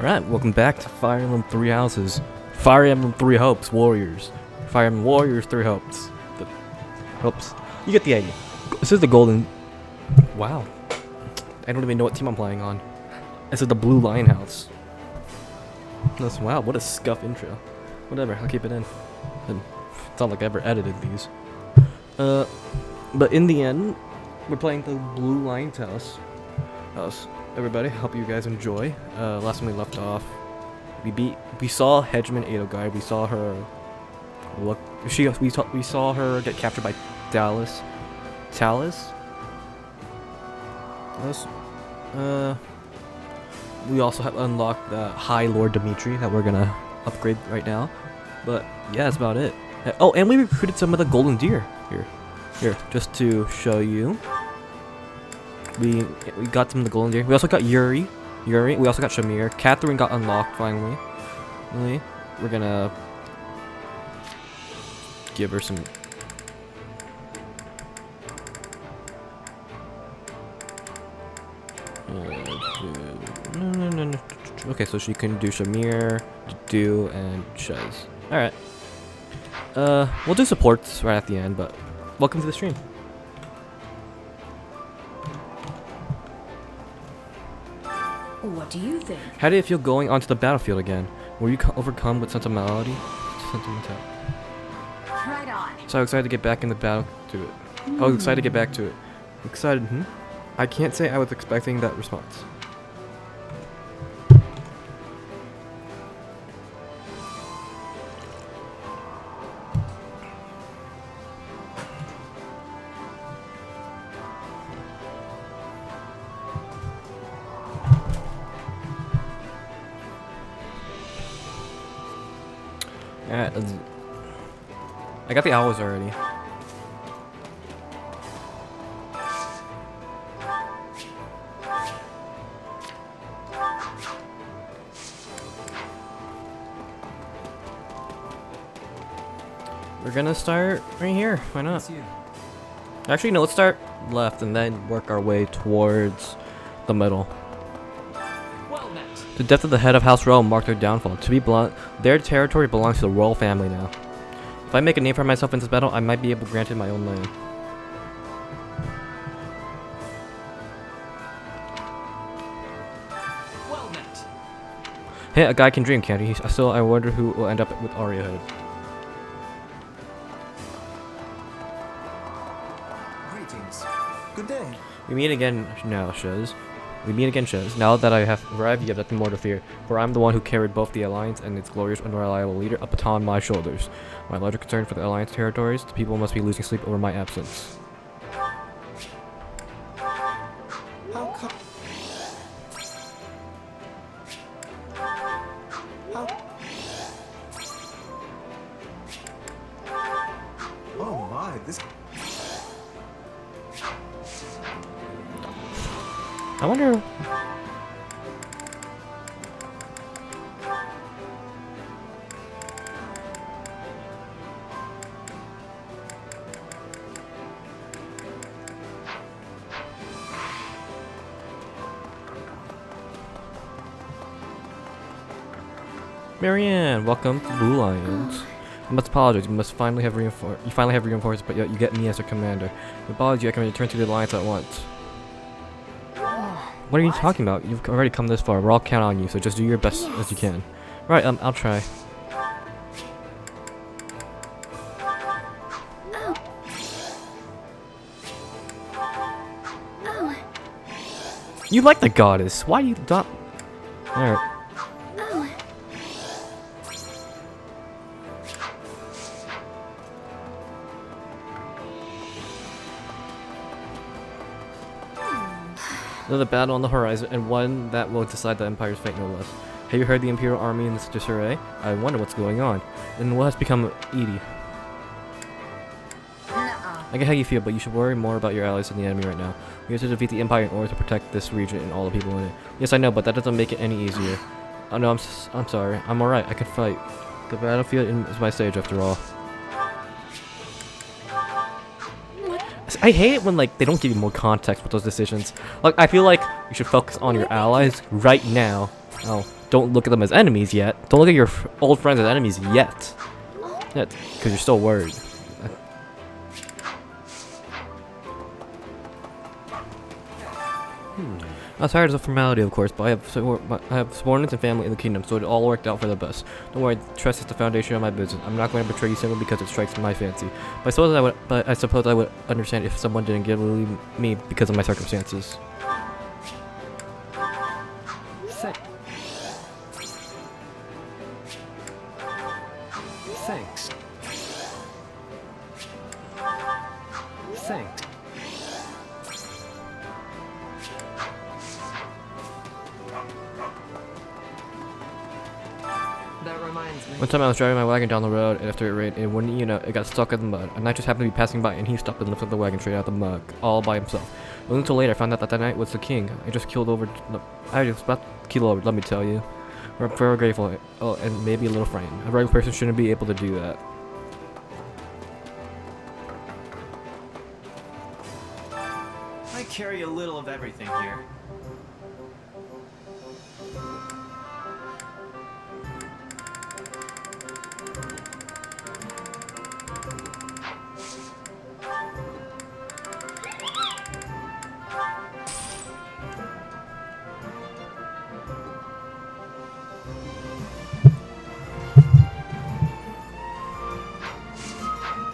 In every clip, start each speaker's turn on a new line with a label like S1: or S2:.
S1: Alright, welcome back to Fire Emblem 3 Houses. Fire Emblem 3 Hopes, Warriors. Fire Emblem Warriors 3 Hopes. Hopes. You get the idea. This is the golden... Wow. I don't even know what team I'm playing on. This is the Blue Lion House. Wow, what a scuff intro. Whatever, I'll keep it in. It's not like I ever edited these. But in the end, we're playing the Blue Lion's house. Everybody, hope you guys enjoy. Last time we left off, we saw Hedgeman Edelgard. We saw her look. We saw her get captured by Talus. We also have unlocked the High Lord Dimitri that we're gonna upgrade right now. But yeah, that's about it. Oh, and we recruited some of the golden deer here, just to show you. We got some of the golden deer. We also got Yuri. We also got Shamir. Catherine got unlocked finally. We're gonna give her some. No. Okay, so she can do Shamir, Do, and Shez. All right. We'll do supports right at the end, but welcome to the stream.
S2: What do you think?
S1: How did it feel going onto the battlefield again? Were you overcome with sentimentality?
S2: Right on.
S1: So excited to get back in the battle to it. I was excited to get back to it. Excited, I can't say I was expecting that response. Alright, I got the owls already. We're gonna start right here. Why not? Actually, no, let's start left and then work our way towards the middle. The death of the head of House Rome marked their downfall. To be blunt, their territory belongs to the royal family now. If I make a name for myself in this battle, I might be able to grant it my own land.
S3: Well met.
S1: Hey, a guy can dream, can't he? Still, I wonder who will end up with Arya Hood.
S3: Greetings. Good day.
S1: We meet again now, Shez. Now that I have arrived, you have nothing more to fear, for I'm the one who carried both the Alliance and its glorious and reliable leader up upon my shoulders. My larger concern for the Alliance territories, the people must be losing sleep over my absence.
S3: How come? Oh my, this.
S1: I wonder... Marianne, welcome to Blue Lions. I must apologize. You finally have reinforced, but yet you get me as a commander. With apology, I can return to the Alliance at once. What are you talking about? You've already come this far. We're all counting on you, so just do your best as you can. Right, I'll try. You like the goddess. Why you not? Alright. Another battle on the horizon, and one that will decide the Empire's fate no less. Have you heard the Imperial Army in this disarray? I wonder what's going on. And what has become Edie? I get how you feel, but you should worry more about your allies than the enemy right now. We have to defeat the Empire in order to protect this region and all the people in it. Yes, I know, but that doesn't make it any easier. Oh no, I'm sorry. I'm alright. I can fight. The battlefield is my stage after all. I hate it when like they don't give you more context with those decisions. Like I feel like you should focus on your allies right now. Oh, don't look at them as enemies yet. Don't look at your old friends as enemies yet. Yeah, because you're still worried. I'm tired of the formality, of course, but I have subordinates and family in the kingdom, so it all worked out for the best. Don't worry, trust is the foundation of my business. I'm not going to betray you simply because it strikes my fancy. But I suppose I would understand if someone didn't give me because of my circumstances.
S4: Thanks. Thanks. That reminds me.
S1: One time I was driving my wagon down the road after it rained, and when you know, it got stuck in the mud. A knight just happened to be passing by, and he stopped and lifted the wagon straight out of the mud, all by himself. It wasn't until later I found out that that knight was the king. I just killed over. I just about to kill over. Let me tell you, we're very grateful, and maybe a little frightened. A regular person shouldn't be able to do that.
S4: I carry a little of everything here.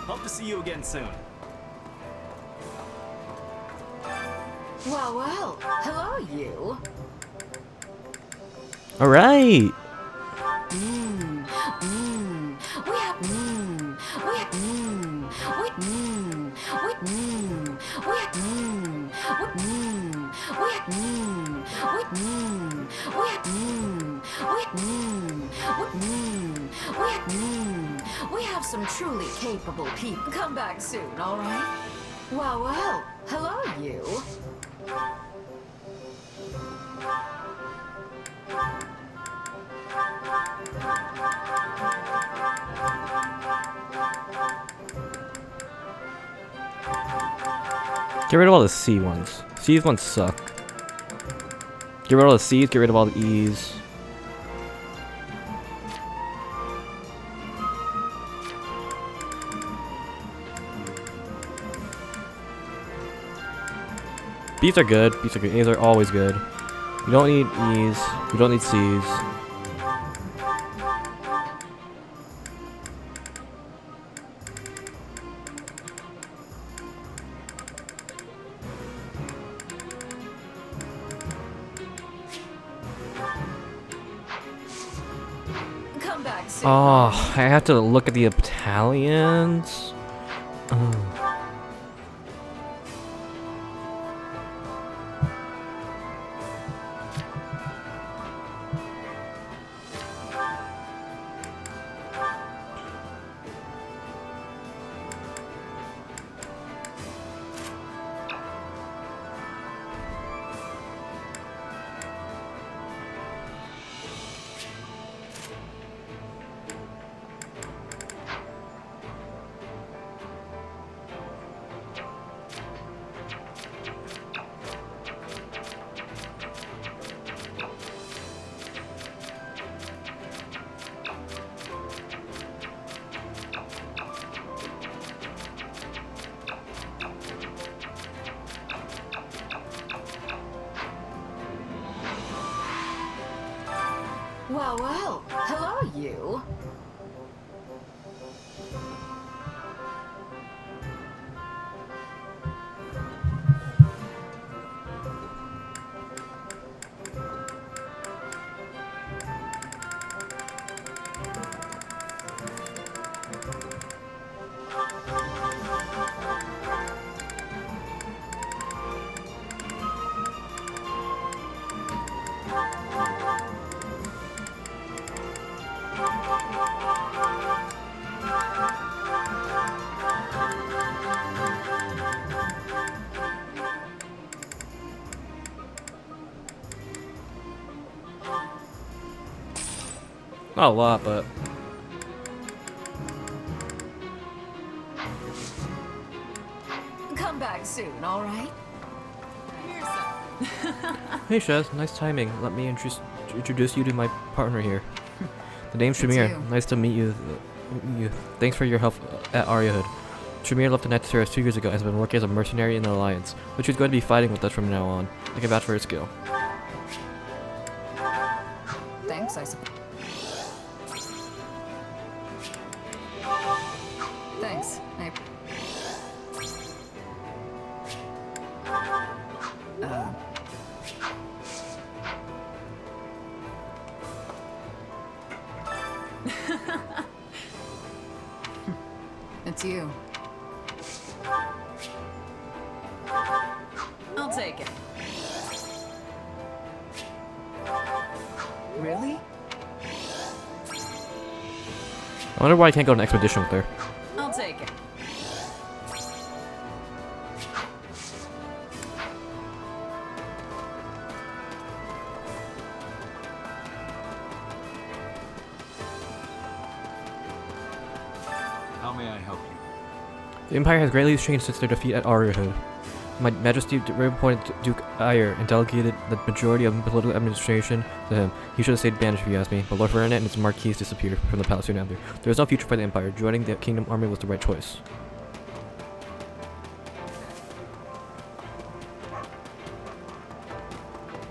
S4: Hope to see you again soon.
S2: Well, well. Hello, you.
S1: All right.
S2: Mmm. Mmm. We have mmm. We have mmm. We mmm. We mmm. We have mmm. We mmm. We have mmm. We mmm. We have mmm. We mmm. We mmm. We have mmm. We have some truly capable people. Come back soon, all right? Well, well. Hello, you.
S1: Get rid of all the C ones. C's ones suck. Get rid of all the C's, get rid of all the E's. B's are good. B's are good. A's are always good. You don't need E's. You don't need C's.
S2: Come back soon.
S1: Oh, I have to look at the battalions. Oh.
S2: Well, well. Hello, you.
S1: Not a lot, but
S2: Come back soon, all right?
S1: hey, Shaz, nice timing. Let me introduce you to my partner here. The name's
S2: It's
S1: Shamir.
S2: you.
S1: Nice to meet you. Thanks for your help at Aryahood. Shamir left the Net to us 2 years ago and has been working as a mercenary in the Alliance, but she's going to be fighting with us from now on. I can vouch for her skill.
S2: Thanks, I suppose. Thanks. It's you. I'll take it. Really?
S1: I wonder why I can't go on an expedition with her.
S2: I'll take it.
S3: How may I help you?
S1: The Empire has greatly changed since their defeat at Aryahood. My Majesty reappointed Duke Ayer and delegated the majority of political administration to him. He should have stayed banished if you ask me, but Lord Ferdinand and his marquis disappeared from the palace soon after. There is no future for the Empire. Joining the Kingdom Army was the right choice.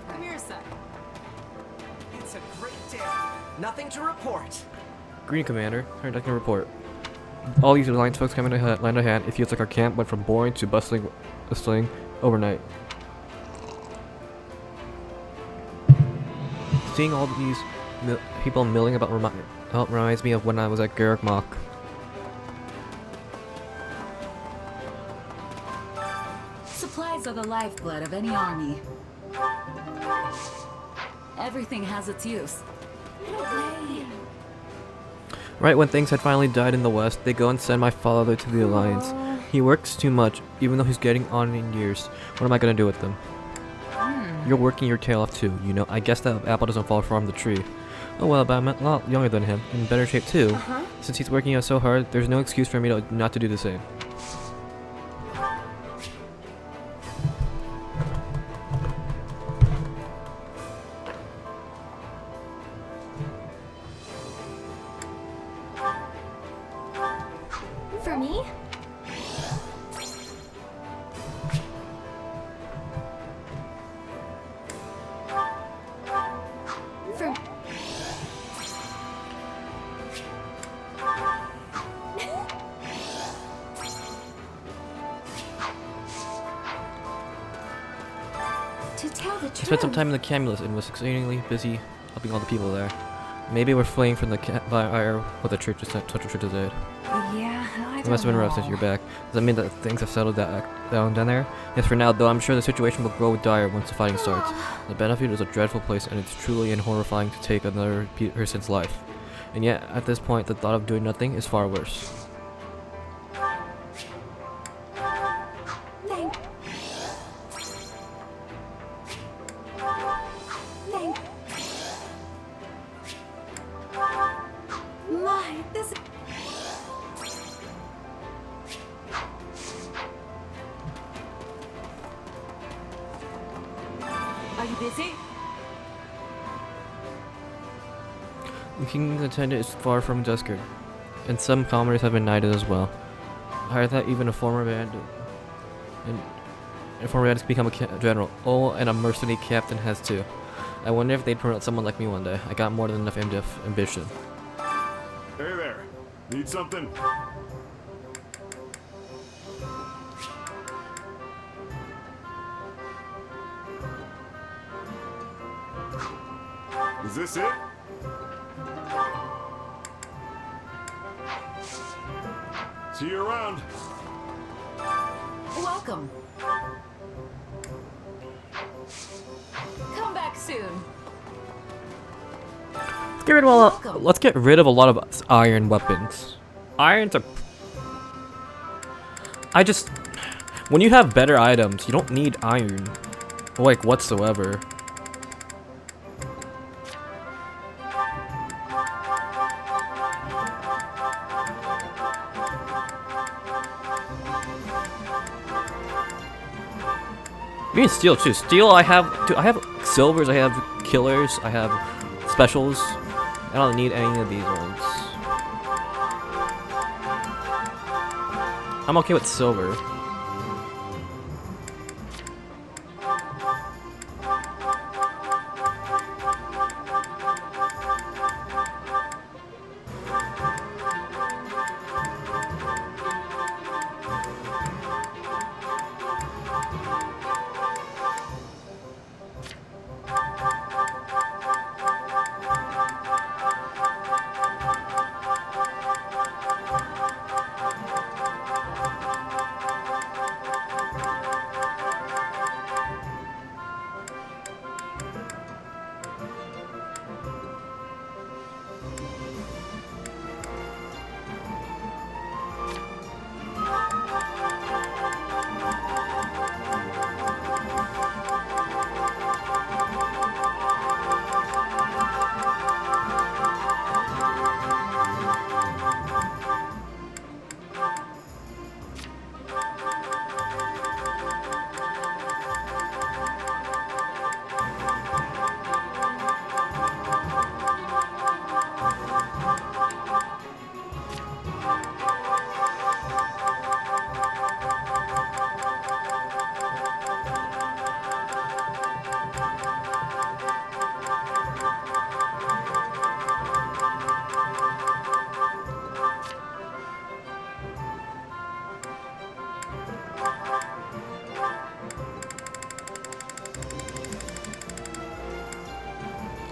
S2: Come here a sec.
S4: It's a great day. Nothing to report.
S1: Green Commander, conducting a report. All these Alliance folks coming to land a hand. It feels like our camp went from boring to bustling overnight. Seeing all these people milling about reminds me of when I was at Garrick Mach.
S2: Supplies are the lifeblood of any army. Everything has its use. No way.
S1: Right when things had finally died in the West, they go and send my father to the Alliance. He works too much, even though he's getting on in years. What am I gonna do with them? You're working your tail off too, you know. I guess that apple doesn't fall from the tree. Oh well, but I'm a lot younger than him, in better shape too. Since he's working out so hard, there's no excuse for me not to do the same.
S5: For me? For To tell the
S1: I
S5: truth.
S1: spent some time in the Camulus and was exceedingly busy helping all the people there. Maybe we're fleeing from the fire with the church is such a church as it.
S2: Yeah, I
S1: It must have been rough since you're back. Does that mean that things have settled down there? Yes, for now, though I'm sure the situation will grow dire once the fighting starts. The battlefield is a dreadful place, and it's truly and horrifying to take another person's life. And yet, at this point, the thought of doing nothing is far worse.
S5: Thank. Thank. My, this.
S2: Are you busy?
S1: The king's attendant is far from desperate, and some commoners have been knighted as well. I heard that even a former bandit has become a general. Oh, and a mercenary captain has too. I wonder if they'd promote someone like me one day. I got more than enough ambition.
S6: Hey there. Need something? Is this it? See you around.
S2: Welcome. Come back soon.
S1: Let's get rid of a lot of iron weapons. Irons are. When you have better items, you don't need iron, like whatsoever. You need steel too. Steel, I have silvers, I have killers, I have specials. I don't need any of these ones. I'm okay with silver.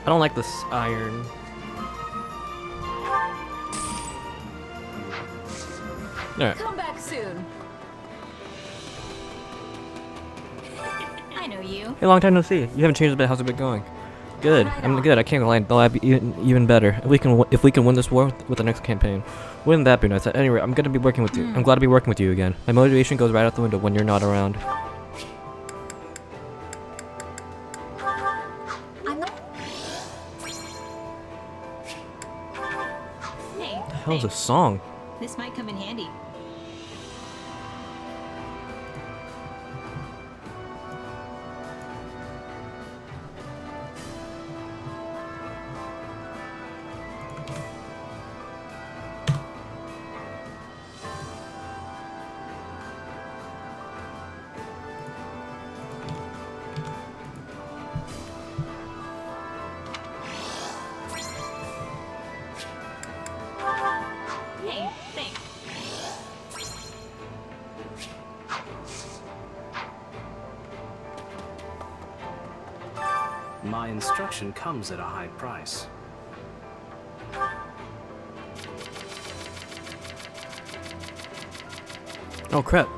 S1: I don't like this iron. Alright.
S2: Come back soon. I know you.
S1: Hey, long time no see. You haven't changed a bit. How's it been going? Good.
S2: Right
S1: I'm
S2: on.
S1: good. I can't lie. They'll be even better. If we can win this war with the next campaign. Wouldn't that be nice? Anyway, I'm gonna be working with you. I'm glad to be working with you again. My motivation goes right out the window when you're not around.
S2: I'm not. Hey,
S1: How's this song?
S2: this might come in handy. Hey, thanks.
S7: My instruction comes at a high price.
S1: Oh crap.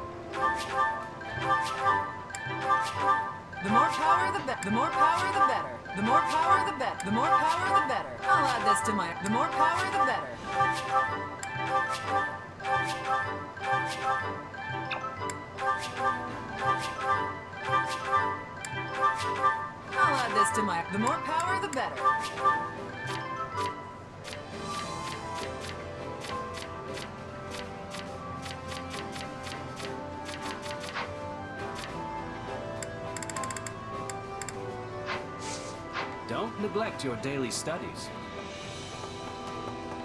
S4: The more power, the better. The more power, the better. The more power, the better. The more power, the better. I'll add this to my. The more power, the better. I'll add this to my. The more power, the better.
S7: Don't neglect your daily studies.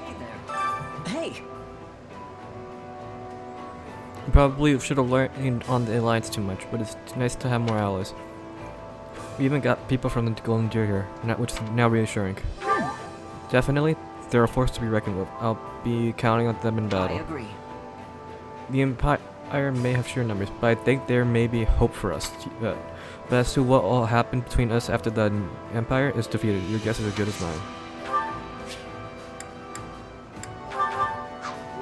S4: Hey there. Hey.
S1: You probably should have learned on the Alliance too much, but it's nice to have more allies. We even got people from the Golden Deer here, which is now reassuring. Definitely, they're a force to be reckoned with. I'll be counting on them in
S4: I
S1: battle.
S4: agree.
S1: The Empire may have sheer numbers, but I think there may be hope for us. But as to what will happen between us after the Empire is defeated, your guess is as good as mine.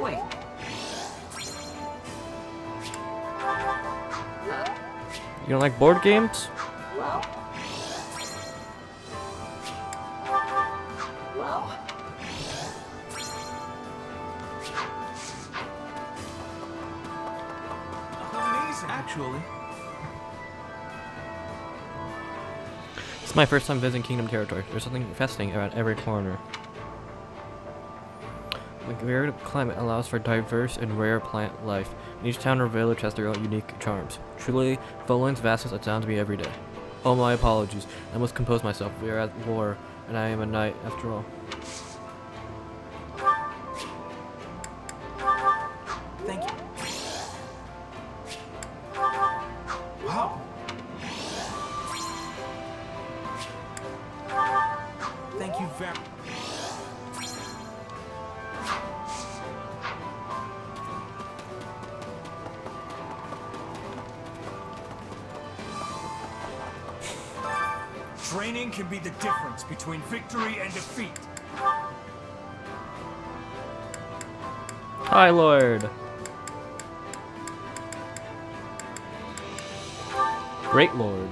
S4: Wait.
S1: You don't like board games?
S3: Amazing. Actually.
S1: It's my first time visiting Kingdom territory. There's something fascinating around every corner. The varied climate allows for diverse and rare plant life, and each town or village has their own unique charms. Truly, Voland's vastness astounds me every day. Oh, my apologies. I must compose myself. We are at war And I am a knight after all.
S3: Thank you. Wow. Thank you very Training can be the difference between victory and defeat.
S1: Hi, Lord. Great Lord.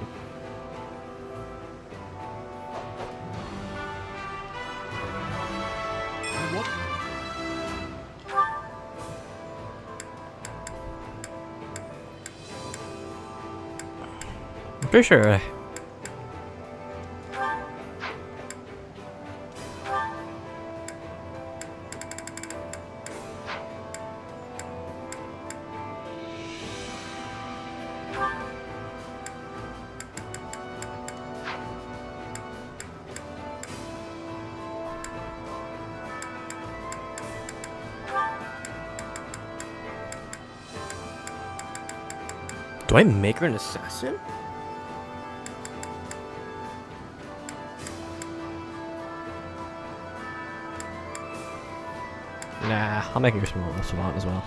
S1: For sure. Do I make her an assassin? Nah, I'll make her a savant as well.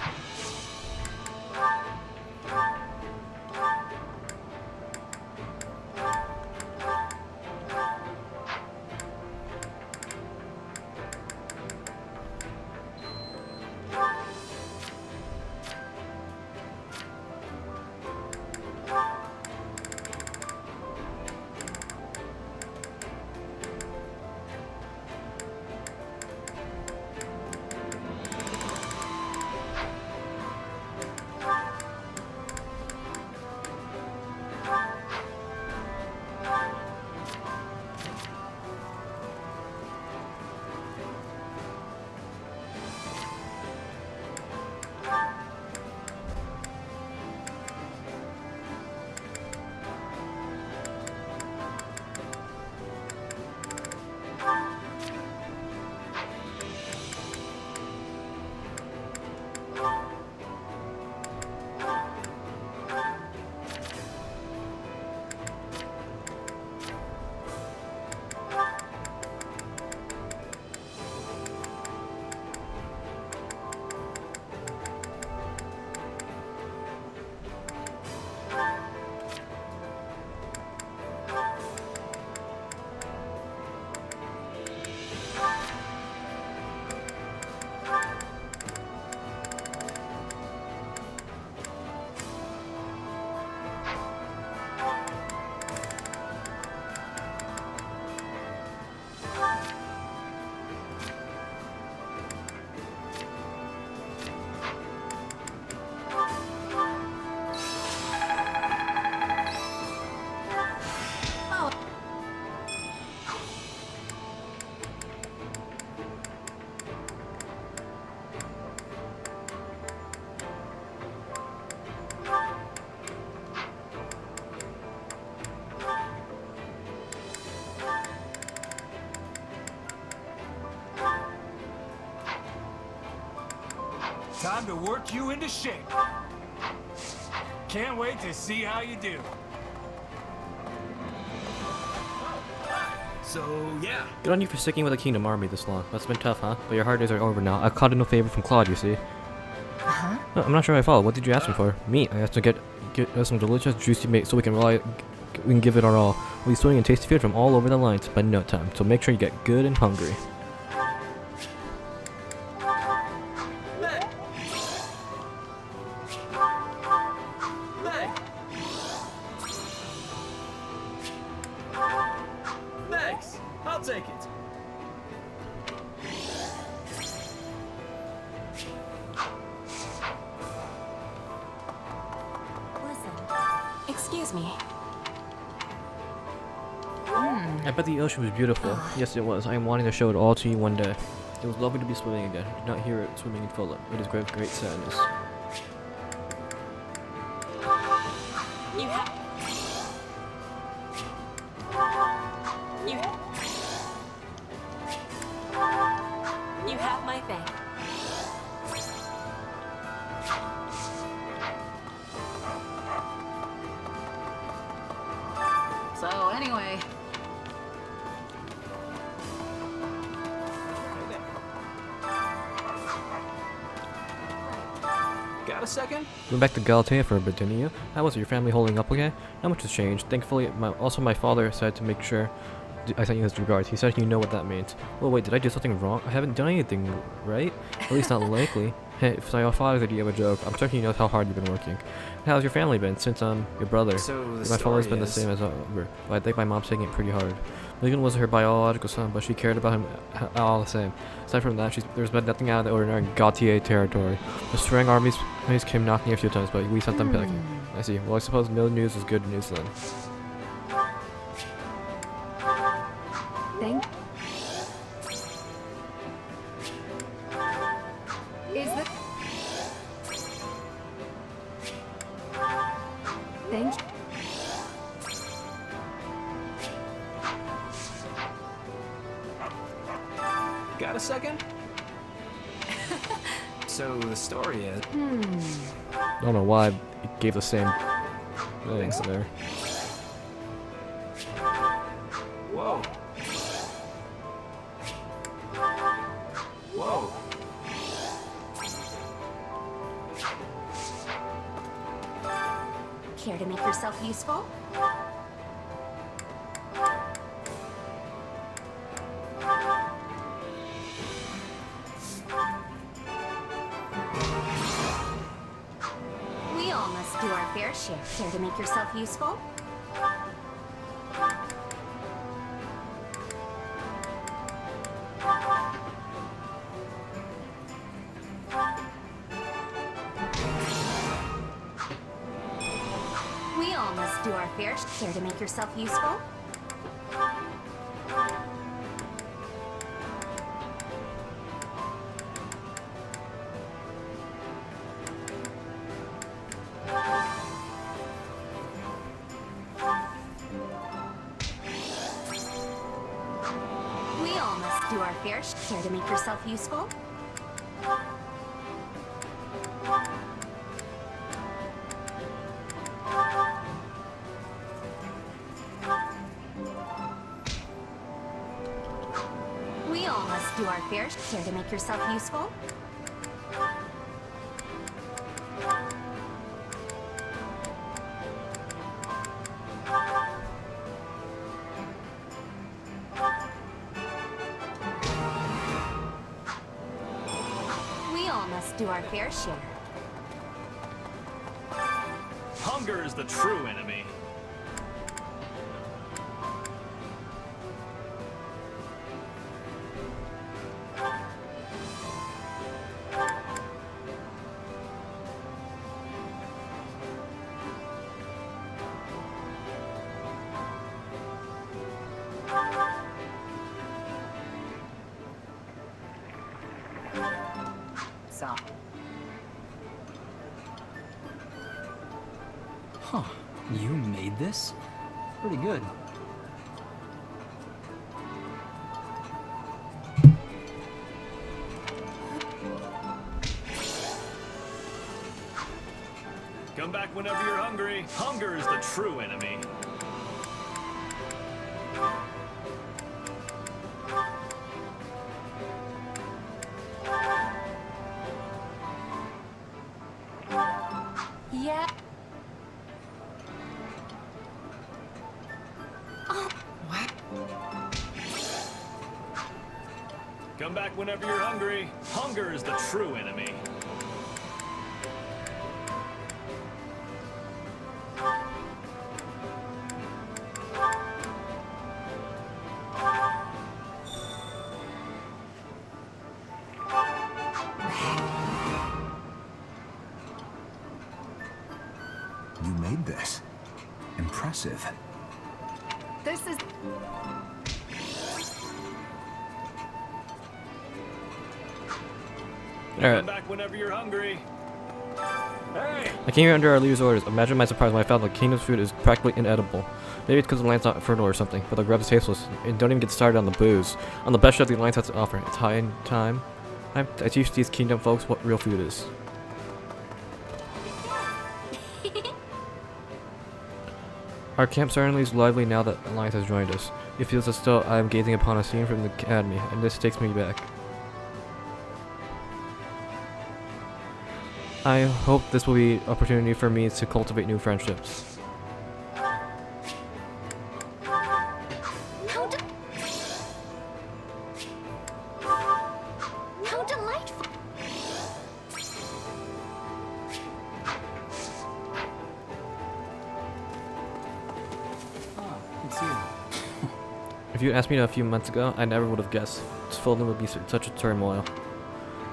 S3: Time to work you into shape. Can't wait to see how you do. So, yeah.
S1: Good on you for sticking with the Kingdom Army this long. That's been tough, huh? But your hard days are over now. I caught no favor from Claude, you see.
S2: Huh?
S1: No, I'm not sure I followed. What did you ask me for? Meat. I asked to get us some delicious, juicy meat so we can give it our all. We'll be swimming in tasty food from all over the lines, but in no time. So make sure you get good and hungry.
S3: Thanks. I'll take it.
S2: Listen. Excuse me.
S1: I bet the ocean was beautiful. Yes, it was. I am wanting to show it all to you one day. It was lovely to be swimming again. I did not hear it swimming in full. It is great, great sadness.
S2: You have. You. Anyway,
S7: Got a second?
S1: Went back to Galatea for a bit, didn't you? How was it? Your family holding up okay? Not much has changed. Thankfully, my father said to make sure I sent you his regards. He said you know what that means. Well, wait, did I do something wrong? I haven't done anything, right? At least not likely. Hey, if my father's idea of a joke, I'm certain he knows how hard you've been working. How's your family been since, your brother?
S7: So the
S1: My father's
S7: story
S1: been the
S7: is-
S1: same as ever, but I think my mom's taking it pretty hard. Logan wasn't her biological son, but she cared about him all the same. Aside from that, there's been nothing out of the ordinary in Gautier territory. The Strang armies came knocking a few times, but we sent them packing. I see. Well, I suppose no news is good news then.
S5: Thank. Is the. Thank.
S7: Got a second? So the story is...
S1: I don't know why it gave the same things there.
S7: Whoa. Whoa.
S5: Care to make yourself useful? We all must do our fair share. Care to make yourself useful? We all must do our fair share. Care to make yourself useful? We all must do our fair share. Care to make yourself useful? We all must do our fair share. Care to make yourself useful? We all must do our fair share.
S3: Hunger is the true enemy.
S4: So.
S8: Huh. You made this? Pretty good.
S3: Come back whenever you're hungry. Hunger is the true enemy.
S5: Yeah.
S3: Come back whenever you're hungry. Hunger is the true enemy.
S9: You made this. Impressive.
S4: This is.
S1: Alright.
S3: Come back whenever you're hungry. Hey!
S1: I came here under our leader's orders. Imagine my surprise when I found the kingdom's food is practically inedible. Maybe it's because the land's not fertile or something, but the grub is tasteless. And don't even get started on the booze. On the best chef the alliance has to offer. It's high in time. I teach these kingdom folks what real food is. Our camp certainly is lively now that Alliance has joined us. It feels as though I am gazing upon a scene from the academy, and this takes me back. I hope this will be an opportunity for me to cultivate new friendships.
S5: How delightful.
S8: Ah, it's you.
S1: If you asked me a few months ago, I never would have guessed Fulton would be such a turmoil.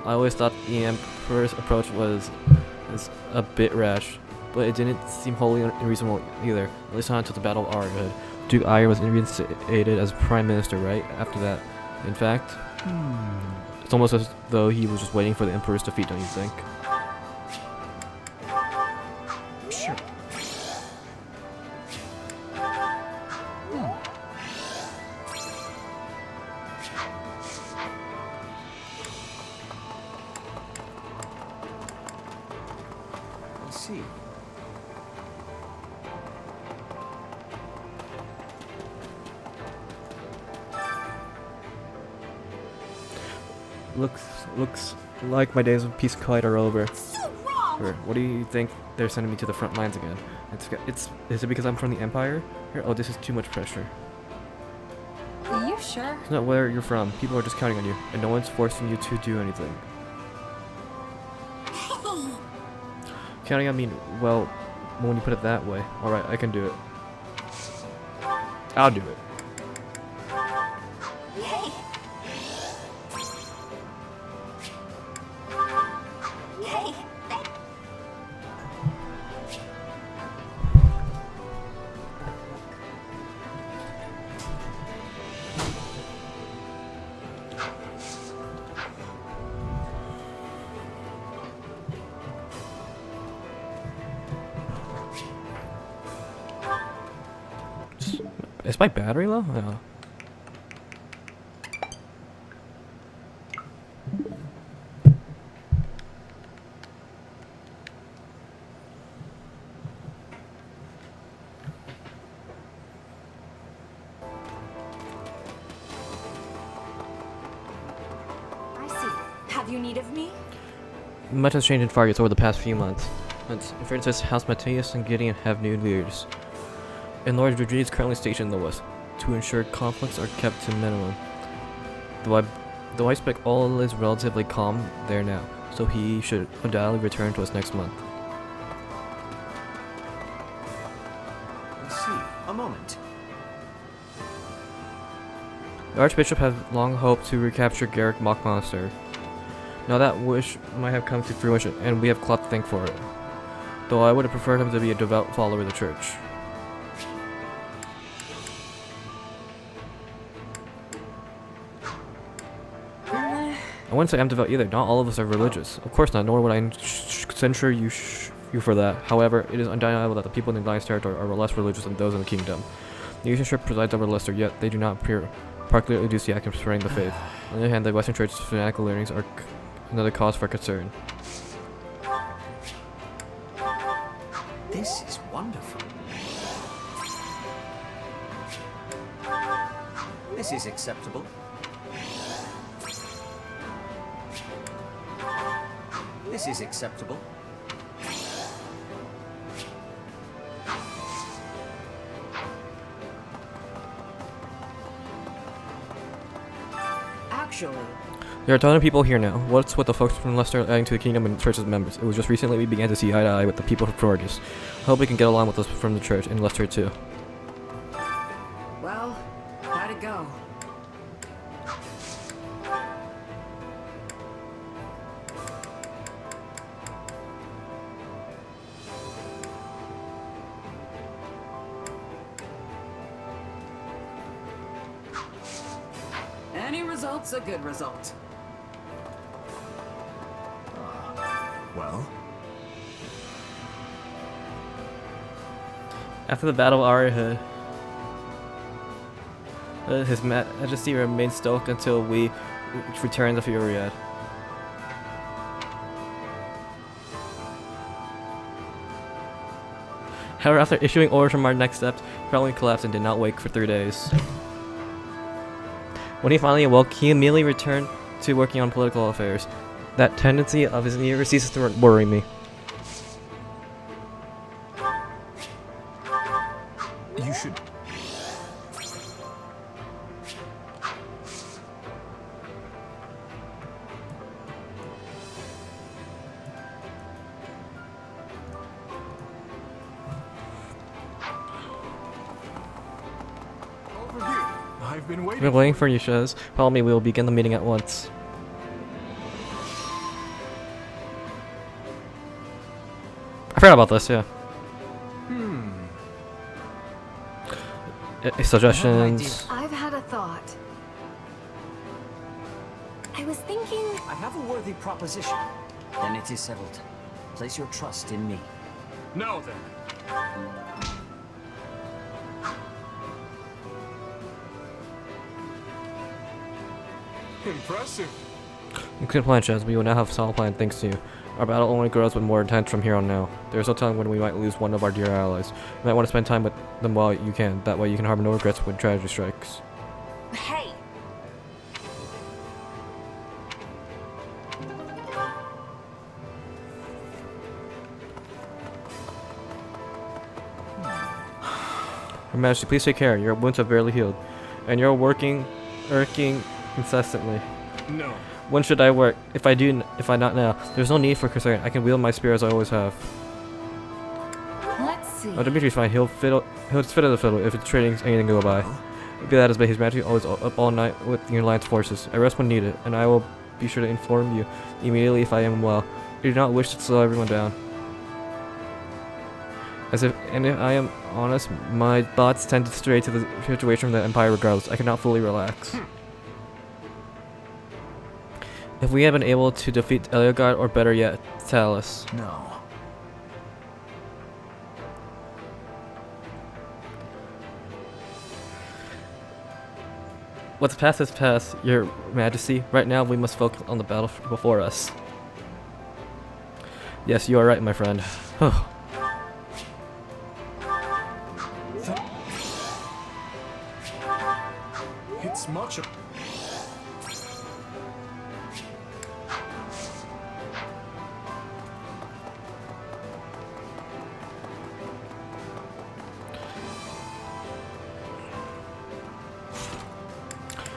S1: I always thought the Emperor's approach was a bit rash, but it didn't seem wholly unreasonable either, at least not until the Battle of Arrowhead. Duke Iyer was reinstated as Prime Minister right after that. In fact, it's almost as though he was just waiting for the Emperor's defeat, don't you think?
S8: Sure. I see.
S1: Looks like my days of peace quite are over.
S2: So wrong!
S1: What do you think they're sending me to the front lines again? Is it because I'm from the Empire? Oh, this is too much pressure.
S2: Are you sure?
S1: It's not where you're from. People are just counting on you, and no one's forcing you to do anything. Counting on me, well, when you put it that way. Alright, I can do it. I'll do it.
S5: Hey. Hey.
S1: Is my battery low? Yeah.
S5: I see. Have you need of me?
S1: Much has changed in Fargus over the past few months. For instance, House Matthias and Gideon have new leaders. And Lord Virginia is currently stationed in the west to ensure conflicts are kept to minimum. Though I expect all is relatively calm there now, so he should undoubtedly return to us next month.
S7: I see. A moment.
S1: The Archbishop has long hoped to recapture Garrick Mock Monastery. Now that wish might have come to fruition, and we have Clot to thank for it. Though I would have preferred him to be a devout follower of the church. I wouldn't say I'm devout either. Not all of us are religious. Of course not, nor would I censure you for that. However, it is undeniable that the people in the Alliance territory are less religious than those in the kingdom. The Eastern Church presides over Leicester, yet they do not appear particularly enthusiastic in spreading the faith. On the other hand, the Western Church's fanatical learnings are another cause for concern.
S7: This is wonderful. This is acceptable. This is acceptable.
S4: Actually,
S1: There are a ton of people here now. What's with the folks from Leicester adding to the kingdom and church's members? It was just recently we began to see eye to eye with the people from Fargus. I hope we can get along with us from the church and Leicester too.
S4: well, how'd it go? Any result's a good result.
S9: Well,
S1: After the Battle of Arrowhead, His Majesty remains stoic until we return the Furiad. However, after issuing orders from our next steps, Crowley collapsed and did not wake for 3 days. When he finally awoke, he immediately returned to working on political affairs. That tendency of his never ceases to worry me.
S9: You should.
S6: Over here. I've been waiting.
S1: We're waiting for you, Shez. Follow me, we will begin the meeting at once. I forgot about this, yeah. Suggestions.
S5: I've had a thought. I was thinking...
S7: I have a worthy proposition. Then it is settled. Place your trust in me.
S3: Now then.
S6: Impressive.
S1: Good plan, Shez. We will now have a solid plan thanks to you. Our battle only grows with more intense from here on now. There is no telling when we might lose one of our dear allies. You might want to spend time with them while you can. That way you can harbor no regrets when tragedy strikes.
S5: Hey!
S1: Your Majesty, please take care. Your wounds have barely healed. And you're irking incessantly.
S3: No.
S1: When should I work? If I not now. There's no need for concern. I can wield my spear as I always have.
S2: Let's see.
S1: Oh, Dimitri's fine. He'll just fit at the fiddle if it's trading anything go by. Be that as may, His Majesty always up all night with the Alliance forces. I rest when needed, and I will be sure to inform you immediately if I am well. I do not wish to slow everyone down. If I am honest, my thoughts tend to stray to the situation of the Empire regardless. I cannot fully relax. If we had been able to defeat Eliogard, or better yet, Talus.
S9: No.
S1: What's past is past, Your Majesty. Right now, we must focus on the battle before us. Yes, you are right, my friend.
S3: It's much of...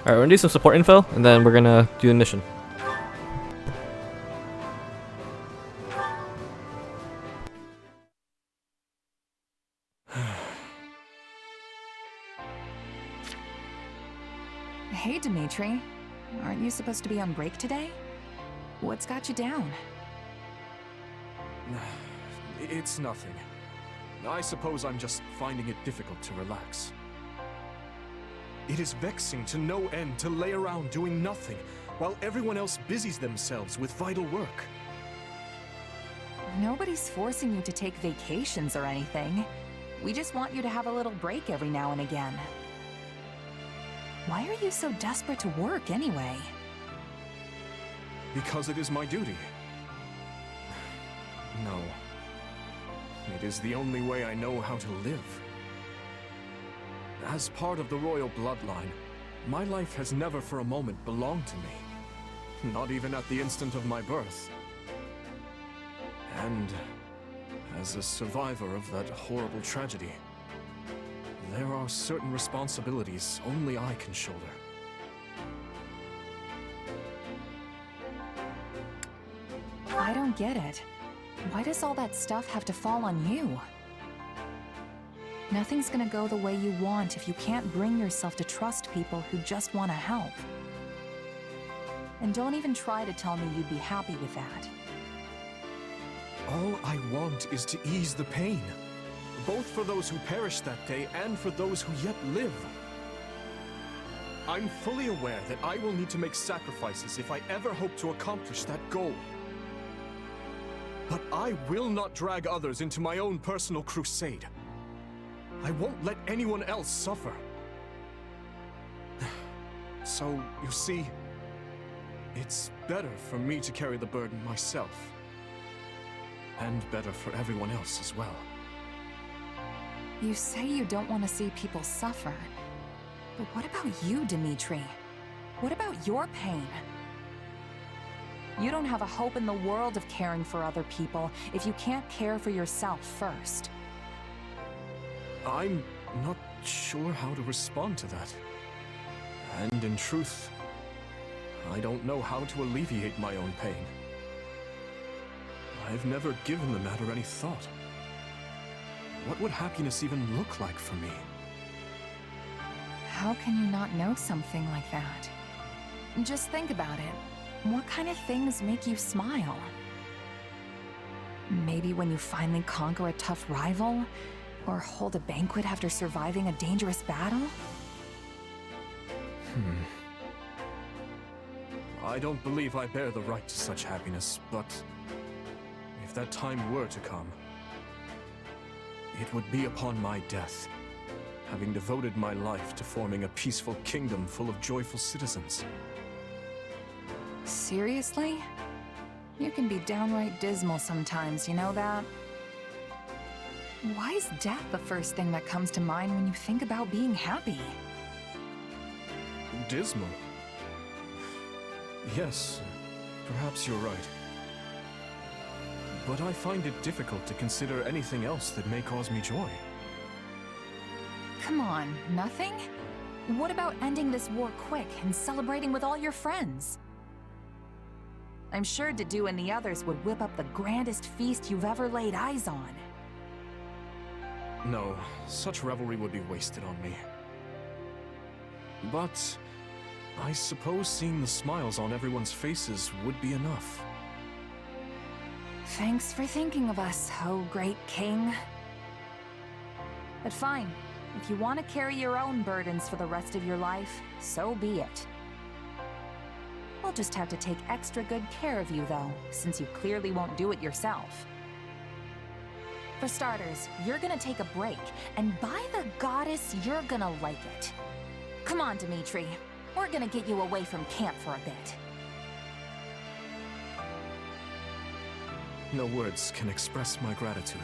S1: Alright, we're gonna do some support info, and then we're gonna do the mission.
S2: Hey, Dimitri. Aren't you supposed to be on break today? What's got you down?
S3: It's nothing. I suppose I'm just finding it difficult to relax. It is vexing to no end to lay around doing nothing, while everyone else busies themselves with vital work.
S2: Nobody's forcing you to take vacations or anything. We just want you to have a little break every now and again. Why are you so desperate to work anyway?
S3: Because it is my duty. No. It is the only way I know how to live. As part of the royal bloodline, my life has never for a moment belonged to me. Not even at the instant of my birth. And as a survivor of that horrible tragedy, there are certain responsibilities only I can shoulder.
S2: I don't get it. Why does all that stuff have to fall on you? Nothing's gonna go the way you want if you can't bring yourself to trust people who just want to help. And don't even try to tell me you'd be happy with that.
S3: All I want is to ease the pain, both for those who perished that day and for those who yet live. I'm fully aware that I will need to make sacrifices if I ever hope to accomplish that goal. But I will not drag others into my own personal crusade. I won't let anyone else suffer. So, you see, it's better for me to carry the burden myself. And better for everyone else as well.
S2: You say you don't want to see people suffer. But what about you, Dimitri? What about your pain? You don't have a hope in the world of caring for other people if you can't care for yourself first.
S3: I'm not sure how to respond to that. And in truth, I don't know how to alleviate my own pain. I've never given the matter any thought. What would happiness even look like for me?
S2: How can you not know something like that? Just think about it. What kind of things make you smile? Maybe when you finally conquer a tough rival? Or hold a banquet after surviving a dangerous battle?
S3: I don't believe I bear the right to such happiness, but if that time were to come, it would be upon my death, having devoted my life to forming a peaceful kingdom full of joyful citizens.
S2: Seriously? You can be downright dismal sometimes, you know that? Why is death the first thing that comes to mind when you think about being happy?
S3: Dismal? Yes, perhaps you're right. But I find it difficult to consider anything else that may cause me joy.
S2: Come on, nothing? What about ending this war quick and celebrating with all your friends? I'm sure Dedu and the others would whip up the grandest feast you've ever laid eyes on.
S3: No, such revelry would be wasted on me. But I suppose seeing the smiles on everyone's faces would be enough.
S2: Thanks for thinking of us, oh great king. But fine, if you want to carry your own burdens for the rest of your life, so be it. We'll just have to take extra good care of you, though, since you clearly won't do it yourself. For starters, you're gonna take a break, and by the goddess, you're gonna like it. Come on, Dimitri. We're gonna get you away from camp for a bit.
S3: No words can express my gratitude.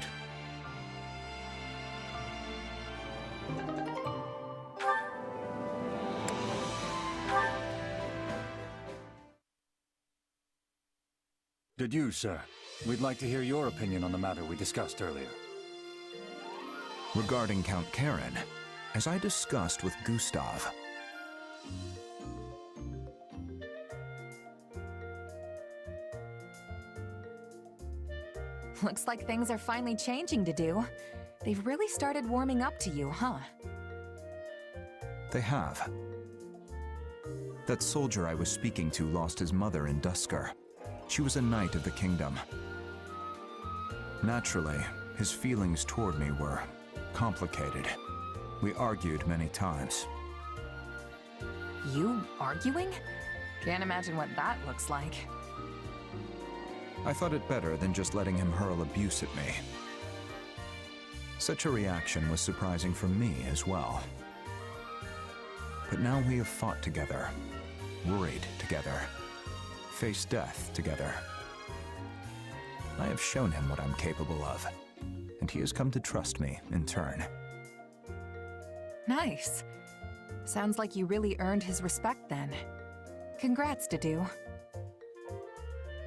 S9: Did you, sir? We'd like to hear your opinion on the matter we discussed earlier.
S10: Regarding Count Karen, as I discussed with Gustav,
S2: Looks like things are finally changing, Dedu. They've really started warming up to you, huh?
S10: they have. That soldier I was speaking to lost his mother in Dusker. She was a knight of the kingdom. Naturally, his feelings toward me were complicated. We argued many times.
S2: You arguing? Can't imagine what that looks like.
S10: I thought it better than just letting him hurl abuse at me. Such a reaction was surprising for me as well. But now we have fought together, worried together, faced death together. I have shown him what I'm capable of, and he has come to trust me in turn.
S2: Nice. Sounds like you really earned his respect then. Congrats, Dedu.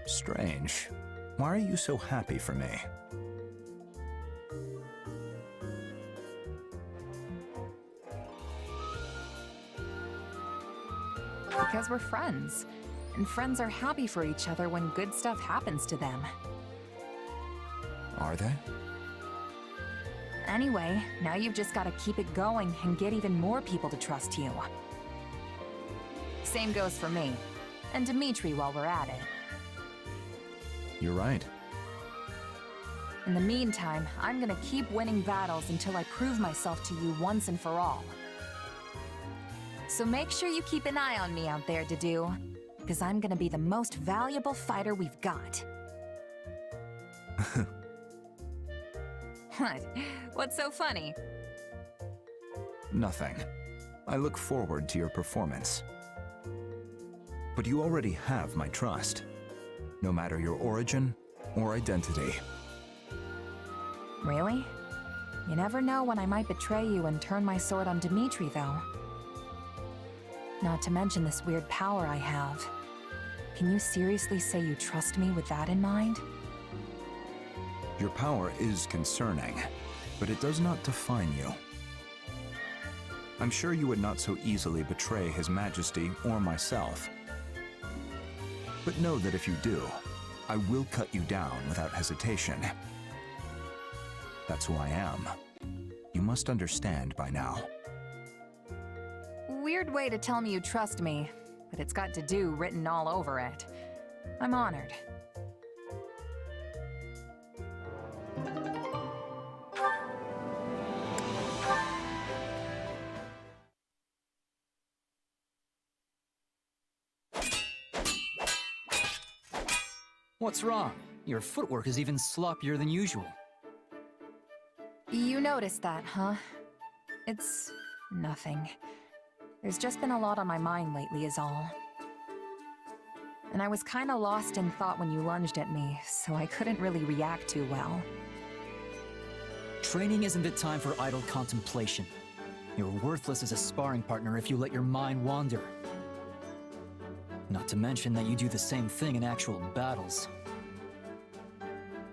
S10: Strange. Why are you so happy for me?
S2: Because we're friends. And friends are happy for each other when good stuff happens to them.
S10: Are they?
S2: Anyway, now you've just got to keep it going and get even more people to trust you. Same goes for me. And Dimitri while we're at it.
S10: You're right.
S2: In the meantime, I'm gonna keep winning battles until I prove myself to you once and for all. So make sure you keep an eye on me out there, Dedu. Because I'm gonna be the most valuable fighter we've got. What? What's so funny?
S10: Nothing. I look forward to your performance. But you already have my trust, no matter your origin or identity.
S2: Really? You never know when I might betray you and turn my sword on Dimitri, though. Not to mention this weird power I have. Can you seriously say you trust me with that in mind?
S10: Your power is concerning, but it does not define you. I'm sure you would not so easily betray His Majesty or myself. But know that if you do, I will cut you down without hesitation. That's who I am. You must understand by now.
S2: Weird way to tell me you trust me, but it's got to do written all over it. I'm honored.
S8: What's wrong? Your footwork is even sloppier than usual.
S2: You noticed that, huh? It's nothing. There's just been a lot on my mind lately is all. And I was kinda lost in thought when you lunged at me, so I couldn't really react too well.
S8: Training isn't the time for idle contemplation. You're worthless as a sparring partner if you let your mind wander. Not to mention that you do the same thing in actual battles.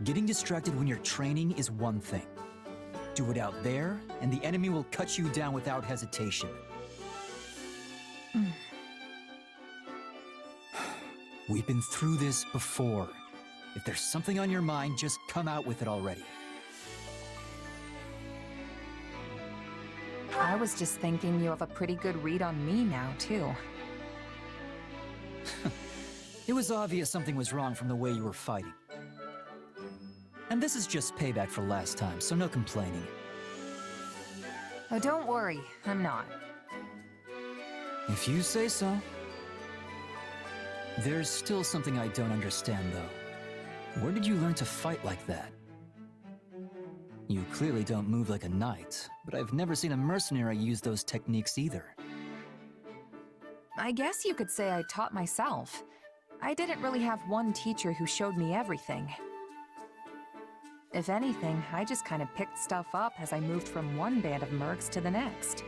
S8: Getting distracted when you're training is one thing. Do it out there, and the enemy will cut you down without hesitation. We've been through this before. If there's something on your mind, just come out with it already.
S2: I was just thinking you have a pretty good read on me now, too.
S8: It was obvious something was wrong from the way you were fighting. And this is just payback for last time, so no complaining.
S2: Oh, don't worry, I'm not.
S8: If you say so. There's still something I don't understand, though. Where did you learn to fight like that? You clearly don't move like a knight, but I've never seen a mercenary use those techniques either.
S2: I guess you could say I taught myself. I didn't really have one teacher who showed me everything. If anything, I just kind of picked stuff up as I moved from one band of mercs to the next.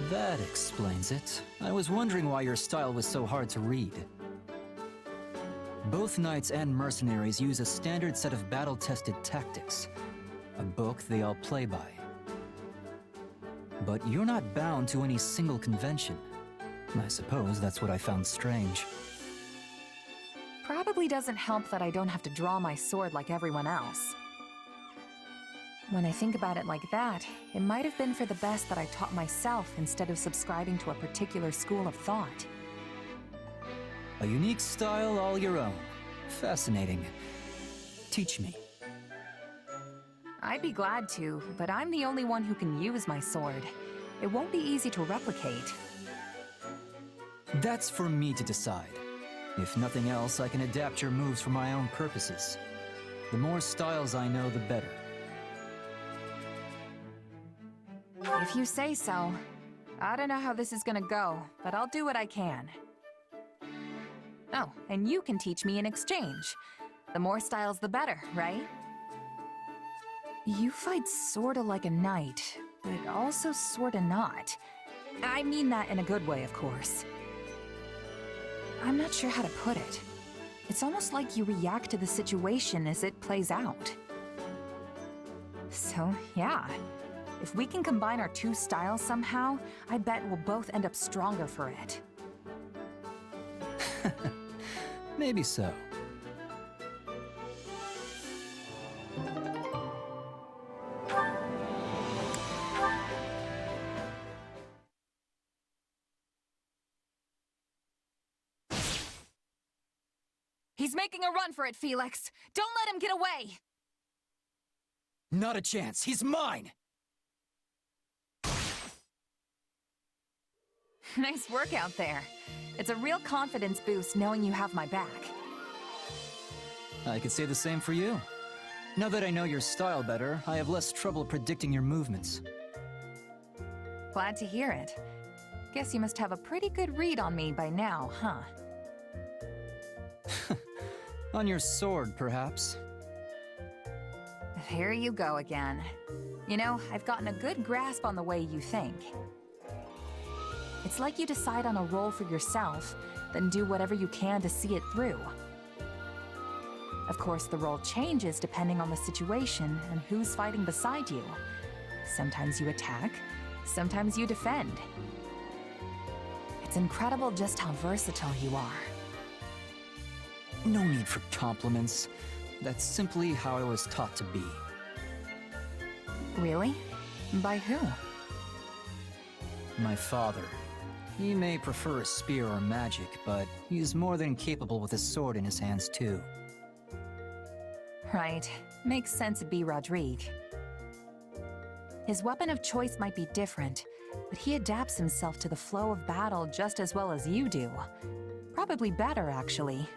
S8: That explains it. I was wondering why your style was so hard to read. Both knights and mercenaries use a standard set of battle-tested tactics, a book they all play by. But you're not bound to any single convention. I suppose that's what I found strange.
S2: Probably doesn't help that I don't have to draw my sword like everyone else. When I think about it like that, it might have been for the best that I taught myself instead of subscribing to a particular school of thought.
S8: A unique style all your own. Fascinating. Teach me.
S2: I'd be glad to, but I'm the only one who can use my sword. It won't be easy to replicate.
S8: That's for me to decide. If nothing else, I can adapt your moves for my own purposes. The more styles I know, the better.
S2: If you say so. I don't know how this is gonna go, but I'll do what I can. Oh, and you can teach me in exchange. The more styles, the better, right? You fight sorta like a knight, but also sorta not. I mean that in a good way, of course. I'm not sure how to put it. It's almost like you react to the situation as it plays out. So, yeah. If we can combine our two styles somehow, I bet we'll both end up stronger for it.
S8: Maybe so.
S2: He's making a run for it, Felix! Don't let him get away!
S8: Not a chance. He's mine!
S2: Nice work out there. It's a real confidence boost knowing you have my back.
S8: I could say the same for you. Now that I know your style better, I have less trouble predicting your movements.
S2: Glad to hear it. Guess you must have a pretty good read on me by now, huh?
S8: On your sword, perhaps.
S2: Here you go again. You know, I've gotten a good grasp on the way you think. It's like you decide on a role for yourself, then do whatever you can to see it through. Of course, the role changes depending on the situation and who's fighting beside you. Sometimes you attack, sometimes you defend. It's incredible just how versatile you are.
S8: No need for compliments. That's simply how I was taught to be.
S2: Really? By who?
S8: My father. He may prefer a spear or magic, but he's more than capable with a sword in his hands too.
S2: Right. Makes sense it'd be Rodrigue. His weapon of choice might be different, but he adapts himself to the flow of battle just as well as you do. Probably better, actually.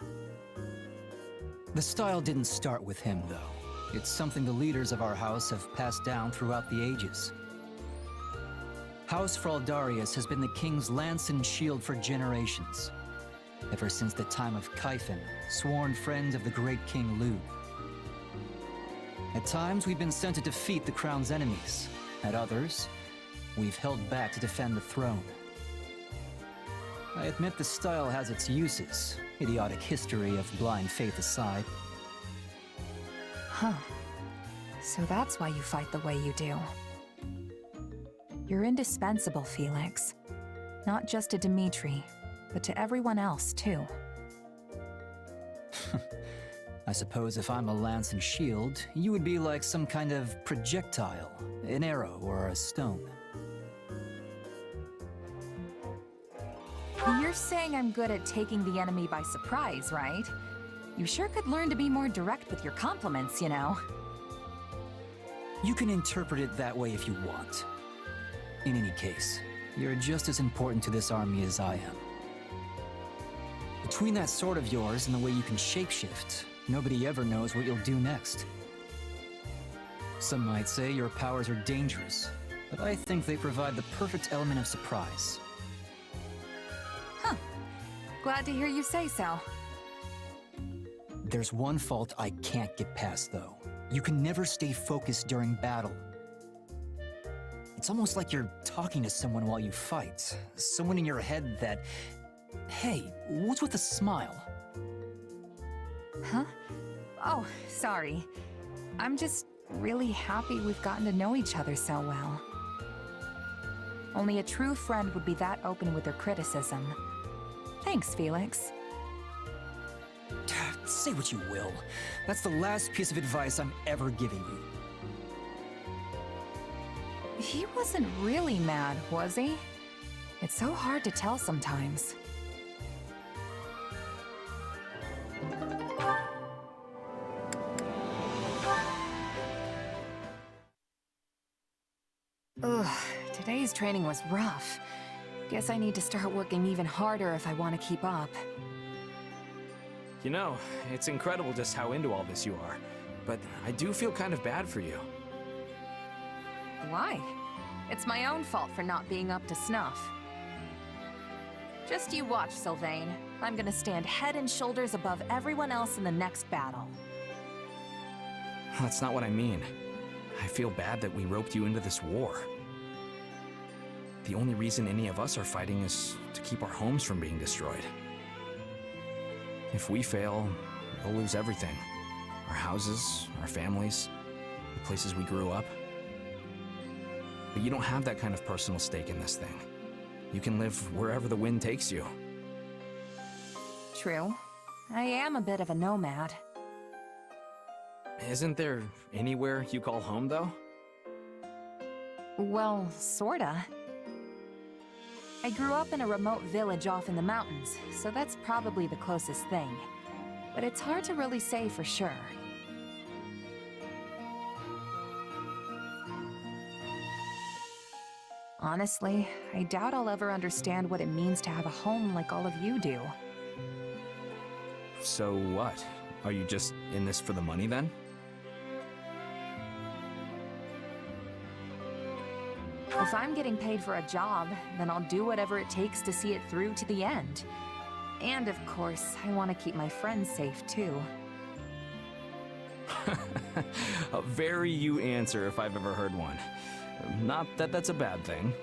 S8: The style didn't start with him, though. It's something the leaders of our house have passed down throughout the ages. House Fraldarius has been the king's lance and shield for generations. Ever since the time of Kaifin, sworn friend of the great King Lu. At times, we've been sent to defeat the crown's enemies. At others, we've held back to defend the throne. I admit the style has its uses, idiotic history of blind faith aside.
S2: Huh. So that's why you fight the way you do. You're indispensable, Felix. Not just to Dimitri, but to everyone else, too.
S8: I suppose if I'm a lance and shield, you would be like some kind of projectile, an arrow or a stone.
S2: You're saying I'm good at taking the enemy by surprise, right? You sure could learn to be more direct with your compliments, you know?
S8: You can interpret it that way if you want. In any case, you're just as important to this army as I am. Between that sword of yours and the way you can shapeshift, nobody ever knows what you'll do next. Some might say your powers are dangerous, but I think they provide the perfect element of surprise.
S2: Huh. Glad to hear you say so.
S8: There's one fault I can't get past, though. You can never stay focused during battle. It's almost like you're talking to someone while you fight. Someone in your head that... Hey, what's with the smile?
S2: Huh? Oh, sorry. I'm just really happy we've gotten to know each other so well. Only a true friend would be that open with their criticism. Thanks, Felix.
S8: Say what you will. That's the last piece of advice I'm ever giving you.
S2: He wasn't really mad, was he? It's so hard to tell sometimes. Ugh, today's training was rough. Guess I need to start working even harder if I want to keep up.
S11: You know, it's incredible just how into all this you are. But I do feel kind of bad for you.
S2: Why? It's my own fault for not being up to snuff. Just you watch, Sylvain. I'm gonna stand head and shoulders above everyone else in the next battle.
S11: That's not what I mean. I feel bad that we roped you into this war. The only reason any of us are fighting is to keep our homes from being destroyed. If we fail, we'll lose everything. Our houses, our families, the places we grew up. But you don't have that kind of personal stake in this thing. You can live wherever the wind takes you.
S2: True. I am a bit of a nomad.
S11: Isn't there anywhere you call home, though?
S2: Well, sorta. I grew up in a remote village off in the mountains, so that's probably the closest thing. But it's hard to really say for sure. Honestly, I doubt I'll ever understand what it means to have a home like all of you do.
S11: So what? Are you just in this for the money, then?
S2: If I'm getting paid for a job, then I'll do whatever it takes to see it through to the end. And of course, I want to keep my friends safe too.
S11: A very you answer if I've ever heard one. Not that that's a bad thing.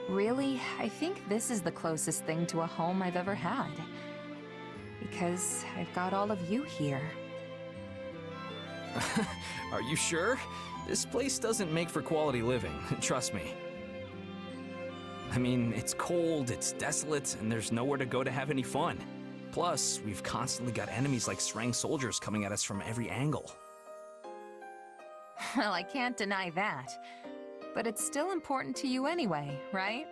S2: Really, I think this is the closest thing to a home I've ever had. Because I've got all of you here.
S11: Are you sure? This place doesn't make for quality living, trust me. I mean, it's cold, it's desolate, and there's nowhere to go to have any fun. Plus, we've constantly got enemies like Srang soldiers coming at us from every angle.
S2: Well, I can't deny that. But it's still important to you anyway, right?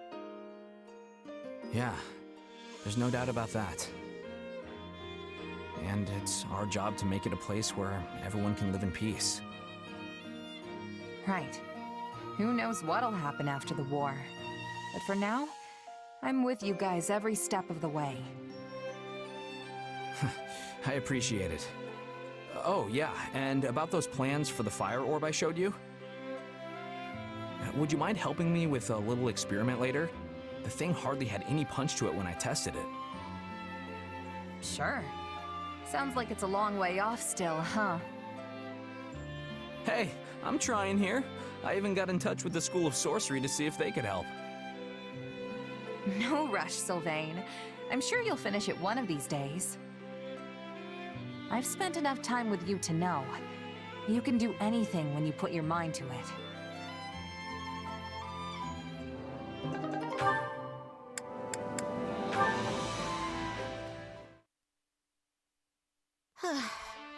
S11: Yeah, there's no doubt about that. And it's our job to make it a place where everyone can live in peace.
S2: Right. Who knows what'll happen after the war. But for now, I'm with you guys every step of the way.
S11: I appreciate it. Oh, yeah, and about those plans for the fire orb I showed you? Would you mind helping me with a little experiment later? The thing hardly had any punch to it when I tested it.
S2: Sure. Sounds like it's a long way off still, huh?
S11: Hey, I'm trying here. I even got in touch with the School of Sorcery to see if they could help.
S2: No rush, Sylvain. I'm sure you'll finish it one of these days. I've spent enough time with you to know. You can do anything when you put your mind to it.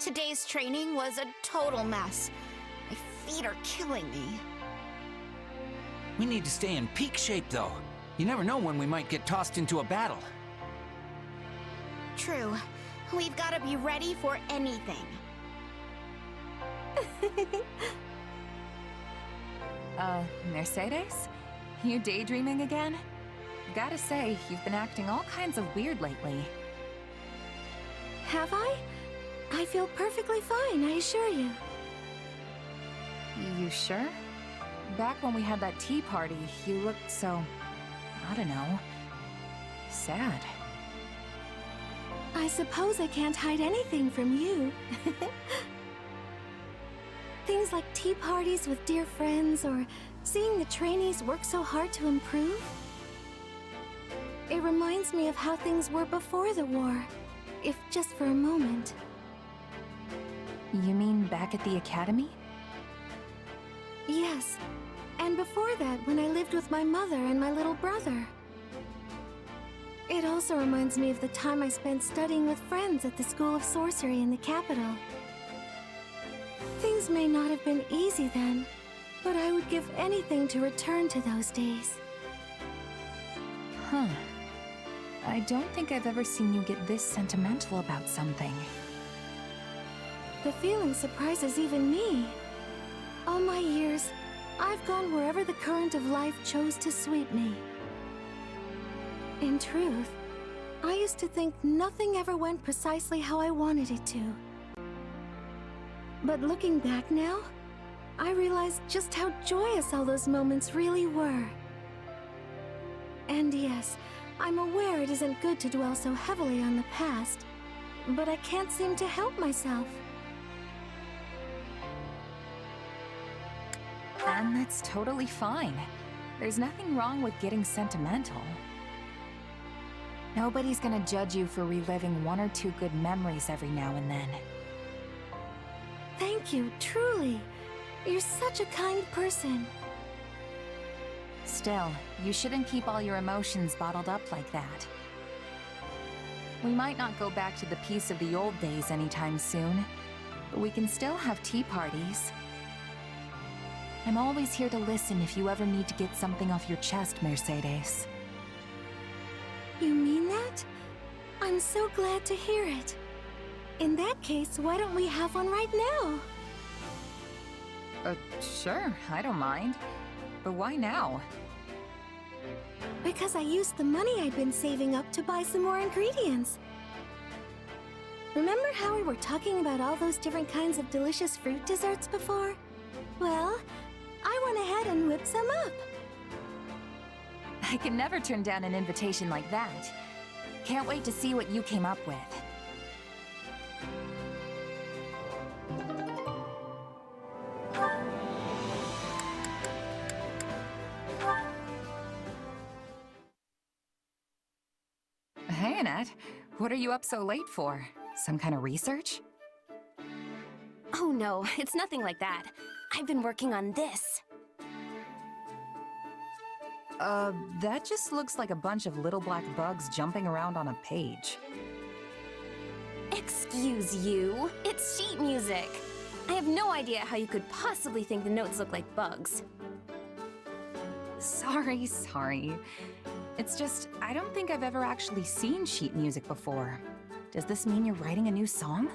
S5: Today's training was a total mess. My feet are killing me.
S12: We need to stay in peak shape, though. You never know when we might get tossed into a battle.
S5: True. We've got to be ready for anything.
S2: Mercedes? You daydreaming again? Gotta say, you've been acting all kinds of weird lately.
S13: Have I? I feel perfectly fine, I assure you.
S2: You sure? Back when we had that tea party, you looked so... I don't know... sad.
S13: I suppose I can't hide anything from you. Things like tea parties with dear friends, or seeing the trainees work so hard to improve. It reminds me of how things were before the war, if just for a moment.
S2: You mean back at the academy?
S13: Yes, and before that when I lived with my mother and my little brother. It also reminds me of the time I spent studying with friends at the School of Sorcery in the capital. Things may not have been easy then, but I would give anything to return to those days.
S2: Huh. I don't think I've ever seen you get this sentimental about something.
S13: The feeling surprises even me. All my years, I've gone wherever the current of life chose to sweep me. In truth, I used to think nothing ever went precisely how I wanted it to. But looking back now, I realize just how joyous all those moments really were. And yes, I'm aware it isn't good to dwell so heavily on the past, but I can't seem to help myself.
S2: And that's totally fine. There's nothing wrong with getting sentimental. Nobody's gonna judge you for reliving one or two good memories every now and then.
S13: Thank you, truly. You're such a kind person.
S2: Still, you shouldn't keep all your emotions bottled up like that. We might not go back to the peace of the old days anytime soon, but we can still have tea parties. I'm always here to listen if you ever need to get something off your chest, Mercedes.
S13: You mean that? I'm so glad to hear it. In that case, why don't we have one right now?
S2: Sure, I don't mind. But why now?
S13: Because I used the money I'd been saving up to buy some more ingredients. Remember how we were talking about all those different kinds of delicious fruit desserts before? Well, I went ahead and whipped some up.
S2: I can never turn down an invitation like that. Can't wait to see what you came up with.
S4: Annette. What are you up so late for? Some kind of research?
S2: Oh no, it's nothing like that. I've been working on this.
S4: That just looks like a bunch of little black bugs jumping around on a page.
S2: Excuse you, it's sheet music. I have no idea how you could possibly think the notes look like bugs.
S4: Sorry. It's just, I don't think I've ever actually seen sheet music before. Does this mean you're writing a new song?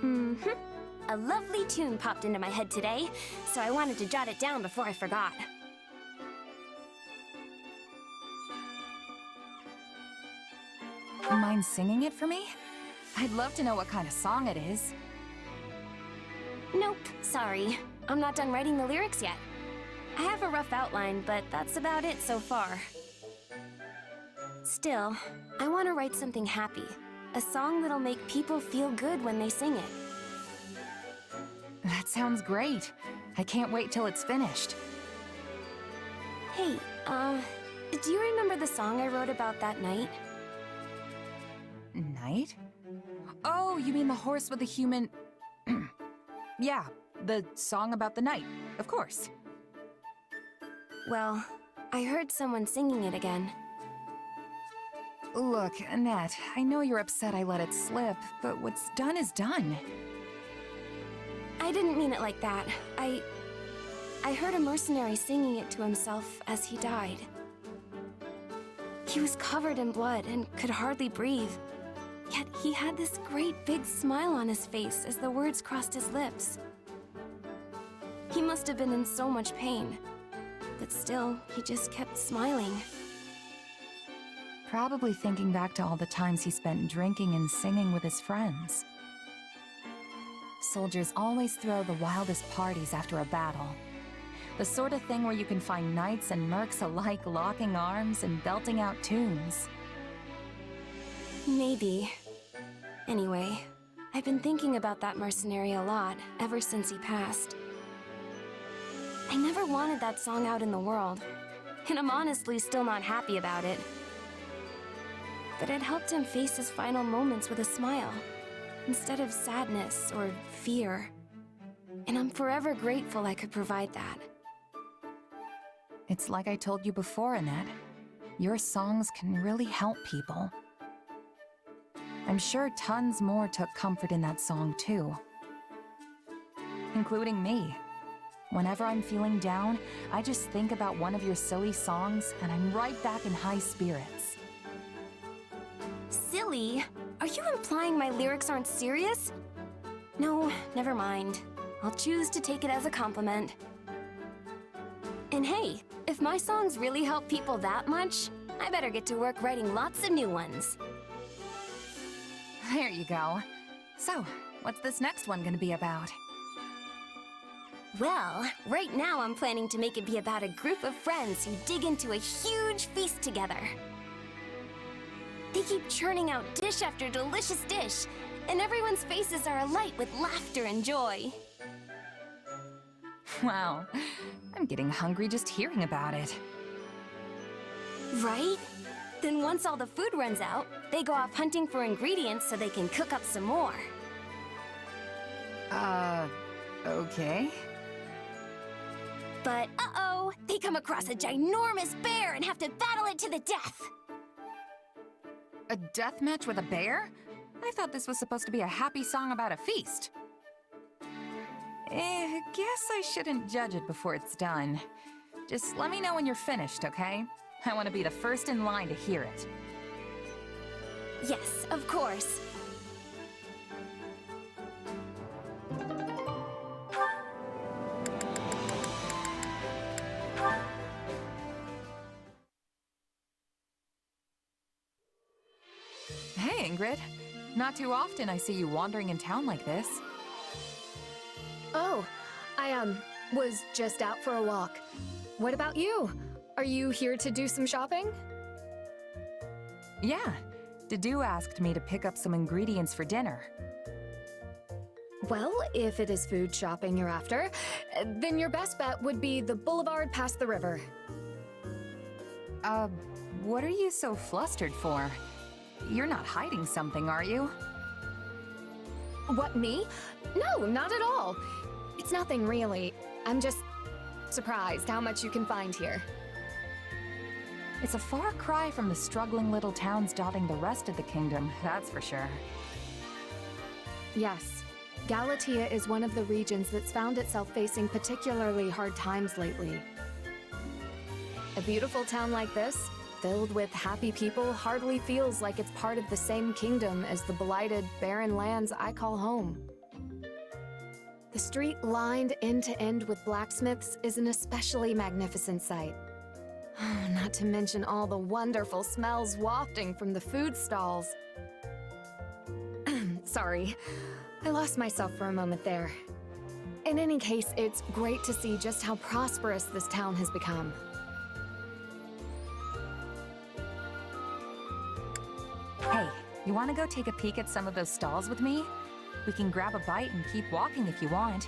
S2: Mm-hmm. A lovely tune popped into my head today, so I wanted to jot it down before I forgot.
S4: Mind singing it for me? I'd love to know what kind of song it is.
S2: Nope, sorry. I'm not done writing the lyrics yet. I have a rough outline, but that's about it so far. Still, I want to write something happy. A song that'll make people feel good when they sing it.
S4: That sounds great. I can't wait till it's finished.
S2: Hey, do you remember the song I wrote about that night?
S4: Night? Oh, you mean the horse with the human... Yeah, the song about the night, of course.
S2: Well, I heard someone singing it again.
S4: Look, Annette, I know you're upset I let it slip, but what's done is done.
S2: I didn't mean it like that. I heard a mercenary singing it to himself as he died. He was covered in blood and could hardly breathe. Yet he had this great big smile on his face as the words crossed his lips. He must have been in so much pain. But still, he just kept smiling.
S4: Probably thinking back to all the times he spent drinking and singing with his friends. Soldiers always throw the wildest parties after a battle. The sort of thing where you can find knights and mercs alike locking arms and belting out tunes.
S2: Maybe. Anyway, I've been thinking about that mercenary a lot ever since he passed. I never wanted that song out in the world, and I'm honestly still not happy about it. But it helped him face his final moments with a smile, instead of sadness or fear. And I'm forever grateful I could provide that.
S4: It's like I told you before, Annette. Your songs can really help people. I'm sure tons more took comfort in that song, too. Including me. Whenever I'm feeling down, I just think about one of your silly songs, and I'm right back in high spirits.
S2: Silly? Are you implying my lyrics aren't serious? No, never mind. I'll choose to take it as a compliment. And hey, if my songs really help people that much, I better get to work writing lots of new ones.
S4: There you go. So, what's this next one gonna be about?
S2: Well, right now I'm planning to make it be about a group of friends who dig into a huge feast together. They keep churning out dish after delicious dish, and everyone's faces are alight with laughter and joy.
S4: Wow, I'm getting hungry just hearing about it.
S2: Right? Then once all the food runs out, they go off hunting for ingredients so they can cook up some more.
S4: Okay.
S2: But uh-oh, they come across a ginormous bear and have to battle it to the death.
S4: A death match with a bear? I thought this was supposed to be a happy song about a feast. Guess I shouldn't judge it before it's done. Just let me know when you're finished, okay? I want to be the first in line to hear it.
S2: Yes, of course.
S4: Hey, Ingrid. Not too often I see you wandering in town like this.
S14: Oh, I, was just out for a walk. What about you? Are you here to do some shopping?
S4: Yeah. Dedu asked me to pick up some ingredients for dinner.
S14: Well, if it is food shopping you're after, then your best bet would be the boulevard past the river.
S2: What are you so flustered for? You're not hiding something, are you?
S14: What, me? No, not at all. It's nothing really. I'm just surprised how much you can find here.
S2: It's a far cry from the struggling little towns dotting the rest of the kingdom, that's for sure.
S14: Yes, Galatea is one of the regions that's found itself facing particularly hard times lately. A beautiful town like this, filled with happy people, hardly feels like it's part of the same kingdom as the blighted, barren lands I call home. The street lined end to end with blacksmiths is an especially magnificent sight. Not to mention all the wonderful smells wafting from the food stalls. Sorry, I lost myself for a moment there. In any case, it's great to see just how prosperous this town has become.
S2: Hey, you want to go take a peek at some of those stalls with me? We can grab a bite and keep walking if you want.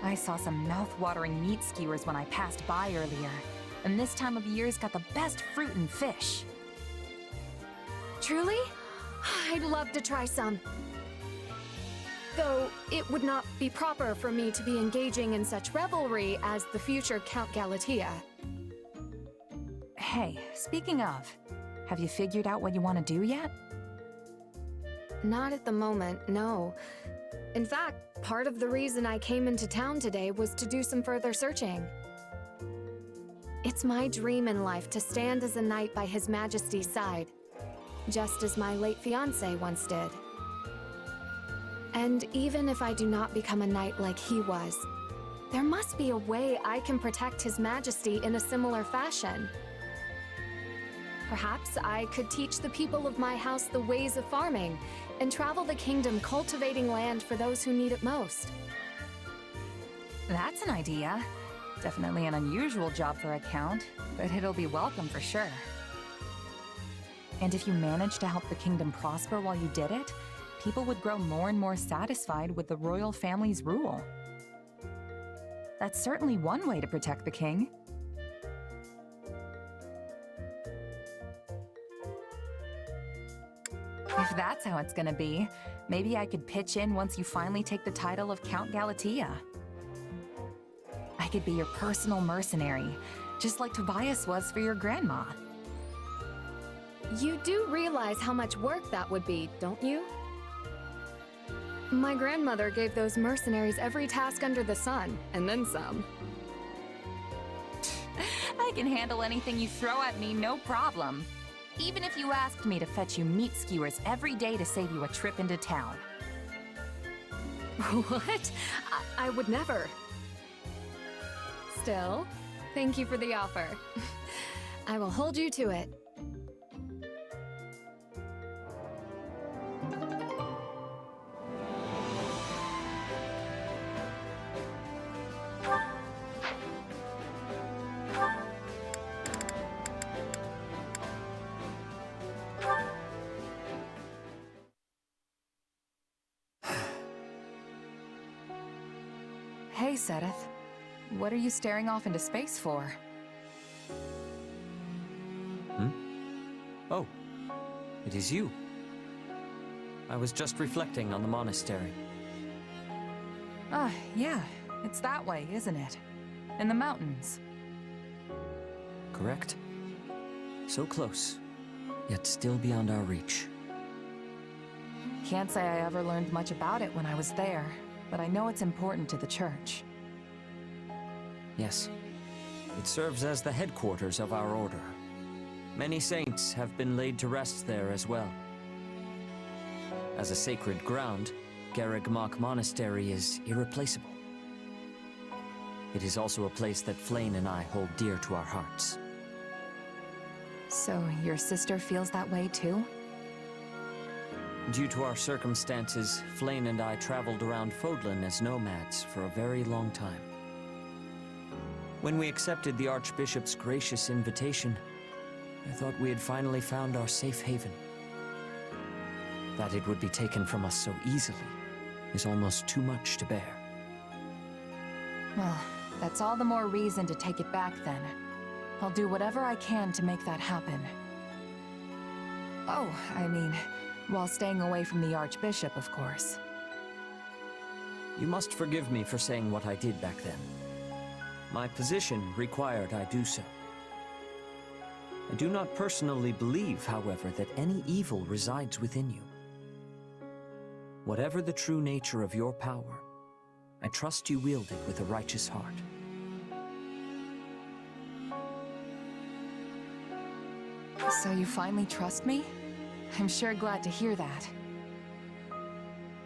S2: I saw some mouth-watering meat skewers when I passed by earlier, and this time of year's got the best fruit and fish.
S14: Truly? I'd love to try some. Though it would not be proper for me to be engaging in such revelry as the future Count Galatea.
S2: Hey, speaking of, have you figured out what you want to do yet?
S14: Not at the moment, no. In fact, part of the reason I came into town today was to do some further searching. It's my dream in life to stand as a knight by His Majesty's side, just as my late fiancé once did. And even if I do not become a knight like he was, there must be a way I can protect His Majesty in a similar fashion. Perhaps I could teach the people of my house the ways of farming and travel the kingdom cultivating land for those who need it most.
S2: That's an idea. Definitely an unusual job for a count, but it'll be welcome for sure. And if you managed to help the kingdom prosper while you did it, people would grow more and more satisfied with the royal family's rule. That's certainly one way to protect the king. If that's how it's gonna be, maybe I could pitch in once you finally take the title of Count Galatea. I could be your personal mercenary, just like Tobias was for your grandma.
S14: You do realize how much work that would be, don't you? My grandmother gave those mercenaries every task under the sun, and then some.
S2: I can handle anything you throw at me, no problem. Even if you asked me to fetch you meat skewers every day to save you a trip into town.
S14: What? I would never. Still, thank you for the offer. I will hold you to it.
S2: Hey, Sedith. What are you staring off into space for?
S7: Oh, it is you. I was just reflecting on the monastery.
S2: Yeah. It's that way, isn't it? In the mountains.
S7: Correct. So close, yet still beyond our reach.
S2: Can't say I ever learned much about it when I was there, but I know it's important to the church.
S7: Yes. It serves as the headquarters of our order. Many saints have been laid to rest there as well. As a sacred ground, Garreg-Mach Monastery is irreplaceable. It is also a place that Flayn and I hold dear to our hearts.
S2: So your sister feels that way too?
S7: Due to our circumstances, Flayn and I traveled around Fodlan as nomads for a very long time. When we accepted the Archbishop's gracious invitation, I thought we had finally found our safe haven. That it would be taken from us so easily is almost too much to bear.
S2: Well, that's all the more reason to take it back then.
S14: I'll do whatever I can to make that happen. Oh, I mean, while staying away from the Archbishop, of course.
S7: You must forgive me for saying what I did back then. My position required I do so. I do not personally believe, however, that any evil resides within you. Whatever the true nature of your power, I trust you wield it with a righteous heart.
S14: So you finally trust me? I'm sure glad to hear that.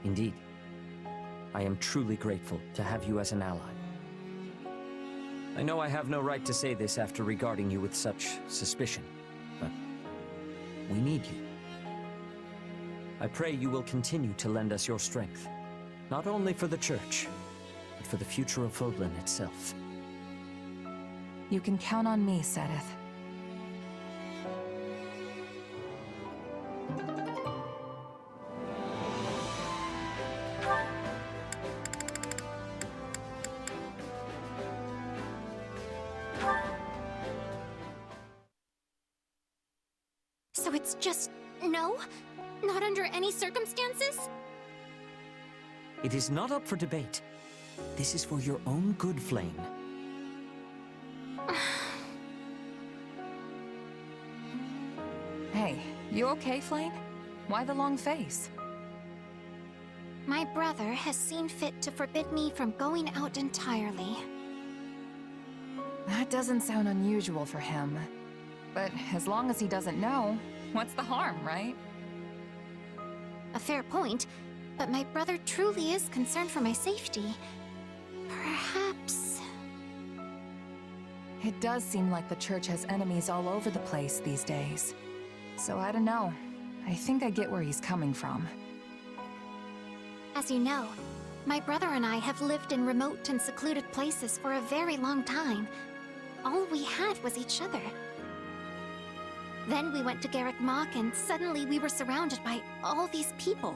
S7: Indeed. I am truly grateful to have you as an ally. I know I have no right to say this after regarding you with such suspicion, but we need you. I pray you will continue to lend us your strength, not only for the Church, but for the future of Fodlan itself.
S14: You can count on me, Sedith.
S5: So it's just no? Not under any circumstances?
S7: It is not up for debate. This is for your own good, Flame.
S14: Hey, you okay, Flame? Why the long face?
S5: My brother has seen fit to forbid me from going out entirely.
S14: That doesn't sound unusual for him. But as long as he doesn't know, what's the harm, right?
S5: A fair point, but my brother truly is concerned for my safety. Perhaps...
S14: It does seem like the Church has enemies all over the place these days. So I don't know. I think I get where he's coming from.
S5: As you know, my brother and I have lived in remote and secluded places for a very long time. All we had was each other. Then we went to Garrick Mach, and suddenly we were surrounded by all these people.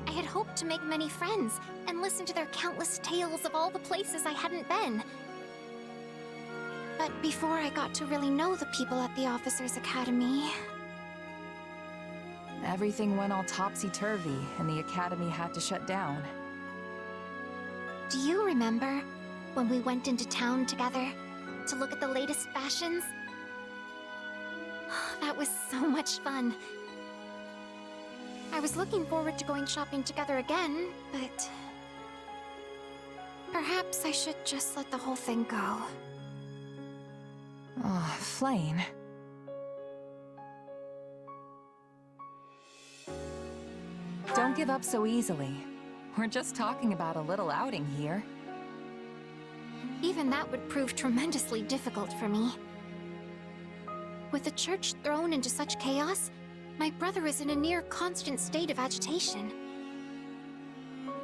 S5: I had hoped to make many friends and listen to their countless tales of all the places I hadn't been. But before I got to really know the people at the Officers' Academy...
S14: Everything went all topsy-turvy, and the Academy had to shut down.
S5: Do you remember when we went into town together to look at the latest fashions? That was so much fun. I was looking forward to going shopping together again, but... perhaps I should just let the whole thing go.
S14: Oh, Flame. Don't give up so easily. We're just talking about a little outing here.
S5: Even that would prove tremendously difficult for me. With the Church thrown into such chaos, my brother is in a near constant state of agitation.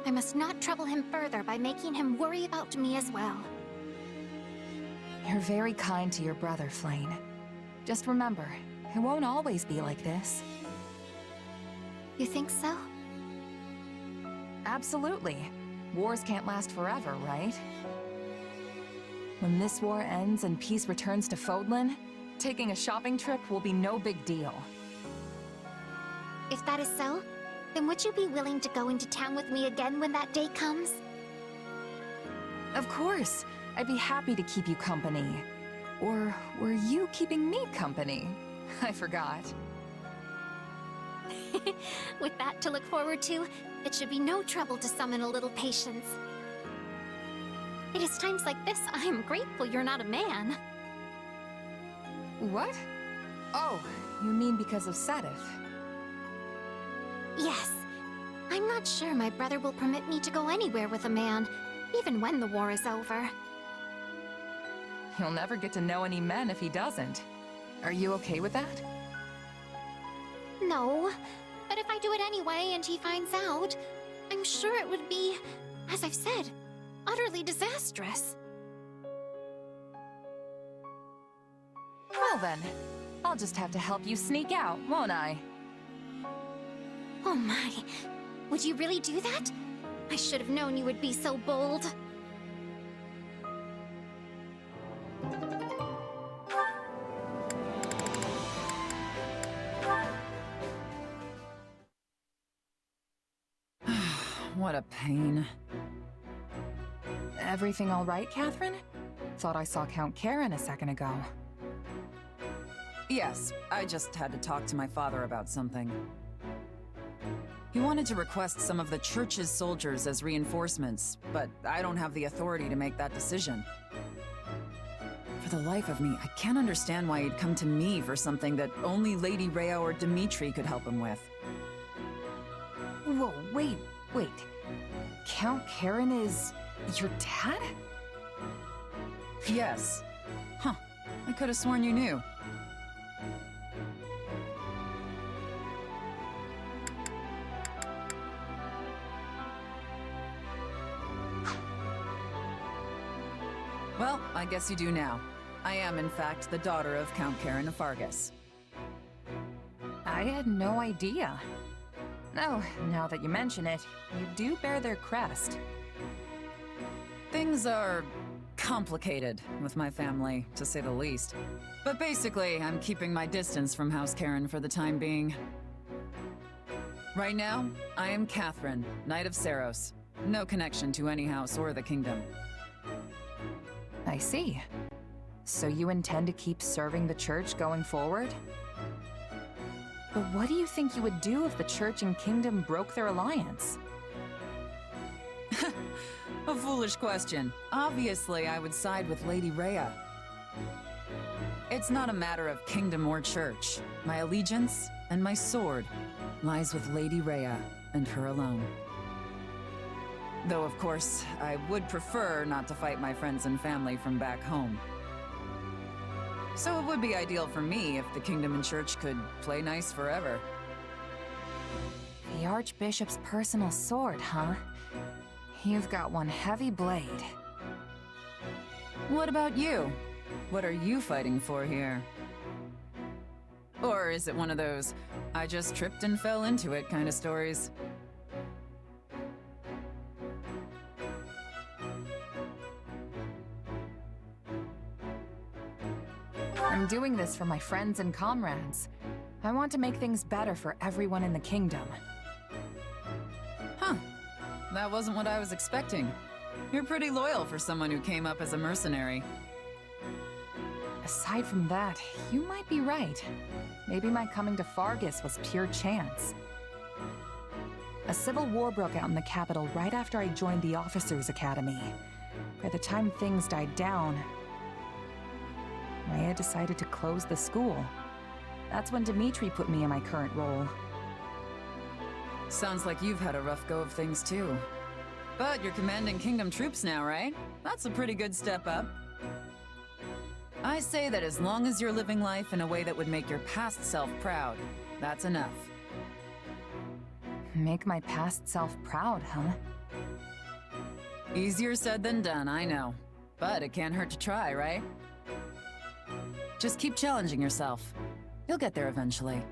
S5: I must not trouble him further by making him worry about me as well.
S14: You're very kind to your brother, Flame. Just remember, it won't always be like this.
S5: You think so?
S14: Absolutely. Wars can't last forever, right? When this war ends and peace returns to Fodlan, taking a shopping trip will be no big deal.
S5: If that is so, then would you be willing to go into town with me again when that day comes?
S14: Of course. I'd be happy to keep you company. Or were you keeping me company? I forgot.
S5: With that to look forward to, it should be no trouble to summon a little patience. It is times like this I am grateful you're not a man.
S14: What? Oh, you mean because of Sedith?
S5: Yes. I'm not sure my brother will permit me to go anywhere with a man, even when the war is over.
S14: You'll never get to know any men if he doesn't. Are you okay with that?
S5: No, but if I do it anyway and he finds out, I'm sure it would be, as I've said, utterly disastrous.
S14: Well then, I'll just have to help you sneak out, won't I?
S5: Oh my, would you really do that? I should have known you would be so bold.
S4: What a pain.
S15: Everything all right, Catherine? Thought I saw Count Karen a second ago.
S4: Yes, I just had to talk to my father about something. He wanted to request some of the church's soldiers as reinforcements, but I don't have the authority to make that decision. For the life of me, I can't understand why he'd come to me for something that only Lady Rhea or Dimitri could help him with.
S15: Whoa, wait. Count Karen is your dad?
S4: Yes. Huh. I could have sworn you knew. Well, I guess you do now. I am, in fact, the daughter of Count Karen of Fargus.
S15: I had no idea. Oh, now that you mention it, you do bear their crest.
S4: Things are complicated with my family, to say the least. But basically, I'm keeping my distance from House Karen for the time being. Right now, I am Catherine, Knight of Saros. No connection to any house or the kingdom.
S15: I see. So you intend to keep serving the church going forward? But what do you think you would do if the church and kingdom broke their alliance?
S4: A foolish question. Obviously, I would side with Lady Rhea. It's not a matter of kingdom or church. My allegiance and my sword lies with Lady Rhea and her alone. Though, of course, I would prefer not to fight my friends and family from back home. So it would be ideal for me if the kingdom and church could play nice forever.
S15: The Archbishop's personal sword, huh? You've got one heavy blade.
S4: What about you? What are you fighting for here? Or is it one of those, I just tripped and fell into it kind of stories?
S15: I'm doing this for my friends and comrades. I want to make things better for everyone in the kingdom.
S4: Huh. That wasn't what I was expecting. You're pretty loyal for someone who came up as a mercenary.
S15: Aside from that, you might be right. Maybe my coming to Fargus was pure chance. A civil war broke out in the capital right after I joined the Officers' Academy. By the time things died down, Rhea decided to close the school. That's when Dimitri put me in my current role.
S4: Sounds like you've had a rough go of things too. But you're commanding kingdom troops now, right? That's a pretty good step up. I say that as long as you're living life in a way that would make your past self proud, that's enough.
S15: Make my past self proud, huh?
S4: Easier said than done, I know. But it can't hurt to try, right? Just keep challenging yourself. You'll get there eventually.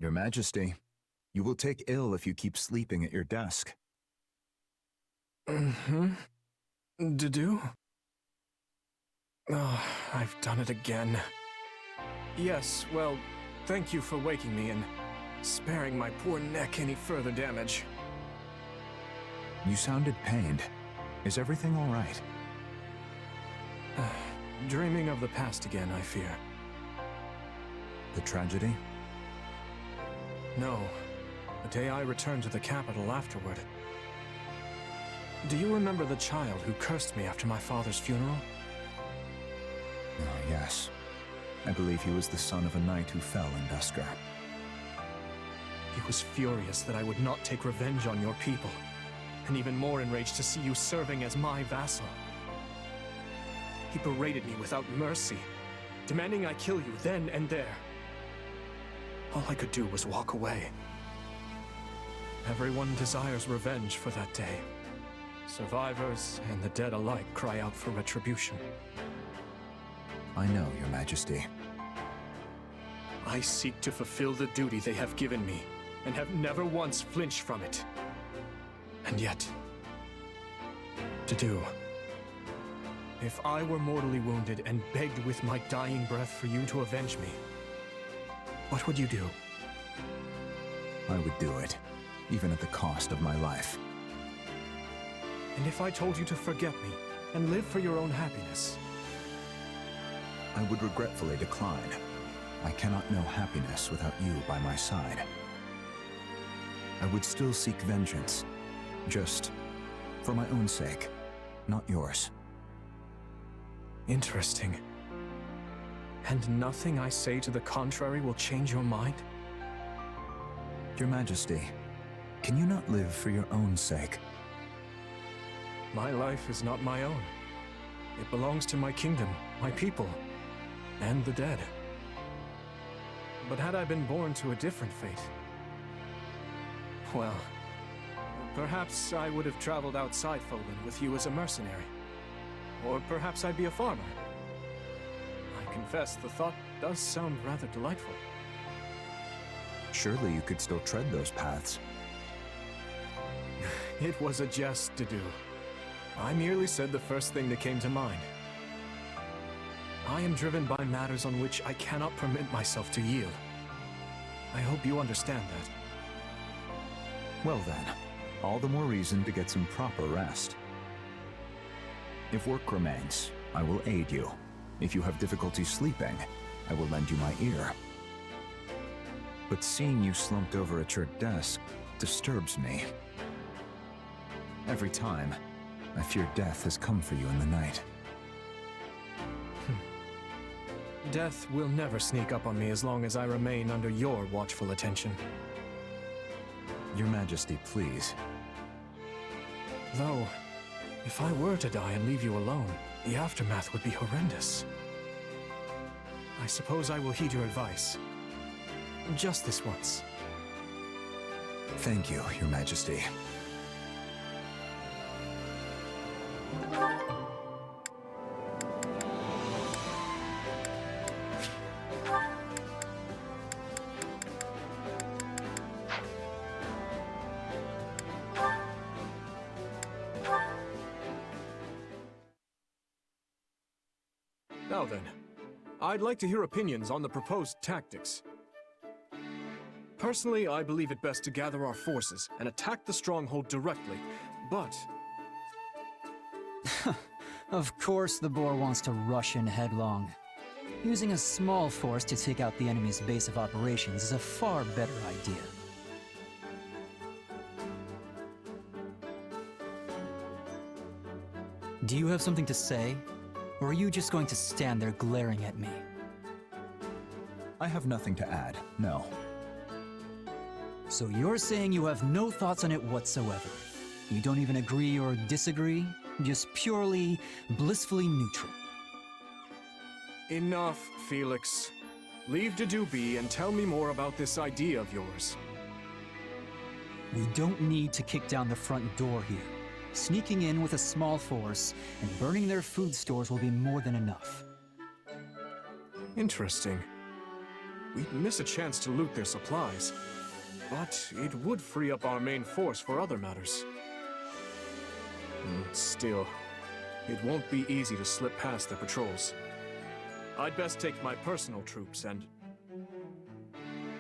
S10: Your Majesty, you will take ill if you keep sleeping at your desk.
S3: Do? Oh, I've done it again. Yes, well, thank you for waking me and sparing my poor neck any further damage.
S10: You sounded pained. Is everything all right?
S3: Dreaming of the past again, I fear.
S10: The tragedy?
S3: No. The day I returned to the capital afterward. Do you remember the child who cursed me after my father's funeral?
S10: Oh, yes. I believe he was the son of a knight who fell in Dusker.
S3: He was furious that I would not take revenge on your people, and even more enraged to see you serving as my vassal. He berated me without mercy, demanding I kill you then and there. All I could do was walk away. Everyone desires revenge for that day, Survivors and the dead alike cry out for retribution.
S10: I know, Your Majesty.
S3: I seek to fulfill the duty they have given me, and have never once flinched from it. And yet, to do. If I were mortally wounded and begged with my dying breath for you to avenge me, what would you do?
S10: I would do it, even at the cost of my life.
S3: And if I told you to forget me and live for your own happiness?
S10: I would regretfully decline. I cannot know happiness without you by my side. I would still seek vengeance, just for my own sake, not yours.
S3: Interesting. And nothing I say to the contrary will change your mind?
S10: Your Majesty, can you not live for your own sake?
S3: My life is not my own. It belongs to my kingdom, my people, and the dead. But had I been born to a different fate, well, perhaps I would have traveled outside Fodlan with you as a mercenary. Or perhaps I'd be a farmer. I confess the thought does sound rather delightful.
S10: Surely you could still tread those paths.
S3: It was a jest to do. I merely said the first thing that came to mind. I am driven by matters on which I cannot permit myself to yield. I hope you understand that.
S10: Well then, all the more reason to get some proper rest. If work remains, I will aid you. If you have difficulty sleeping, I will lend you my ear. But seeing you slumped over at your desk disturbs me. Every time, I fear death has come for you in the night.
S3: Death will never sneak up on me as long as I remain under your watchful attention.
S10: Your Majesty, please.
S3: Though, if I were to die and leave you alone, the aftermath would be horrendous. I suppose I will heed your advice. Just this once.
S10: Thank you, Your Majesty.
S3: Now then, I'd like to hear opinions on the proposed tactics. Personally, I believe it best to gather our forces and attack the stronghold directly, but...
S16: Of course the boar wants to rush in headlong. Using a small force to take out the enemy's base of operations is a far better idea. Do you have something to say? Or are you just going to stand there glaring at me?
S10: I have nothing to add, no.
S16: So you're saying you have no thoughts on it whatsoever? You don't even agree or disagree? Just purely, blissfully neutral?
S3: Enough, Felix. Leave Dedue be and tell me more about this idea of yours.
S16: We don't need to kick down the front door here. Sneaking in with a small force and burning their food stores will be more than enough.
S3: Interesting. We'd miss a chance to loot their supplies, but it would free up our main force for other matters. Still, it won't be easy to slip past their patrols. I'd best take my personal troops and...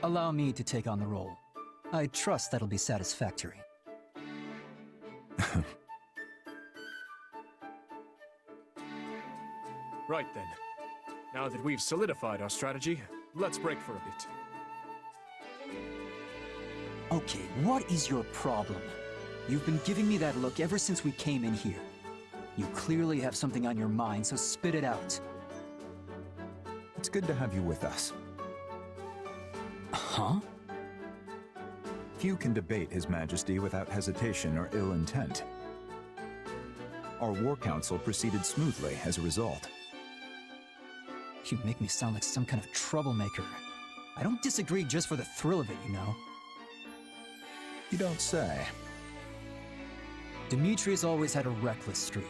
S16: Allow me to take on the role. I trust that'll be satisfactory.
S3: Right then. Now that we've solidified our strategy, let's break for a bit.
S16: Okay, what is your problem? You've been giving me that look ever since we came in here. You clearly have something on your mind, so spit it out.
S10: It's good to have you with us.
S16: Huh?
S10: Few can debate His Majesty without hesitation or ill intent. Our war council proceeded smoothly as a result.
S16: You make me sound like some kind of troublemaker. I don't disagree just for the thrill of it, you know.
S10: You don't say.
S16: Dimitri's always had a reckless streak.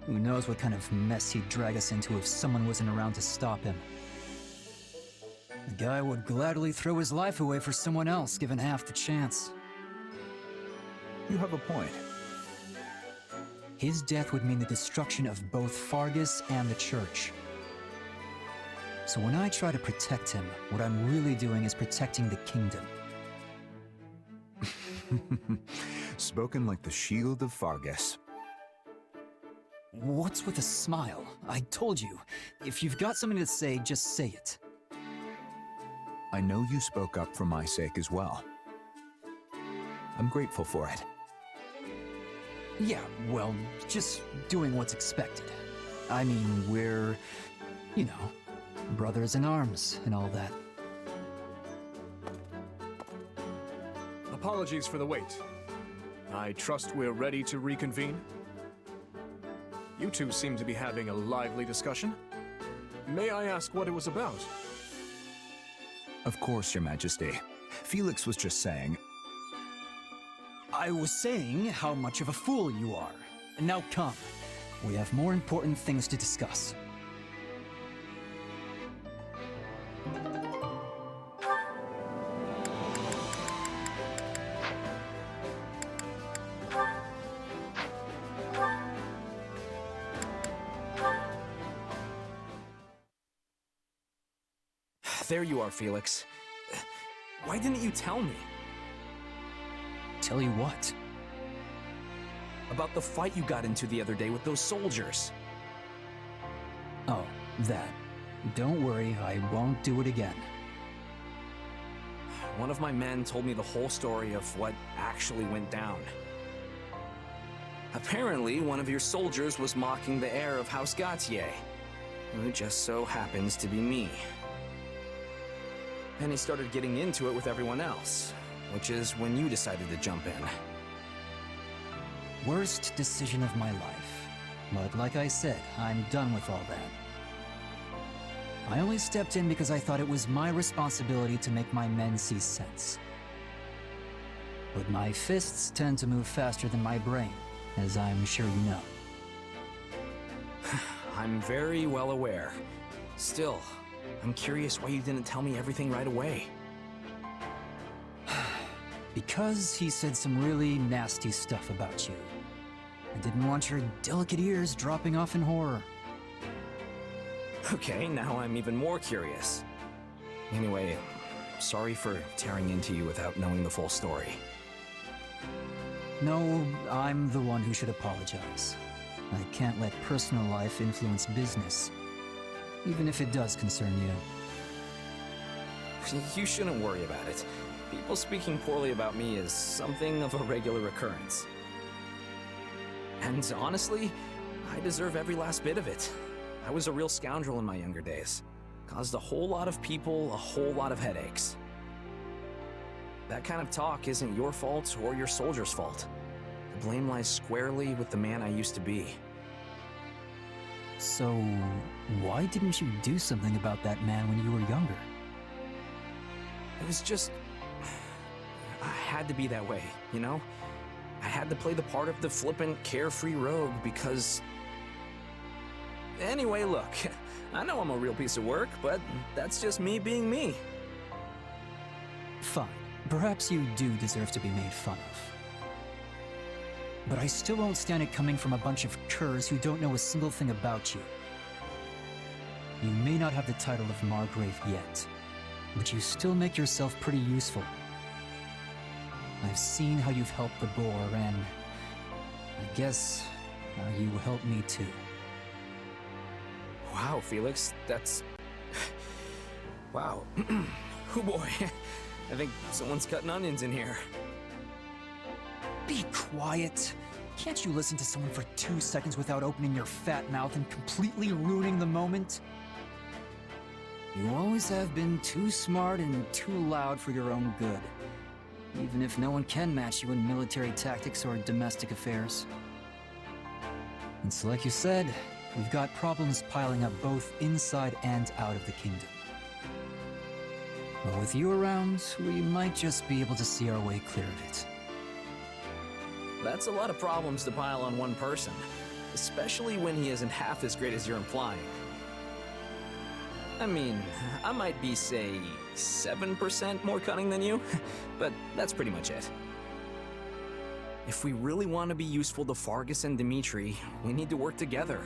S16: Who knows what kind of mess he'd drag us into if someone wasn't around to stop him. The guy would gladly throw his life away for someone else, given half the chance.
S10: You have a point.
S16: His death would mean the destruction of both Fargus and the Church. So when I try to protect him, what I'm really doing is protecting the kingdom.
S10: Spoken like the shield of Fargus.
S16: What's with a smile? I told you, if you've got something to say, just say it.
S10: I know you spoke up for my sake as well. I'm grateful for it.
S16: Yeah, well, just doing what's expected. I mean, we're, you know, brothers in arms and all that.
S3: Apologies for the wait. I trust we're ready to reconvene? You two seem to be having a lively discussion. May I ask what it was about?
S10: Of course, Your Majesty. Felix was just saying...
S16: I was saying how much of a fool you are. And now come. We have more important things to discuss.
S11: There you are, Felix. Why didn't you tell me?
S16: Tell you what?
S11: About the fight you got into the other day with those soldiers.
S16: Oh, that. Don't worry, I won't do it again.
S11: One of my men told me the whole story of what actually went down. Apparently, one of your soldiers was mocking the heir of House Gautier, who just so happens to be me. Then he started getting into it with everyone else, which is when you decided to jump in.
S16: Worst decision of my life. But like I said, I'm done with all that. I only stepped in because I thought it was my responsibility to make my men see sense. But my fists tend to move faster than my brain, as I'm sure you know.
S11: I'm very well aware. Still, I'm curious why you didn't tell me everything right away.
S16: Because he said some really nasty stuff about you. I didn't want your delicate ears dropping off in horror.
S11: Okay, now I'm even more curious. Anyway, sorry for tearing into you without knowing the full story.
S16: No, I'm the one who should apologize. I can't let personal life influence business, even if it does concern you.
S11: You shouldn't worry about it. People speaking poorly about me is something of a regular occurrence. And honestly, I deserve every last bit of it. I was a real scoundrel in my younger days. Caused a whole lot of people a whole lot of headaches. That kind of talk isn't your fault or your soldier's fault. The blame lies squarely with the man I used to be.
S16: So, why didn't you do something about that man when you were younger?
S11: It was just... I had to be that way, you know? I had to play the part of the flippant, carefree rogue because... Anyway, look, I know I'm a real piece of work, but that's just me being me.
S16: Fine. Perhaps you do deserve to be made fun of. But I still won't stand it coming from a bunch of curs who don't know a single thing about you. You may not have the title of Margrave yet, but you still make yourself pretty useful. I've seen how you've helped the boar, and I guess you will help me too.
S11: Wow, Felix, that's... Wow. Oh boy, I think someone's cutting onions in here.
S16: Be quiet. Can't you listen to someone for 2 seconds without opening your fat mouth and completely ruining the moment? You always have been too smart and too loud for your own good. Even if no one can match you in military tactics or domestic affairs. It's like you said, we've got problems piling up both inside and out of the kingdom. But with you around, we might just be able to see our way clear of it.
S11: That's a lot of problems to pile on one person, especially when he isn't half as great as you're implying. I mean, I might be, say, 7% more cunning than you, but that's pretty much it. If we really want to be useful to Fargus and Dimitri, we need to work together,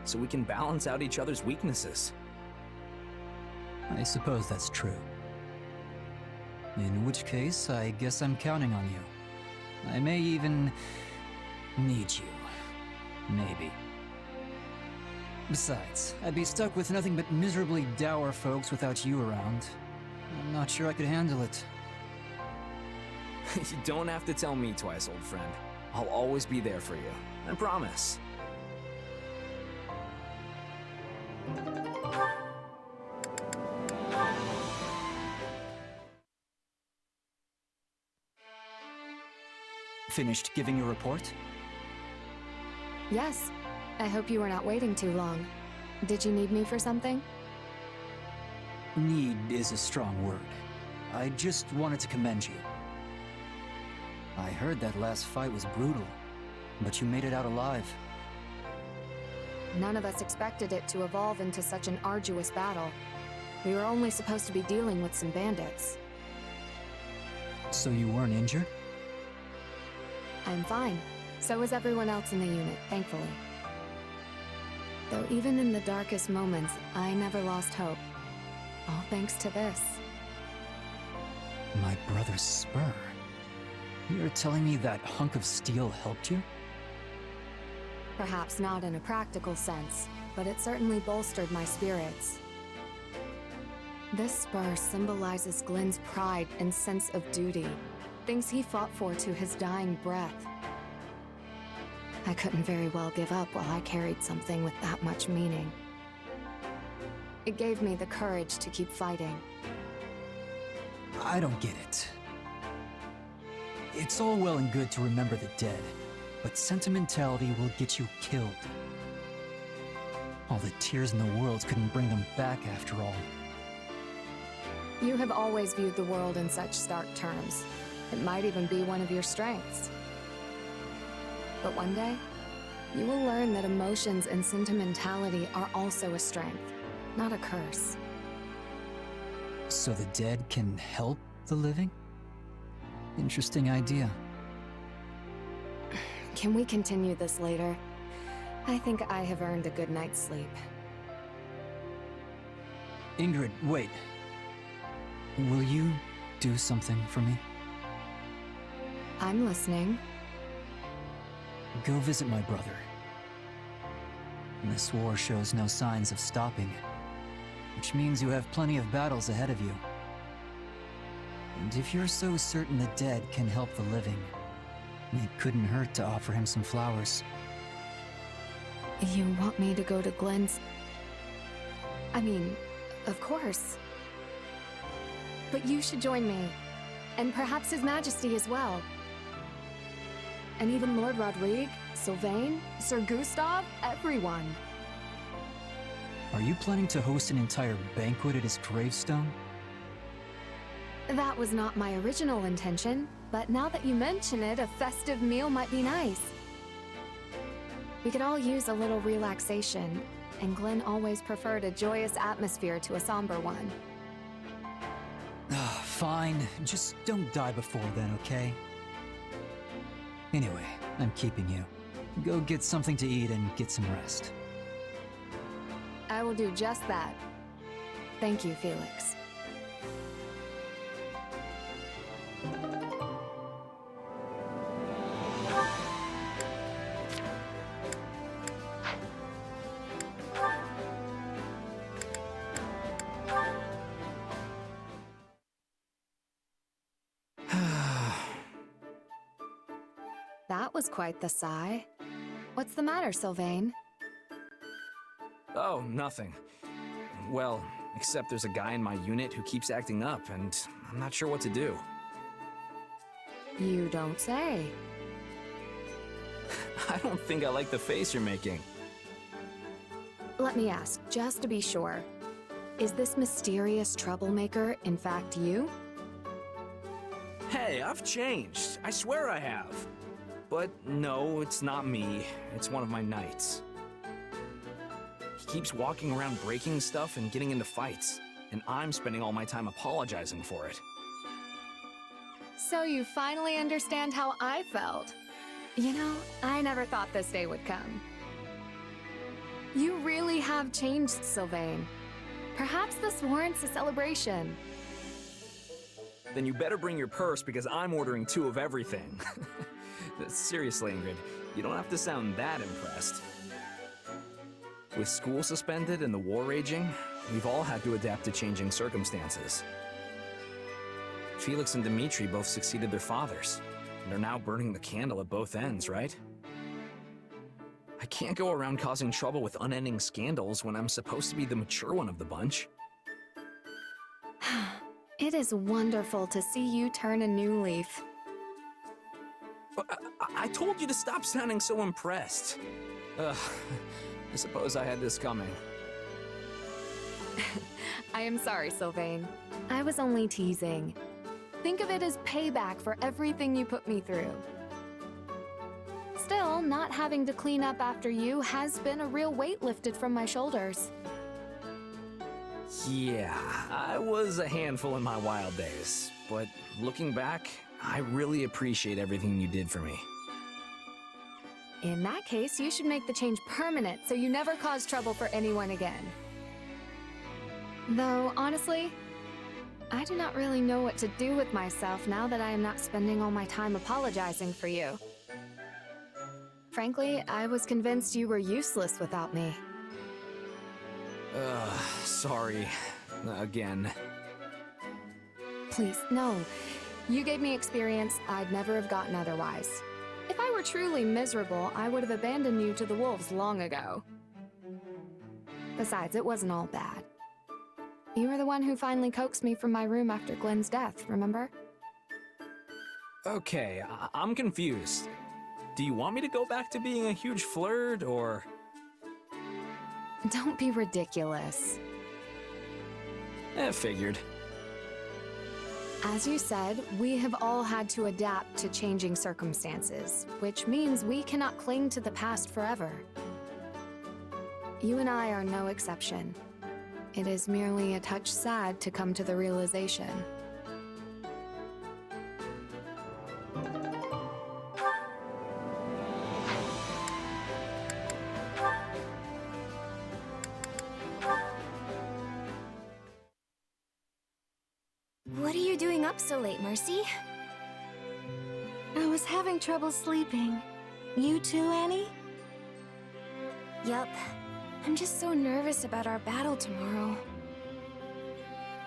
S11: so we can balance out each other's weaknesses.
S16: I suppose that's true. In which case, I guess I'm counting on you. I may even need you. Maybe. Besides, I'd be stuck with nothing but miserably dour folks without you around. I'm not sure I could handle it.
S11: You don't have to tell me twice, old friend. I'll always be there for you. I promise.
S16: Finished giving your report?
S14: Yes. I hope you were not waiting too long. Did you need me for something?
S16: Need is a strong word. I just wanted to commend you. I heard that last fight was brutal, but you made it out alive.
S14: None of us expected it to evolve into such an arduous battle. We were only supposed to be dealing with some bandits.
S16: So you weren't injured?
S14: I'm fine. So is everyone else in the unit, thankfully. Though even in the darkest moments, I never lost hope. All thanks to this.
S16: My brother's spur. You're telling me that hunk of steel helped you?
S14: Perhaps not in a practical sense, but it certainly bolstered my spirits. This spur symbolizes Glenn's pride and sense of duty, things he fought for to his dying breath. I couldn't very well give up while I carried something with that much meaning. It gave me the courage to keep fighting.
S16: I don't get it. It's all well and good to remember the dead, but sentimentality will get you killed. All the tears in the world couldn't bring them back after all.
S14: You have always viewed the world in such stark terms. It might even be one of your strengths. But one day, you will learn that emotions and sentimentality are also a strength, not a curse.
S16: So the dead can help the living? Interesting idea.
S14: Can we continue this later? I think I have earned a good night's sleep.
S16: Ingrid, wait. Will you do something for me?
S14: I'm listening.
S16: Go visit my brother. This war shows no signs of stopping, which means you have plenty of battles ahead of you. And if you're so certain the dead can help the living, it couldn't hurt to offer him some flowers.
S14: You want me to go to Glenn's? I mean, of course. But you should join me, and perhaps His Majesty as well. And even Lord Rodrigue, Sylvain, Sir Gustav, everyone.
S16: Are you planning to host an entire banquet at his gravestone?
S14: That was not my original intention, but now that you mention it, a festive meal might be nice. We could all use a little relaxation, and Glenn always preferred a joyous atmosphere to a somber one.
S16: Fine, just don't die before then, okay? Anyway, I'm keeping you. Go get something to eat and get some rest.
S14: I will do just that. Thank you, Felix. That was quite the sigh. What's the matter, Sylvain?
S11: Oh, nothing. Well, except there's a guy in my unit who keeps acting up, and I'm not sure what to do.
S14: You don't say.
S11: I don't think I like the face you're making.
S14: Let me ask, just to be sure. Is this mysterious troublemaker in fact you?
S11: Hey, I've changed. I swear I have. but no, it's not me. It's one of my knights. He keeps walking around breaking stuff and getting into fights, and I'm spending all my time apologizing for it.
S14: So you finally understand how I felt. You know, I never thought this day would come. You really have changed, Sylvain. Perhaps this warrants a celebration.
S11: Then you better bring your purse because I'm ordering 2 of everything. Seriously, Ingrid, you don't have to sound that impressed. With school suspended and the war raging, we've all had to adapt to changing circumstances. Felix and Dmitri both succeeded their fathers, and are now burning the candle at both ends, right? I can't go around causing trouble with unending scandals when I'm supposed to be the mature one of the bunch.
S14: It is wonderful to see you turn a new leaf.
S11: I told you to stop sounding so impressed. Ugh, I suppose I had this coming.
S14: I am sorry, Sylvain. I was only teasing. Think of it as payback for everything you put me through. Still, not having to clean up after you has been a real weight lifted from my shoulders.
S11: Yeah, I was a handful in my wild days, but looking back, I really appreciate everything you did for me.
S14: In that case, you should make the change permanent so you never cause trouble for anyone again. Though, honestly, I do not really know what to do with myself now that I am not spending all my time apologizing for you. Frankly, I was convinced you were useless without me.
S11: Sorry. Again.
S14: Please, no. You gave me experience I'd never have gotten otherwise. If I were truly miserable, I would have abandoned you to the wolves long ago. Besides, it wasn't all bad. You were the one who finally coaxed me from my room after Glenn's death, remember?
S11: Okay, I'm confused. Do you want me to go back to being a huge flirt, or...?
S14: Don't be ridiculous.
S11: Figured.
S14: As you said, we have all had to adapt to changing circumstances, which means we cannot cling to the past forever. You and I are no exception. It is merely a touch sad to come to the realization.
S5: What are you doing up so late, Mercy?
S13: I was having trouble sleeping. You too, Annie?
S5: Yup. I'm just so nervous about our battle tomorrow.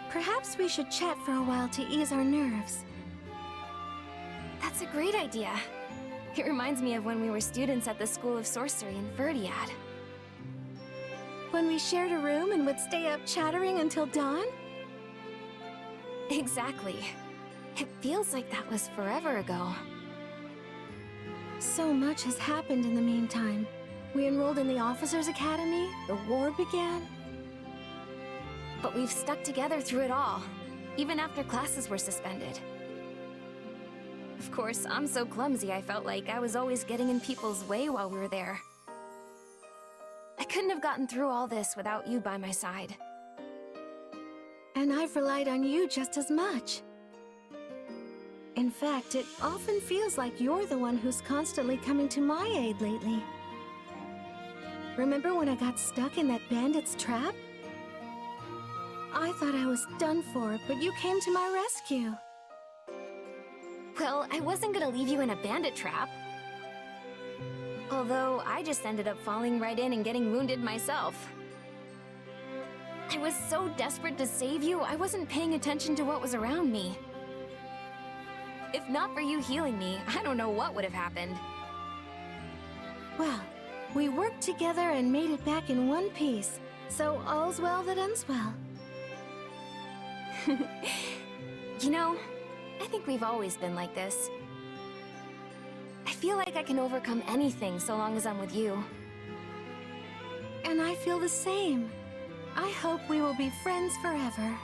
S13: Perhaps we should chat for a while to ease our nerves.
S5: That's a great idea. It reminds me of when we were students at the School of Sorcery in Verdiad.
S13: When we shared a room and would stay up chattering until dawn?
S5: Exactly. It feels like that was forever ago.
S13: So much has happened in the meantime. We enrolled in the Officers' Academy, the war began.
S5: But we've stuck together through it all, even after classes were suspended. Of course, I'm so clumsy I felt like I was always getting in people's way while we were there. I couldn't have gotten through all this without you by my side.
S13: And I've relied on you just as much. In fact, it often feels like you're the one who's constantly coming to my aid lately. Remember when I got stuck in that bandit's trap? I thought I was done for, but you came to my rescue.
S5: Well, I wasn't gonna leave you in a bandit trap. Although, I just ended up falling right in and getting wounded myself. I was so desperate to save you, I wasn't paying attention to what was around me. If not for you healing me, I don't know what would have happened.
S13: Well, we worked together and made it back in one piece, so all's well that ends well.
S5: You know, I think we've always been like this. I feel like I can overcome anything so long as I'm with you.
S13: And I feel the same. I hope we will be friends forever.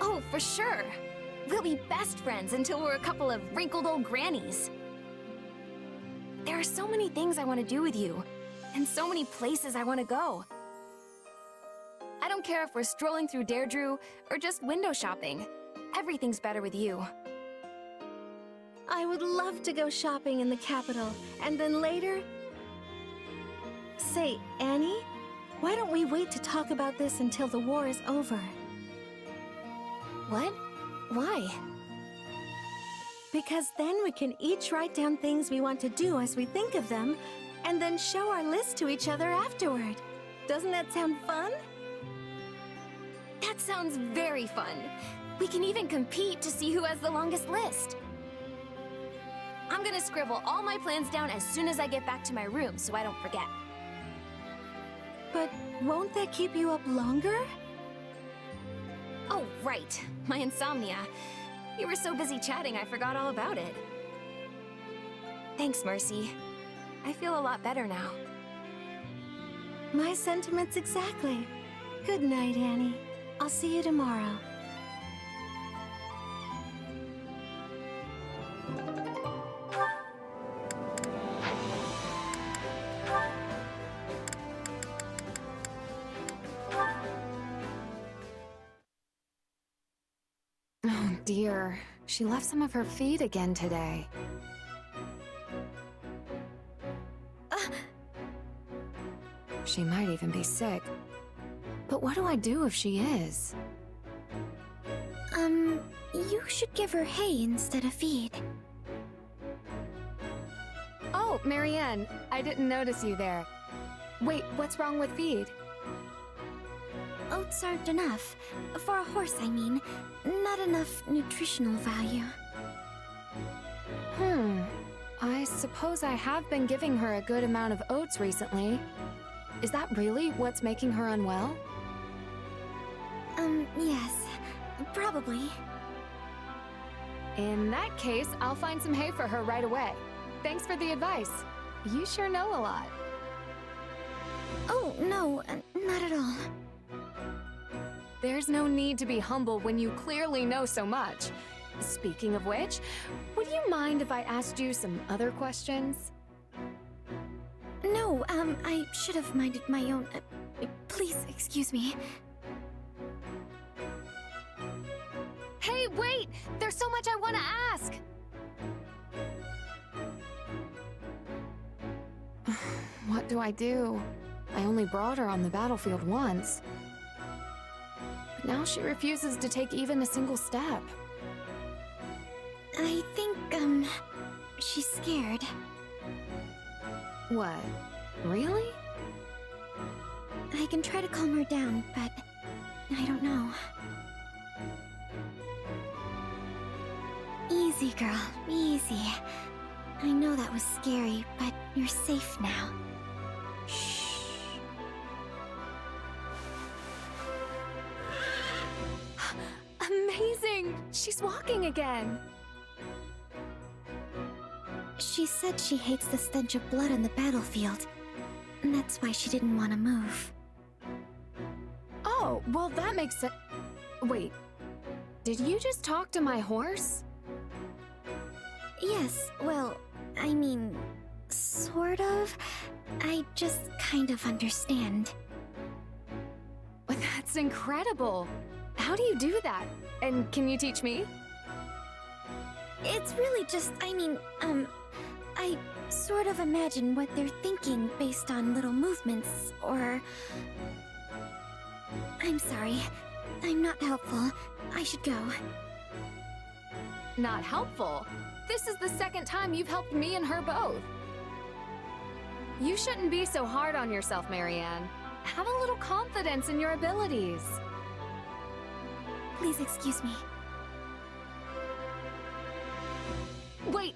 S5: Oh, for sure! We'll be best friends until we're a couple of wrinkled old grannies. There are so many things I want to do with you, and so many places I want to go. I don't care if we're strolling through Deirdre or just window shopping. Everything's better with you.
S13: I would love to go shopping in the capital, and then later... Say, Annie, why don't we wait to talk about this until the war is over?
S5: What? Why?
S13: Because then we can each write down things we want to do as we think of them, and then show our list to each other afterward. Doesn't that sound fun?
S5: That sounds very fun. We can even compete to see who has the longest list. I'm gonna scribble all my plans down as soon as I get back to my room so I don't forget.
S13: But won't that keep you up longer?
S5: Oh, right. My insomnia. You were so busy chatting, I forgot all about it. Thanks, Mercy. I feel a lot better now.
S13: My sentiments exactly. Good night, Annie. I'll see you tomorrow.
S14: Oh dear, she left some of her feed again today. She might even be sick. But what do I do if she is?
S5: You should give her hay instead of feed.
S14: Oh, Marianne, I didn't notice you there. Wait, what's wrong with feed?
S5: Oats aren't enough. For a horse, I mean. Not enough nutritional value.
S14: I suppose I have been giving her a good amount of oats recently. Is that really what's making her unwell?
S5: Yes. Probably.
S14: In that case, I'll find some hay for her right away. Thanks for the advice. You sure know a lot.
S5: Oh, no, not at all.
S14: There's no need to be humble when you clearly know so much. Speaking of which, would you mind if I asked you some other questions?
S5: No, I should have minded my own... please, excuse me.
S14: Hey, wait! There's so much I want to ask! What do I do? I only brought her on the battlefield once. But now she refuses to take even a single step.
S5: I think, she's scared.
S14: What? Really?
S5: I can try to calm her down, but I don't know. Easy, girl, easy. I know that was scary, but you're safe now. Shh.
S14: Amazing! She's walking again!
S5: She said she hates the stench of blood on the battlefield. And that's why she didn't want to move.
S14: Oh, well that makes sense. Wait, did you just talk to my horse?
S5: Yes, well, I mean, sort of. I just kind of understand.
S14: That's incredible. How do you do that? And can you teach me?
S5: It's really just, I sort of imagine what they're thinking based on little movements, or... I'm sorry. I'm not helpful. I should go.
S14: Not helpful? This is the second time you've helped me and her both. You shouldn't be so hard on yourself, Marianne. Have a little confidence in your abilities.
S5: Please excuse me.
S14: Wait,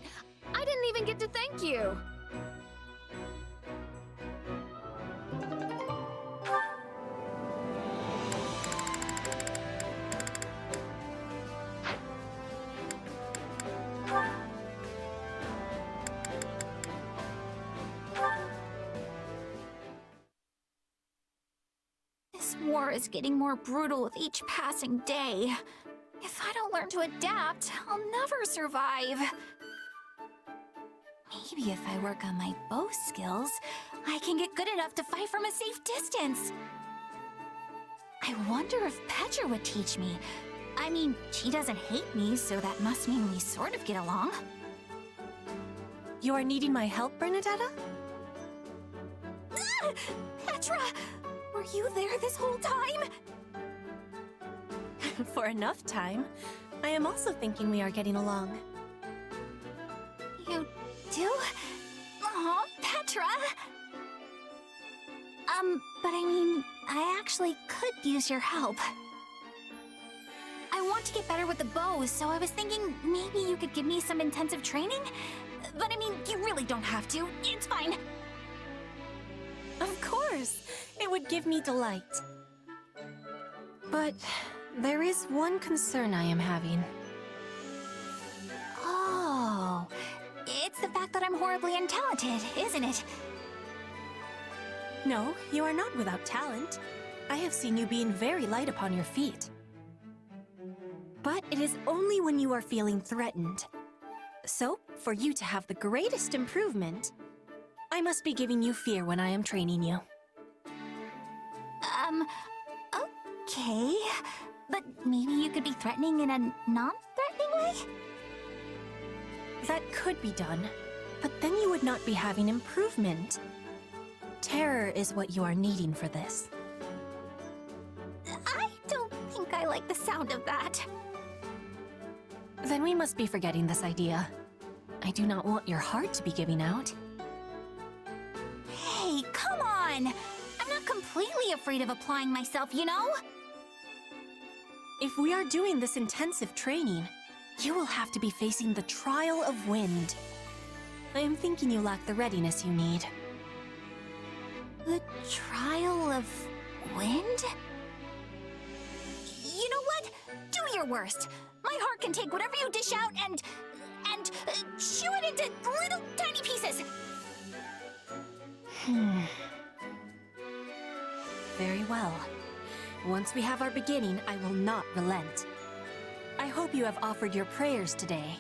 S14: I didn't even get to thank you.
S5: This war is getting more brutal with each passing day. If I don't learn to adapt, I'll never survive. Maybe if I work on my bow skills, I can get good enough to fight from a safe distance. I wonder if Petra would teach me. I mean, she doesn't hate me, so that must mean we sort of get along.
S17: You are needing my help, Bernadetta?
S5: Ah! Petra! Were you there this whole time?
S17: For enough time. I am also thinking we are getting along.
S5: You do? Aw, Petra! But I mean, I actually could use your help. I want to get better with the bow, so I was thinking maybe you could give me some intensive training? But I mean, you really don't have to. It's fine.
S17: Of course! It would give me delight. But there is one concern I am having.
S5: Oh, it's the fact that I'm horribly untalented, isn't it?
S17: No, you are not without talent. I have seen you being very light upon your feet. But it is only when you are feeling threatened. So, for you to have the greatest improvement, I must be giving you fear when I am training you.
S5: Okay. But maybe you could be threatening in a non-threatening way?
S17: That could be done, but then you would not be having improvement. Terror is what you are needing for this.
S5: I don't think I like the sound of that.
S17: Then we must be forgetting this idea. I do not want your heart to be giving out.
S5: Hey, come on! I'm not completely afraid of applying myself, you know?
S17: If we are doing this intensive training, you will have to be facing the trial of wind. I am thinking you lack the readiness you need.
S5: The trial of wind? You know what? Do your worst. My heart can take whatever you dish out and chew it into little tiny pieces.
S17: Very well. Once we have our beginning, I will not relent. I hope you have offered your prayers today.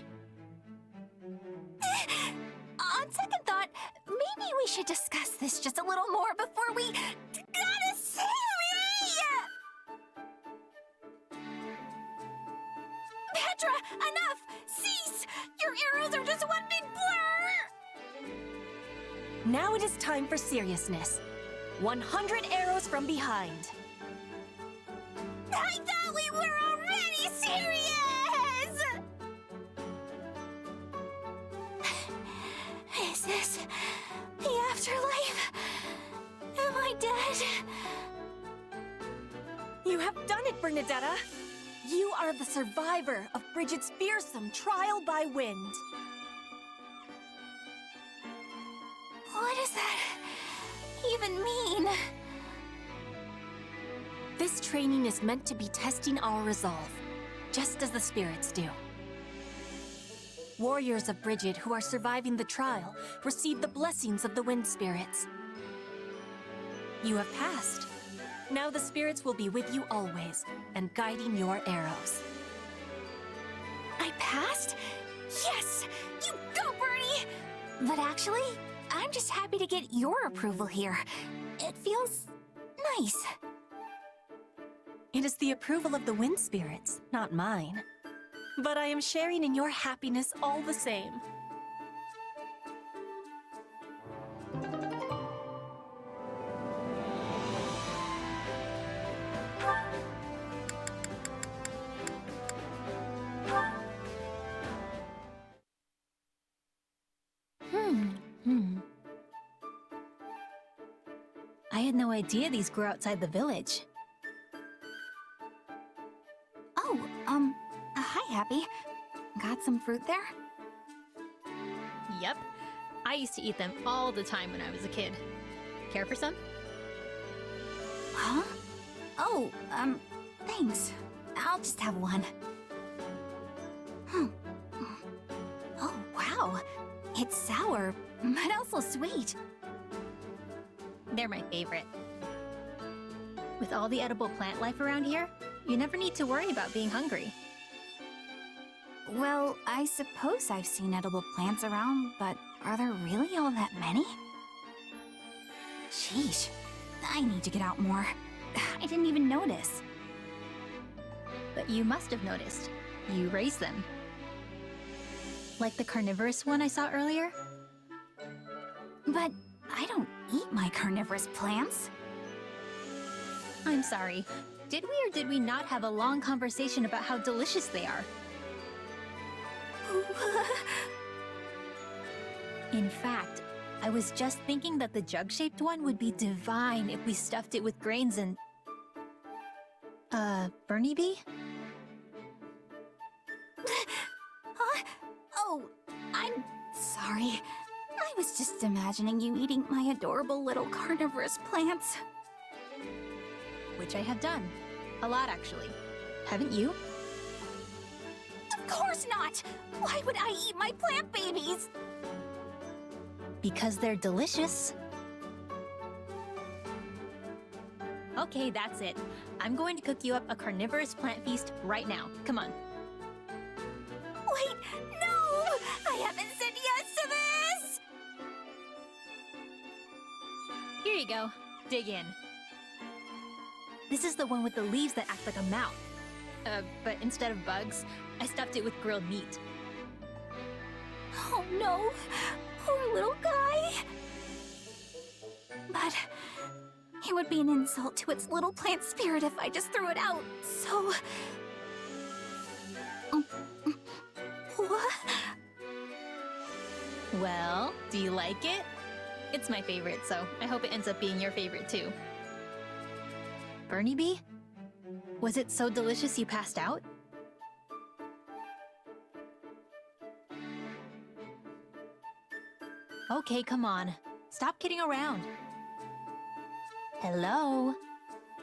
S5: On second thought, maybe we should discuss this just a little more before we... Gotta save me! Petra, enough! Cease! Your arrows are just one big blur!
S17: Now it is time for seriousness. 100 arrows from behind.
S5: I thought we were already serious! Is this the afterlife? Am I dead?
S17: You have done it, Bernadetta! You are the survivor of Bridget's fearsome trial by wind.
S5: What does that even mean?
S17: This training is meant to be testing our resolve, just as the spirits do. Warriors of Bridget who are surviving the trial receive the blessings of the wind spirits. You have passed. Now the spirits will be with you always, and guiding your arrows.
S5: I passed? Yes! You go, Bernie! But actually, I'm just happy to get your approval here. It feels nice.
S17: It is the approval of the wind spirits, not mine. But I am sharing in your happiness all the same.
S5: I had no idea these grew outside the village. Oh, hi, Happy. Got some fruit there?
S18: Yep. I used to eat them all the time when I was a kid. Care for some?
S5: Huh? Oh, thanks. I'll just have one. Oh, wow. It's sour, but also sweet.
S18: They're my favorite. With all the edible plant life around here, you never need to worry about being hungry.
S5: Well, I suppose I've seen edible plants around, but
S2: Are there really all that many? Sheesh, I need to get out more. I didn't even notice.
S18: But you must have noticed. You raised them. Like the carnivorous one I saw earlier?
S2: But I don't eat my carnivorous plants.
S18: I'm sorry. Did we or did we not have a long conversation about how delicious they are? In fact, I was just thinking that the jug-shaped one would be divine if we stuffed it with grains and... Bernie bee?
S2: Huh? Oh, I'm sorry. I was just imagining you eating my adorable little carnivorous plants.
S18: Which I have done. A lot, actually. Haven't you?
S2: Of course not! Why would I eat my plant babies?
S18: Because they're delicious. Okay, that's it. I'm going to cook you up a carnivorous plant feast right now. Come on.
S2: Wait, no! I haven't said yes to this!
S18: Here you go. Dig in. This is the one with the leaves that act like a mouth. But instead of bugs, I stuffed it with grilled meat.
S2: Oh no! Poor little guy! But it would be an insult to its little plant spirit if I just threw it out, so... What?
S18: Well, do you like it? It's my favorite, so I hope it ends up being your favorite too. Bernie bee? Was it so delicious you passed out? Okay, come on. Stop kidding around. Hello?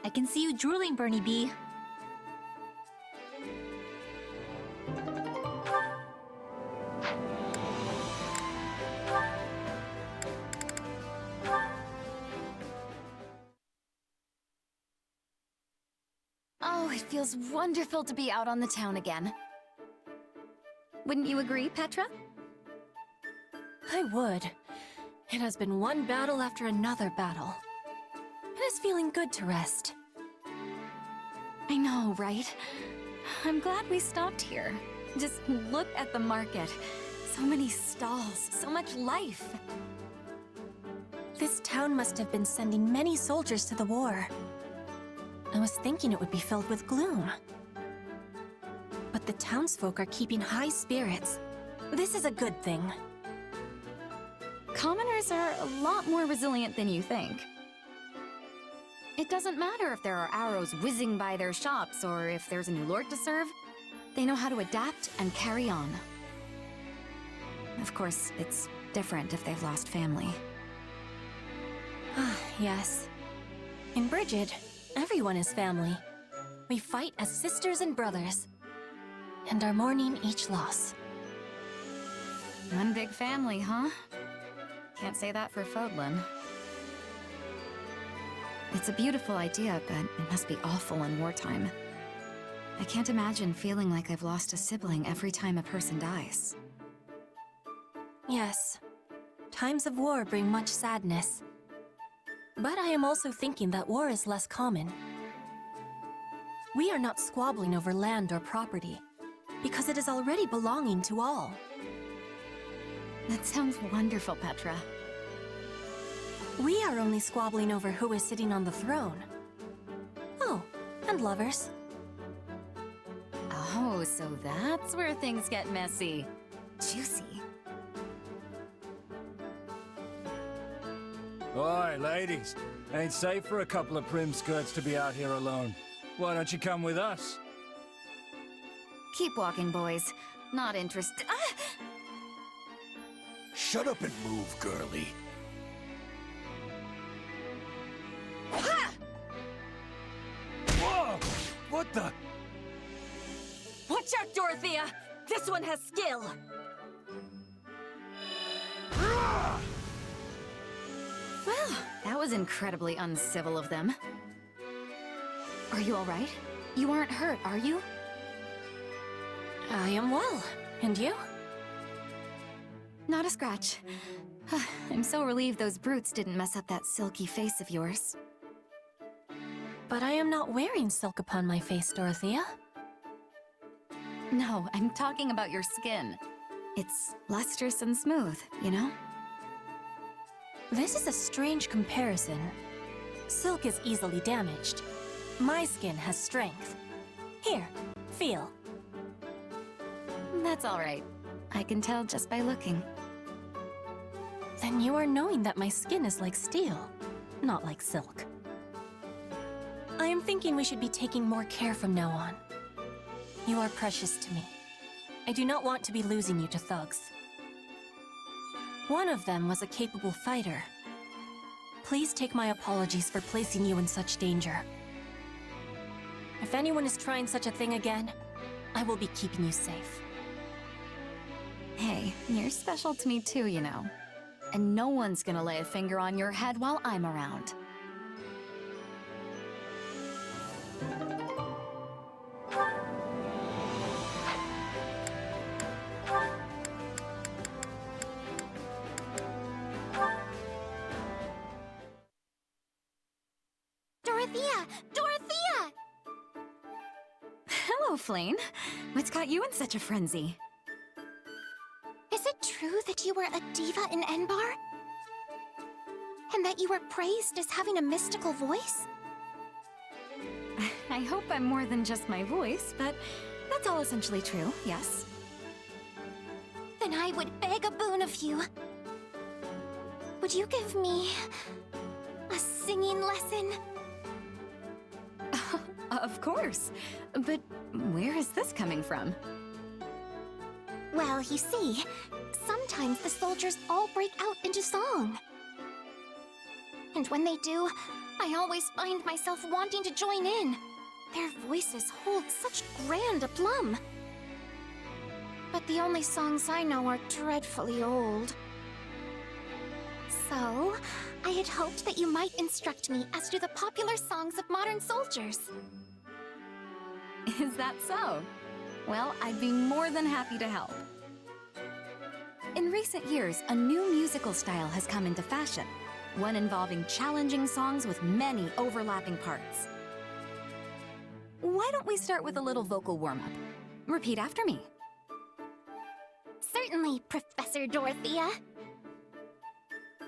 S18: I can see you drooling, Bernie bee.
S2: Oh, it feels wonderful to be out on the town again. Wouldn't you agree, Petra?
S19: I would. It has been one battle after another battle. It is feeling good to rest.
S2: I know, right? I'm glad we stopped here. Just look at the market. So many stalls, so much life.
S19: This town must have been sending many soldiers to the war. I was thinking it would be filled with gloom. But the townsfolk are keeping high spirits. This is a good thing.
S2: Commoners are a lot more resilient than you think. It doesn't matter if there are arrows whizzing by their shops or if there's a new lord to serve. They know how to adapt and carry on. Of course, it's different if they've lost family.
S19: Yes. In Brigid, everyone is family. We fight as sisters and brothers, and are mourning each loss.
S2: One big family, huh? Can't say that for Fodlan. It's a beautiful idea, but it must be awful in wartime. I can't imagine feeling like I've lost a sibling every time a person dies.
S19: Yes. Times of war bring much sadness. But I am also thinking that war is less common. We are not squabbling over land or property, because it is already belonging to all.
S2: That sounds wonderful, Petra.
S19: We are only squabbling over who is sitting on the throne. Oh, and lovers.
S2: Oh, so that's where things get messy. Juicy.
S9: Oi, ladies. Ain't safe for a couple of prim skirts to be out here alone. Why don't you come with us?
S2: Keep walking, boys. Not interested. Ah!
S20: Shut up and move, girlie.
S9: Whoa! What the?
S19: Watch out, Dorothea! This one has skill!
S2: Well, that was incredibly uncivil of them. Are you all right? You aren't hurt, are you?
S19: I am well. And you?
S2: Not a scratch. I'm so relieved those brutes didn't mess up that silky face of yours.
S19: But I am not wearing silk upon my face, Dorothea.
S2: No, I'm talking about your skin. It's lustrous and smooth, you know?
S19: This is a strange comparison. Silk is easily damaged. My skin has strength. Here, feel.
S2: That's all right. I can tell just by looking.
S19: Then you are knowing that my skin is like steel, not like silk. I am thinking we should be taking more care from now on. You are precious to me. I do not want to be losing you to thugs. One of them was a capable fighter. Please take my apologies for placing you in such danger. If anyone is trying such a thing again, I will be keeping you safe.
S2: Hey, you're special to me too, you know. And no one's gonna lay a finger on your head while I'm around.
S5: Dorothea! Dorothea!
S2: Hello, Flane. What's got you in such a frenzy?
S5: Is it true that you were a diva in Enbar? And that you were praised as having a mystical voice?
S2: I hope I'm more than just my voice, but that's all essentially true, yes.
S5: Then I would beg a boon of you. Would you give me a singing lesson?
S2: Of course. But where is this coming from?
S5: Well, you see, sometimes the soldiers all break out into song. And when they do, I always find myself wanting to join in. Their voices hold such grand aplomb. But the only songs I know are dreadfully old. So, I had hoped that you might instruct me as to the popular songs of modern soldiers.
S2: Is that so? Well, I'd be more than happy to help. In recent years, a new musical style has come into fashion, one involving challenging songs with many overlapping parts. Why don't we start with a little vocal warm-up? Repeat after me.
S5: Certainly, Professor Dorothea.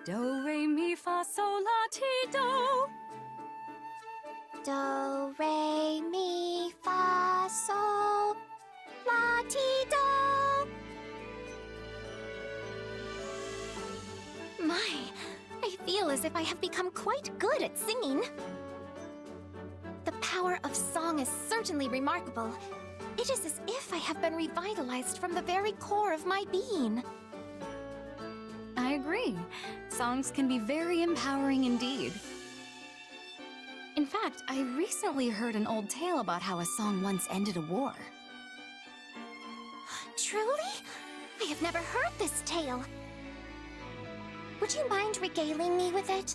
S2: Do, re, mi, fa, sol, la, ti, do.
S5: Do, re, mi, fa, sol, la, ti, do. My, I feel as if I have become quite good at singing. The power of song is certainly remarkable. It is as if I have been revitalized from the very core of my being.
S2: I agree. Songs can be very empowering indeed. In fact, I recently heard an old tale about how a song once ended a war.
S5: Truly? I have never heard this tale. Would you mind regaling me with it?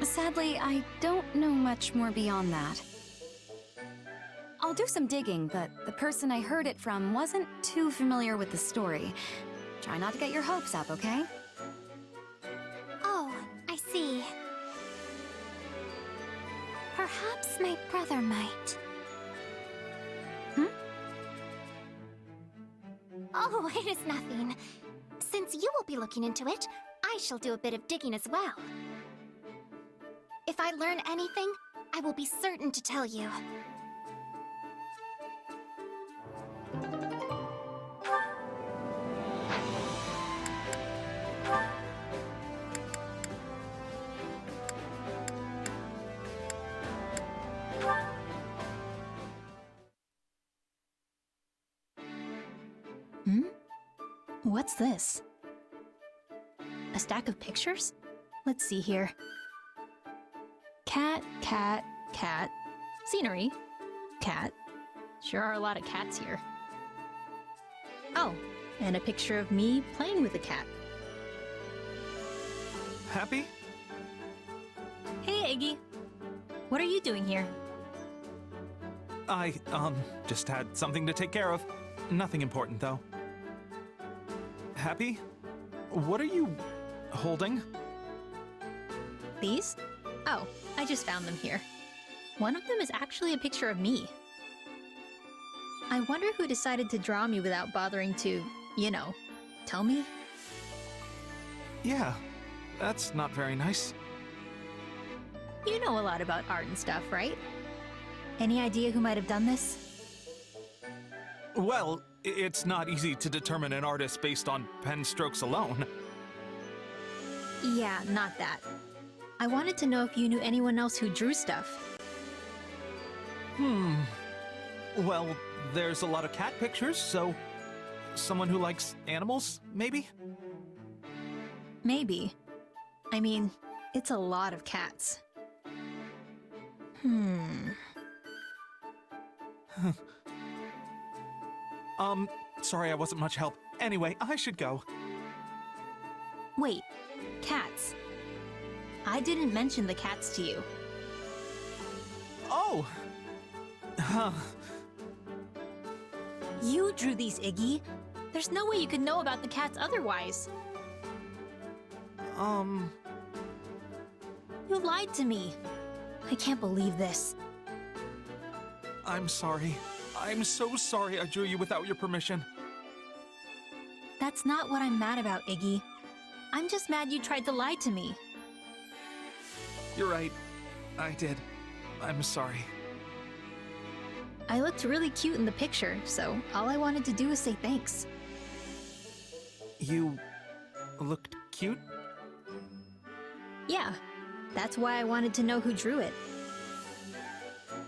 S2: Sadly, I don't know much more beyond that. I'll do some digging, but the person I heard it from wasn't too familiar with the story. Try not to get your hopes up, okay?
S5: Oh, I see. Perhaps my brother might. Oh, it is nothing. Since you will be looking into it, I shall do a bit of digging as well. If I learn anything, I will be certain to tell you.
S17: What's this? A stack of pictures? Let's see here. Cat, cat, cat. Scenery. Cat. Sure are a lot of cats here. Oh, and a picture of me playing with a cat.
S11: Happy?
S17: Hey, Iggy. What are you doing here?
S11: I, just had something to take care of. Nothing important, though.
S6: happy? What are you holding?
S18: These? Oh, I just found them here. One of them is actually a picture of me. I wonder who decided to draw me without bothering to, you know, tell me?
S6: Yeah, that's not very nice.
S18: You know a lot about art and stuff, right? Any idea who might have done this?
S6: Well, it's not easy to determine an artist based on pen strokes alone.
S18: Yeah, not that. I wanted to know if you knew anyone else who drew stuff.
S6: Well, there's a lot of cat pictures, so someone who likes animals, maybe?
S18: Maybe. I mean, it's a lot of cats.
S6: Sorry I wasn't much help. Anyway, I should go.
S18: Wait, cats. I didn't mention the cats to you.
S6: Oh! Huh.
S18: You drew these, Iggy. There's no way you could know about the cats otherwise. You lied to me. I can't believe this.
S6: I'm sorry. I'm so sorry I drew you without your permission.
S18: That's not what I'm mad about, Iggy. I'm just mad you tried to lie to me.
S6: You're right. I did. I'm sorry.
S18: I looked really cute in the picture, so all I wanted to do was say thanks.
S6: You looked cute?
S18: Yeah, that's why I wanted to know who drew it.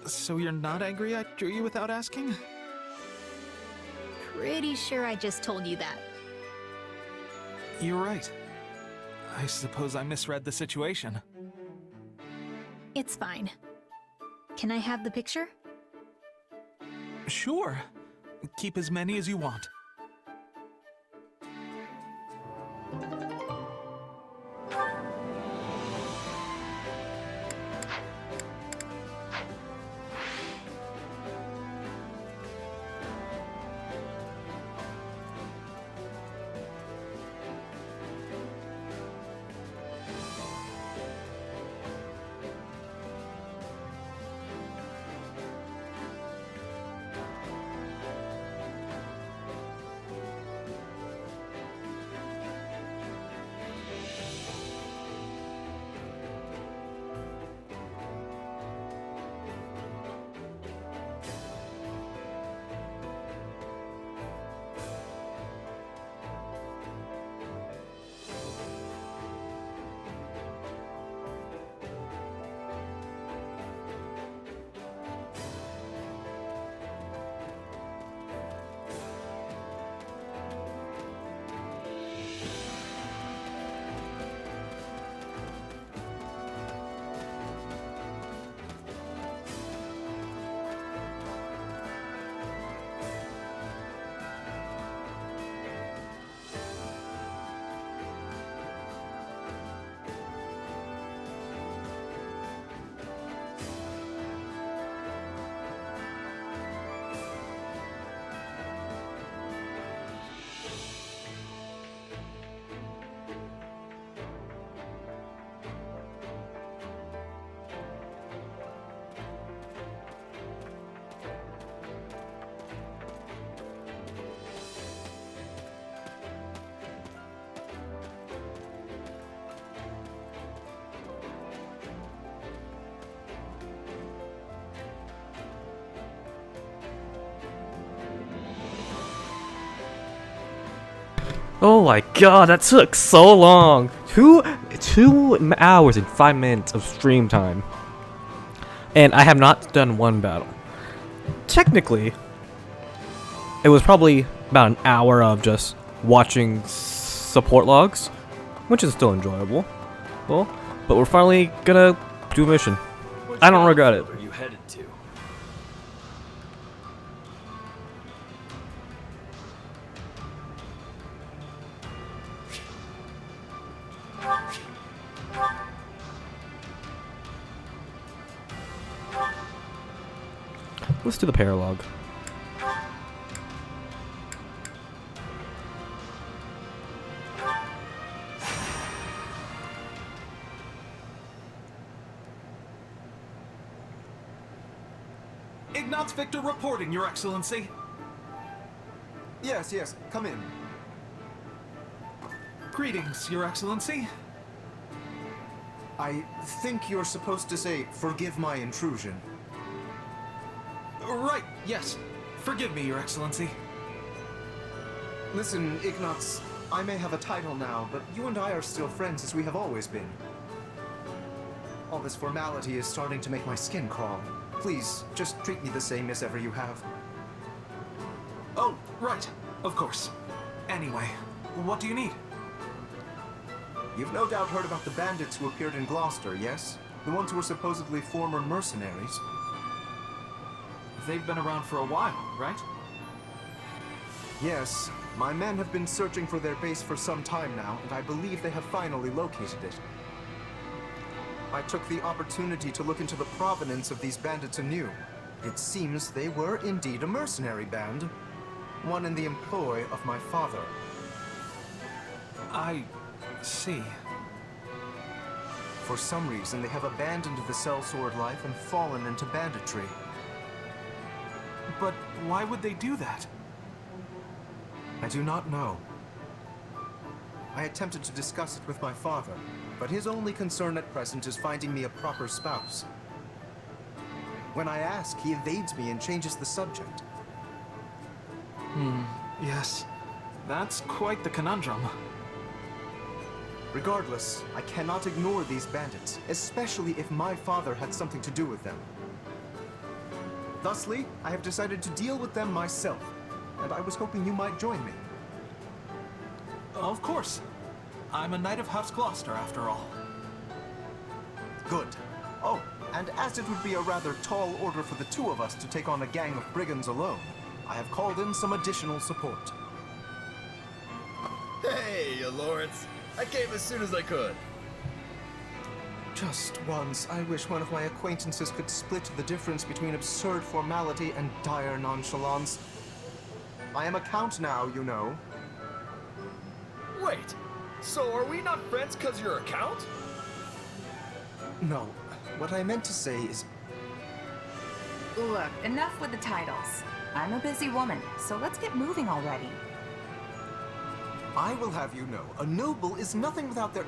S6: So you're not angry I drew you without asking?
S18: Pretty sure I just told you that.
S6: You're right. I suppose I misread the situation.
S18: It's fine. Can I have the picture?
S6: Sure. Keep as many as you want.
S1: Oh my god, that took so long. 2 hours and 5 minutes of stream time. And I have not done one battle. Technically, it was probably about an hour of just watching support logs, which is still enjoyable. Well, but we're finally gonna do a mission. I don't regret it.
S20: Where are you headed to?
S1: Let's do the paralog.
S6: Ignatz Victor reporting, Your Excellency.
S21: Yes, yes, come in.
S6: Greetings, Your Excellency.
S21: I think you're supposed to say, "Forgive my intrusion."
S6: Right, yes. Forgive me, Your Excellency.
S21: Listen, Ignatz, I may have a title now, but you and I are still friends as we have always been. All this formality is starting to make my skin crawl. Please, just treat me the same as ever you have.
S6: Oh, right. Of course. Anyway, what do you need?
S21: You've no doubt heard about the bandits who appeared in Gloucester, yes? The ones who were supposedly former mercenaries.
S6: They've been around for a while, right?
S21: Yes. My men have been searching for their base for some time now, and I believe they have finally located it. I took the opportunity to look into the provenance of these bandits anew. It seems they were indeed a mercenary band, one in the employ of my father.
S6: I see.
S21: For some reason, they have abandoned the sellsword life and fallen into banditry.
S6: But why would they do that?
S21: I do not know. I attempted to discuss it with my father, but his only concern at present is finding me a proper spouse. When I ask, he evades me and changes the subject.
S6: Yes. That's quite the conundrum.
S21: Regardless, I cannot ignore these bandits, especially if my father had something to do with them. Thusly, I have decided to deal with them myself, and I was hoping you might join me.
S6: Of course. I'm a knight of House Gloucester, after all.
S21: Good. Oh, and as it would be a rather tall order for the two of us to take on a gang of brigands alone, I have called in some additional support.
S22: Hey, Lawrence. I came as soon as I could.
S21: Just once, I wish one of my acquaintances could split the difference between absurd formality and dire nonchalance. I am a count now, you know.
S22: Wait, so are we not friends because you're a count?
S21: No, what I meant to say is...
S15: Look, enough with the titles. I'm a busy woman, so let's get moving already.
S21: I will have you know, a noble is nothing without their...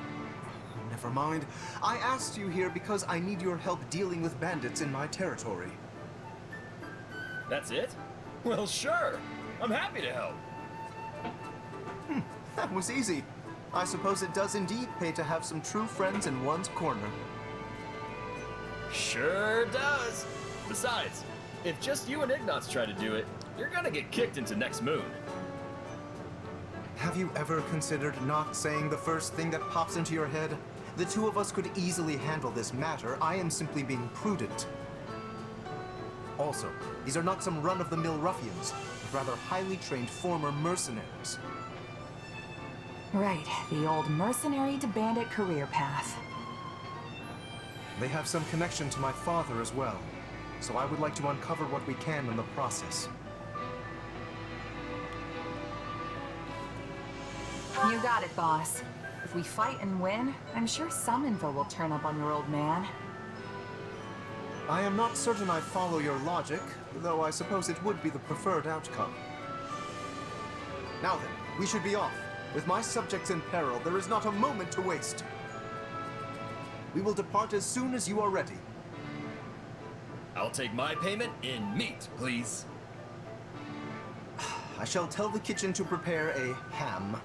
S21: Never mind. I asked you here because I need your help dealing with bandits in my territory.
S22: That's it? Well, sure. I'm happy to help.
S21: That was easy. I suppose it does indeed pay to have some true friends in one's corner.
S22: Sure does. Besides, if just you and Ignatz try to do it, you're gonna get kicked into next moon.
S21: Have you ever considered not saying the first thing that pops into your head? The two of us could easily handle this matter. I am simply being prudent. Also, these are not some run-of-the-mill ruffians, but rather highly trained former mercenaries.
S15: Right, the old mercenary to bandit career path.
S21: They have some connection to my father as well, so I would like to uncover what we can in the process.
S15: You got it, boss. If we fight and win, I'm sure some info will turn up on your old man.
S21: I am not certain I follow your logic, though I suppose it would be the preferred outcome. Now then, we should be off. With my subjects in peril, there is not a moment to waste. We will depart as soon as you are ready.
S22: I'll take my payment in meat, please.
S21: I shall tell the kitchen to prepare a ham.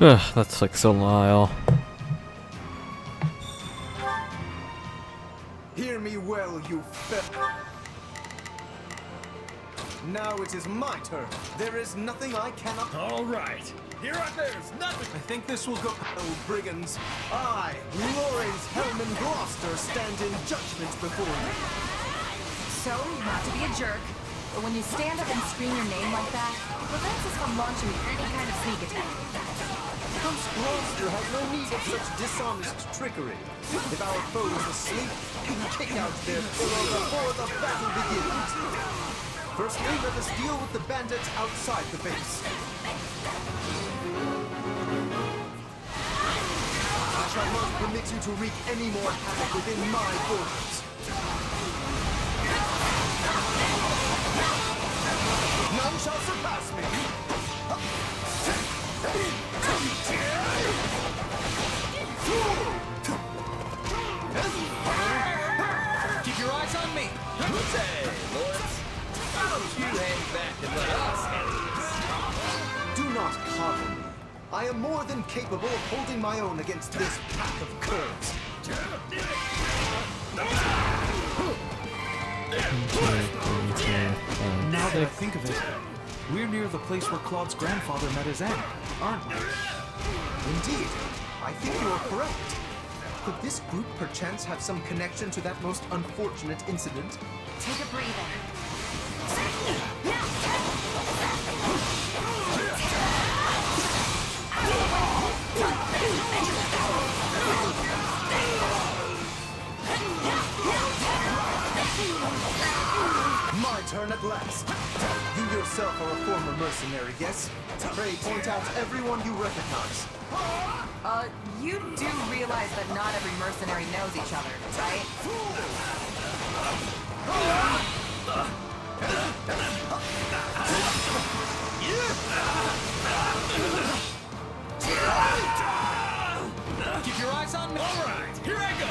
S1: Ugh, that's like so Lyle.
S21: Hear me well, you Now it is my turn. There is nothing I cannot.
S22: All right. Here I there's nothing.
S21: I think this will go. Oh, brigands! I, Lawrence Hellman Gloucester, stand in judgment before you.
S15: So, not to be a jerk, but when you stand up and scream your name like that, prevents us from launching any kind of sneak attack.
S21: House Gloucester has no need of such dishonest trickery. If our foe is asleep, we can kick out their pillow before the battle begins. Firstly, let us deal with the bandits outside the base. I shall not permit you to wreak any more havoc within my borders. None shall surpass me.
S16: Keep your eyes on me.
S22: Say, Lawrence, why don't you hang back and let us handle this?
S21: Do not coddle me. I am more than capable of holding my own against this pack of curs.
S6: Now that I think of it, we're near the place where Claude's grandfather met his end, aren't we?
S21: Indeed. I think you are correct. Could this group perchance have some connection to that most unfortunate incident?
S15: Take a breather.
S21: My turn at last. You yourself are a former mercenary, yes? Pray point out everyone you recognize.
S15: You do realize that not every mercenary knows each other, right?
S16: Keep your eyes on me.
S22: All right, here I go.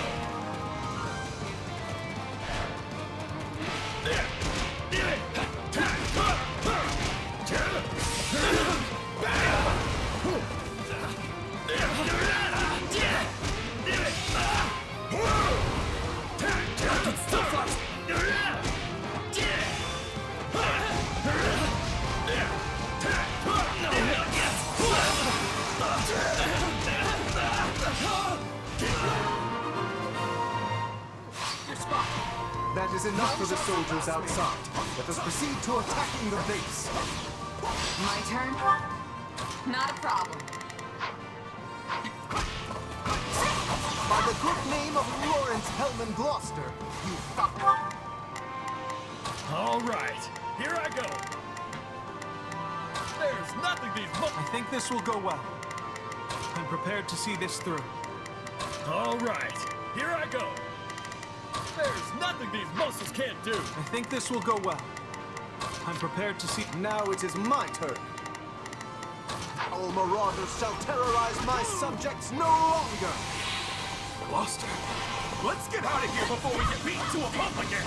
S21: That is enough for the soldiers outside. Let us proceed to attacking the base.
S15: My turn? Not a problem.
S21: By the good name of Lawrence Hellman Gloucester, you
S22: All right, here I go. There's nothing these
S6: I think this will go well. I'm prepared to see this through.
S22: All right, here I go. There's nothing these muscles can't do.
S6: I think this will go well. I'm prepared to see.
S21: Now it is my turn. All marauders shall terrorize my subjects no longer.
S22: Gloucester, let's get out of here before we get beaten to a pulp again.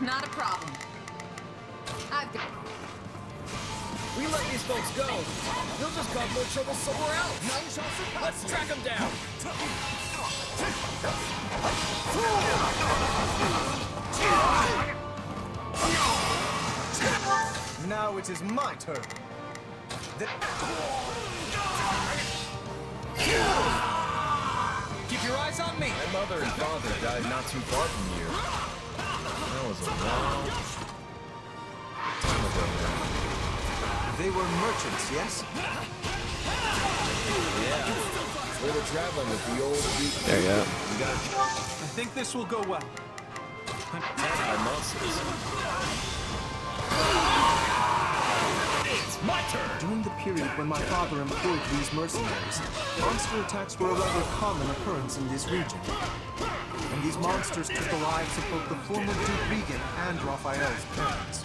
S15: Not a problem.
S22: We let these folks go. You'll just cause more trouble somewhere else. Let's track them down.
S21: Now it is my turn.
S16: Keep your eyes on me.
S22: My mother and father died not too far from here. That was a long time ago now.
S21: They were merchants, yes?
S22: Yeah. We were traveling with the old Greek.
S1: There you go.
S22: We got
S6: I think this will go well.
S22: attacked by monsters. It's my turn!
S21: During the period when my father employed these mercenaries, monster attacks were a rather common occurrence in this region. And these monsters took the lives of both the former Duke Regan and Raphael's parents.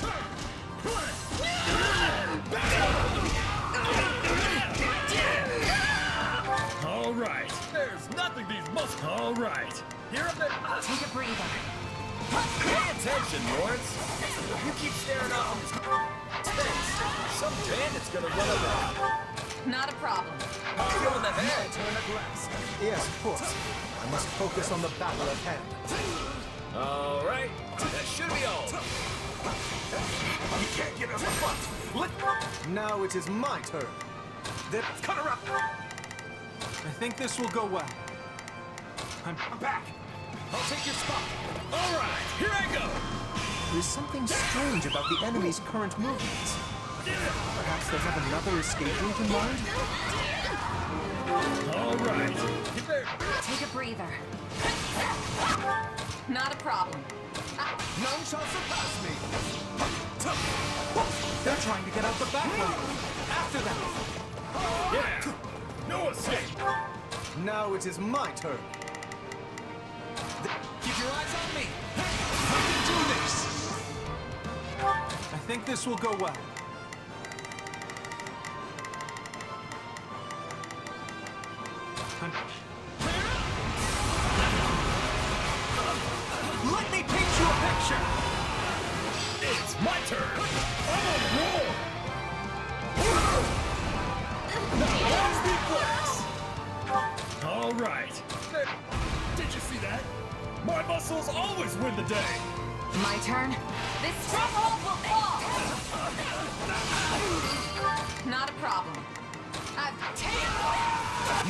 S22: All right. There's nothing these muscles. All right. Here up there.
S15: Take a breather.
S22: Pay attention, Lawrence. If you keep staring off into space, some bandit's gonna run up.
S4: Not a problem.
S22: Pop you in the head.
S21: Turn at last. Yes, of course. I must focus on the battle at hand.
S22: All right, that should be all.
S21: You can't get us a front. Now it is my turn. Then cut her up.
S6: I think this will go well. I'm
S21: back.
S22: I'll take your spot. All right, here I go.
S21: There's something strange about the enemy's current movements. Perhaps they have another escape route in mind?
S22: All right. You better
S4: Take a breather. Not a problem.
S21: None shall surpass me. They're trying to get out the back way. After them.
S22: Yeah. No escape.
S21: Now it is my turn.
S6: Keep your eyes on me. I can do this. I think this will go well. Let me paint you a picture.
S22: It's my turn. I'm on a roll. Now watch me flex. All right. Did you see that? My muscles always win the day.
S4: My turn. This stronghold will fall. Not a problem. I've taken.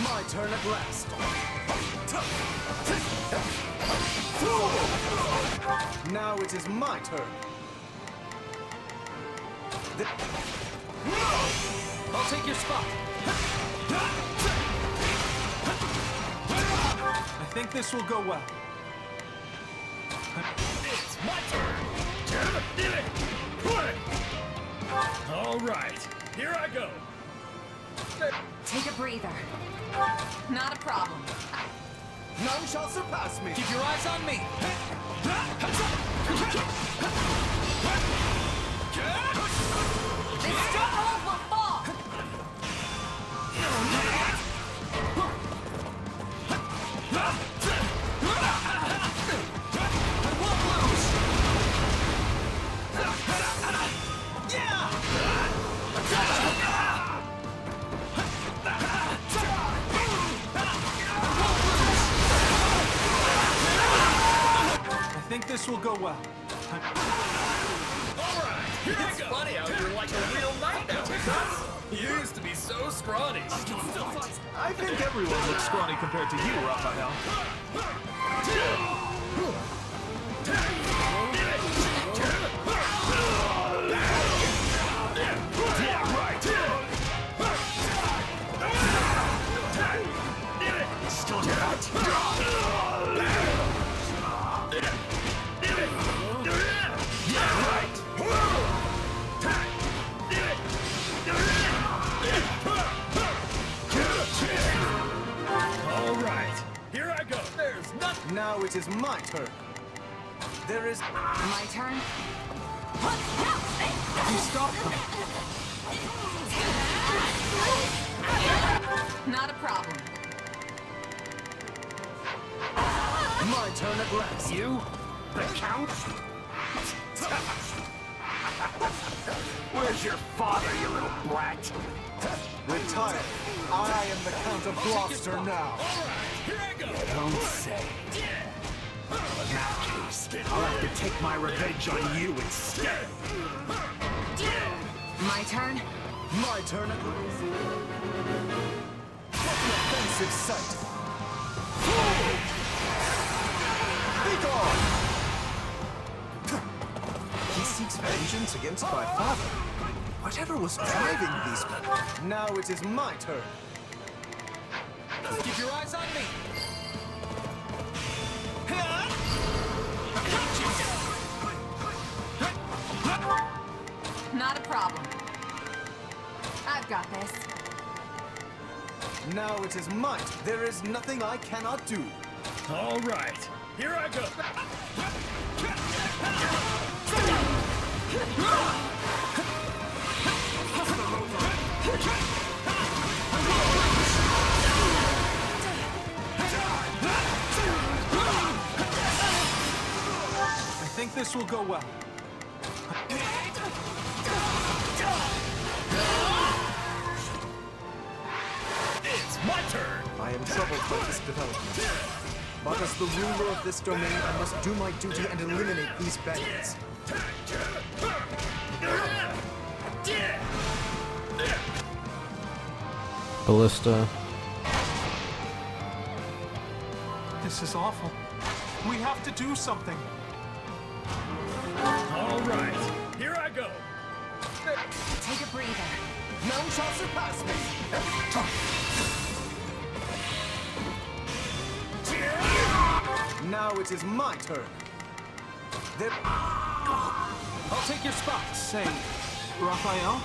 S21: My turn at last. Now it is my turn.
S6: I'll take your spot. I think this will go well.
S22: It's my turn. All right, here I go.
S4: Take a breather. Not a problem.
S21: None shall surpass me.
S6: Keep your eyes on me.
S4: This stronghold will fall.
S6: I think this will go well.
S22: It's funny how you're like a real knight now, because you used to be so scrawny.
S6: I think everyone looks scrawny compared to you, Raphael.
S22: Yeah, right. Still get out. Yeah, right. All right, here I go. There's nothing.
S21: Now it is my turn. There is...
S4: My turn.
S21: You stop them.
S4: Not a problem.
S21: My turn at last.
S22: You? The Count? Where's your father, you little brat?
S21: Retire. I am the Count of Gloucester now.
S22: Here I go.
S8: Don't say. In that case, I'll have to take my revenge on you instead.
S4: My turn.
S21: My turn at last. Offensive sight. Be gone! He seeks vengeance against my father. Whatever was driving these men. Now it is my turn.
S6: Keep your eyes on me.
S4: Not a problem. I've got this.
S21: Now it is my turn. There is nothing I cannot do.
S22: All right, here I go.
S6: I think think this will go well.
S22: It's my turn!
S21: I am troubled by this development. But as the ruler of this domain, I must do my duty and eliminate these bandits.
S1: Ballista.
S6: This is awful. We have to do something.
S22: All right, here I go.
S15: Take a breather.
S21: None shall surpass me. Now it is my turn.
S6: I'll take your spot, say, Raphael.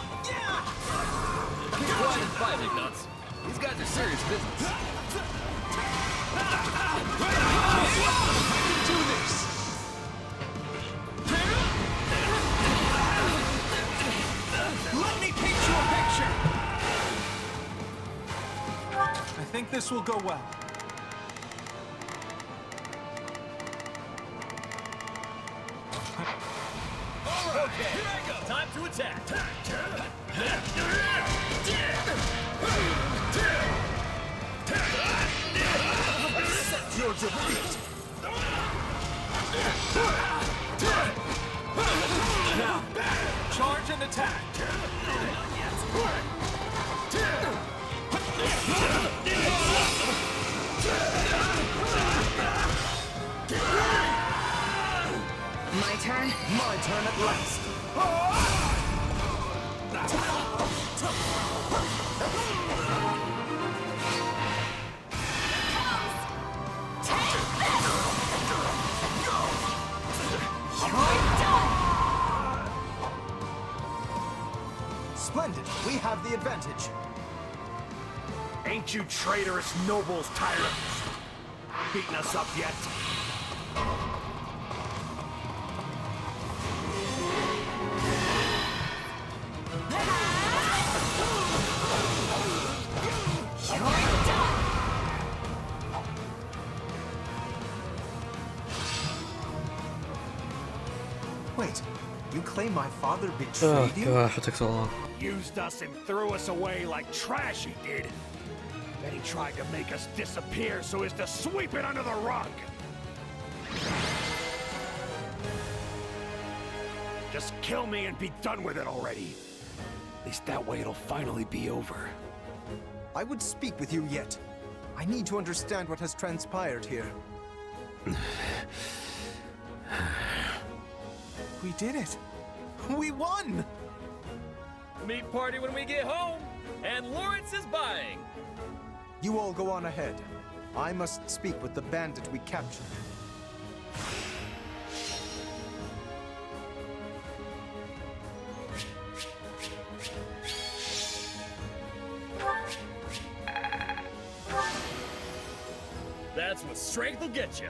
S22: Be quiet and fight, Ignatz. These guys are serious business.
S6: Do this. Let me paint you a picture. I think this will go well.
S22: Okay, here I go. Time to attack.
S21: Accept your defeat.
S6: Now, charge and attack.
S15: My turn?
S21: My turn at last. Splendid. We have the advantage.
S8: Ain't you traitorous nobles tired of beating us up yet?
S21: Wait, you claim my father
S1: Oh
S21: betrayed you?
S1: gosh, it took so long.
S8: Used us and threw us away like trash, he did. Then he tried to make us disappear so as to sweep it under the rug. Just kill me and be done with it already. At least that way it'll finally be over.
S21: I would speak with you yet. I need to understand what has transpired here.
S6: We did it. We won!
S22: Meat party when we get home, and Lawrence is buying.
S21: You all go on ahead. I must speak with the bandit we captured.
S22: That's what strength will get you.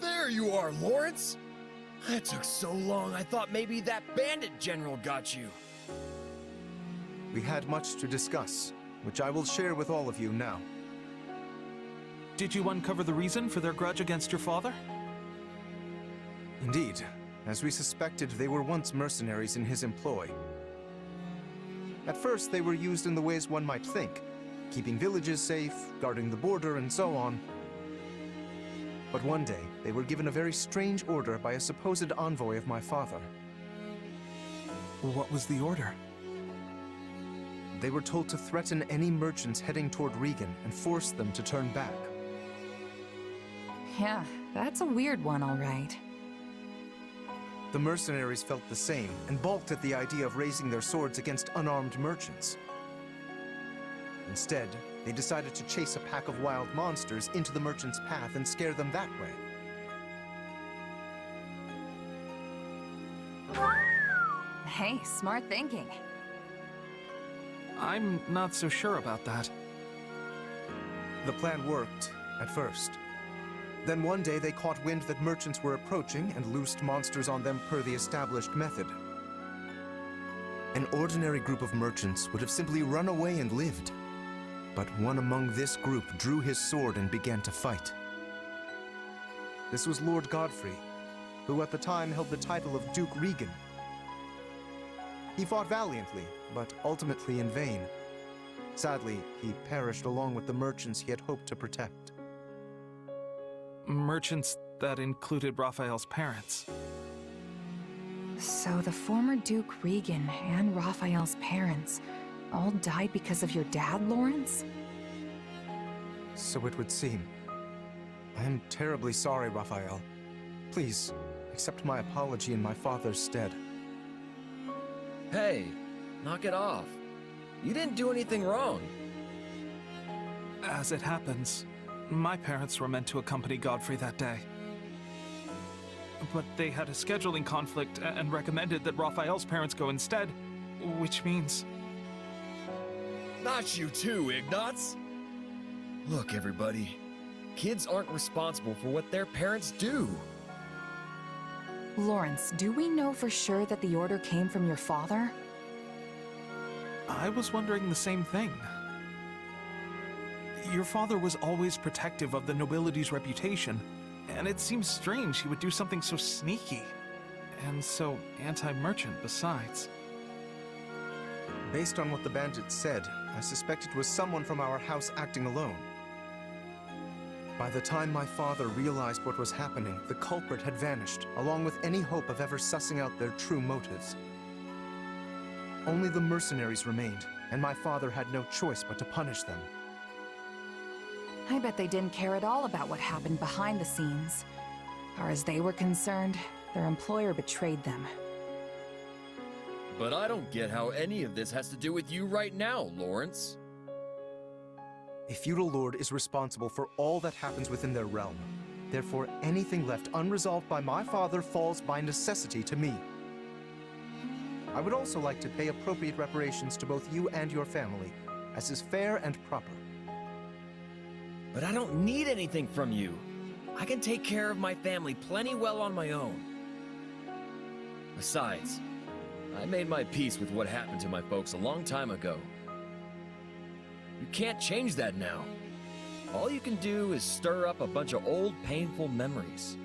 S7: There you are, Lawrence! That took so long, I thought maybe that bandit general got you.
S21: We had much to discuss, which I will share with all of you now.
S6: Did you uncover the reason for their grudge against your father?
S21: Indeed. As we suspected, they were once mercenaries in his employ. At first, they were used in the ways one might think, keeping villages safe, guarding the border, and so on. But one day, they were given a very strange order by a supposed envoy of my father.
S6: What was the order?
S21: They were told to threaten any merchants heading toward Regan and force them to turn back.
S15: Yeah, that's a weird one, all right.
S21: The mercenaries felt the same and balked at the idea of raising their swords against unarmed merchants. Instead, they decided to chase a pack of wild monsters into the merchant's path and scare them that way.
S15: Hey, smart thinking.
S6: I'm not so sure about that.
S21: The plan worked, at first. Then one day they caught wind that merchants were approaching and loosed monsters on them per the established method. An ordinary group of merchants would have simply run away and lived. But one among this group drew his sword and began to fight. This was Lord Godfrey, who at the time held the title of Duke Regan. He fought valiantly, but ultimately in vain. Sadly, he perished along with the merchants he had hoped to protect.
S6: Merchants that included Raphael's parents.
S15: So the former Duke Regan and Raphael's parents all died because of your dad, Lawrence?
S21: So it would seem. I am terribly sorry, Raphael. Please, accept my apology in my father's stead.
S7: Hey, knock it off. You didn't do anything wrong.
S6: As it happens, my parents were meant to accompany Godfrey that day. But they had a scheduling conflict and recommended that Raphael's parents go instead, which means...
S7: Not you too, Ignatz! Look, everybody. Kids aren't responsible for what their parents do.
S15: Lawrence, do we know for sure that the order came from your father?
S6: I was wondering the same thing. Your father was always protective of the nobility's reputation, and it seems strange he would do something so sneaky, and so anti-merchant besides.
S21: Based on what the bandit said, I suspect it was someone from our house acting alone. By the time my father realized what was happening, the culprit had vanished, along with any hope of ever sussing out their true motives. Only the mercenaries remained, and my father had no choice but to punish them.
S15: I bet they didn't care at all about what happened behind the scenes. Far as they were concerned, their employer betrayed them.
S7: But I don't get how any of this has to do with you right now, Lawrence.
S21: A feudal lord is responsible for all that happens within their realm. Therefore, anything left unresolved by my father falls by necessity to me. I would also like to pay appropriate reparations to both you and your family, as is fair and proper.
S7: But I don't need anything from you. I can take care of my family plenty well on my own. Besides, I made my peace with what happened to my folks a long time ago. You can't change that now. All you can do is stir up a bunch of old, painful memories.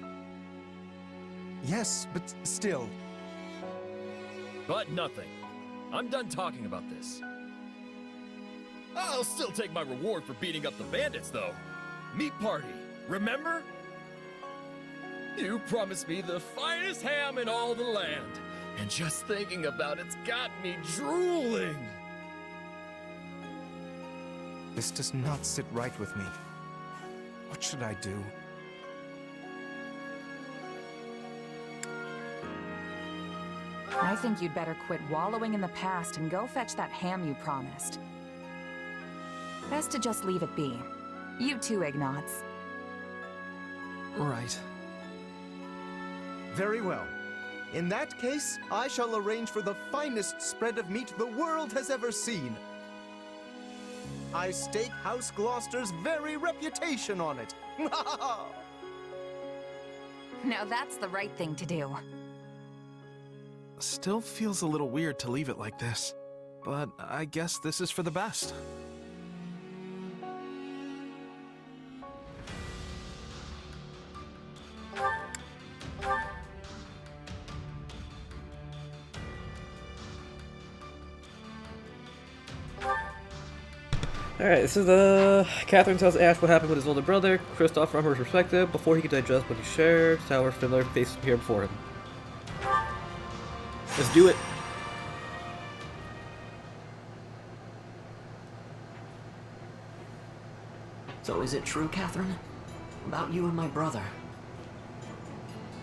S21: Yes, but still...
S7: But nothing. I'm done talking about this. I'll still take my reward for beating up the bandits, though. Meat party, remember? You promised me the finest ham in all the land. And just thinking about it's got me drooling.
S21: This does not sit right with me. What should I do?
S15: I think you'd better quit wallowing in the past and go fetch that ham you promised. Best to just leave it be. You too, Ignatz.
S6: Right.
S21: Very well. In that case, I shall arrange for the finest spread of meat the world has ever seen. I stake House Gloucester's very reputation on it.
S15: Now that's the right thing to do.
S6: Still feels a little weird to leave it like this, but I guess this is for the best.
S1: Alright, this is Catherine tells Ash what happened with his older brother, Kristoff from her perspective, before he could digest what he shared, how her familiar face appeared before him. Let's do it.
S3: So is it true, Catherine? About you and my brother?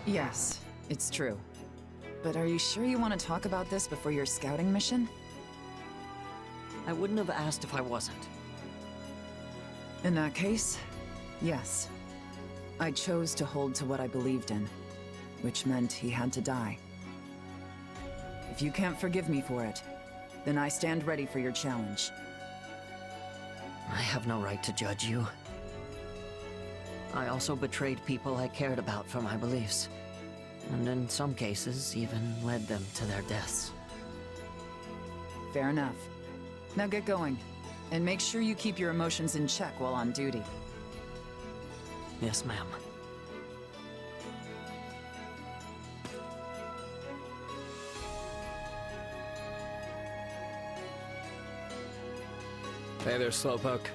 S4: Yes, it's true. But are you sure you want to talk about this before your scouting mission?
S3: I wouldn't have asked if I wasn't.
S4: In that case, yes. I chose to hold to what I believed in, which meant he had to die. If you can't forgive me for it, then I stand ready for your challenge.
S3: I have no right to judge you. I also betrayed people I cared about for my beliefs, and in some cases, even led them to their deaths.
S4: Fair enough. Now get going, and make sure you keep your emotions in check while on duty.
S3: Yes, ma'am.
S10: Hey there, Slowpoke.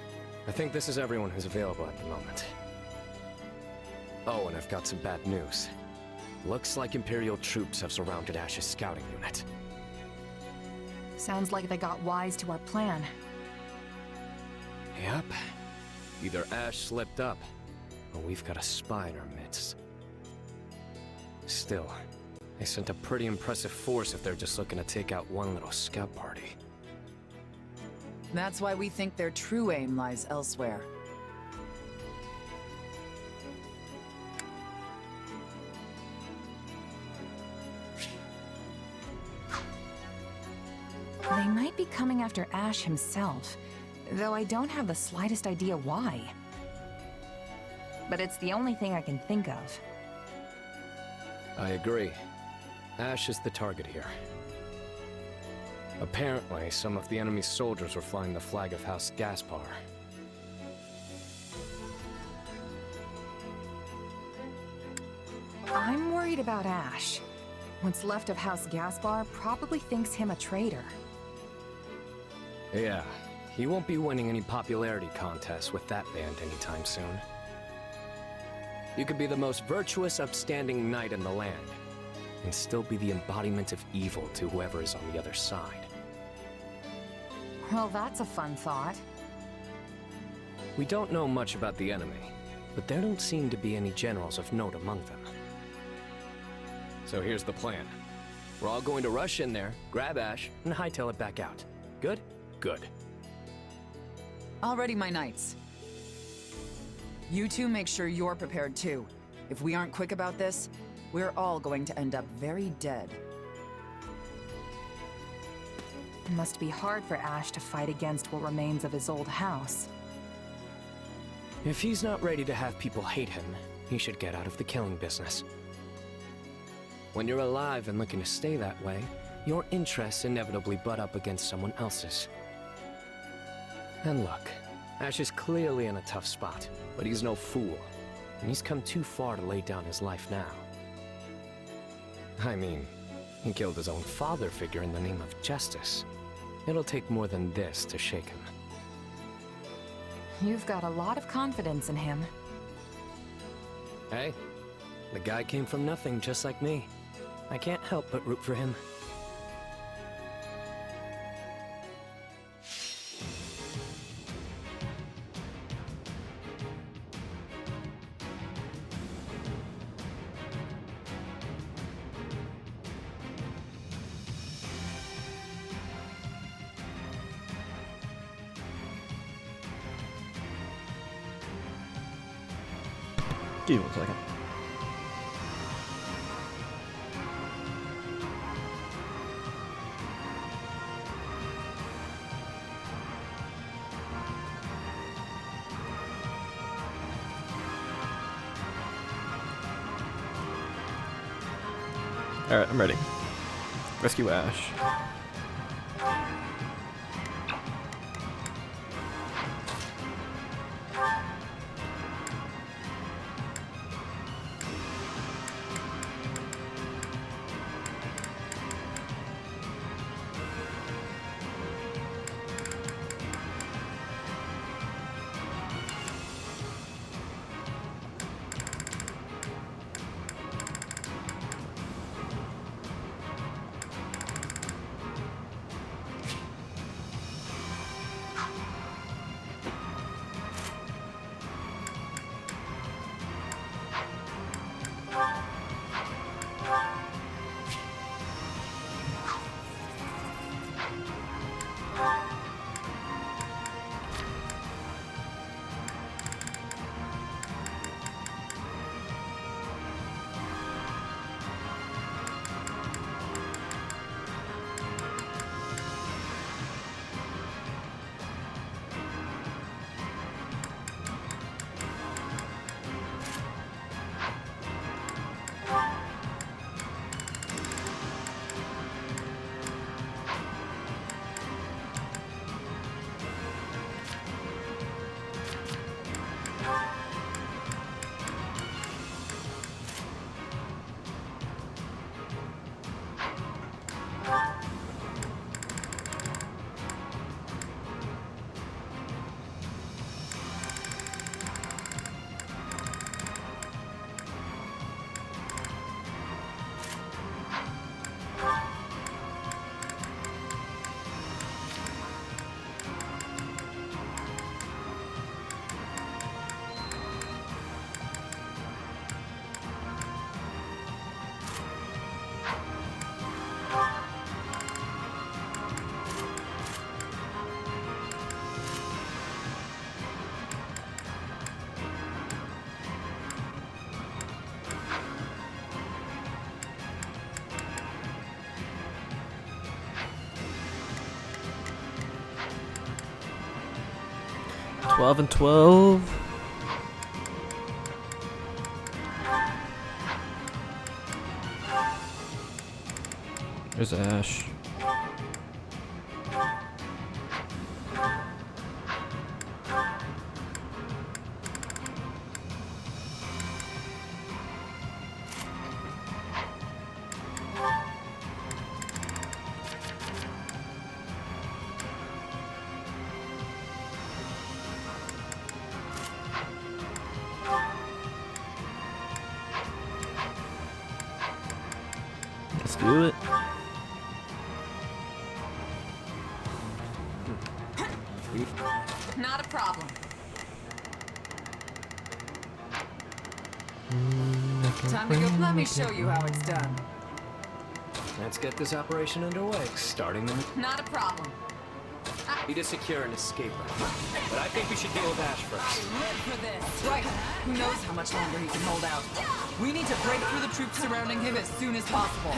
S10: I think this is everyone who's available at the moment. Oh, and I've got some bad news. Looks like Imperial troops have surrounded Ash's scouting unit.
S15: Sounds like they got wise to our plan.
S10: Yep. Either Ash slipped up, or we've got a spy in our midst. Still, they sent a pretty impressive force if they're just looking to take out one little scout party.
S4: That's why we think their true aim lies elsewhere.
S15: They might be coming after Ash himself, though I don't have the slightest idea why. But it's the only thing I can think of.
S10: I agree. Ash is the target here. Apparently, some of the enemy's soldiers were flying the flag of House Gaspar.
S15: I'm worried about Ash. What's left of House Gaspar probably thinks him a traitor.
S10: Yeah, he won't be winning any popularity contests with that band anytime soon. You could be the most virtuous, upstanding knight in the land, and still be the embodiment of evil to whoever is on the other side.
S15: Well, that's a fun thought.
S10: We don't know much about the enemy, but there don't seem to be any generals of note among them. So here's the plan. We're all going to rush in there, grab Ash, and hightail it back out. Good? Good.
S4: Already, my knights. You two make sure you're prepared too. If we aren't quick about this, we're all going to end up very dead.
S15: It must be hard for Ash to fight against what remains of his old house.
S10: If he's not ready to have people hate him, he should get out of the killing business. When you're alive and looking to stay that way, your interests inevitably butt up against someone else's. And look, Ash is clearly in a tough spot, but he's no fool, and he's come too far to lay down his life now. I mean, he killed his own father figure in the name of justice. It'll take more than this to shake him.
S15: You've got a lot of confidence in him.
S10: Hey, the guy came from nothing just like me. I can't help but root for him.
S1: Give me 1 second. Alright, I'm ready. Rescue Ash. 12 and 12. There's Ash. Let's do it.
S4: Not a problem. Time to go. Let me show you how it's done.
S10: Let's get this operation underway. Starting in...
S4: Not a problem.
S10: Need to secure an escape route. But I think we should deal with Ash first.
S4: Live for this. Right. Who knows how much longer he can hold out. We need to break through the troops surrounding him as soon as possible.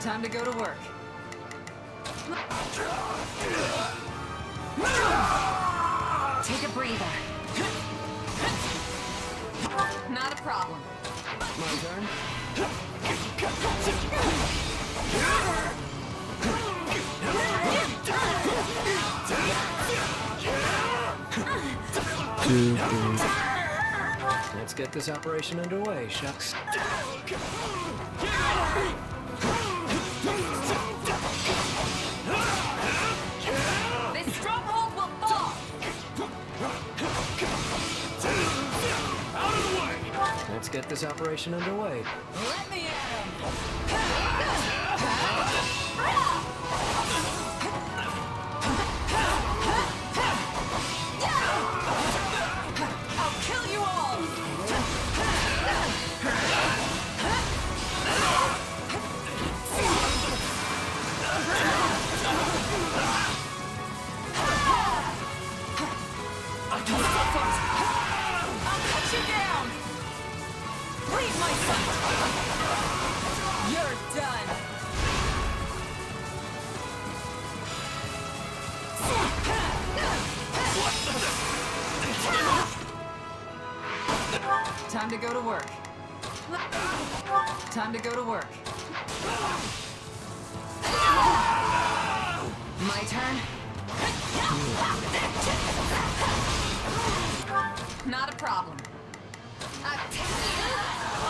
S4: Time to go to work. Take a breather. Not a problem.
S10: My turn.
S1: 2, 3.
S10: Let's get this operation underway, shucks.
S4: This stronghold will fall.
S10: Out of the way. Let's get this operation underway.
S4: Let me at him. I'll kill you all. I'll cut you down. Leave my sight. You're done. Time to go to work. Time to go to work. My turn. Not a problem.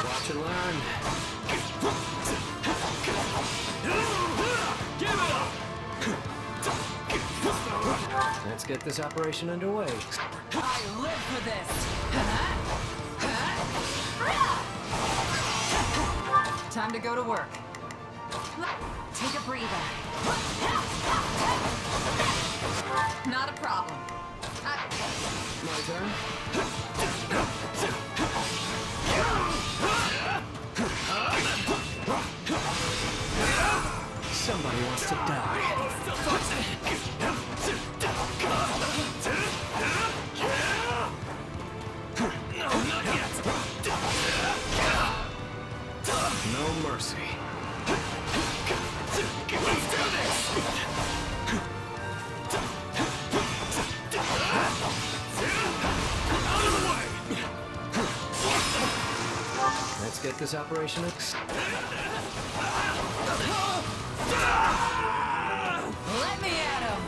S10: Watch and learn.
S22: Give it up!
S10: Let's get this operation underway.
S4: I live for this. Time to go to work. Take a breather. Not a problem.
S10: My turn. Somebody wants to die.
S22: No, not yet.
S10: No mercy.
S22: Let's do this! Out of the way!
S10: Let's get this operation.
S4: Let me at him.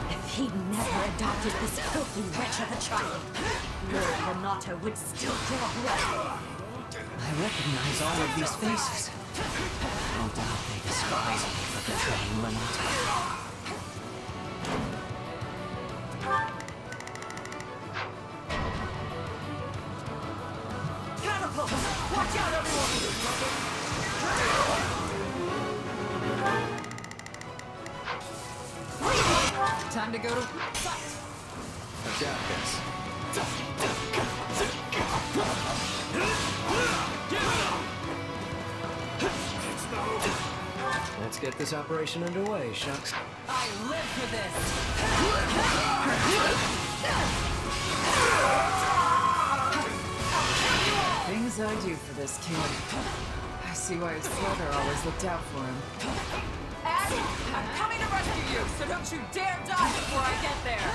S2: If he'd never adopted this filthy wretch of a child, Lord Renato would still draw blood.
S3: I recognize all of these faces. No doubt they despise me for betraying Renato.
S2: Watch out, everyone!
S4: Time to go to...
S10: I've got this. Let's get this operation underway, shucks.
S4: I live for this! Things I do for this kid. I see why his brother always looked out for him. Ash, I'm coming to rescue you, so don't you dare die before I get there!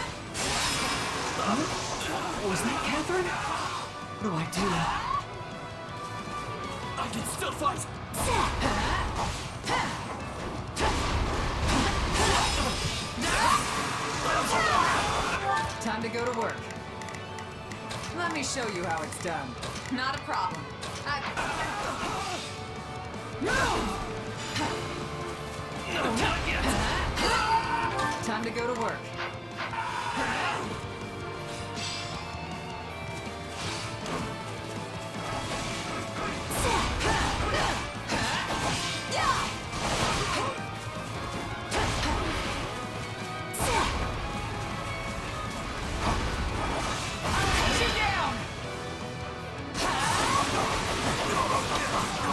S16: Was that Catherine? What do I do?
S22: I can still fight!
S4: Time to go to work. Let me show you how it's done. Not a problem. Time to go to work.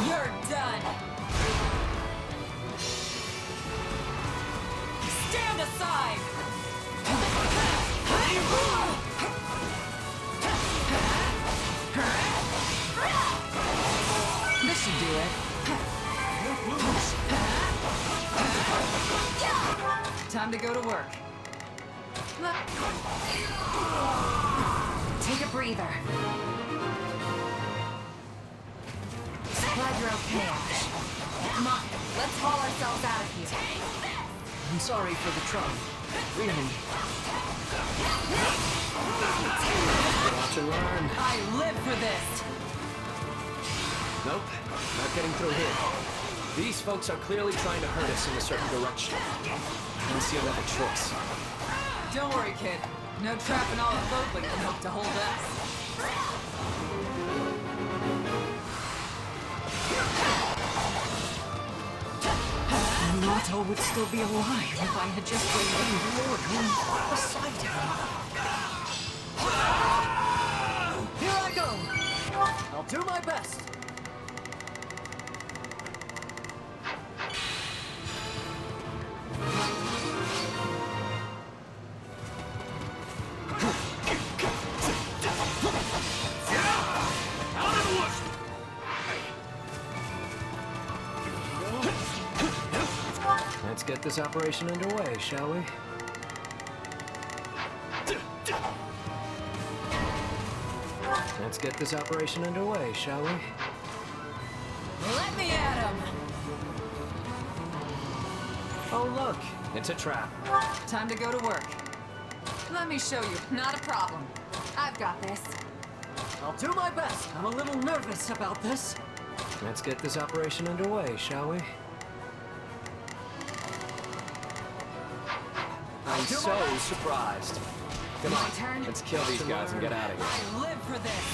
S4: You're done! Stand aside! This should do it. Time to go to work.
S15: Take a breather. Glad you're okay, Ash. Come on, let's haul ourselves out of here.
S16: I'm sorry for the trouble. Really.
S10: Watch and learn.
S4: I live for this!
S10: Nope, not getting through here. These folks are clearly trying to hurt us in a certain direction. I don't see another choice.
S4: Don't worry, kid. No trap in all of Bodley can hope to hold us.
S16: Nato would still be alive if I had just remained loyal beside him. Here I go! I'll do my best!
S10: Let's get this operation underway, shall we? Let's get this operation underway, shall we?
S4: Let me at him!
S10: Oh, look! It's a trap.
S4: Time to go to work. Let me show you. Not a problem. I've got this.
S16: I'll do my best. I'm a little nervous about this.
S10: Let's get this operation underway, shall we? I'm so surprised. Come on, let's kill these guys and get out of here.
S4: I live for this!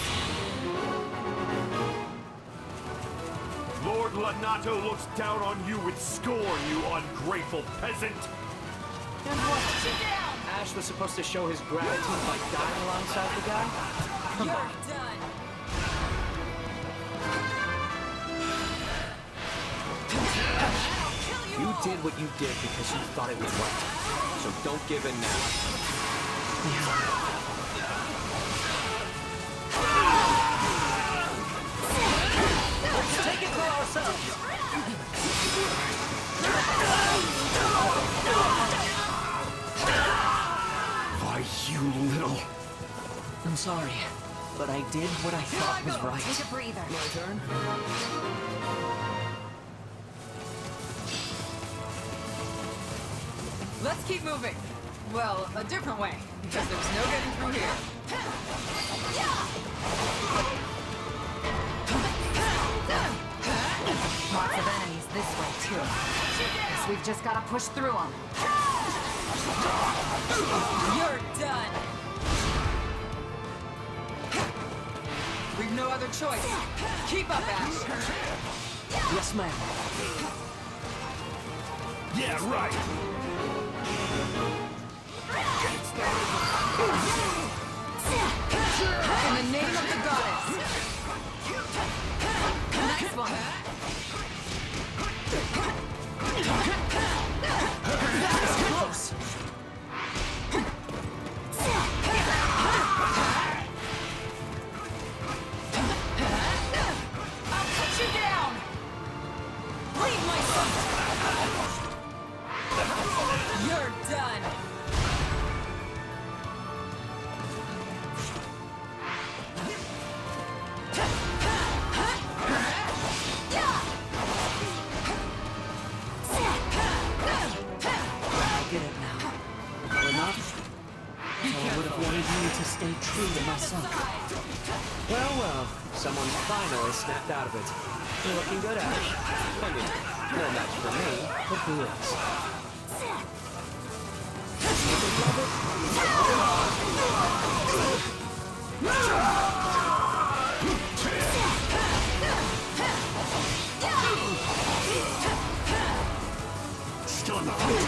S8: Lord Lanato looks down on you with scorn, you ungrateful peasant!
S10: And what? Ash was supposed to show his gratitude by dying alongside the guy? Come on.
S4: Done!
S10: You did what you did because you thought it was right. So don't give in now.
S16: Let's take it for ourselves!
S8: Why, you little...
S16: I'm sorry, but I did what I thought was right.
S15: Take a breather.
S10: My turn?
S4: Let's keep moving. Well, a different way, because there's no getting through here.
S15: Lots of enemies this way, too. Guess we've just gotta push through them.
S4: You're done! You've no other choice. Keep up, Ash.
S3: Yes, ma'am.
S8: Yeah, right.
S4: In the name of the goddess. Next one. That's close. I'll cut you down. Leave my son. You're done.
S3: Stay true to myself. Well, well, someone finally snapped out of it. You're looking good, Ash. I mean, no match for me, but who is?
S8: Still in the fight.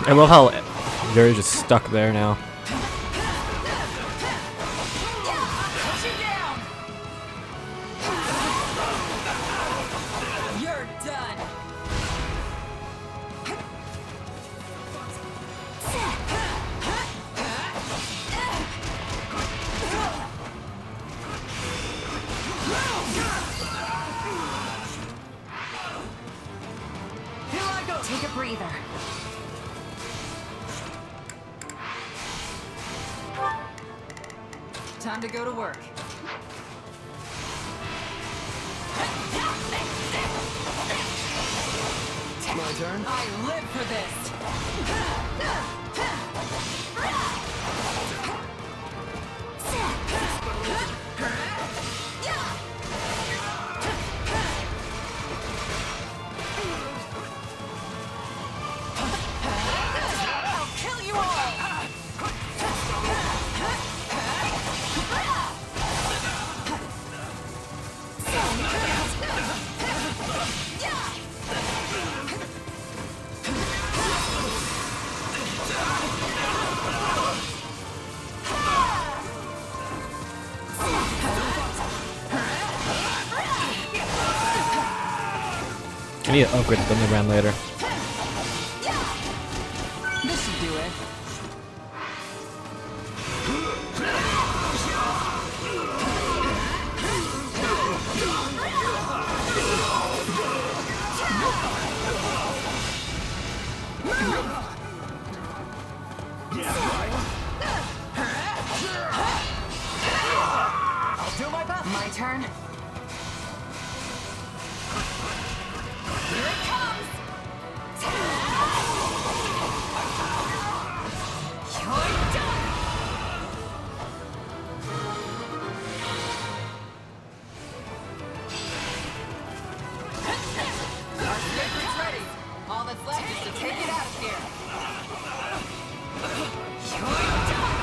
S1: I love how Jerry's just stuck there now.
S4: You're done.
S15: Here I go. Take a breather.
S4: Time to go to work.
S3: My turn?
S4: I live for this. I'll kill you all.
S1: I need to upgrade the Thunderbrand later.
S4: This should do it.
S15: I'll do my best. My turn.
S4: Here it comes. You're done. Our scapegoat's ready. All that's left is to take it out of here. You're done.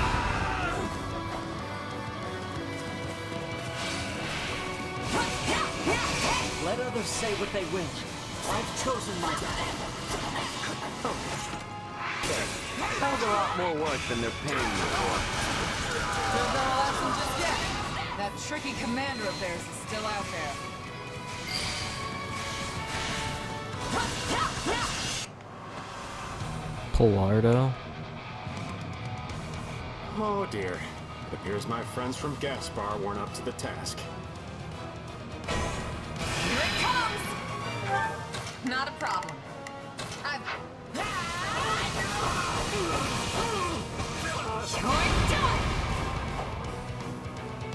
S3: Let others say what they will. I've chosen my path.
S10: That was a lot more work than they're paying you for.
S4: Don't learn a lesson just yet. That tricky commander of theirs is still out there.
S1: Polardo?
S12: Oh dear. It appears my friends from Gaspar weren't up to the task.
S4: Here it comes! Not a problem.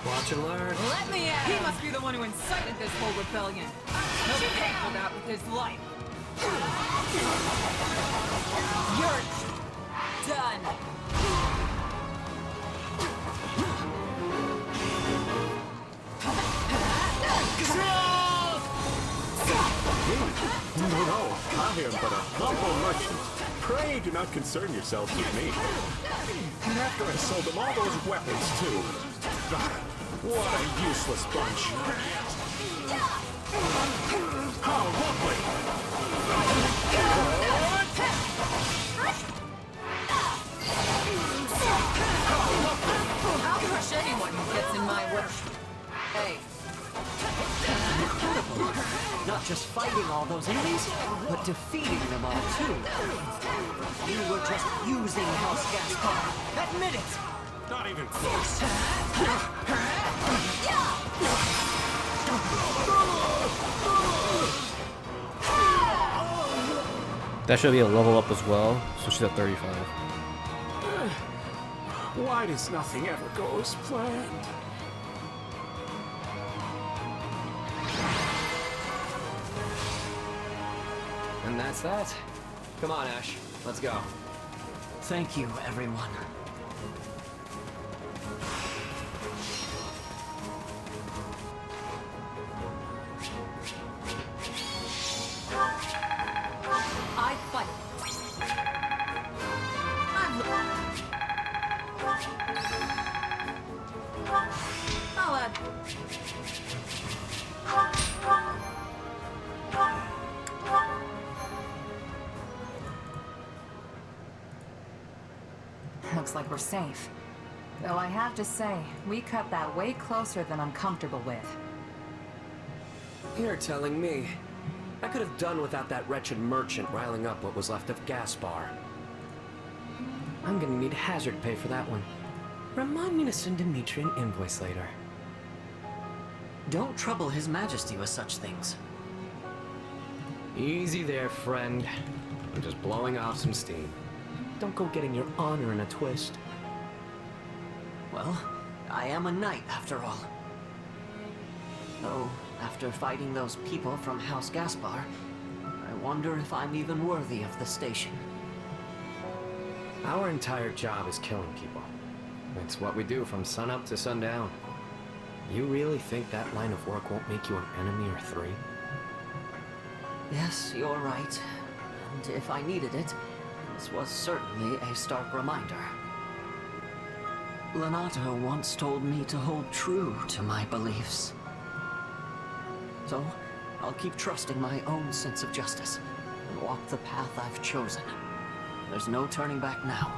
S12: What
S10: Watch and learn.
S4: Let me at him! He must be the one who incited this whole rebellion. He'll pay for that with his life. You're done.
S12: No, I am but a humble merchant. Pray do not concern yourselves with me. And after I sold them all those weapons, too. What a useless bunch. How lovely!
S4: I'll crush anyone who gets in my way. Hey.
S3: Not just fighting all those enemies, but defeating them all too. You were just using House Gaspar. Admit it!
S12: Not even close.
S1: That should be a level up as well, so she's at 35.
S12: Why does nothing ever go as planned?
S10: And that's that. Come on, Ash. Let's go.
S3: Thank you, everyone.
S4: I fight. I'll add.
S15: Looks like we're safe. Though I have to say, we cut that way closer than I'm comfortable with.
S10: You're telling me. I could have done without that wretched merchant riling up what was left of Gaspar. I'm gonna need hazard pay for that one. Remind me to send Dimitri an invoice later.
S3: Don't trouble His Majesty with such things.
S10: Easy there, friend. I'm just blowing off some steam. Don't go getting your honor in a twist.
S3: Well, I am a knight after all. Though, after fighting those people from House Gaspar, I wonder if I'm even worthy of the station.
S10: Our entire job is killing people. It's what we do from sunup to sundown. You really think that line of work won't make you an enemy or three?
S3: Yes, you're right. And if I needed it, this was certainly a stark reminder. Lenato once told me to hold true to my beliefs. So, I'll keep trusting my own sense of justice and walk the path I've chosen. There's no turning back now.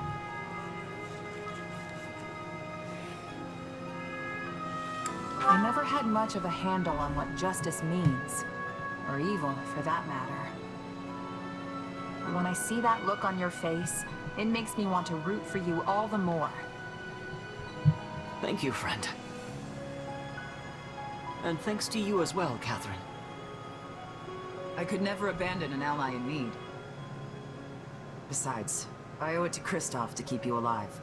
S15: I never had much of a handle on what justice means. Or evil, for that matter. But when I see that look on your face, it makes me want to root for you all the more.
S3: Thank you, friend. And thanks to you as well, Catherine.
S4: I could never abandon an ally in need. Besides, I owe it to Kristoff to keep you alive.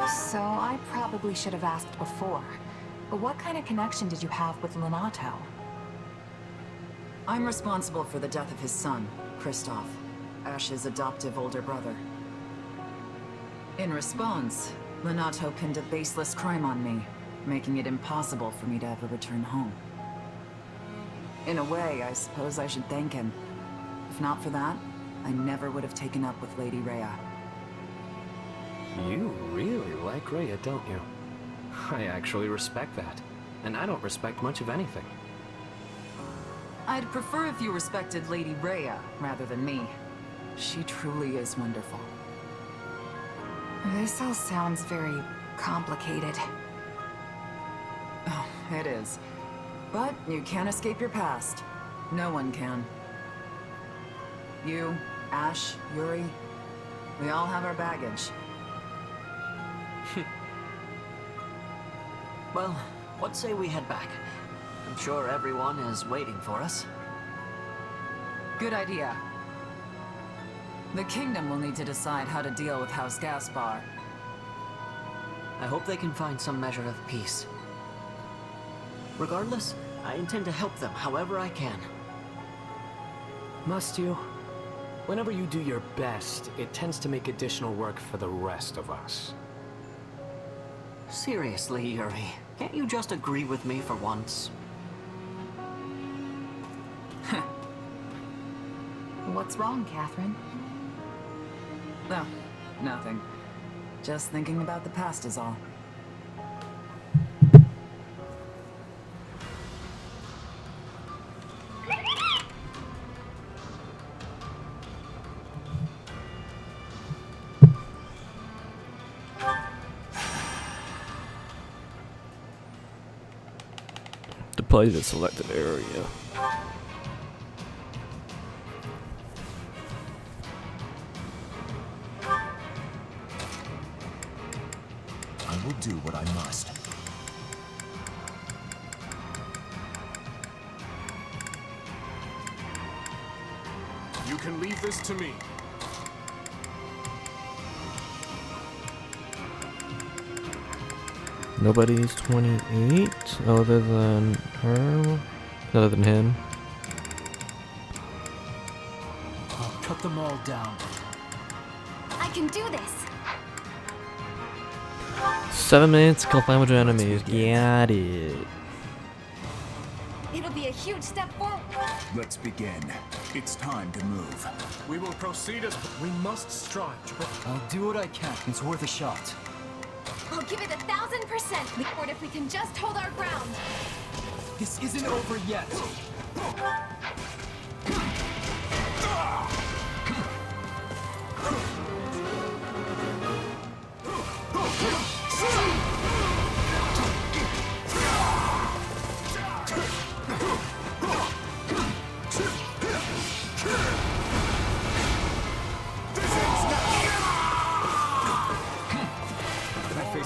S15: So I probably should have asked before. But what kind of connection did you have with Lenato?
S4: I'm responsible for the death of his son, Kristoff, Ash's adoptive older brother. In response, Lenato pinned a baseless crime on me, making it impossible for me to ever return home. In a way, I suppose I should thank him. If not for that, I never would have taken up with Lady Rhea.
S10: You really like Rhea, don't you? I actually respect that. And I don't respect much of anything.
S4: I'd prefer if you respected Lady Rhea rather than me. She truly is wonderful.
S15: This all sounds very complicated.
S4: Oh, it is. But you can't escape your past. No one can. You, Ash, Yuri, we all have our baggage.
S3: Well, what say we head back? I'm sure everyone is waiting for us.
S4: Good idea. The kingdom will need to decide how to deal with House Gaspar.
S3: I hope they can find some measure of peace. Regardless, I intend to help them however I can.
S10: Must you? Whenever you do your best, it tends to make additional work for the rest of us.
S3: Seriously, Yuri, can't you just agree with me for once?
S15: What's wrong, Catherine?
S4: No, nothing. Just thinking about the past is all.
S1: Deploy to the selected area.
S13: I will do what I must.
S12: You can leave this to me.
S1: Nobody's 28 other than her, other than him.
S16: I'll cut them all down.
S5: I can do this.
S1: 7 minutes to kill 500 enemies. Got it.
S5: It'll be a huge step forward.
S13: Let's begin. It's time to move.
S16: We will proceed as we must strive. I'll do what I can. It's worth a shot.
S5: I'll give it 1,000%. Lord, if we can just hold our ground.
S16: This isn't over yet.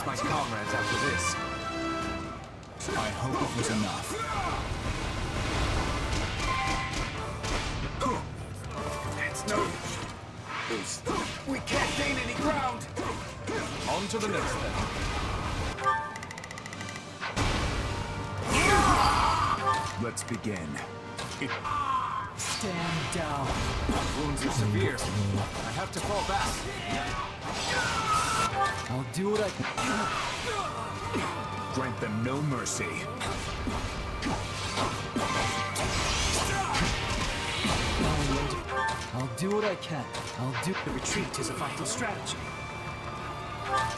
S13: My comrades after this. I hope it was enough.
S8: It's no use. We can't gain any ground.
S12: On to the next then.
S13: Let's begin.
S16: Stand down.
S12: Wounds are severe. I have to fall back.
S16: I'll do what I can.
S13: Grant them no mercy.
S16: I'll do what I can. I'll do. The retreat is a vital strategy.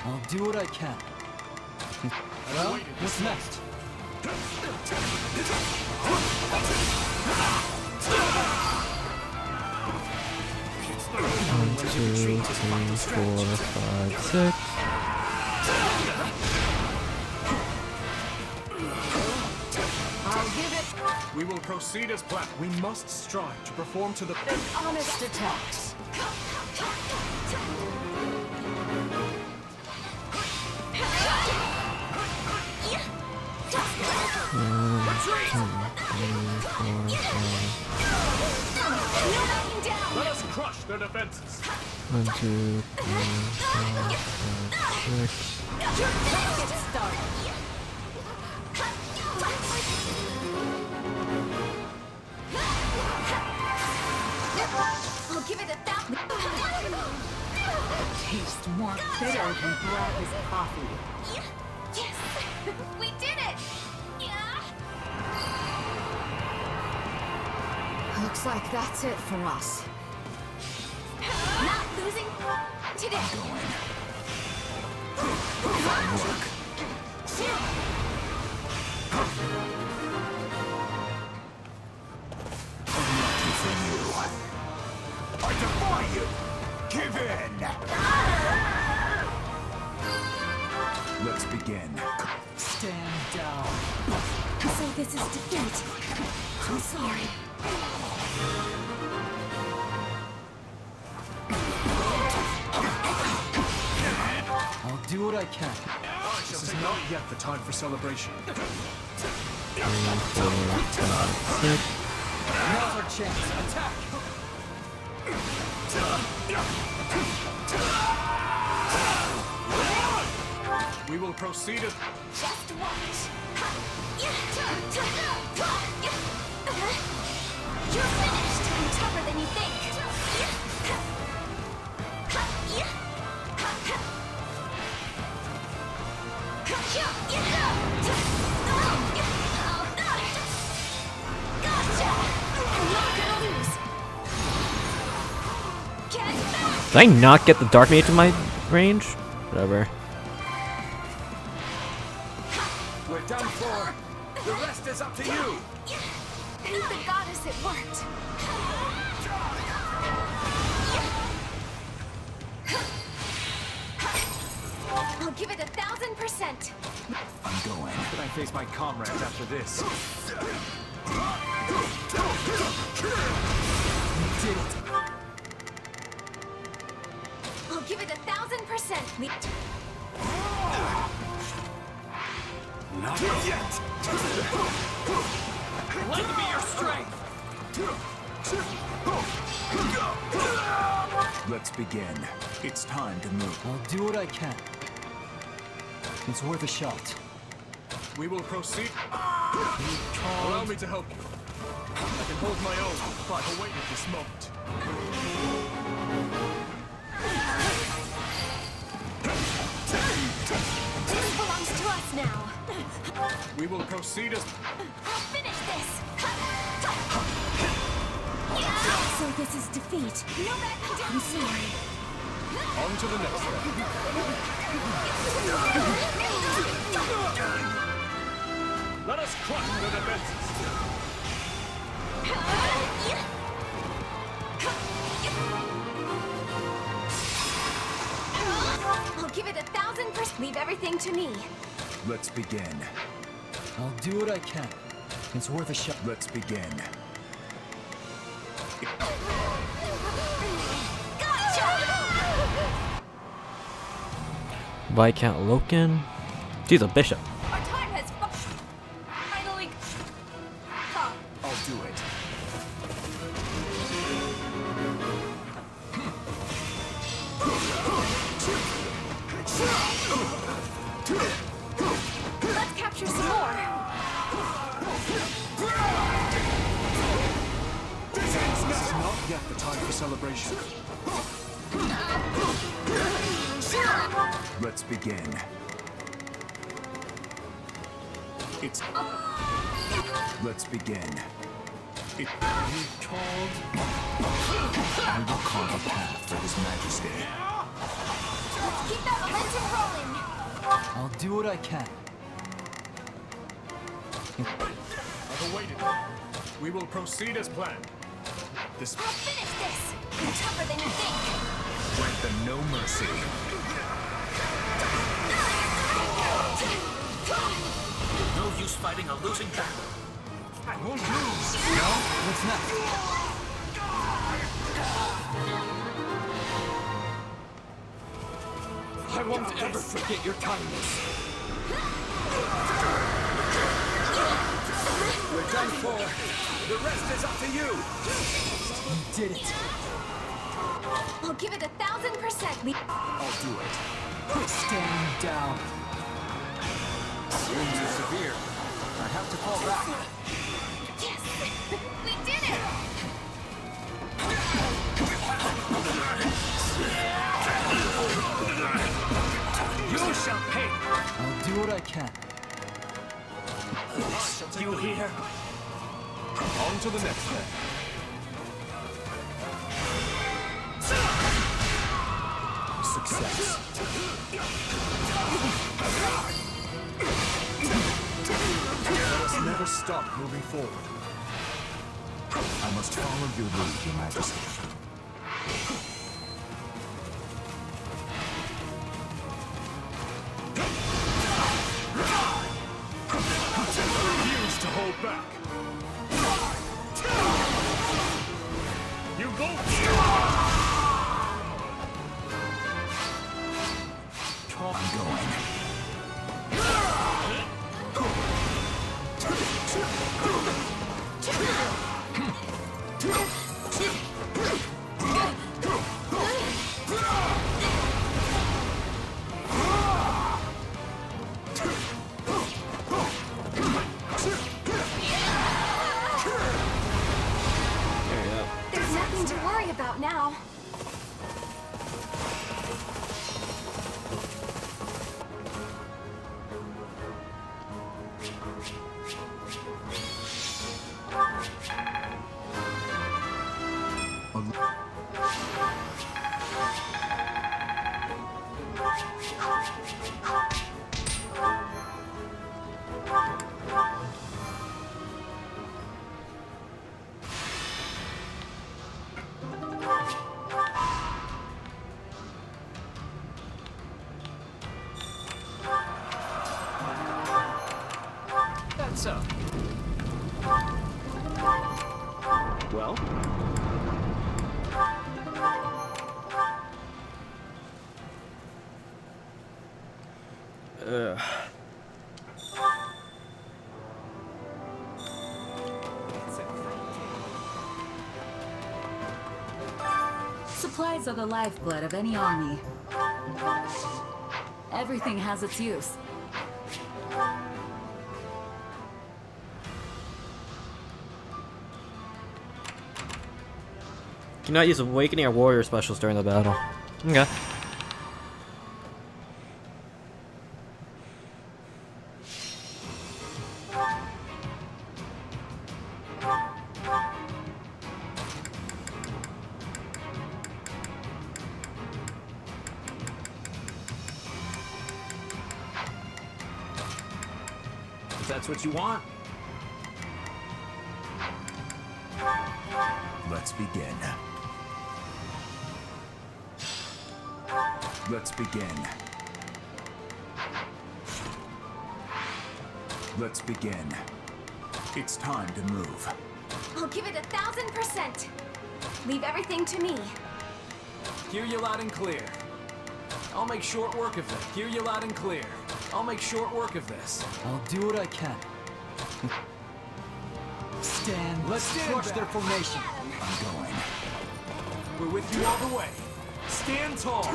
S16: I'll do what I can. Well, what's next?
S1: 1, 2, 3, 4, 5, 6.
S16: I'll give it. We will proceed as planned. We must strive to perform to the
S4: Honest attacks.
S12: Let us crush their defenses.
S1: 1, 2, 3, 4, 5, 6.
S2: Let's get started.
S5: I'll give it 1,000.
S2: Tastes more bitter than black as coffee.
S5: Yes! We did it!
S2: Looks like that's it for us.
S5: Not losing today.
S13: Fine work. Lucky for you. I defy you! Give in! Let's begin.
S16: stand down.
S5: So this is defeat. I'm sorry.
S16: I'll do what I can. This is not yet the time for celebration.
S1: 3, 4, 5, 6.
S16: Now's our chance. Attack!
S8: We will proceed as...
S5: Just watch. You're finished. I'm tougher than you think.
S1: Did I not get the Dark Mage in my range? Whatever.
S13: We're done for. The rest is up to you.
S5: Thank the goddess it worked. I'll give it 1,000%.
S13: I'm going.
S8: Can I face my comrades after this?
S5: You did it. I'll give it 1,000%.
S13: Not yet.
S8: Lend me your strength.
S13: Let's begin. It's time to move.
S16: I'll do what I can. It's worth a shot.
S8: We will proceed. Allow me to help you. I can hold my own, but I've awaited this moment.
S5: This belongs to us now.
S8: We will proceed as...
S5: I'll finish this. So this is defeat. No backing down. I'm sorry.
S8: On to the next step. Let us crush their defenses.
S5: I'll give it 1,000%. Leave everything to me.
S13: Let's begin.
S16: I'll do what I can. It's worth a shot.
S13: Let's begin.
S1: Viscount Loken. She's a bishop.
S5: Our time has finally come.
S8: I'll do it.
S5: Let's capture some more.
S8: This is not yet the time for celebration.
S13: Let's begin. It's... Let's begin. You called... I will carve a path for His Majesty.
S5: Let's keep that momentum rolling.
S16: I'll do what I can.
S8: I've awaited. We will proceed as planned. This...
S5: I'll finish this. I'm tougher than you think.
S13: Grant them no mercy.
S8: No use fighting a losing battle. I won't lose.
S16: No? What's next?
S8: I won't ever forget your kindness.
S13: We're done for. The rest is up to you.
S16: You did it.
S5: I'll give it 1,000%.
S8: I'll do it.
S16: Stand down.
S8: Wounds are severe. I have to fall back.
S5: Yes! We did it!
S8: You shall pay.
S16: I'll do what I can.
S8: You hear? On to the next step.
S16: Success.
S8: Let us never stop moving forward.
S13: I must follow your lead, Your Majesty.
S8: I refuse to hold back. You go.
S13: I'm going.
S10: That's so.
S12: Well?
S2: Supplies are the lifeblood of any army. Everything has its use.
S1: Cannot use awakening or warrior specials during the battle. Okay.
S11: If that's what you want.
S13: Let's begin. Let's begin. Let's begin. It's time to move.
S5: I'll give it 1,000%. Leave everything to me.
S10: Hear you loud and clear. I'll make short work of it. Hear you loud and clear. I'll make short work of this.
S16: I'll do what I can. Stand. Let's crush their formation.
S13: I'm going.
S10: We're with you all the way. Stand tall.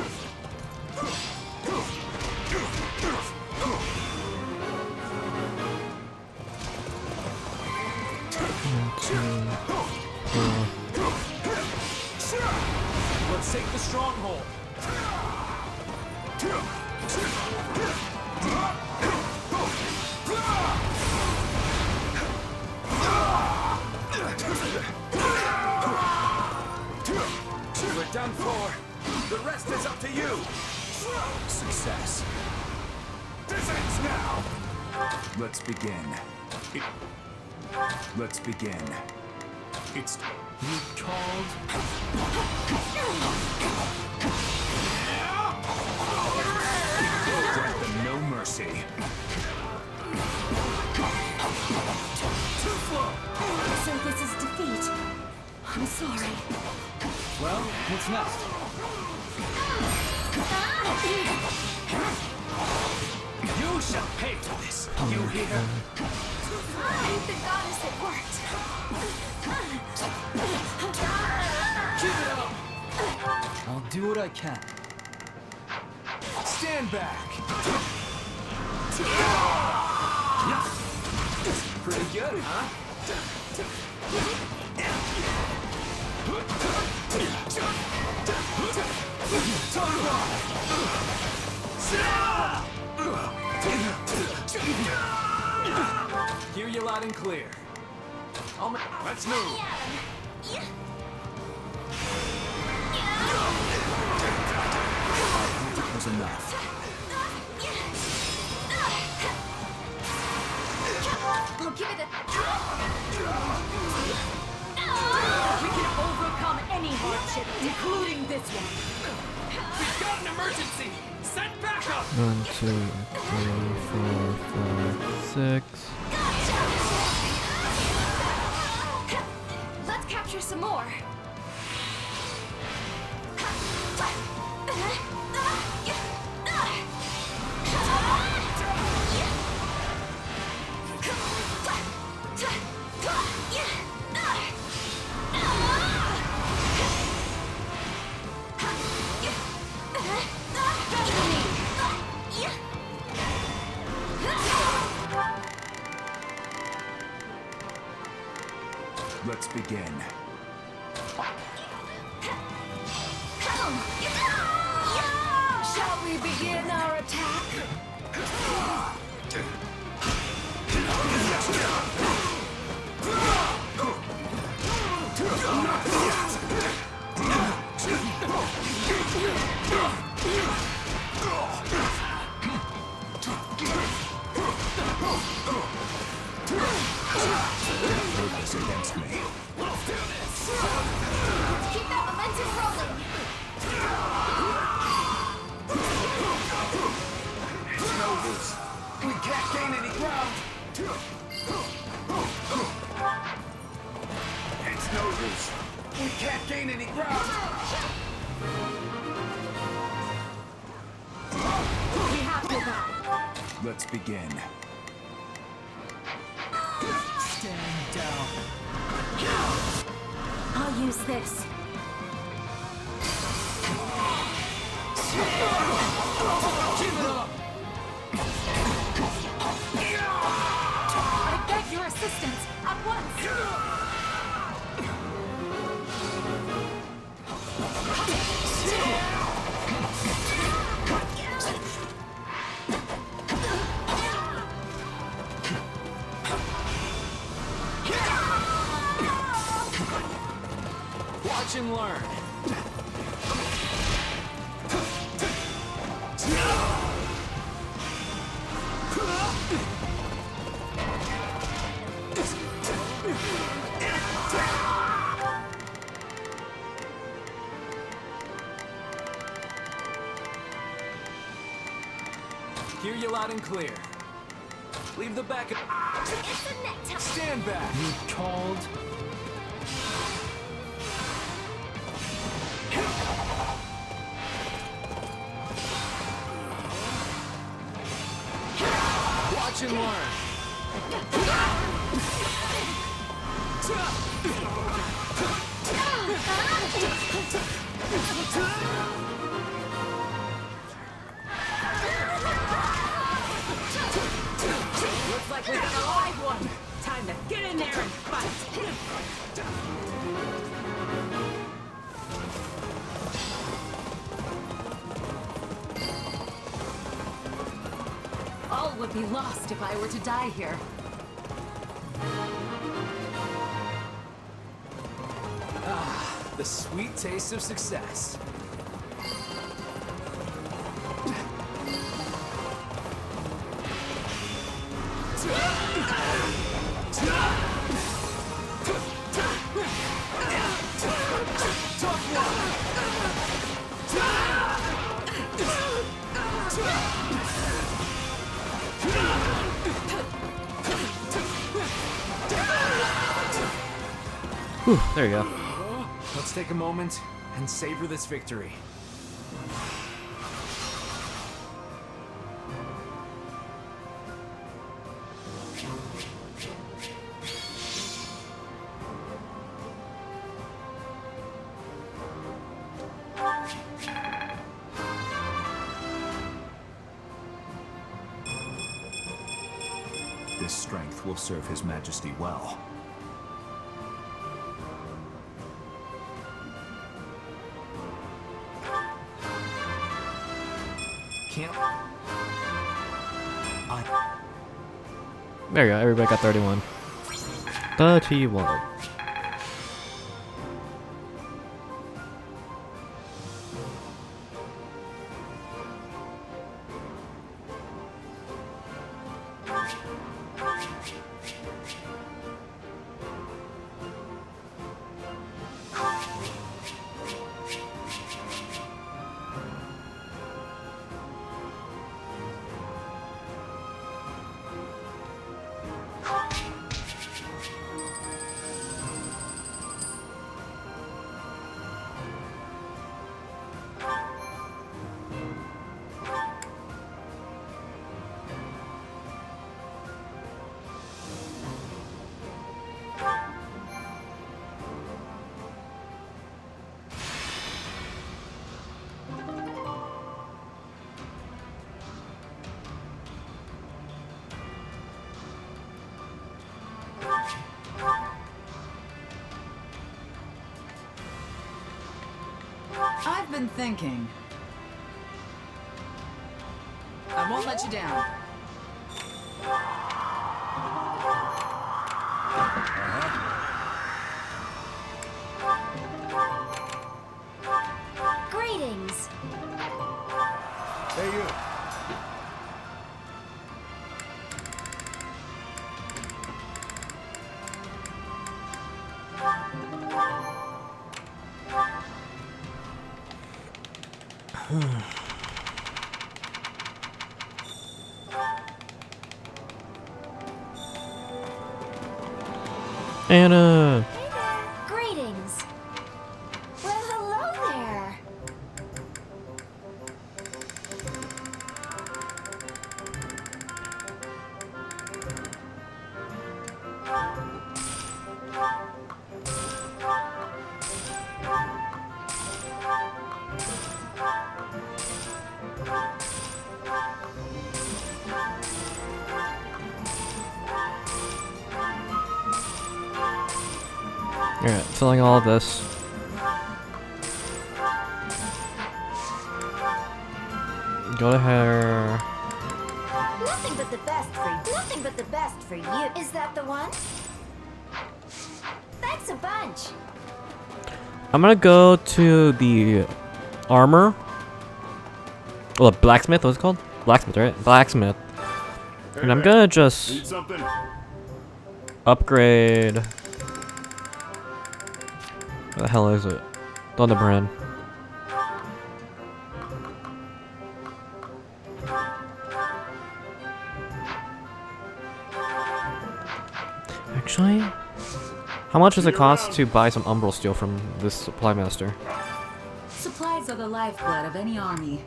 S10: Let's take the stronghold. We're done for. The rest is up to you.
S13: Success. This ends now. Let's begin. Let's begin. It's
S16: You called.
S13: grant them no mercy.
S10: Too slow.
S5: So this is defeat. I'm sorry.
S16: Well, what's next?
S10: You shall pay for this. You hear?
S5: The goddess, it worked.
S10: Keep it up.
S16: I'll do what I can.
S10: Stand back. Pretty good, huh? Hear you loud and clear. Let's move.
S13: It was enough.
S5: I'll give it
S2: We can overcome any hardship, including this one.
S10: We've got an emergency. Send backup.
S1: 1, 2, 3, 4, 5, 6.
S5: Let's capture some more.
S13: Let's begin.
S2: Shall we begin our attack?
S13: this against me.
S2: Let's do this! Keep that momentum rolling!
S13: It's no use. We can't gain any ground. It's no use. We can't gain any ground.
S2: We have your back.
S13: Let's begin.
S16: Stand down.
S17: I'll use this.
S16: Give it up!
S2: I beg your assistance at once!
S10: Watch and learn. Hear you loud and clear. Leave the back.
S2: It's a net time.
S10: Stand back.
S16: You called?
S10: Watch and learn.
S2: Looks like we got a live one. Time to get in there and fight. All would be lost if I were to die here.
S10: Ah, the sweet taste of success.
S1: Whew, there you go.
S10: Let's take a moment and savor this victory.
S13: This strength will serve His Majesty well.
S10: Can't.
S1: There you go. Everybody got 31. 31.
S4: I've been thinking. I won't let you down.
S2: Greetings.
S13: Hey, you.
S1: Anna.
S2: Greetings. Well, hello there.
S1: Alright, filling all of this. Go to her.
S2: Nothing but the best for you. Nothing but the best for you. Is that the one? Thanks a bunch.
S1: I'm gonna go to the armor. Well, blacksmith, what's it called? Blacksmith, right? Blacksmith. And I'm gonna just
S12: Need something?
S1: upgrade. What the hell is it? Thunderbrand. Actually, how much does it cost to buy some umbral steel from this supply master?
S4: Supplies are the lifeblood of any army.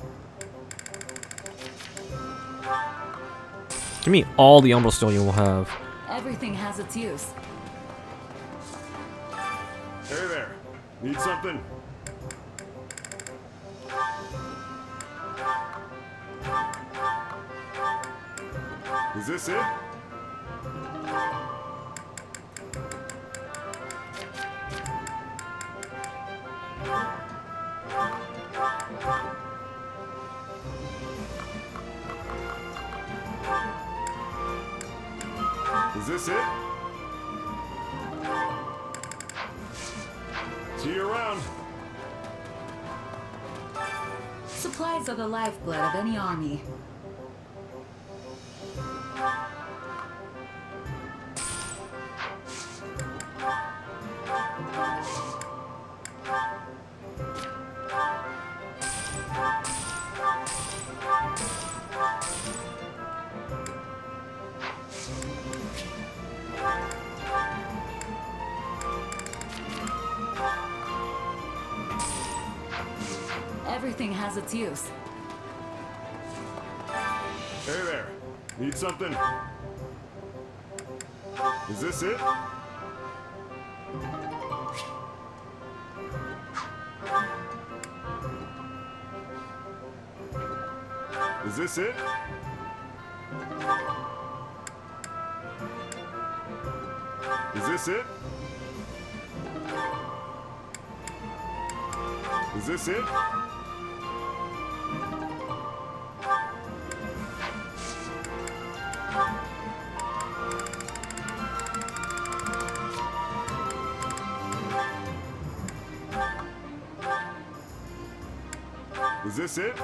S1: Give me all the umbral steel you will have.
S4: Everything has its use.
S12: Hey there. Need something? Is this it? Is this it? See you around.
S4: Supplies are the lifeblood of any army. Everything has its use.
S12: Hey there. Need something? Is this it? Is this it? Is this it? Is this it? Is this it?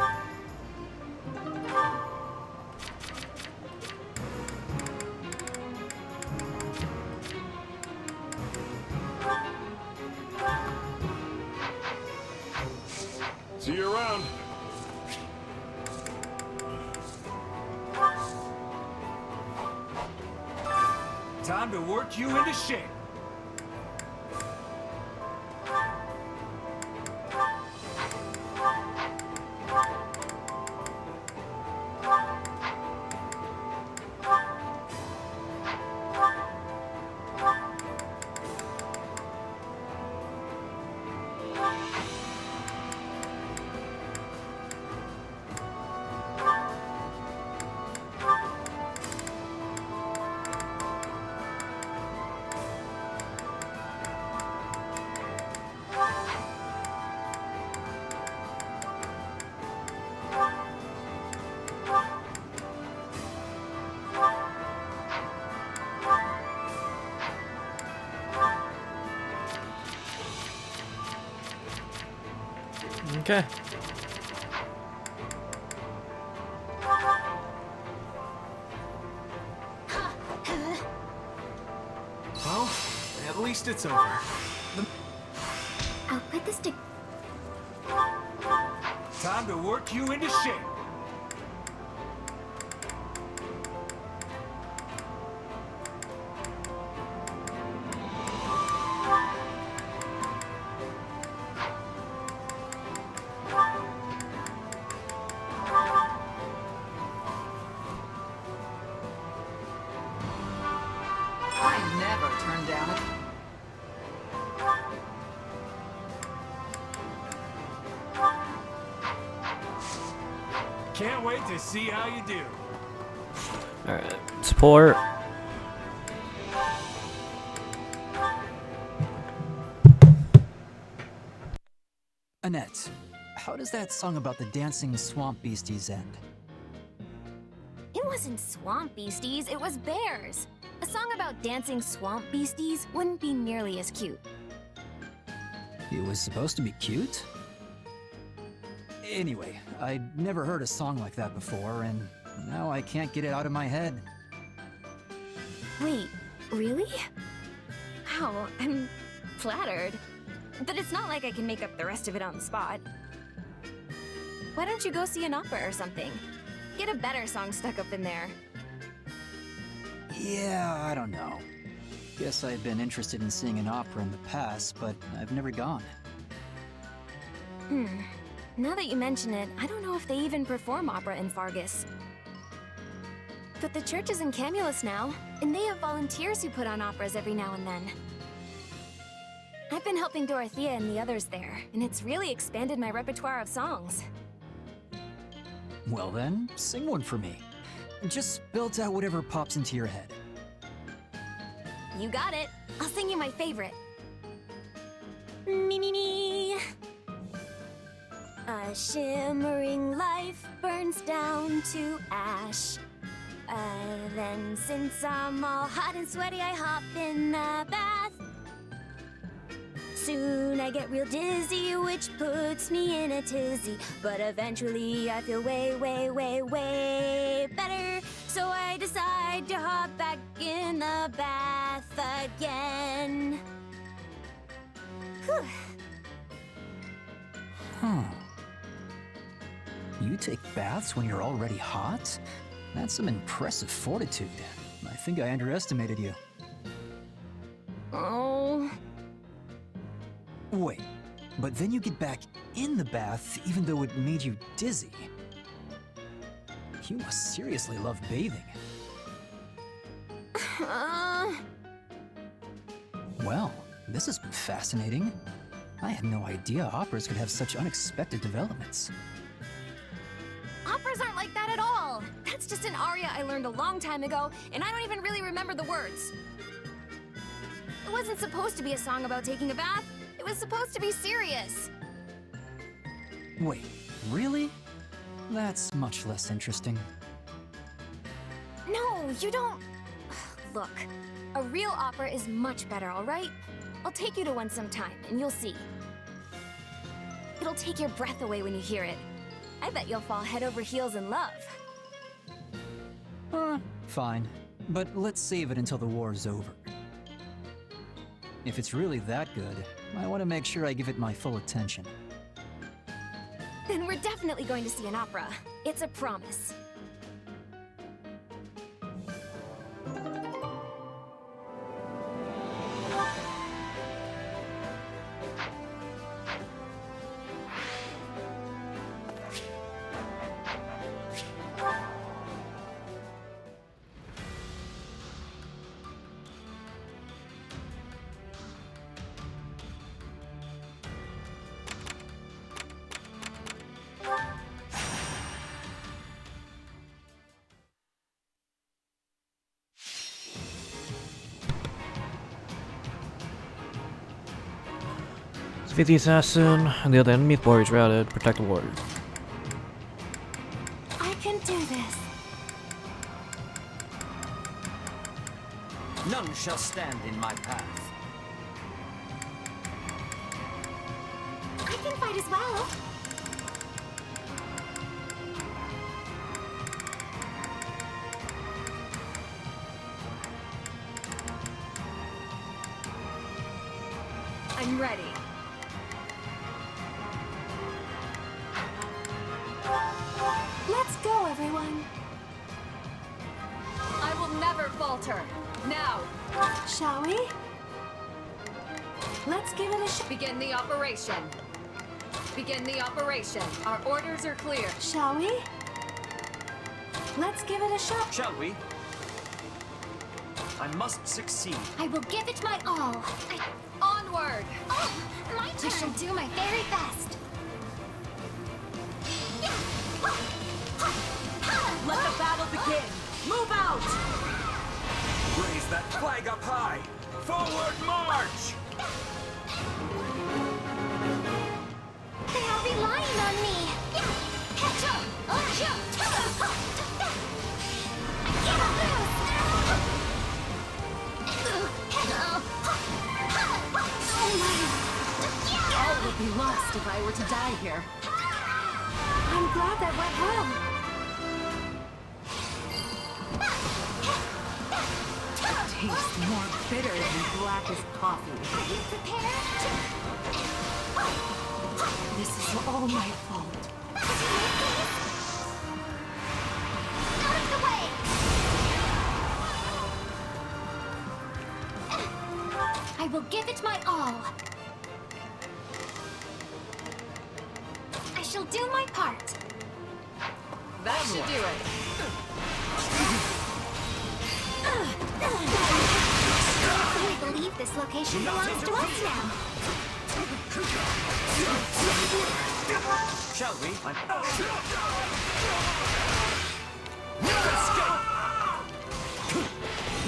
S12: See you around.
S8: Time to work you into shape.
S1: Okay.
S16: Well, at least it's over.
S5: I'll put this to...
S8: Time to work you into shape.
S4: I never turn down it.
S8: Can't wait to see how you do.
S1: Alright, support.
S16: Annette, how does that song about the dancing swamp beasties end?
S5: It wasn't swamp beasties, it was bears. A song about dancing swamp beasties wouldn't be nearly as cute.
S16: It was supposed to be cute? Anyway, I'd never heard a song like that before, and now I can't get it out of my head.
S5: Wait, really? Wow, I'm flattered. But it's not like I can make up the rest of it on the spot. Why don't you go see an opera or something? Get a better song stuck up in there.
S16: Yeah, I don't know. Guess I've been interested in seeing an opera in the past, but I've never gone.
S5: Now that you mention it, I don't know if they even perform opera in Fargus. But the church is in Camulus now, and they have volunteers who put on operas every now and then. I've been helping Dorothea and the others there, and it's really expanded my repertoire of songs.
S16: Well then, sing one for me. Just belt out whatever pops into your head.
S5: You got it. I'll sing you my favorite. Me, me, me. A shimmering life burns down to ash. Then since I'm all hot and sweaty, I hop in the bath. Soon I get real dizzy, which puts me in a tizzy. But eventually I feel way, way, way, way better. So I decide to hop back in the bath again. Whew.
S16: Huh. You take baths when you're already hot? That's some impressive fortitude. I think I underestimated you.
S5: Oh.
S16: Wait, but then you get back in the bath even though it made you dizzy. You must seriously love bathing. Well, this has been fascinating. I had no idea operas could have such unexpected developments.
S5: Operas aren't like that at all. That's just an aria I learned a long time ago, and I don't even really remember the words. It wasn't supposed to be a song about taking a bath. It was supposed to be serious.
S16: Wait, really? That's much less interesting.
S5: No, you don't... Look, a real opera is much better, all right? I'll take you to one sometime, and you'll see. It'll take your breath away when you hear it. I bet you'll fall head over heels in love.
S16: Fine. But let's save it until the war's over. If it's really that good, I want to make sure I give it my full attention.
S5: Then we're definitely going to see an opera. It's a promise.
S1: Defeat the assassin, and the other enemy warriors routed. Protect the warriors.
S5: I can do this.
S9: None shall stand in my path.
S5: I can fight as well. I'm ready. Let's go, everyone.
S4: I will never falter. Now.
S5: Shall we? Let's give it a shot.
S4: Begin the operation. Begin the operation. Our orders are clear.
S5: Shall we? Let's give it a shot.
S9: Shall we? I must succeed.
S5: I will give it my all. Onward! Oh, my turn! I shall do my very best.
S14: Let the battle begin! Move out!
S13: Raise that flag up high! Forward march!
S5: They are relying on me.
S2: All would be lost if I were to die here.
S5: I'm glad that went well.
S2: Tastes more bitter than blackest coffee.
S5: Are you prepared?
S2: This is all my fault.
S5: Out of the way! I will give it my all. I shall do my part.
S2: That should do it.
S5: I believe this location belongs to us now.
S9: Shall we?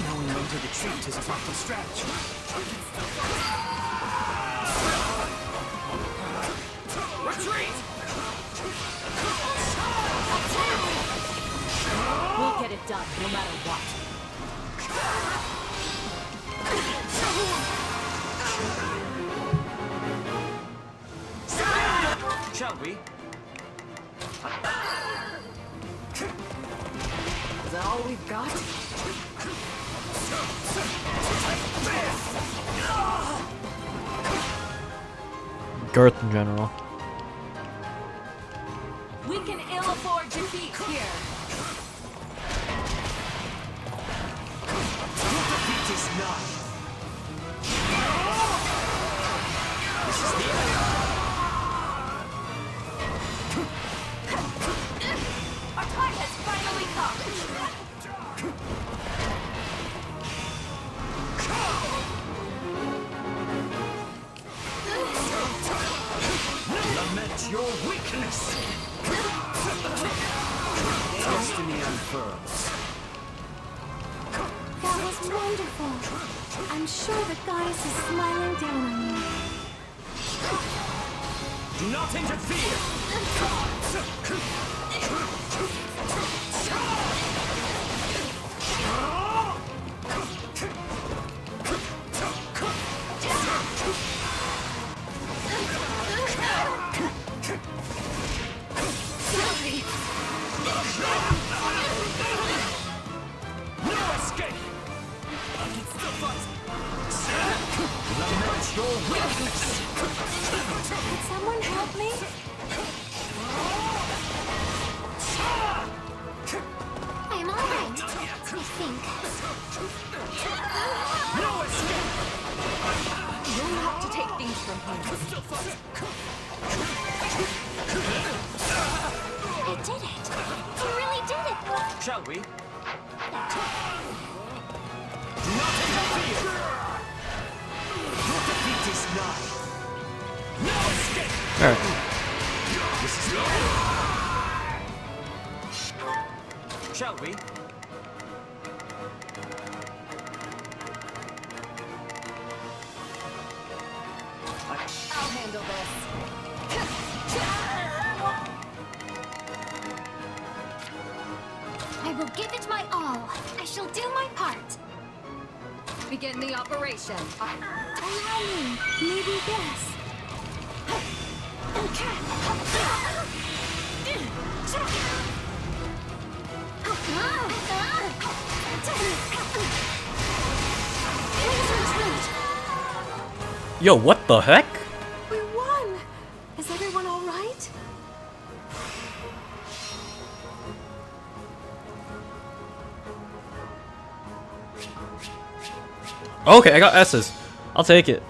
S16: Knowing when to retreat is a proper strategy.
S13: Retreat!
S2: We'll get it done, no matter what.
S9: Shall we?
S2: Is that all we've got?
S1: Girth in general.
S2: We can ill afford defeat here.
S9: Defeat is nigh. This is the end.
S2: Our time has finally come.
S9: Lament your weakness. Destiny unfurls.
S5: That was wonderful. I'm sure the goddess is smiling down on me.
S9: Do not interfere.
S5: Sorry.
S9: No escape. Lament your weakness.
S5: Can someone help me? I'm alright, I think.
S9: No escape.
S2: You'll have to take things from here.
S5: I did it. I really did it.
S9: Shall we? Do not interfere. Your defeat is nigh. No escape.
S1: Alright.
S9: This is the end. Shall we?
S2: I'll handle this.
S5: I will give it my all. I shall do my part.
S2: Begin the operation.
S5: Allow me. Maybe yes.
S1: Yo, what the heck?
S5: We won! Is everyone alright?
S1: Okay, I got S's. I'll take it.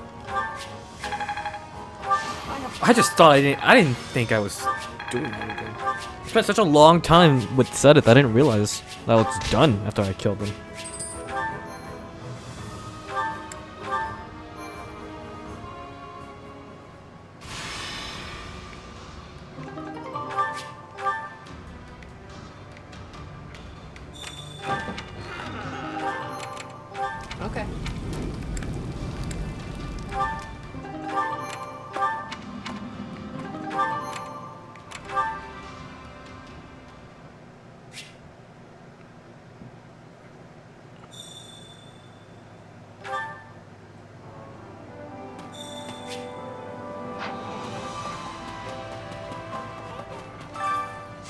S1: I just thought I didn't think I was doing anything. I spent such a long time with Sedith, I didn't realize that was done after I killed him.
S15: Okay.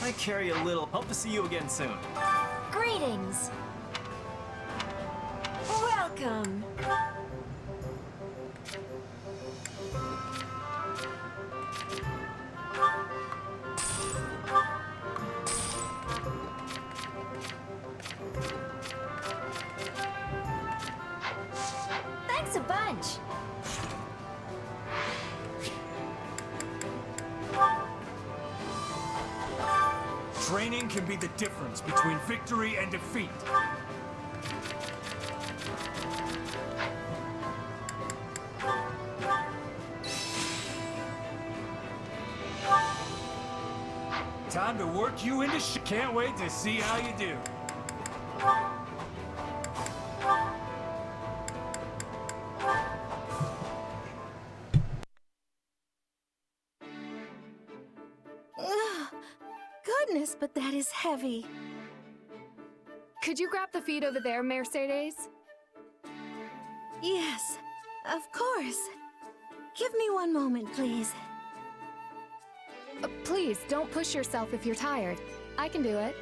S9: I carry a little. Hope to see you again soon.
S17: Greetings. Welcome. Thanks a bunch.
S8: Training can be the difference between victory and defeat. Time to work you into sh. Can't wait to see how you do.
S17: Ugh, goodness, but that is heavy.
S5: Could you grab the feed over there, Mercedes?
S17: Yes, of course. Give me one moment, please.
S5: Please, don't push yourself if you're tired. I can do it.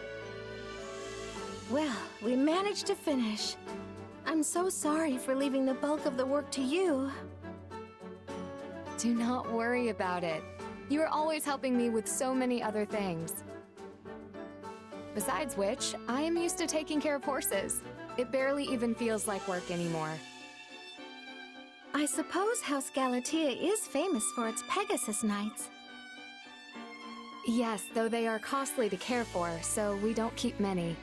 S17: Well, we managed to finish. I'm so sorry for leaving the bulk of the work to you.
S5: Do not worry about it. You are always helping me with so many other things. Besides which, I am used to taking care of horses. It barely even feels like work anymore.
S17: I suppose House Galatea is famous for its Pegasus nights.
S5: Yes, though they are costly to care for, so we don't keep many.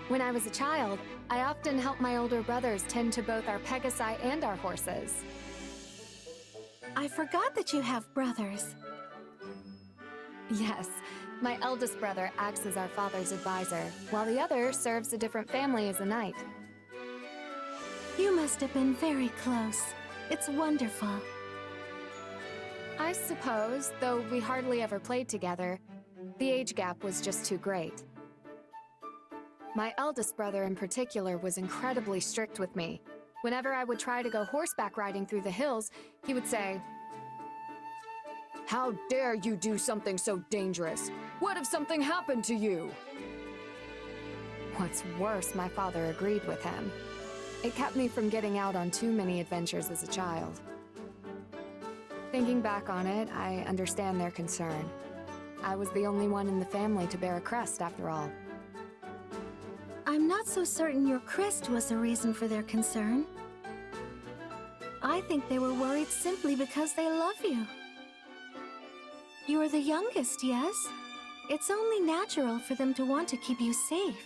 S5: When I was a child, I often helped my older brothers tend to both our Pegasi and our horses.
S17: I forgot that you have brothers.
S5: Yes, my eldest brother acts as our father's advisor, while the other serves a different family as a knight.
S17: You must have been very close. It's wonderful.
S5: I suppose, though we hardly ever played together, the age gap was just too great. My eldest brother in particular was incredibly strict with me. Whenever I would try to go horseback riding through the hills, he would say, "How dare you do something so dangerous? What if something happened to you?" What's worse, my father agreed with him. It kept me from getting out on too many adventures as a child. Thinking back on it, I understand their concern. I was the only one in the family to bear a crest, after all.
S17: I'm not so certain your crest was the reason for their concern. I think they were worried simply because they love you. You're the youngest, yes? It's only natural for them to want to keep you safe.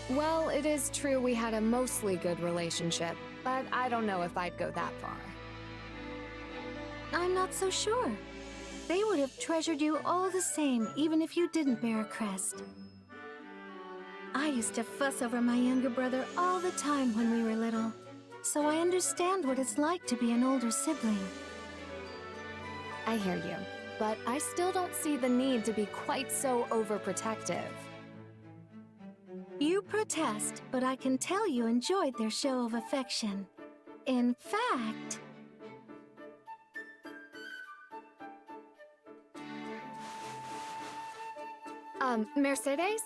S5: Well, it is true we had a mostly good relationship, but I don't know if I'd go that far.
S17: I'm not so sure. They would have treasured you all the same, even if you didn't bear a crest. I used to fuss over my younger brother all the time when we were little, so I understand what it's like to be an older sibling.
S5: I hear you, but I still don't see the need to be quite so overprotective.
S17: You protest, but I can tell you enjoyed their show of affection. In fact...
S5: Mercedes?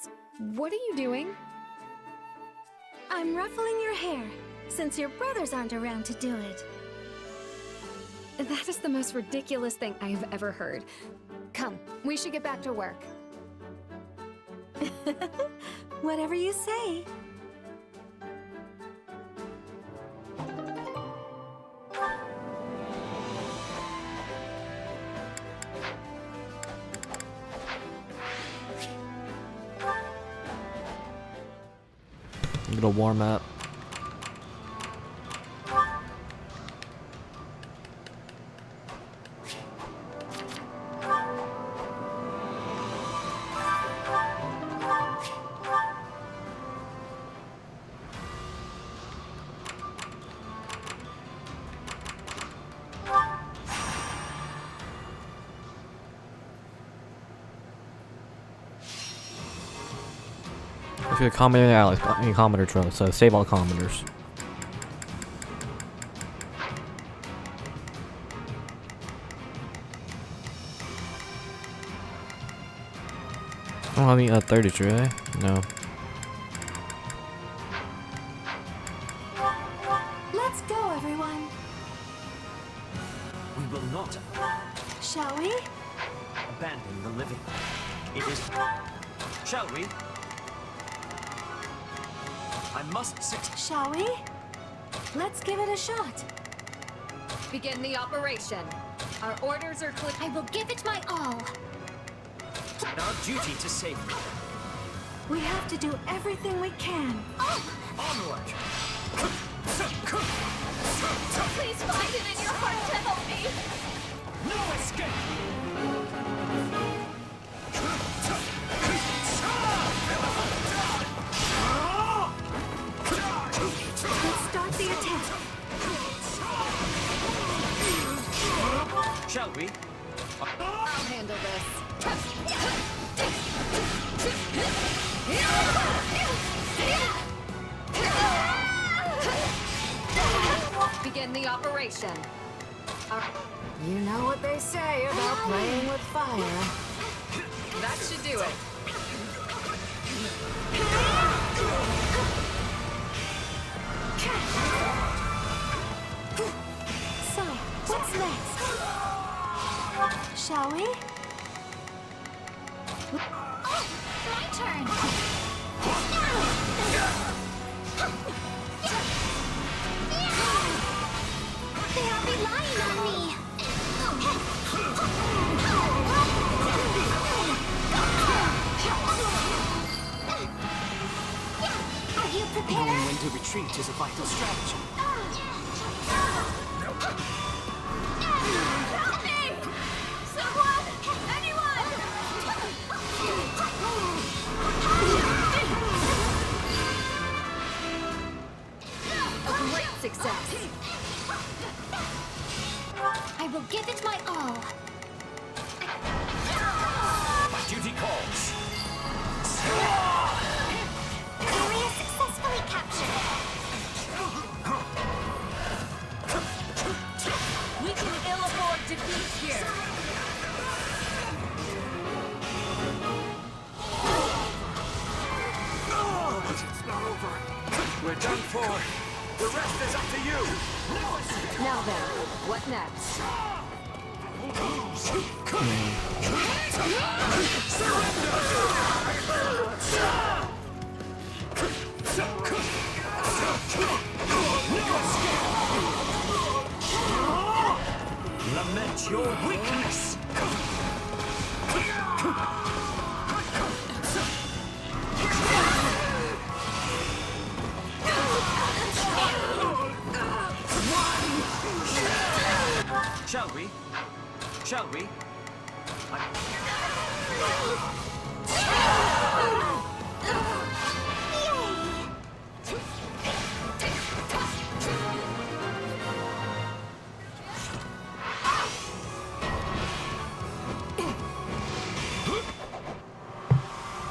S5: What are you doing?
S17: I'm ruffling your hair, since your brothers aren't around to do it.
S5: That is the most ridiculous thing I have ever heard. Come, we should get back to work.
S17: Whatever you say.
S1: I'm gonna warm up. Let's get a commenter Alex. Any commenter trust. So save all commenters. I don't have any 30s, do I? No.
S17: Let's go, everyone.
S18: We will not
S17: Shall we?
S18: abandon the living. It is... Shall we? I must sit...
S17: Shall we? Let's give it a shot.
S19: Begin the operation. Our orders are clear.
S5: I will give it my all.
S18: Our duty to save you.
S17: We have to do everything we can.
S18: Onward!
S19: Please find it in your heart to help me.
S18: No escape!
S17: Let's start the attack.
S18: Shall we?
S19: I'll handle this. Begin the operation.
S14: You know what they say about playing with fire.
S19: That should do it.
S17: So, what's next? Shall we?
S5: My turn. They are relying on me. Are you prepared?
S18: Knowing when to retreat is a vital strategy.
S19: Help me! Someone! Anyone! A great success.
S5: I will give it my all.
S18: Duty calls.
S5: Area successfully captured.
S14: We can ill afford defeat here.
S18: It's not over. We're done for. The rest is up to you.
S19: Now then, what next?
S18: Lament your weakness. Shall we? Shall we?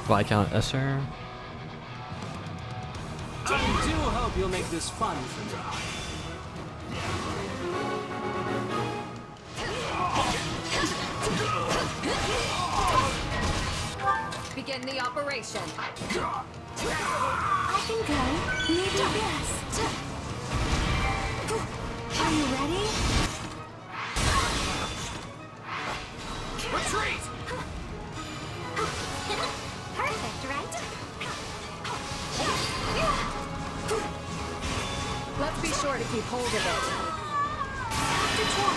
S1: Viscount Esser.
S18: I do hope you'll make this fun for me.
S19: Begin the operation.
S17: I can go. Leave your best. Are you ready?
S18: Retreat!
S5: Perfect, right?
S19: Let's be sure to keep hold of it.
S17: To try.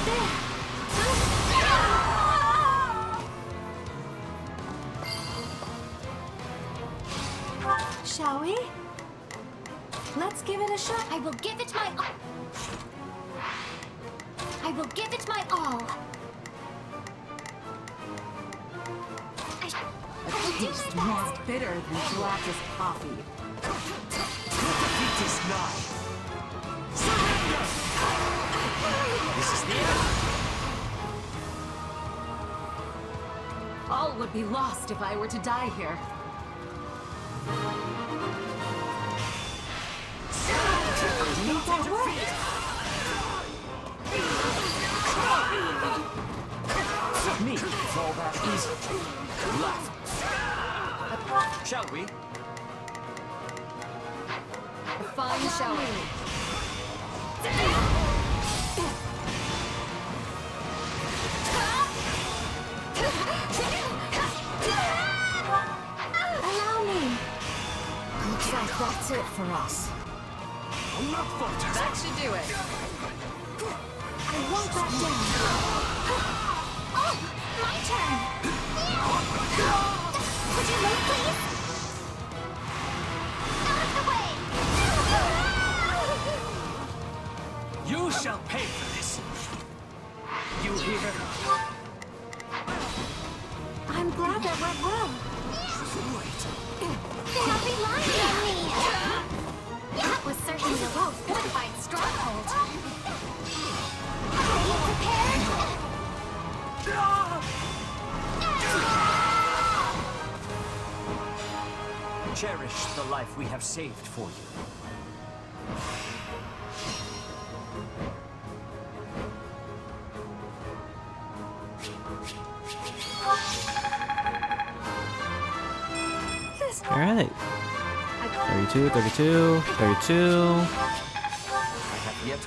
S17: There. Shall we? Let's give it a shot.
S5: I will give it my all. I will give it my all. I will do
S15: Taste
S5: my
S15: more
S5: best.
S15: bitter than blackest coffee.
S18: Defeat is nigh. Surrender! This is the end.
S19: All would be lost if I were to die here.
S14: Need that work?
S9: Me, it's all that easy. Left. Shall we?
S19: Fine, shall we?
S14: Allow me. Looks like that's it for us.
S9: I'm not faltering.
S19: That should do it.
S14: I won't back down.
S5: Oh, my turn. Would you move, please? Out of the way.
S9: You shall pay for this. You hear?
S14: I'm glad that went well.
S5: They'll not be lying on me. That was certainly a well-fortified stronghold. Are you prepared?
S9: Cherish the life we have saved for you.
S1: All right. 32, 32, 32.
S9: I have yet.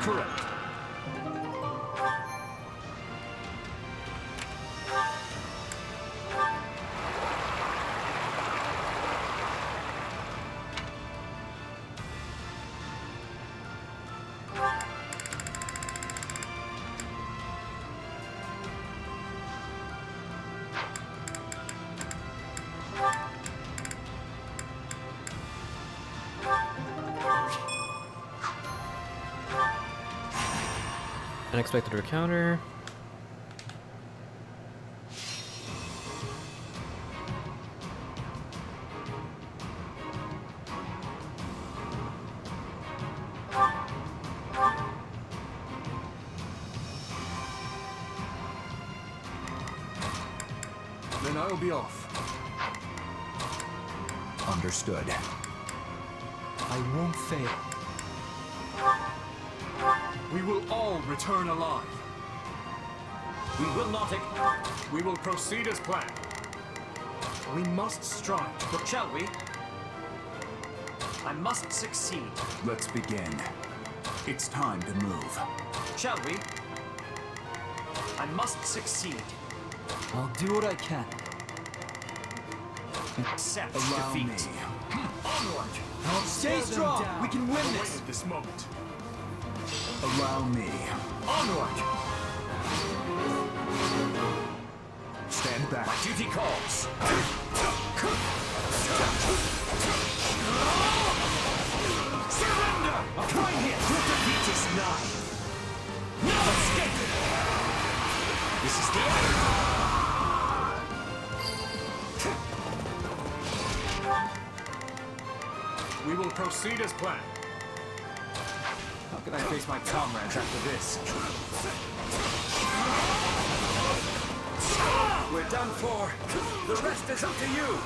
S9: Correct.
S1: Unexpected encounter.
S12: Then I'll be off.
S13: Understood.
S16: I won't fail.
S12: We will all return alive.
S9: We will not.
S12: We will proceed as planned. We must strive.
S9: Shall we? I must succeed.
S13: Let's begin. It's time to move.
S9: Shall we? I must succeed.
S16: I'll do what I can.
S9: Accept
S13: Allow
S9: defeat.
S13: me.
S9: Onward.
S16: Stay strong. We can win this.
S12: This moment.
S13: Allow me.
S9: Onward.
S13: Stand back.
S9: My duty calls. Surrender! A fine hit! Your defeat is nigh. No escape! This is the end.
S12: We will proceed as planned.
S9: How can I face my comrades after this? We're done for. The rest is up to you.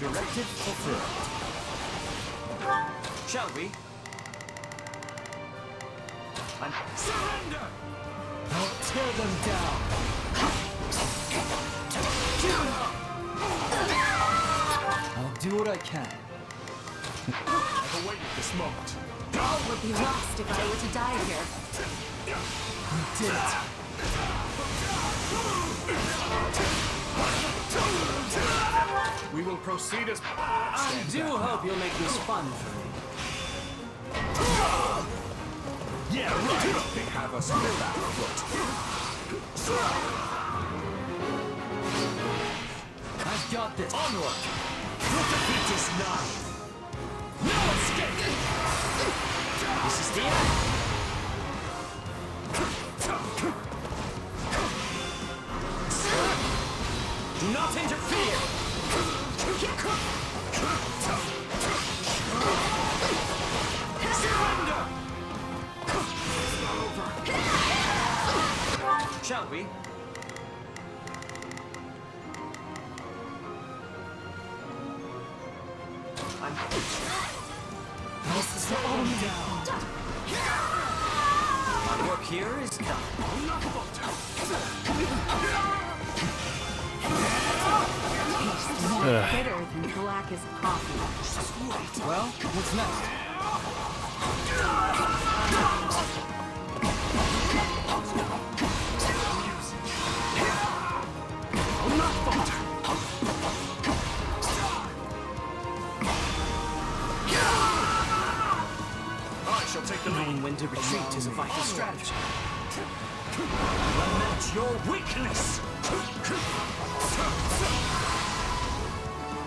S9: Directive fulfilled. Shall we? Surrender!
S16: I'll tear them down. I'll do what I can.
S12: I've awaited this moment.
S19: All would be lost if I were to die here.
S16: We did it.
S12: We will proceed as...
S9: I do hope you'll make this fun for me.
S13: Yeah, right. They have us on the back foot.
S9: I've got this. Onward! Your defeat is nigh. No escape! This is the end. Do not interfere! Surrender! Shall we? This is the only down. My work here is done.
S15: More bitter than black as coffee.
S16: Well, what's next?
S9: I shall take the lead. Knowing when to retreat is a vital strategy. Lament your weakness!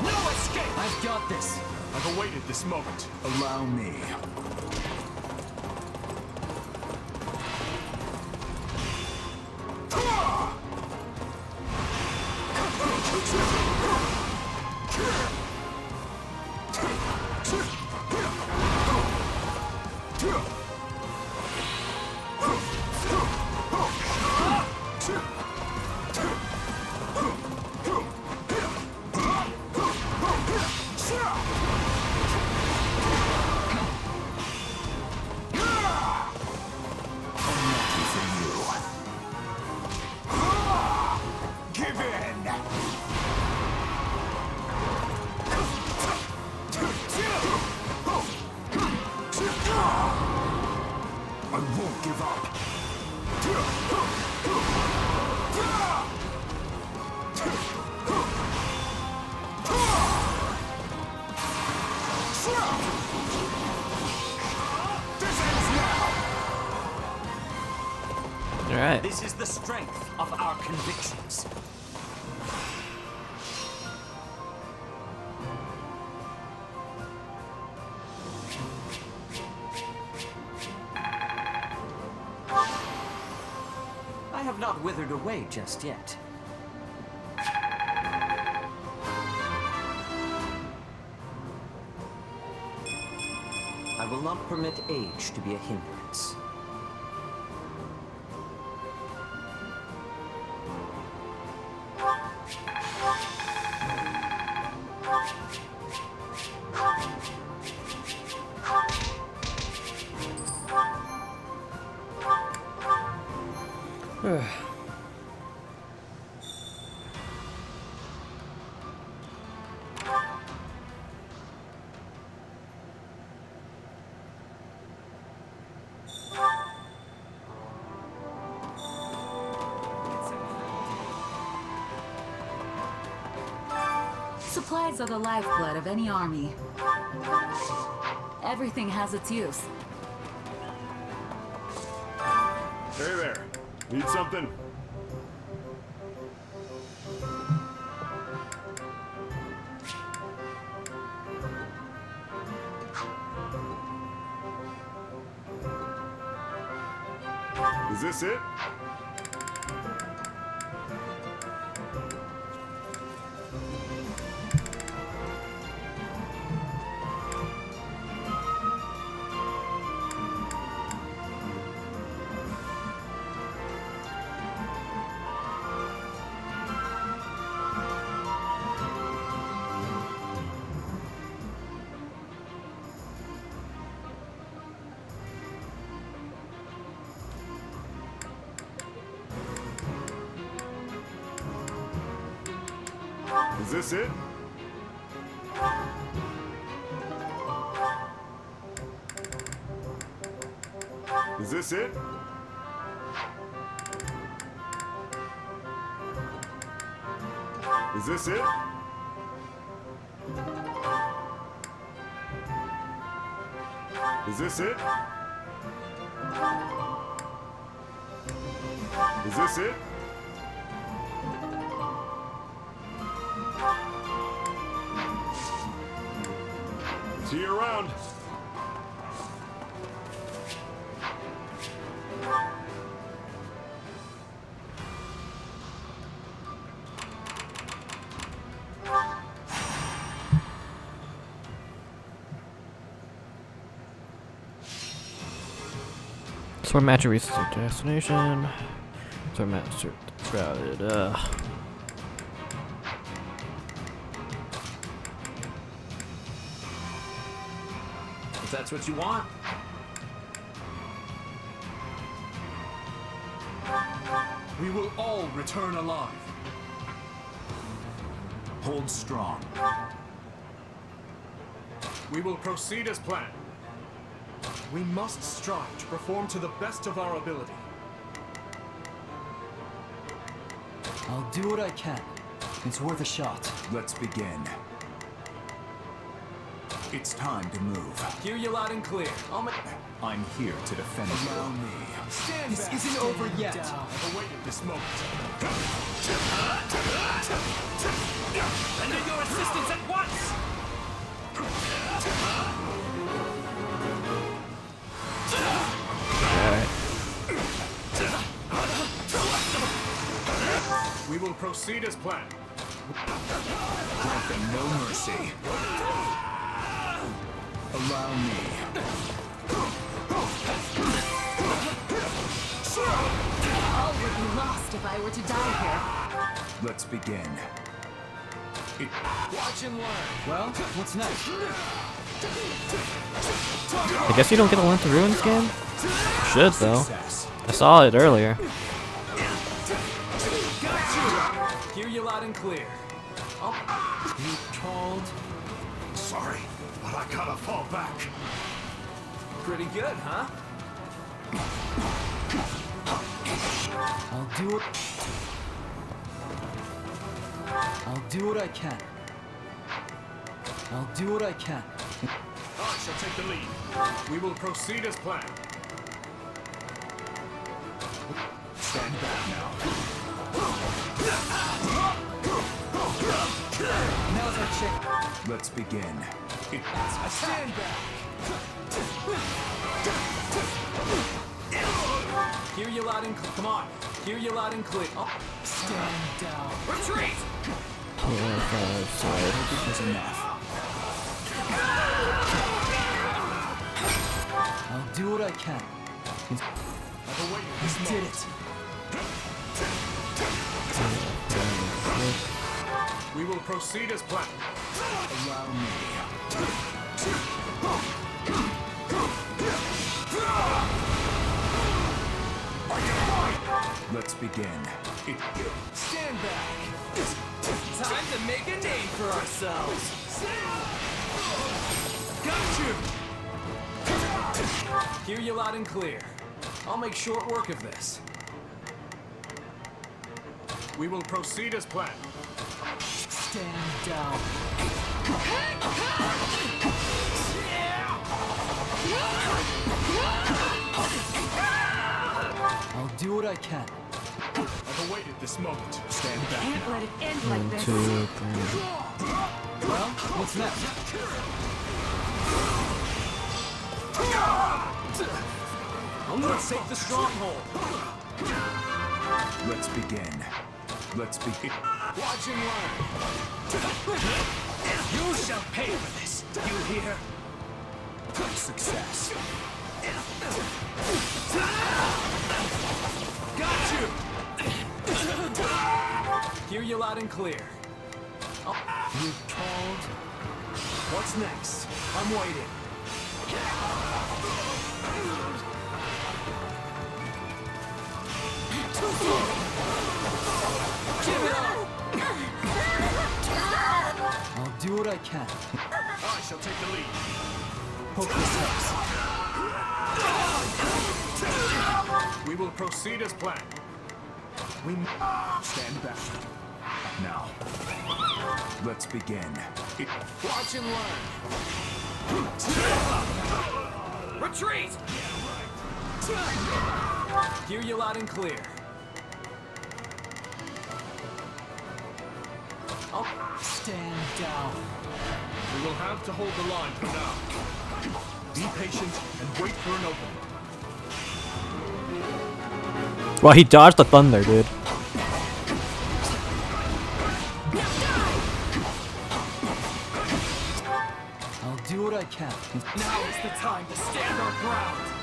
S9: No escape!
S16: I've got this.
S13: I've awaited this moment. Allow me. I won't give up. This ends now.
S1: All right.
S9: This is the strength of our convictions. I have not withered away just yet. I will not permit age to be a hindrance.
S19: Supplies are the lifeblood of any army. Everything has its use.
S12: Hey there. Need something? Is this it? Is this it? Is this it? Is this it? Is this it? Is this it? See you around.
S1: Sword Master reaches their destination. Sword Master crowded.
S11: If that's what you want.
S18: We will all return alive. Hold strong.
S12: We will proceed as planned.
S21: We must strive to perform to the best of our ability.
S16: I'll do what I can. It's worth a shot.
S18: Let's begin. It's time to move.
S10: Hear you loud and clear.
S18: I'm here to defend you.
S16: Allow me.
S18: Stand
S16: This
S18: back.
S16: isn't over yet.
S18: I've awaited this moment.
S9: Render your assistance at once!
S12: We will proceed as planned.
S18: Grant them no mercy. Allow me.
S19: All would be lost if I were to die here.
S18: Let's begin.
S10: Watch and learn.
S16: Well, what's next?
S1: I guess you don't get a Lens of Ruin skin? Should though. I saw it earlier.
S10: Hear you loud and clear.
S16: You called?
S8: Sorry, but I gotta fall back.
S10: Pretty good, huh?
S16: I'll do it. I'll do what I can. I'll do what I can.
S12: I shall take the lead. We will proceed as planned.
S18: Stand back now.
S16: Now's our chance.
S18: Let's begin.
S10: Stand back. Hear you loud and clear. Come on. Hear you loud and clear.
S16: Stand down.
S9: Retreat!
S1: 4, 5, 6.
S18: Enough.
S16: I'll do what I can.
S12: I've awaited
S16: You
S12: this
S16: did
S12: moment.
S16: it.
S12: We will proceed as planned.
S18: Allow me. Let's begin.
S10: Stand back. Time to make a name for ourselves. Got you. Hear you loud and clear. I'll make short work of this.
S12: We will proceed as planned.
S16: Stand down. I'll do what I can.
S12: I've awaited this moment. Stand back.
S19: Can't let it end like
S1: 1,
S19: this.
S1: 2, 3.
S16: Well, what's next?
S10: I'm gonna take the stronghold.
S18: Let's begin. Let's begin.
S10: Watch and learn.
S9: You shall pay for this, you hear?
S18: Success.
S10: Got you. Hear you loud and clear.
S16: You called?
S10: What's next? I'm waiting. Give it up.
S16: I'll do what I can.
S12: I shall take the lead.
S16: Hope this helps.
S12: We will proceed as planned.
S18: We stand back. Now. Let's begin.
S10: Watch and learn.
S9: Retreat! Hear you loud and clear.
S22: Oh, stand down. We will have to hold the line for now. Be patient and wait for an opening.
S1: Well, he dodged the thunder, dude.
S16: I'll do what I can. Now is the time to stand our ground.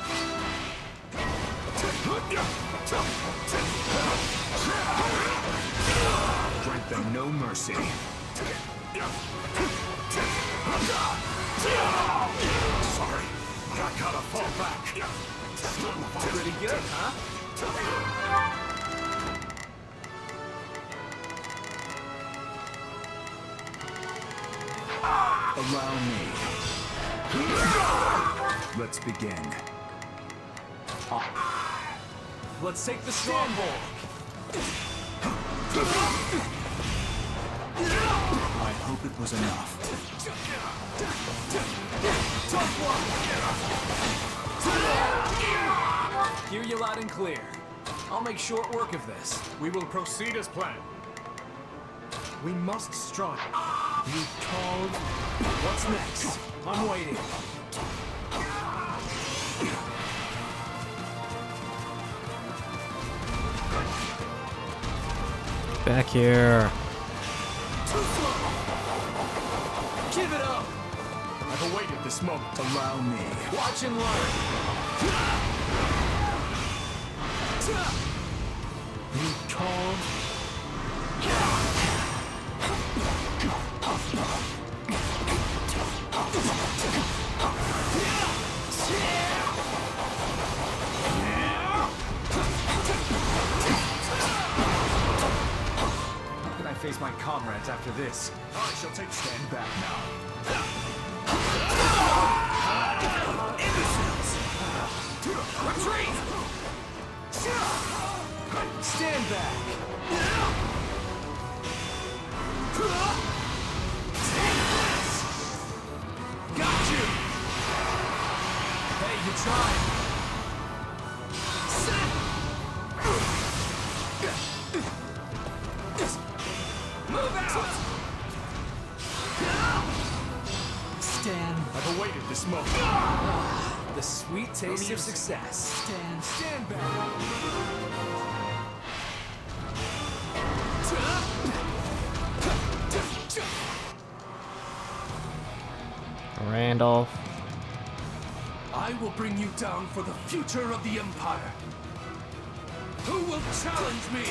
S13: Grant them no mercy.
S8: Sorry, I gotta fall back.
S9: Pretty good, huh?
S13: Allow me. Let's begin.
S9: Let's take the stronghold.
S13: I hope it was enough.
S9: Hear you loud and clear. I'll make short work of this.
S22: We will proceed as planned. We must strike.
S9: You called? What's next? I'm waiting.
S1: Back here.
S9: Give it up!
S22: I've awaited this moment.
S13: Allow me.
S9: Watch and learn.
S22: You called?
S9: How can I face my comrades after this?
S22: I shall take stand back now.
S9: Retreat! Stand back! Got you! Hey, you tried! Move out!
S16: Stand.
S22: I've awaited this moment.
S9: The sweet taste of success.
S22: Stand back.
S1: Randolph.
S22: I will bring you down for the future of the Empire. Who will challenge me?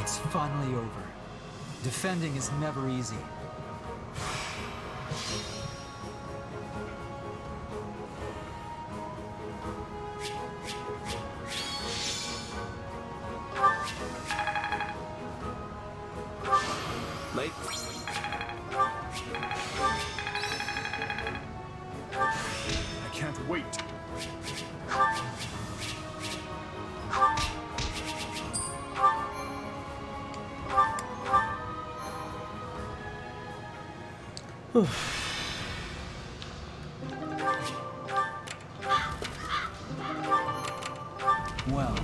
S16: It's finally over. Defending is never easy.
S22: Late. I can't wait.
S16: Well.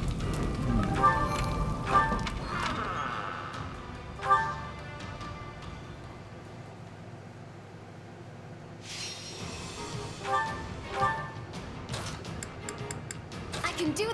S5: I can do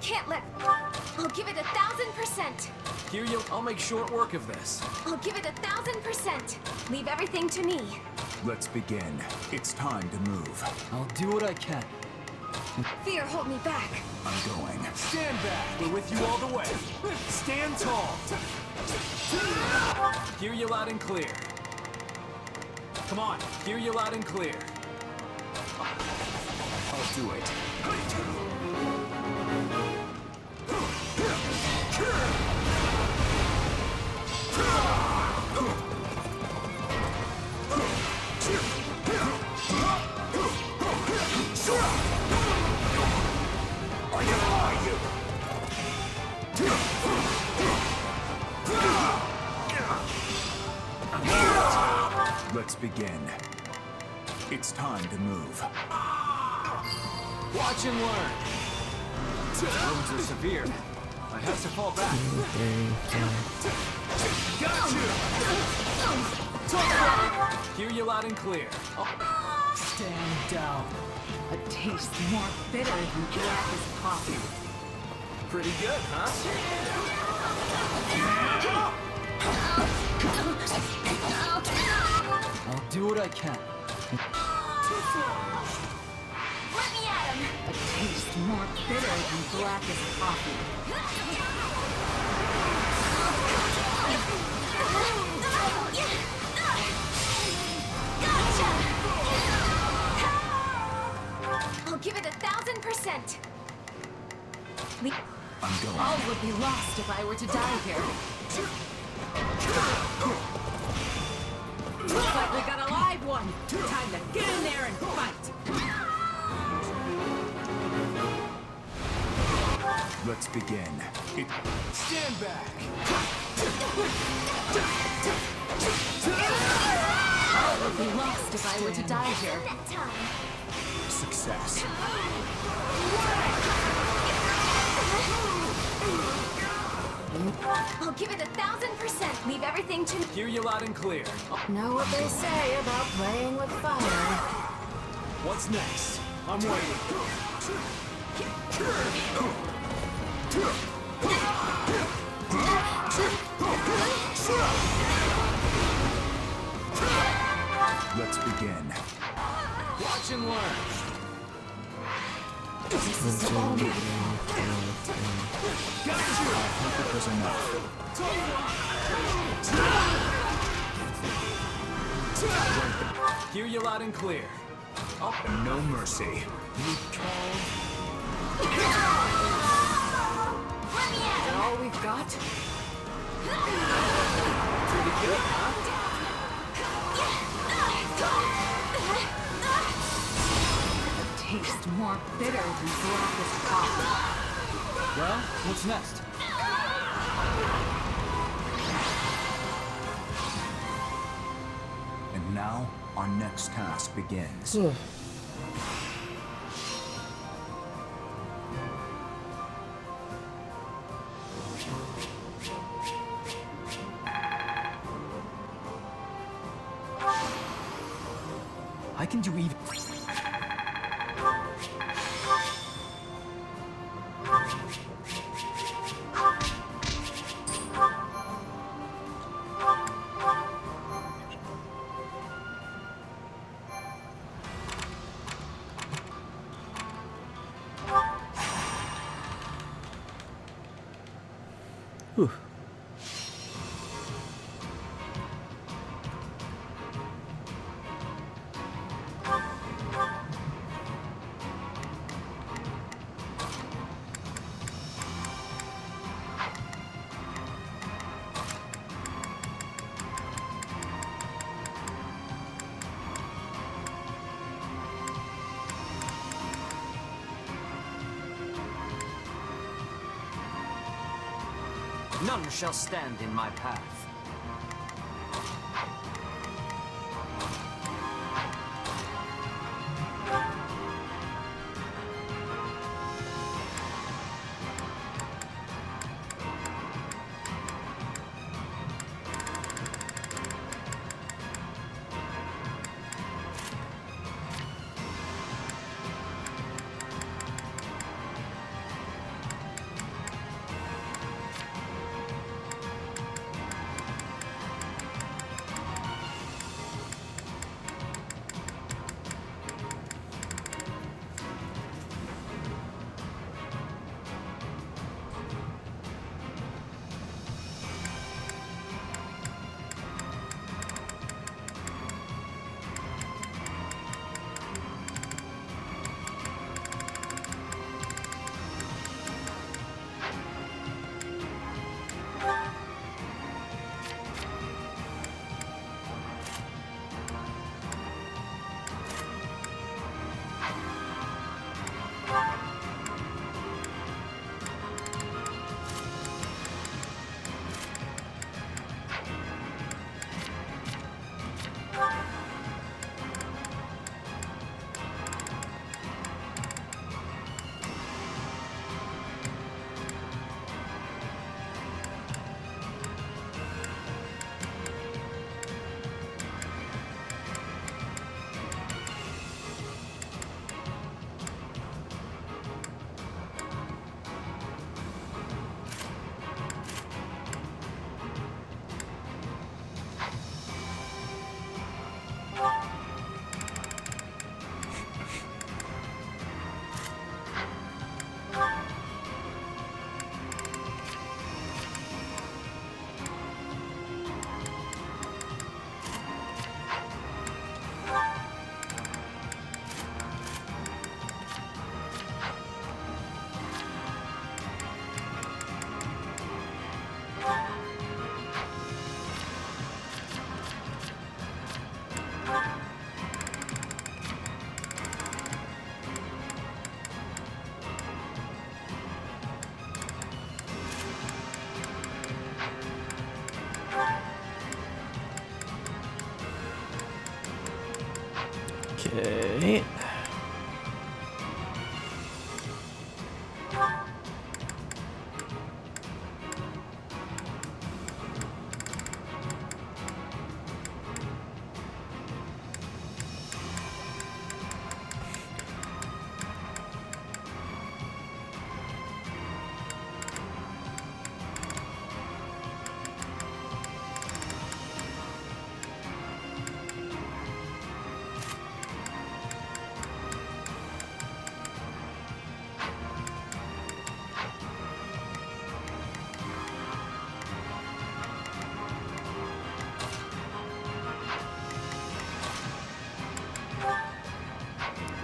S19: can't let... I'll give it 1,000%.
S10: Kiryu, I'll make short work of this.
S19: I'll give it 1,000%. Leave everything to me.
S13: Let's begin. It's time to move.
S16: I'll do what I can.
S19: Fear hold me back.
S13: I'm going.
S9: Stand back. We're with you all the way. Stand tall.
S10: Hear you loud and clear. Come on, hear you loud and clear.
S13: I'll do it. Let's begin. It's time to move.
S10: Watch and learn. Wounds are severe. I have to fall back. Got you! Hear you loud and clear.
S15: Stand down. A taste more bitter than black as coffee.
S10: Pretty good, huh?
S16: I'll do what I can.
S19: Let me at him.
S15: A taste more bitter than black as coffee.
S19: I'll give it 1,000%.
S13: I'm going.
S19: All would be lost if I were to die here.
S15: Looks like we got a live one. Time to get in there and fight.
S13: Let's begin.
S9: Stand back.
S19: All would be lost if I were to die here.
S13: Success.
S19: I'll give it 1,000%. Leave everything to me.
S10: Hear you loud and clear.
S14: Know what they say about playing with fire.
S9: What's next? I'm waiting.
S13: Let's begin.
S10: Watch and learn.
S13: I think it was enough.
S10: Hear you loud and clear.
S13: No mercy.
S19: Let me
S15: Is
S19: at
S15: that
S19: him.
S15: all we've got?
S10: Pretty good, huh?
S15: A taste more bitter than black as coffee.
S16: Well, what's next?
S13: And now, our next task begins.
S16: I can do even...
S1: Whew.
S3: None shall stand in my path.
S1: Okay.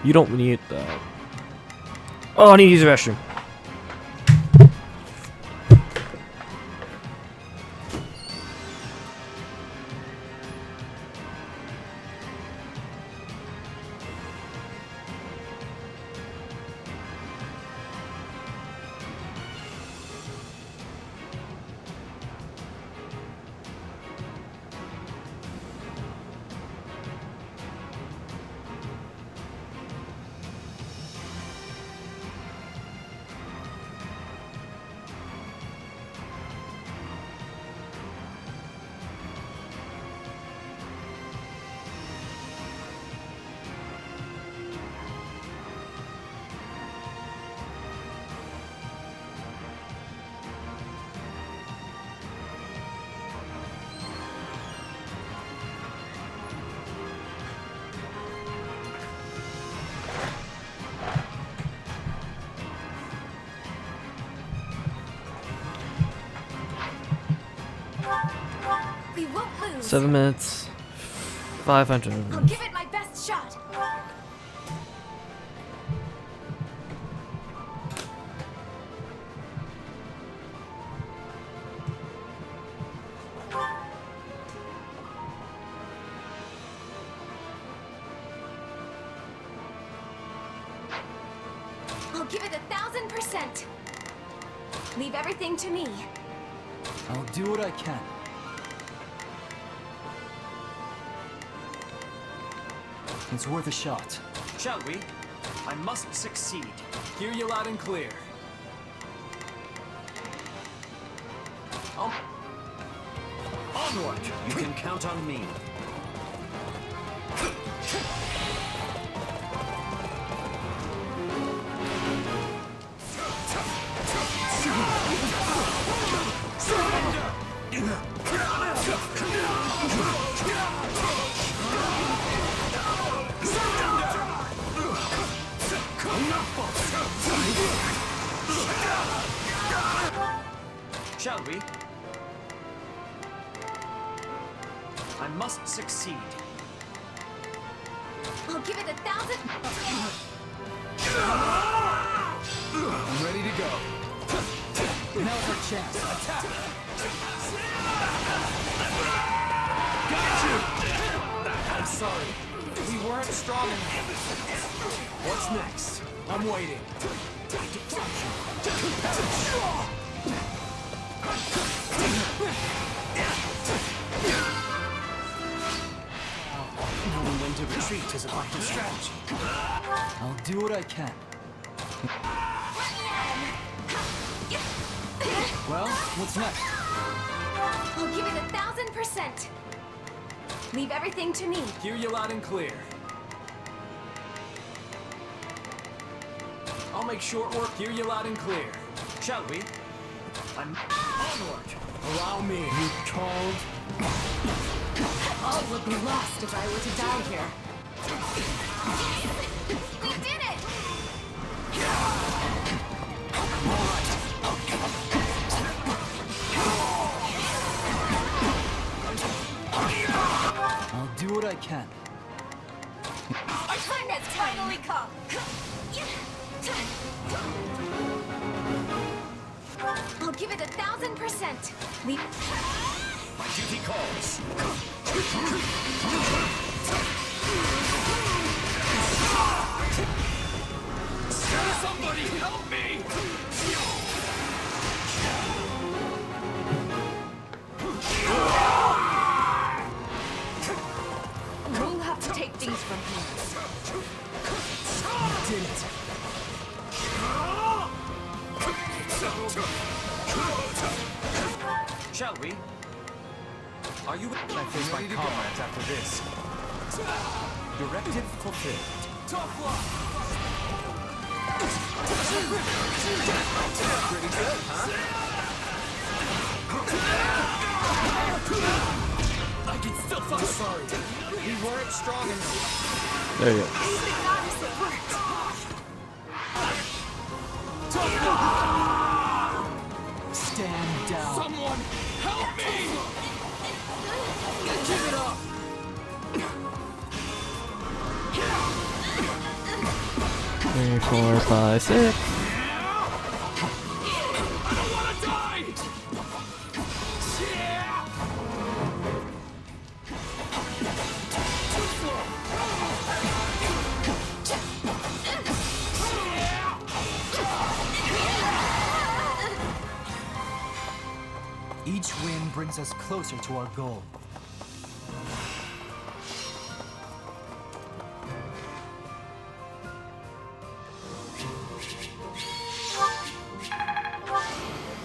S1: You don't need that. Oh, I need to use the restroom.
S5: We won't lose.
S1: 7 minutes. 500.
S5: I'll give it my best shot. I'll give it 1,000%. Leave everything to me.
S16: I'll do what I can. It's worth a shot.
S9: Shall we? I must succeed.
S16: Hear you loud and clear.
S9: Onward! You can count on me. Shall we? I must succeed.
S5: I'll give it 1,000.
S16: I'm ready to go. Now's our chance. Attack! Got you! I'm sorry. We weren't strong enough. What's next? I'm waiting.
S9: Knowing when to retreat is a vital strategy.
S16: I'll do what I can. Well, what's next?
S5: I'll give it 1,000%. Leave everything to me.
S16: Hear you loud and clear. I'll make short work. Hear you loud and clear.
S9: Shall we? I'm onward.
S16: Allow me. You called?
S19: All would be lost if I were to die here.
S5: We did it!
S16: I'll do what I can.
S5: Our time has finally come. I'll give it 1,000%. Leave.
S9: My duty calls.
S22: Somebody help me!
S19: We'll have to take things from here.
S9: Shall we? Are you? I face my comrades after this. Directive fulfilled. Tough luck. Pretty good, huh? I can still fight. Sorry, we weren't strong enough.
S1: There you go.
S9: Stand down. Someone help me! Give it up.
S1: 3, 4, 5, 6.
S16: Each win brings us closer to our goal.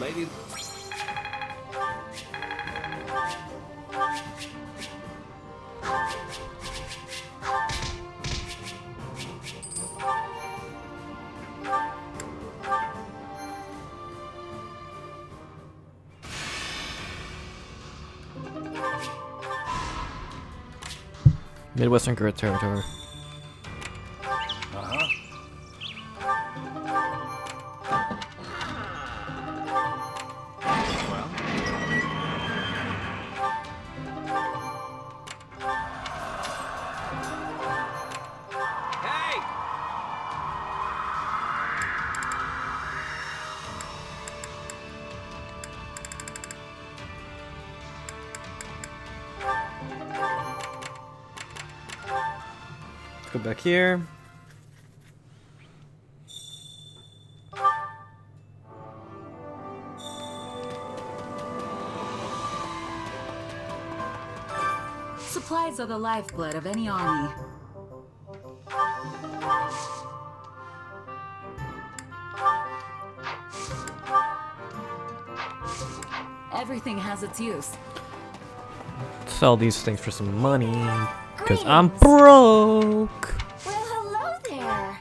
S9: Lady.
S1: Midwestern Grid Territory. Let's go back here.
S4: Supplies are the lifeblood of any army. Everything has its use.
S1: Sell these things for some money, because I'm broke.
S5: Well, hello there.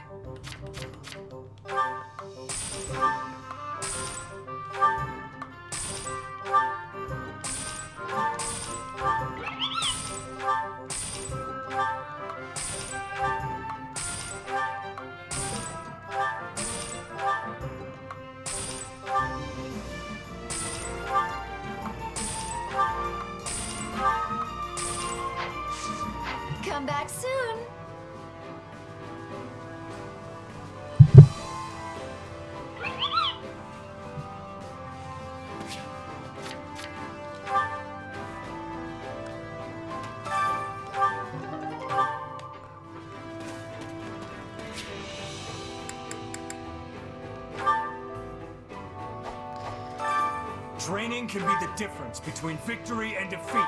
S5: Come back soon.
S8: Training can be the difference between victory and defeat.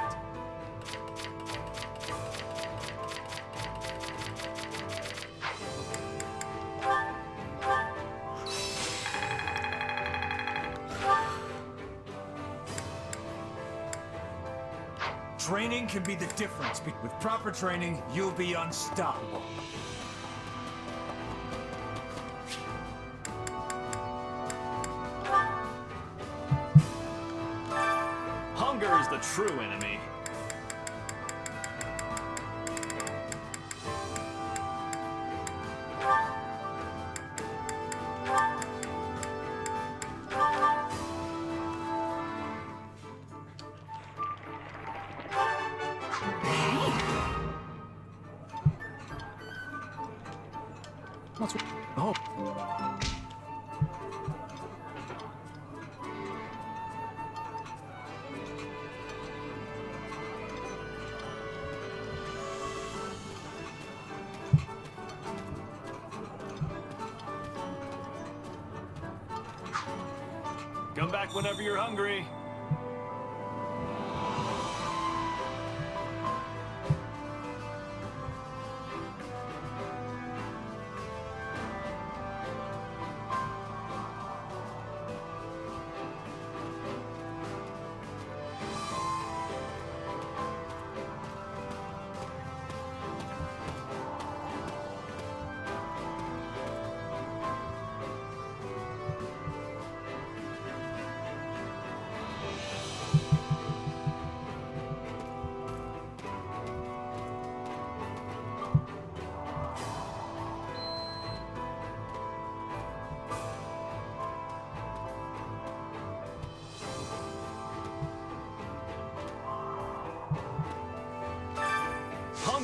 S8: Training can be the difference. With proper training, you'll be unstoppable.
S22: Hunger is the true enemy.
S1: Oh.
S22: Come back whenever you're hungry.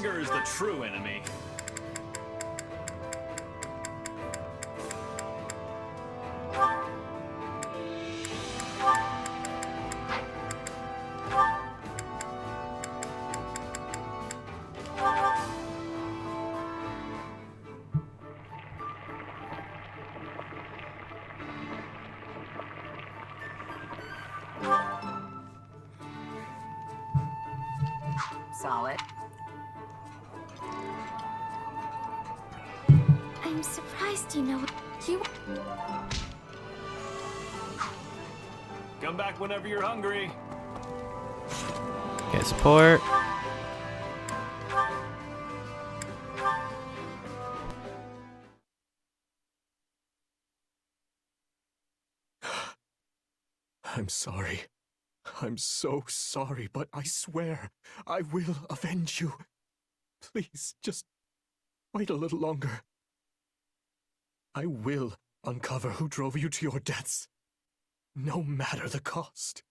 S22: Hunger is the true enemy.
S4: Solid.
S5: I'm surprised you know you.
S22: Come back whenever you're hungry.
S1: Get support.
S12: I'm sorry. I'm so sorry, but I swear I will avenge you. Please, just wait a little longer. I will uncover who drove you to your deaths, no matter the cost.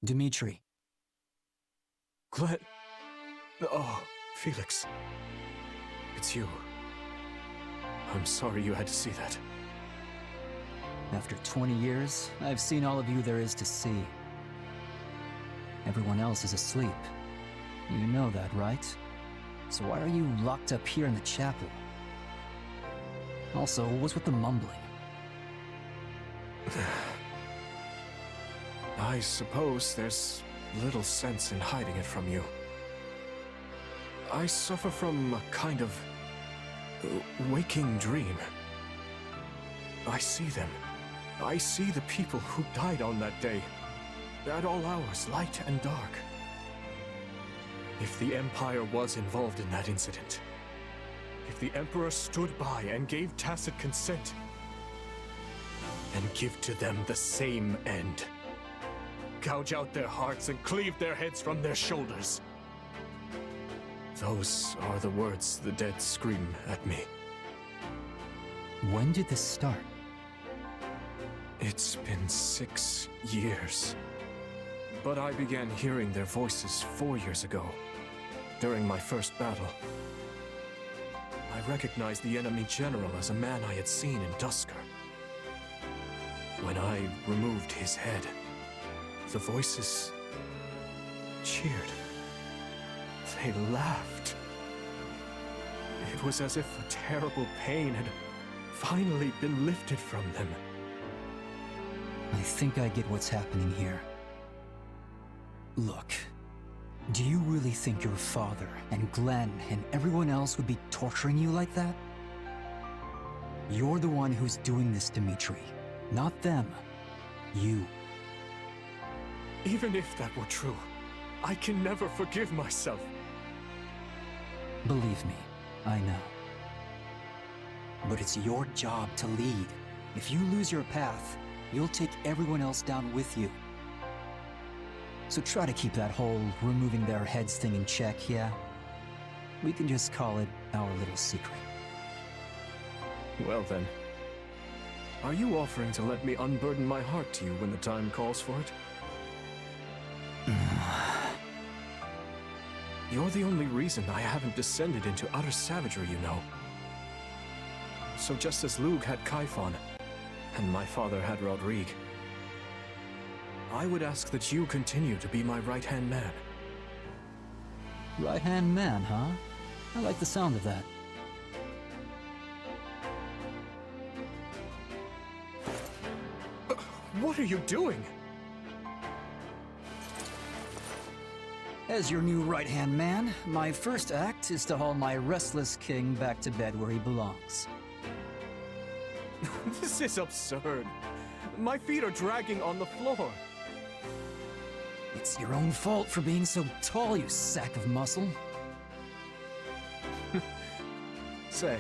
S16: Dimitri.
S12: Glenn. Oh, Felix. It's you. I'm sorry you had to see that.
S16: After 20 years, I've seen all of you there is to see. Everyone else is asleep. You know that, right? So why are you locked up here in the chapel? Also, what's with the mumbling?
S12: I suppose there's little sense in hiding it from you. I suffer from a kind of waking dream. I see them. I see the people who died on that day. At all hours, light and dark. If the Empire was involved in that incident, if the Emperor stood by and gave tacit consent, and give to them the same end. Gouge out their hearts and cleave their heads from their shoulders. Those are the words the dead scream at me.
S16: When did this start?
S12: It's been 6 years. But I began hearing their voices 4 years ago, during my first battle. I recognized the enemy general as a man I had seen in Dusker. When I removed his head, the voices cheered. They laughed. It was as if a terrible pain had finally been lifted from them.
S16: I think I get what's happening here. Look, do you really think your father and Glenn and everyone else would be torturing you like that? You're the one who's doing this, Dimitri, not them. You.
S12: Even if that were true, I can never forgive myself.
S16: Believe me, I know. But it's your job to lead. If you lose your path, you'll take everyone else down with you. So try to keep that whole removing their heads thing in check, yeah? We can just call it our little secret.
S12: Well then, are you offering to let me unburden my heart to you when the time calls for it? You're the only reason I haven't descended into utter savagery, you know. So just as Lug had Kaifon, and my father had Rodrigue, I would ask that you continue to be my right-hand man.
S16: Right-hand man, huh? I like the sound of that.
S12: What are you doing?
S16: As your new right-hand man, my first act is to haul my restless king back to bed where he belongs.
S12: This is absurd. My feet are dragging on the floor.
S16: It's your own fault for being so tall, you sack of muscle.
S12: Say,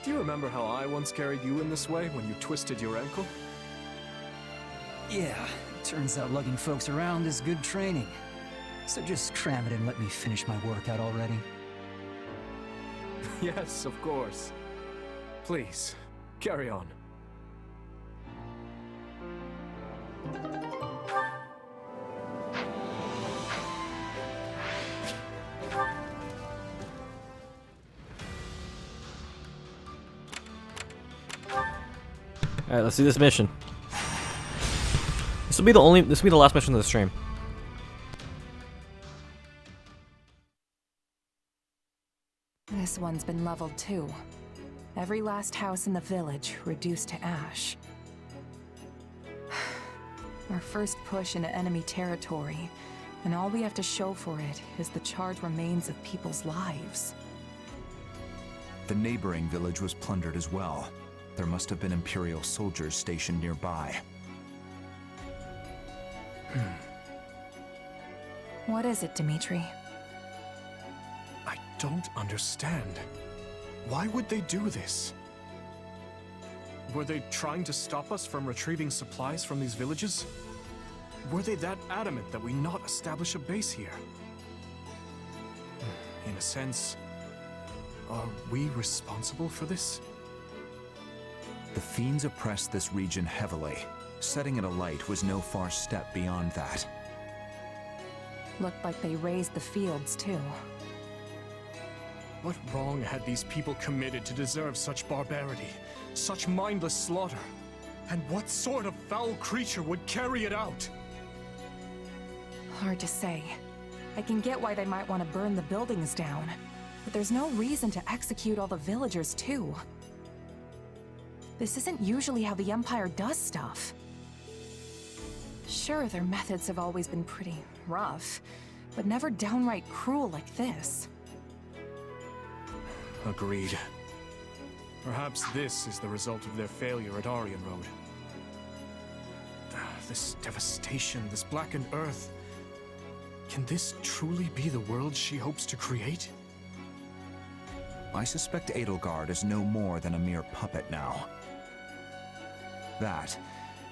S12: do you remember how I once carried you in this way when you twisted your ankle?
S16: Yeah, turns out lugging folks around is good training. So just cram it and let me finish my workout already.
S12: Yes, of course. Please, carry on.
S1: Alright, let's do this mission. This will be the last mission of the stream.
S15: This one's been leveled too. Every last house in the village reduced to ash. Our first push into enemy territory, and all we have to show for it is the charred remains of people's lives.
S13: The neighboring village was plundered as well. There must have been Imperial soldiers stationed nearby.
S15: What is it, Dimitri?
S12: I don't understand. Why would they do this? Were they trying to stop us from retrieving supplies from these villages? Were they that adamant that we not establish a base here? In a sense, are we responsible for this?
S13: The fiends oppressed this region heavily. Setting it alight was no far step beyond that.
S15: Looked like they raised the fields too.
S12: What wrong had these people committed to deserve such barbarity, such mindless slaughter? And what sort of foul creature would carry it out?
S15: Hard to say. I can get why they might want to burn the buildings down, but there's no reason to execute all the villagers too. This isn't usually how the Empire does stuff. Sure, their methods have always been pretty rough, but never downright cruel like this.
S12: Agreed. Perhaps this is the result of their failure at Aryan Road. This devastation, this blackened earth. Can this truly be the world she hopes to create?
S13: I suspect Edelgard is no more than a mere puppet now. That,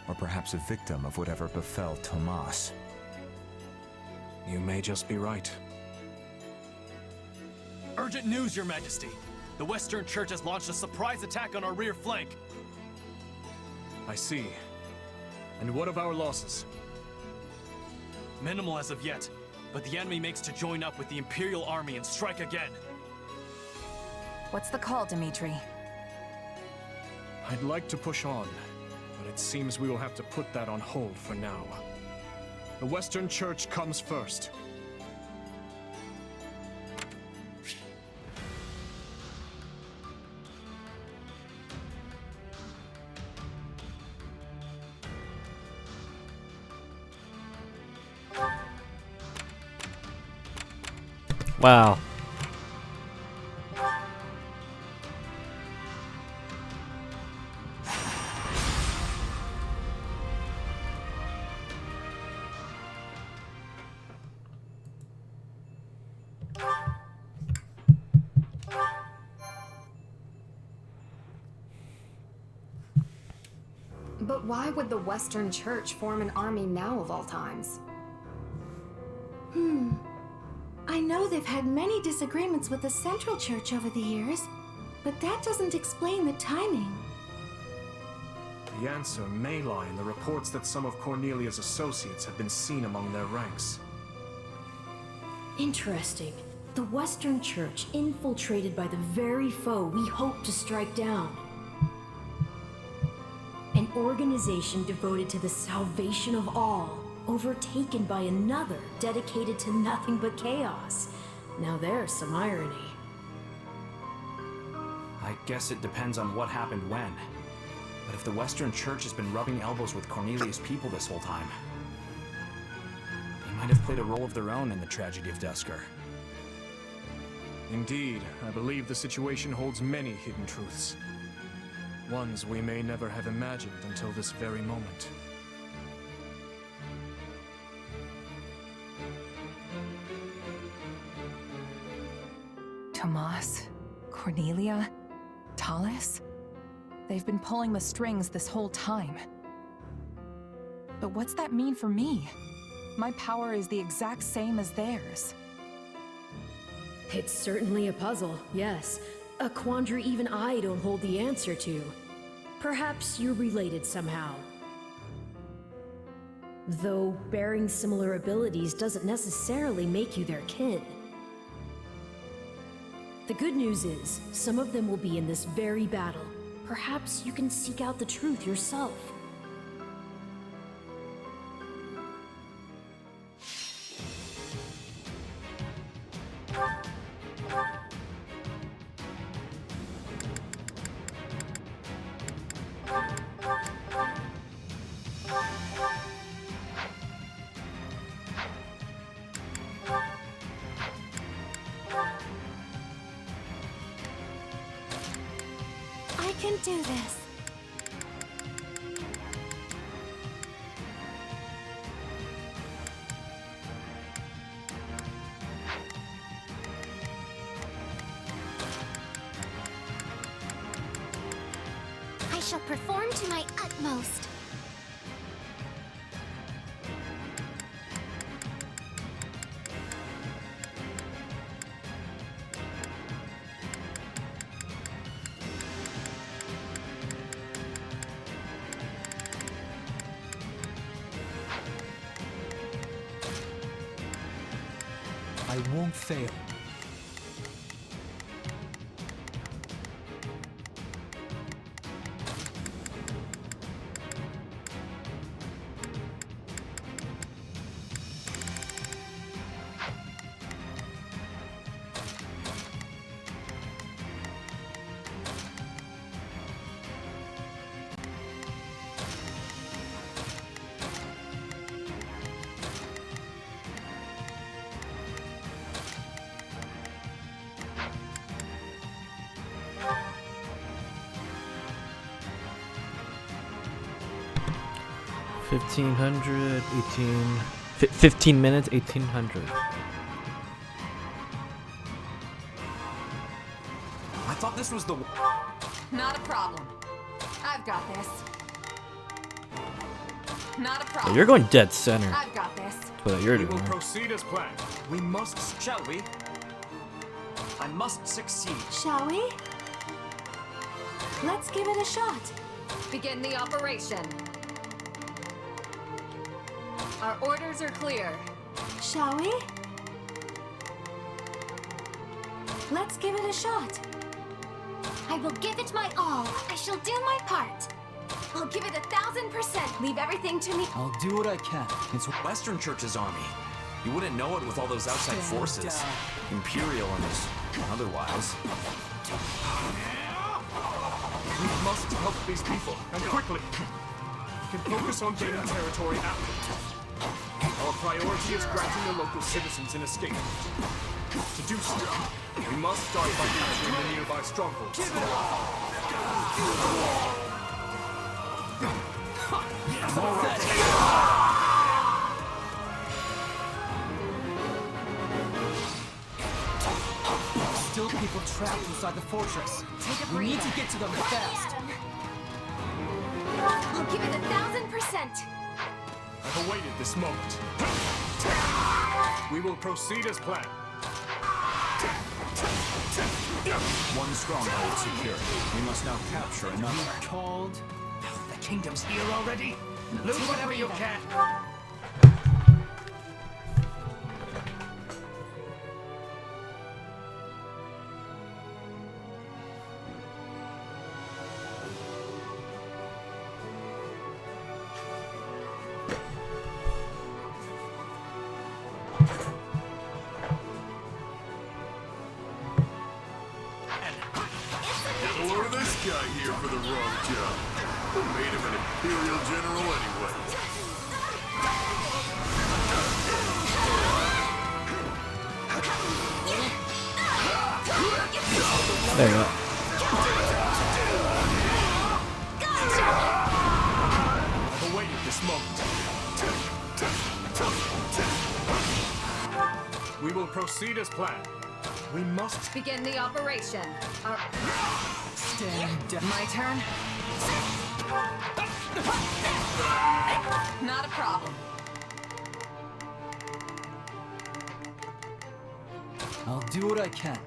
S13: or perhaps a victim of whatever befell Tomas.
S12: You may just be right.
S9: Urgent news, Your Majesty! The Western Church has launched a surprise attack on our rear flank!
S12: I see. And what of our losses?
S9: Minimal as of yet, but the enemy makes to join up with the Imperial Army and strike again.
S15: What's the call, Dimitri?
S12: I'd like to push on, but it seems we will have to put that on hold for now. The Western Church comes first.
S1: Wow.
S19: But why would the Western Church form an army now of all times?
S7: I know they've had many disagreements with the Central Church over the years, but that doesn't explain the timing.
S12: The answer may lie in the reports that some of Cornelia's associates have been seen among their ranks.
S20: Interesting. The Western Church infiltrated by the very foe we hope to strike down. An organization devoted to the salvation of all, overtaken by another dedicated to nothing but chaos. Now there's some irony.
S11: I guess it depends on what happened when. But if the Western Church has been rubbing elbows with Cornelia's people this whole time, they might have played a role of their own in the tragedy of Dusker.
S12: Indeed, I believe the situation holds many hidden truths. Ones we may never have imagined until this very moment.
S15: Tomas, Cornelia, Tallis? They've been pulling the strings this whole time. But what's that mean for me? My power is the exact same as theirs.
S20: It's certainly a puzzle, yes. A quandary even I don't hold the answer to. Perhaps you're related somehow. Though bearing similar abilities doesn't necessarily make you their kin. The good news is, some of them will be in this very battle, Perhaps you can seek out the truth yourself.
S5: I can do this. I shall perform to my utmost.
S16: I won't fail.
S1: $1,500, 15 minutes, 1,800.
S11: I thought this was the...
S4: Not a problem. I've got this. Not a
S1: Oh,
S4: problem.
S1: you're going dead center.
S4: I've got this.
S1: That's what you're
S12: We
S1: doing.
S12: will proceed as planned.
S9: We must, shall we? I must succeed.
S7: Shall we? Let's give it a shot.
S19: Begin the operation. Our orders are clear.
S7: Shall we? Let's give it a shot.
S5: I will give it my all. I shall do my part. I'll give it 1,000%. Leave everything to me.
S16: I'll do what I can.
S11: It's Western Church's army. You wouldn't know it with all those outside
S16: Stand
S11: forces.
S16: down.
S11: Imperial and otherwise.
S12: We must help these people, and quickly. We can focus on gaining territory after. Our priority is granting the local citizens an escape. To do so, we must start by capturing the nearby strongholds.
S16: Still people trapped inside the fortress. We need to get to them fast.
S5: I'll give it 1,000%.
S12: I've awaited this moment. We will proceed as planned.
S13: One stronghold secure. We must now capture another.
S16: Called.
S22: The kingdom's here already? Loot whatever you can.
S2: Or this guy here for the wrong job. Who made him an Imperial General anyway?
S1: There you go.
S12: I've awaited this moment. We will proceed as planned. We must
S19: Begin the operation. Our...
S16: Stand down.
S4: My turn? Not a problem.
S16: I'll do what I can.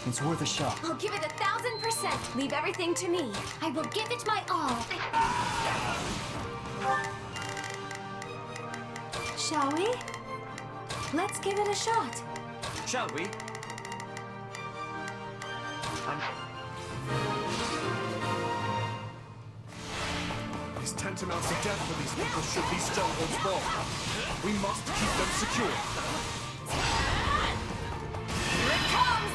S16: It's worth a shot.
S5: I'll give it 1,000%. Leave everything to me. I will give it my all.
S7: Shall we? Let's give it a shot.
S9: Shall we?
S21: These tantamounts of death for these people should these strongholds fall. We must keep them secure.
S19: Here it comes!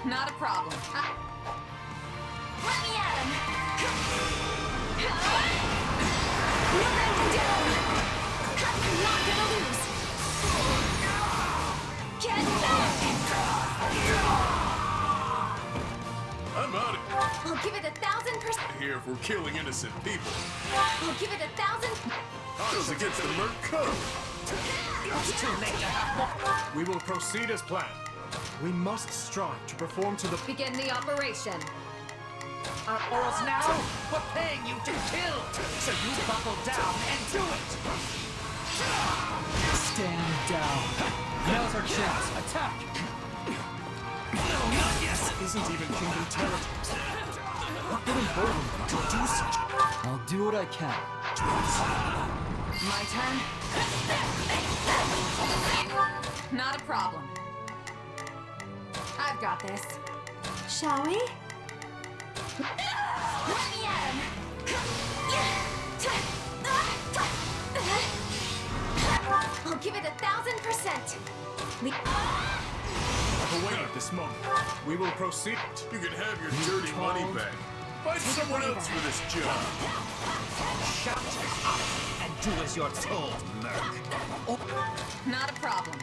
S4: Not a problem.
S19: Let me at him! Nothing to do! I'm not gonna lose! Get back!
S2: I'm out of here.
S19: I'll give it 1,000%.
S2: Here for killing innocent people.
S19: I'll give it 1,000.
S2: Goes against the Merc Code.
S19: It's too late to have more.
S21: We will proceed as planned. We must strive to perform to the...
S19: Begin the operation.
S9: Our orals now? We're paying you to kill! So you buckle down and do it!
S16: Stand down. Now's our chance. Attack!
S9: No, not yet!
S21: This isn't even kingdom territory. What would embolden them to do such?
S16: I'll do what I can.
S4: My turn? Not a problem. I've got this.
S7: Shall we?
S19: Let me at him! I'll give it 1,000%.
S21: I've awaited this moment. We will proceed.
S2: You can have your dirty money back. Find someone else for this job.
S9: Shut up and do as you're told, Merc.
S4: Not a problem.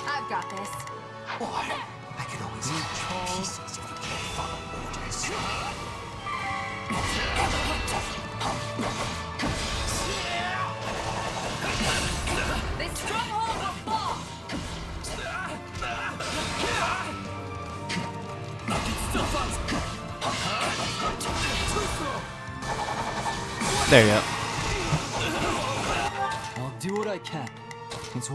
S4: I've got this.
S13: Boy, I could always have pieces if you can't follow orders.
S19: This stronghold will fall!
S1: There you go.
S16: I'll do what I can. It's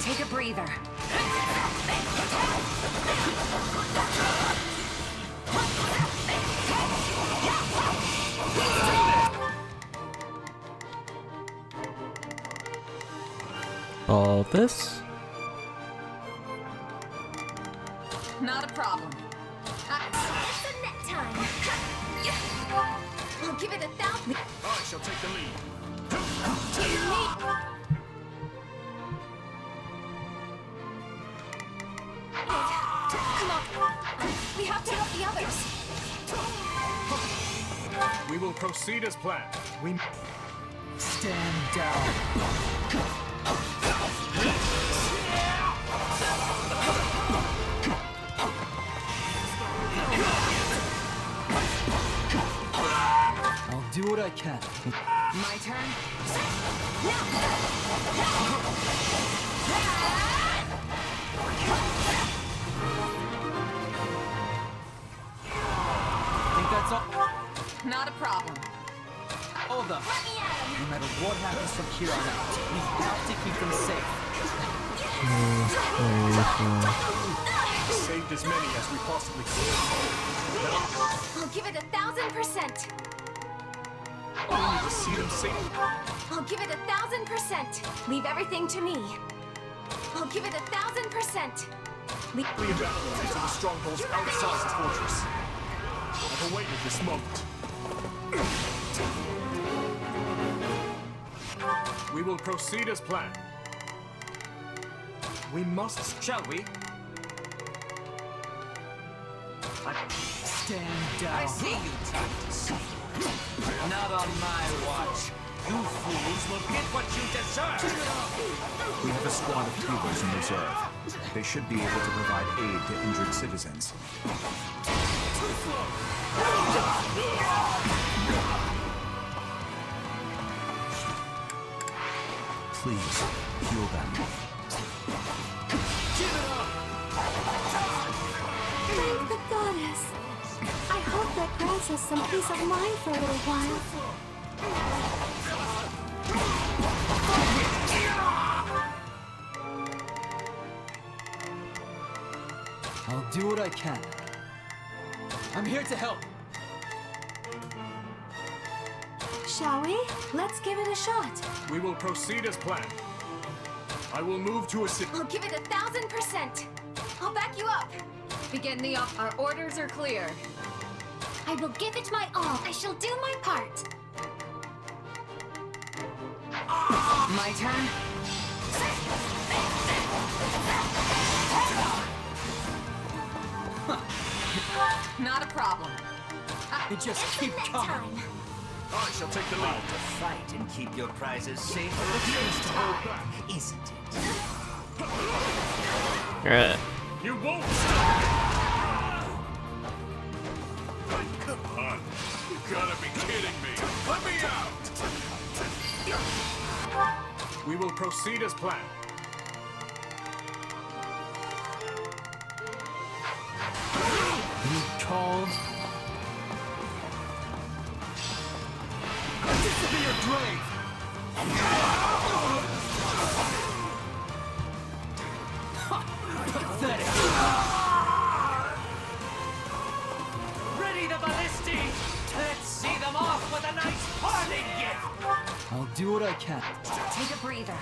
S15: Take a breather.
S1: All this.
S4: Not a problem.
S19: It's a net time. I'll give it 1,000.
S21: I shall take the lead.
S19: Come on. We have to help the others.
S21: We will proceed as planned. We
S16: stand down. I'll do what I can.
S4: My turn?
S16: Think that's all?
S4: Not a problem.
S16: Hold up. No matter what happens from here on out, we have to keep them safe.
S21: saved as many as we possibly could.
S19: I'll give it 1,000%.
S21: We need to see them safe.
S19: I'll give it 1,000%. Leave everything to me. I'll give it 1,000%.
S21: We evacuated to the strongholds outside the fortress. I've awaited this moment. We will proceed as planned. We must, shall we?
S16: Stand down.
S9: I see you, Titus. Not on my watch. You fools will get what you deserve.
S13: We have a squad of tables in reserve. They should be able to provide aid to injured citizens. Please, heal them.
S7: Thank the goddess. I hope that grants us some peace of mind for a little while.
S16: I'll do what I can. I'm here to help.
S7: Shall we? Let's give it a shot.
S12: We will proceed as planned. I will move to assist.
S19: I'll give it 1000%. I'll back you up.
S14: Begin the op. Our orders are clear.
S5: I will give it my all. I shall do my part.
S15: My turn? Not a problem.
S9: They just keep coming.
S12: I shall take the lead.
S9: To fight and keep your prizes safe appears to hold back, isn't it?
S1: Alright.
S12: You won't stop!
S2: Come on. You gotta be kidding me. Let me out!
S12: We will proceed as planned.
S9: You called?
S22: This will be your grave!
S9: Pathetic. Ready the ballisti! Let's see them off with a nice parting gift!
S16: I'll do what I can.
S15: Take a breather.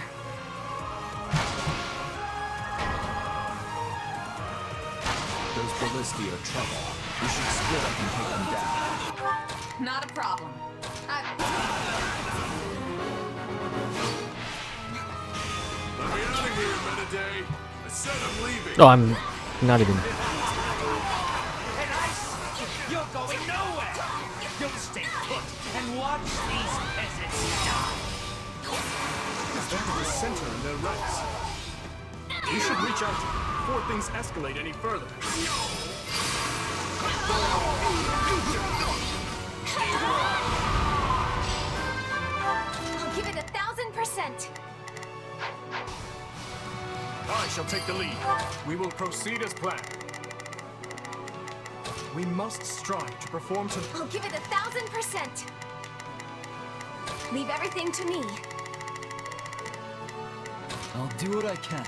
S13: Those ballisti are trouble. We should split up and take them down.
S15: Not a problem.
S2: Let me out of here, Mediday. I said I'm leaving.
S1: Oh, I'm not even.
S9: And I see you're going nowhere! You'll stay put and watch these peasants die!
S12: Stand at the center in their ranks. We should reach out before things escalate any further.
S19: I'll give it 1000%.
S12: I shall take the lead. We will proceed as planned. We must strive to perform to...
S19: I'll give it 1000%. Leave everything to me.
S16: I'll do what I can.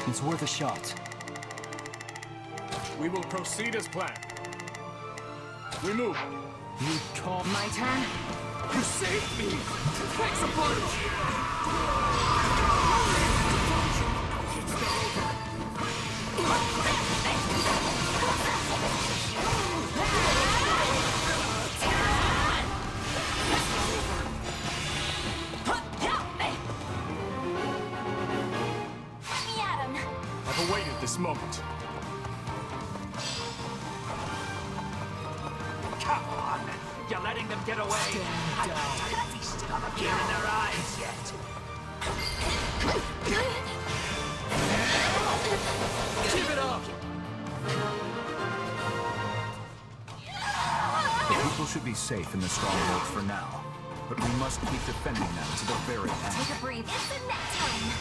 S16: It's worth a shot.
S12: We will proceed as planned. We move.
S16: You call...
S15: My turn?
S22: You saved me! Thanks a bunch!
S12: I've awaited this moment.
S9: Come on! You're letting them get away! I haven't feasted on a tear in their eyes yet!
S22: Give it up!
S13: The people should be safe in the strongholds for now, but we must keep defending them to the very end.
S15: Take a breather.
S19: It's the next time.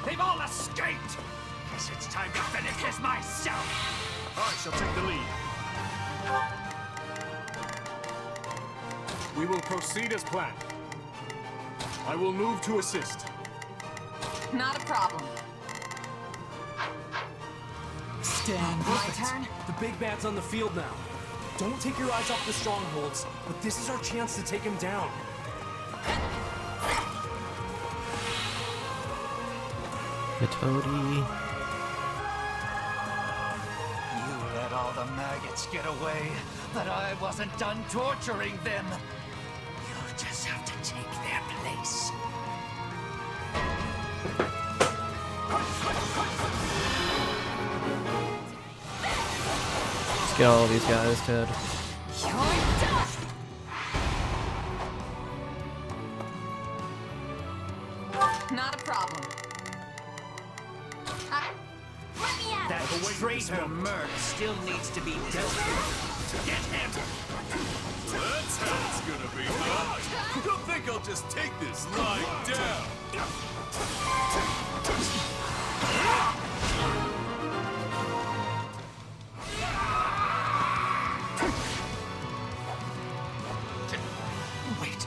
S9: They've all escaped! Guess it's time to finish this myself!
S12: I shall take the lead. We will proceed as planned. I will move to assist.
S15: Not a problem.
S16: Stand
S15: My
S16: with it.
S15: turn?
S16: The big bad's on the field now. Don't take your eyes off the strongholds, but this is our chance to take him down.
S1: The toady.
S9: You let all the maggots get away, but I wasn't done torturing them. You'll just have to take their place.
S1: Let's get all these guys, Ted.
S15: Not a problem.
S19: Let me out.
S9: That traitor Merc still needs to be dealt with. Get him!
S2: That's how it's gonna be done. Don't think I'll just take this lying down.
S9: Wait.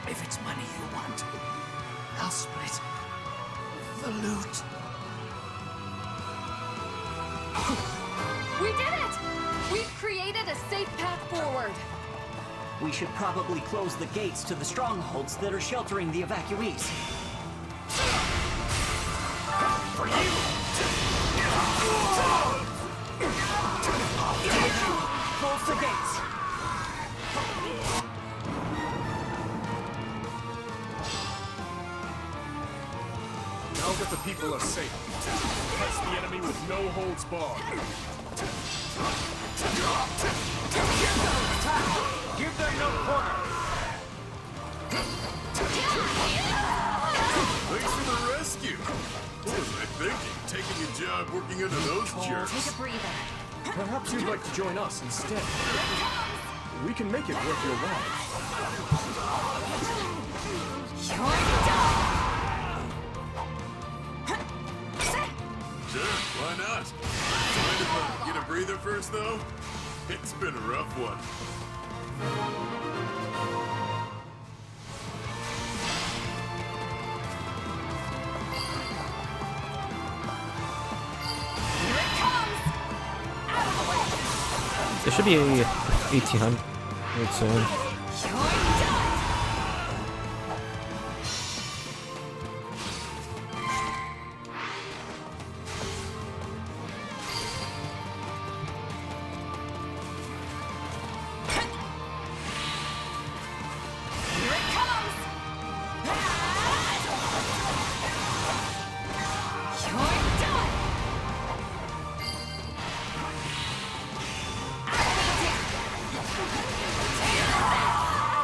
S9: If it's money you want,
S18: the loot.
S19: We did it! We've created a safe path forward.
S3: We should probably close the gates to the strongholds that are sheltering the evacuees.
S18: For you!
S3: Close the gates.
S12: Now that the people are safe, press the enemy with no holds barred.
S18: Give them no corner!
S2: Thanks for the rescue. What was I thinking? Taking a job working under those jerks.
S19: Take a breather.
S21: Perhaps you'd like to join us instead. We can make it worth your while.
S2: Sure, why not? Mind if I get a breather first, though? It's been a rough one.
S1: There should be a 1800 soon.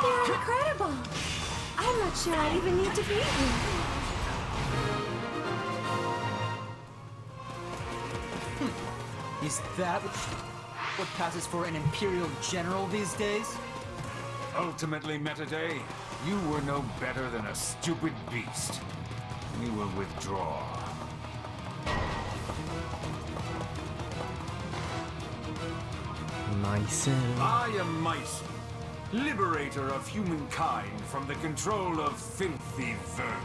S7: You're incredible! I'm not sure I even need to be here.
S16: Is that what passes for an Imperial General these days?
S18: Ultimately, Metaday, you were no better than a stupid beast. We will withdraw.
S1: Myson.
S18: I am Myson, liberator of humankind from the control of filthy vermin.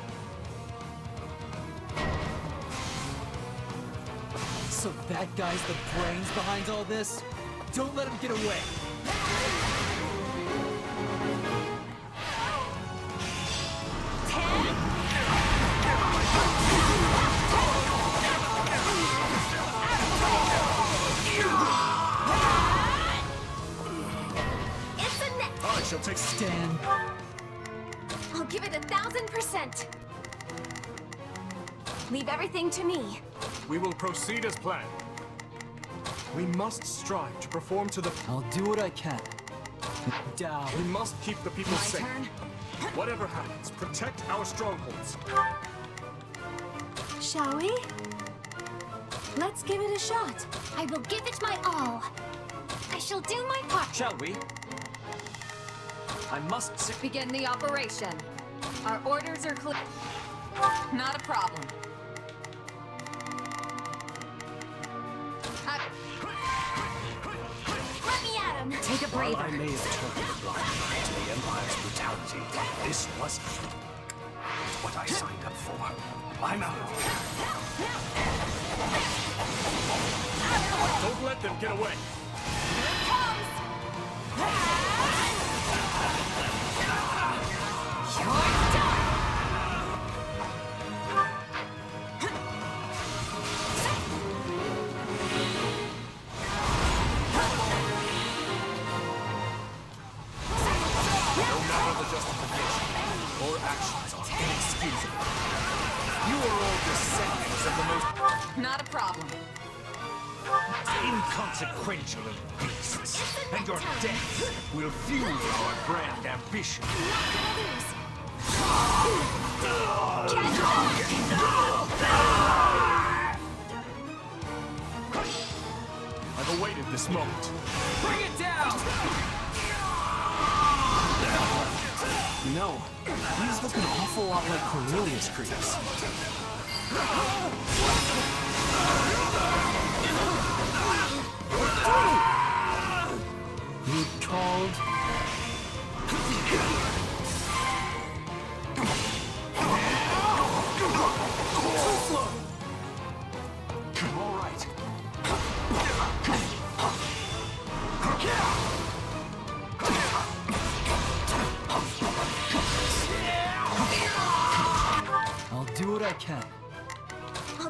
S16: So that guy's the brains behind all this? Don't let him get away!
S19: It's a net.
S12: I shall take
S16: Stan.
S19: I'll give it 1000%. Leave everything to me.
S12: We will proceed as planned. We must strive to perform to the...
S16: I'll do what I can. Down.
S12: We must keep the people
S19: My
S12: safe.
S19: turn.
S12: Whatever happens, protect our strongholds.
S7: Shall we? Let's give it a shot.
S5: I will give it my all. I shall do my part.
S16: Shall we? I must
S4: Begin the operation. Our orders are clear. Not a problem.
S19: Let me at him.
S4: Take a
S8: While I
S4: breather.
S8: may have turned a blind eye to the Empire's brutality, this wasn't what I signed up for. I'm out of here.
S12: Don't let them get away. No matter the justification, your actions are inexcusable. You are all descendants of the most
S4: Not a problem.
S18: Inconsequential of beasts, and your death will fuel our grand ambition.
S12: I've awaited this moment.
S16: Bring it down! You know, he's looking an awful lot like Cornelius creeps. You called?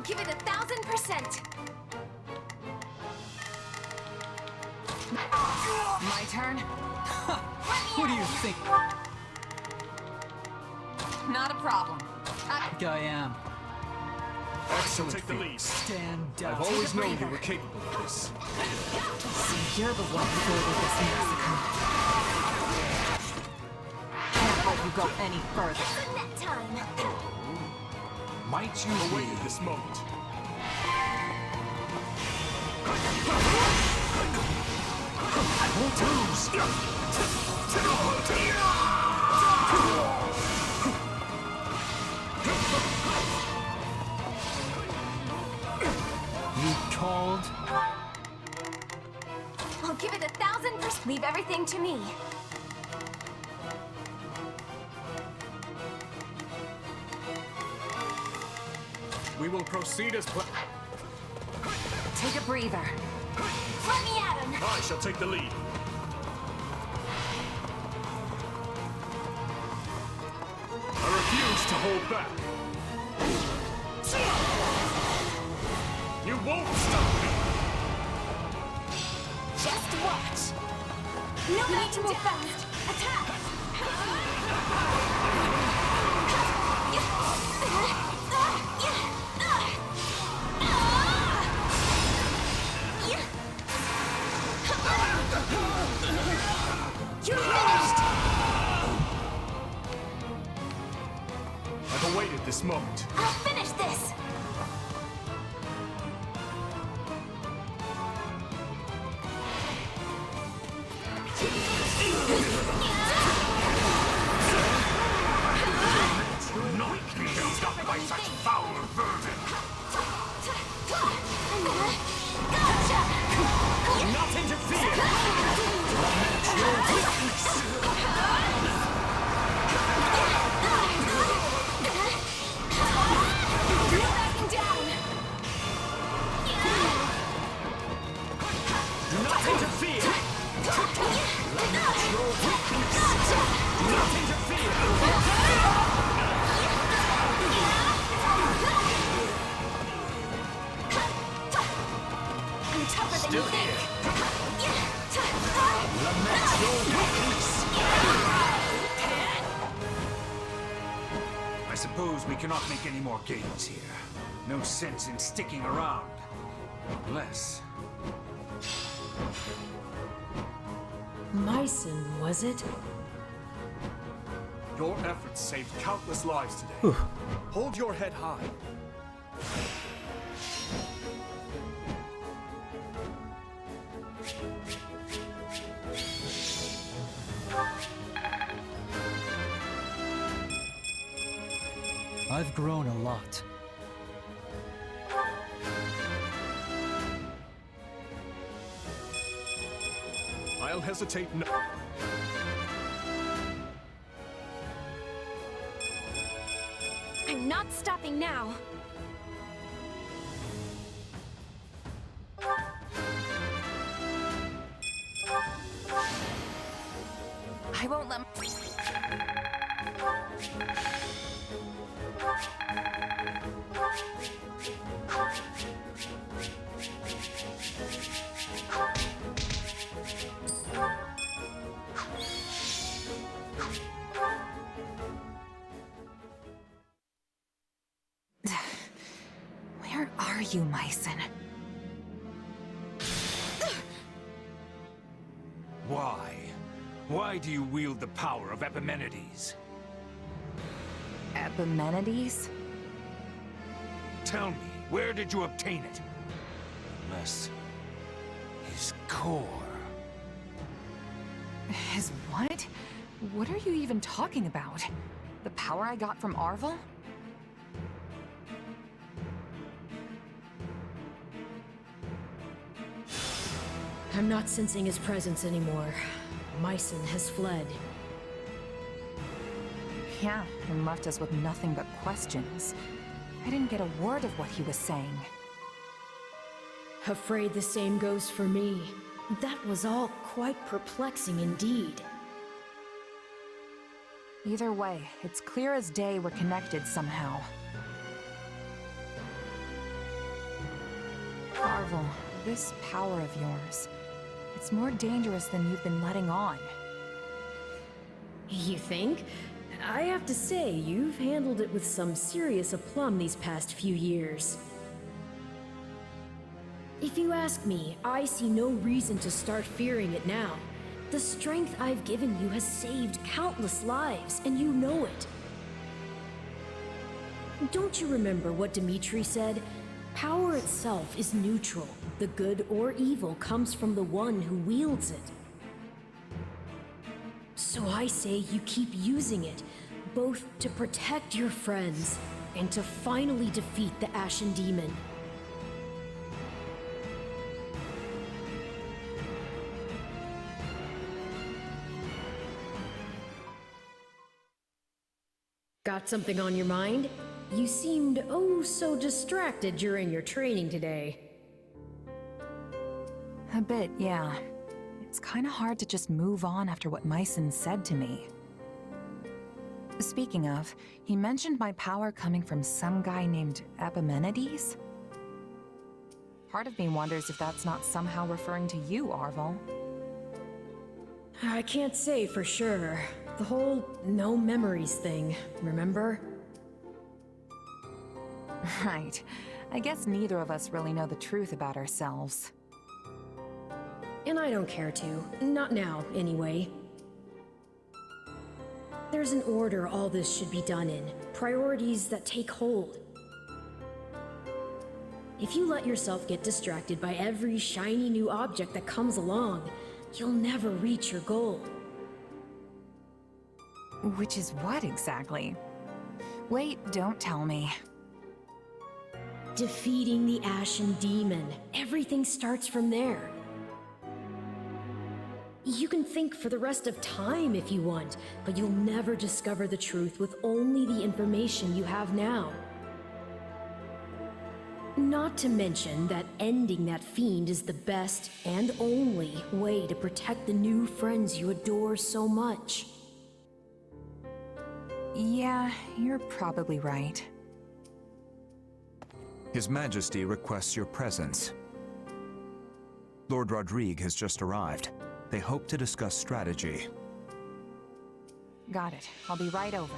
S19: give it 1000%.
S15: My turn?
S16: What do you think?
S15: Not a problem.
S16: I am.
S22: Excellent. Take the lead.
S16: Stand down.
S22: I've always known you were capable of this.
S15: So you're the one who ordered this massacre. Can't let you go any further.
S19: Net time.
S22: Might you awaited this moment?
S8: I won't lose.
S16: You called?
S19: I'll give it 1000%. Leave everything to me.
S22: We will proceed as planned.
S15: Take a breather.
S19: Let me at him.
S22: I shall take the lead. I refuse to hold back. You won't stop me.
S19: Just watch. No, we need to move fast. Attack. You're finished!
S22: I've awaited this moment.
S19: I'll finish this!
S8: Not be held up by such foul vermin!
S9: Not interfere! Match your weakness! Do not interfere! Match your weakness! Do not interfere!
S19: I'm tougher than you think.
S9: Lament your weakness!
S18: I suppose we cannot make any more gains here. No sense in sticking around. Unless...
S20: Myson, was it?
S22: Your efforts saved countless lives today. Hold your head high.
S16: I've grown a lot.
S22: I'll hesitate no.
S19: I'm not stopping now.
S15: I won't let. Where are you, Myson?
S18: Why? Why do you wield the power of Epimenides?
S15: Epimenides?
S18: Tell me, where did you obtain it? Unless... his core...
S15: His what? What are you even talking about? The power I got from Arvel?
S20: I'm not sensing his presence anymore. Myson has fled.
S15: Yeah, and left us with nothing but questions. I didn't get a word of what he was saying.
S20: Afraid the same goes for me. That was all quite perplexing indeed.
S15: Either way, it's clear as day we're connected somehow. Arvel, this power of yours, it's more dangerous than you've been letting on.
S20: You think? I have to say, you've handled it with some serious aplomb these past few years. If you ask me, I see no reason to start fearing it now. The strength I've given you has saved countless lives, and you know it. Don't you remember what Dimitri said? Power itself is neutral. The good or evil comes from the one who wields it. So I say you keep using it, both to protect your friends and to finally defeat the Ashen Demon. Got something on your mind? You seemed oh so distracted during your training today.
S15: A bit, yeah. It's kinda hard to just move on after what Myson said to me. Speaking of, he mentioned my power coming from some guy named Epimenides? Part of me wonders if that's not somehow referring to you, Arvel.
S20: I can't say for sure. The whole no memories thing, remember?
S15: Right. I guess neither of us really know the truth about ourselves.
S20: And I don't care to. Not now, anyway. There's an order all this should be done in. Priorities that take hold. If you let yourself get distracted by every shiny new object that comes along, you'll never reach your goal.
S15: Which is what exactly? Wait, don't tell me.
S20: Defeating the Ashen Demon. Everything starts from there. You can think for the rest of time if you want, but you'll never discover the truth with only the information you have now. Not to mention that ending that fiend is the best and only way to protect the new friends you adore so much.
S15: Yeah, you're probably right.
S13: His Majesty requests your presence. Lord Rodrigue has just arrived. They hope to discuss strategy.
S15: Got it. I'll be right over.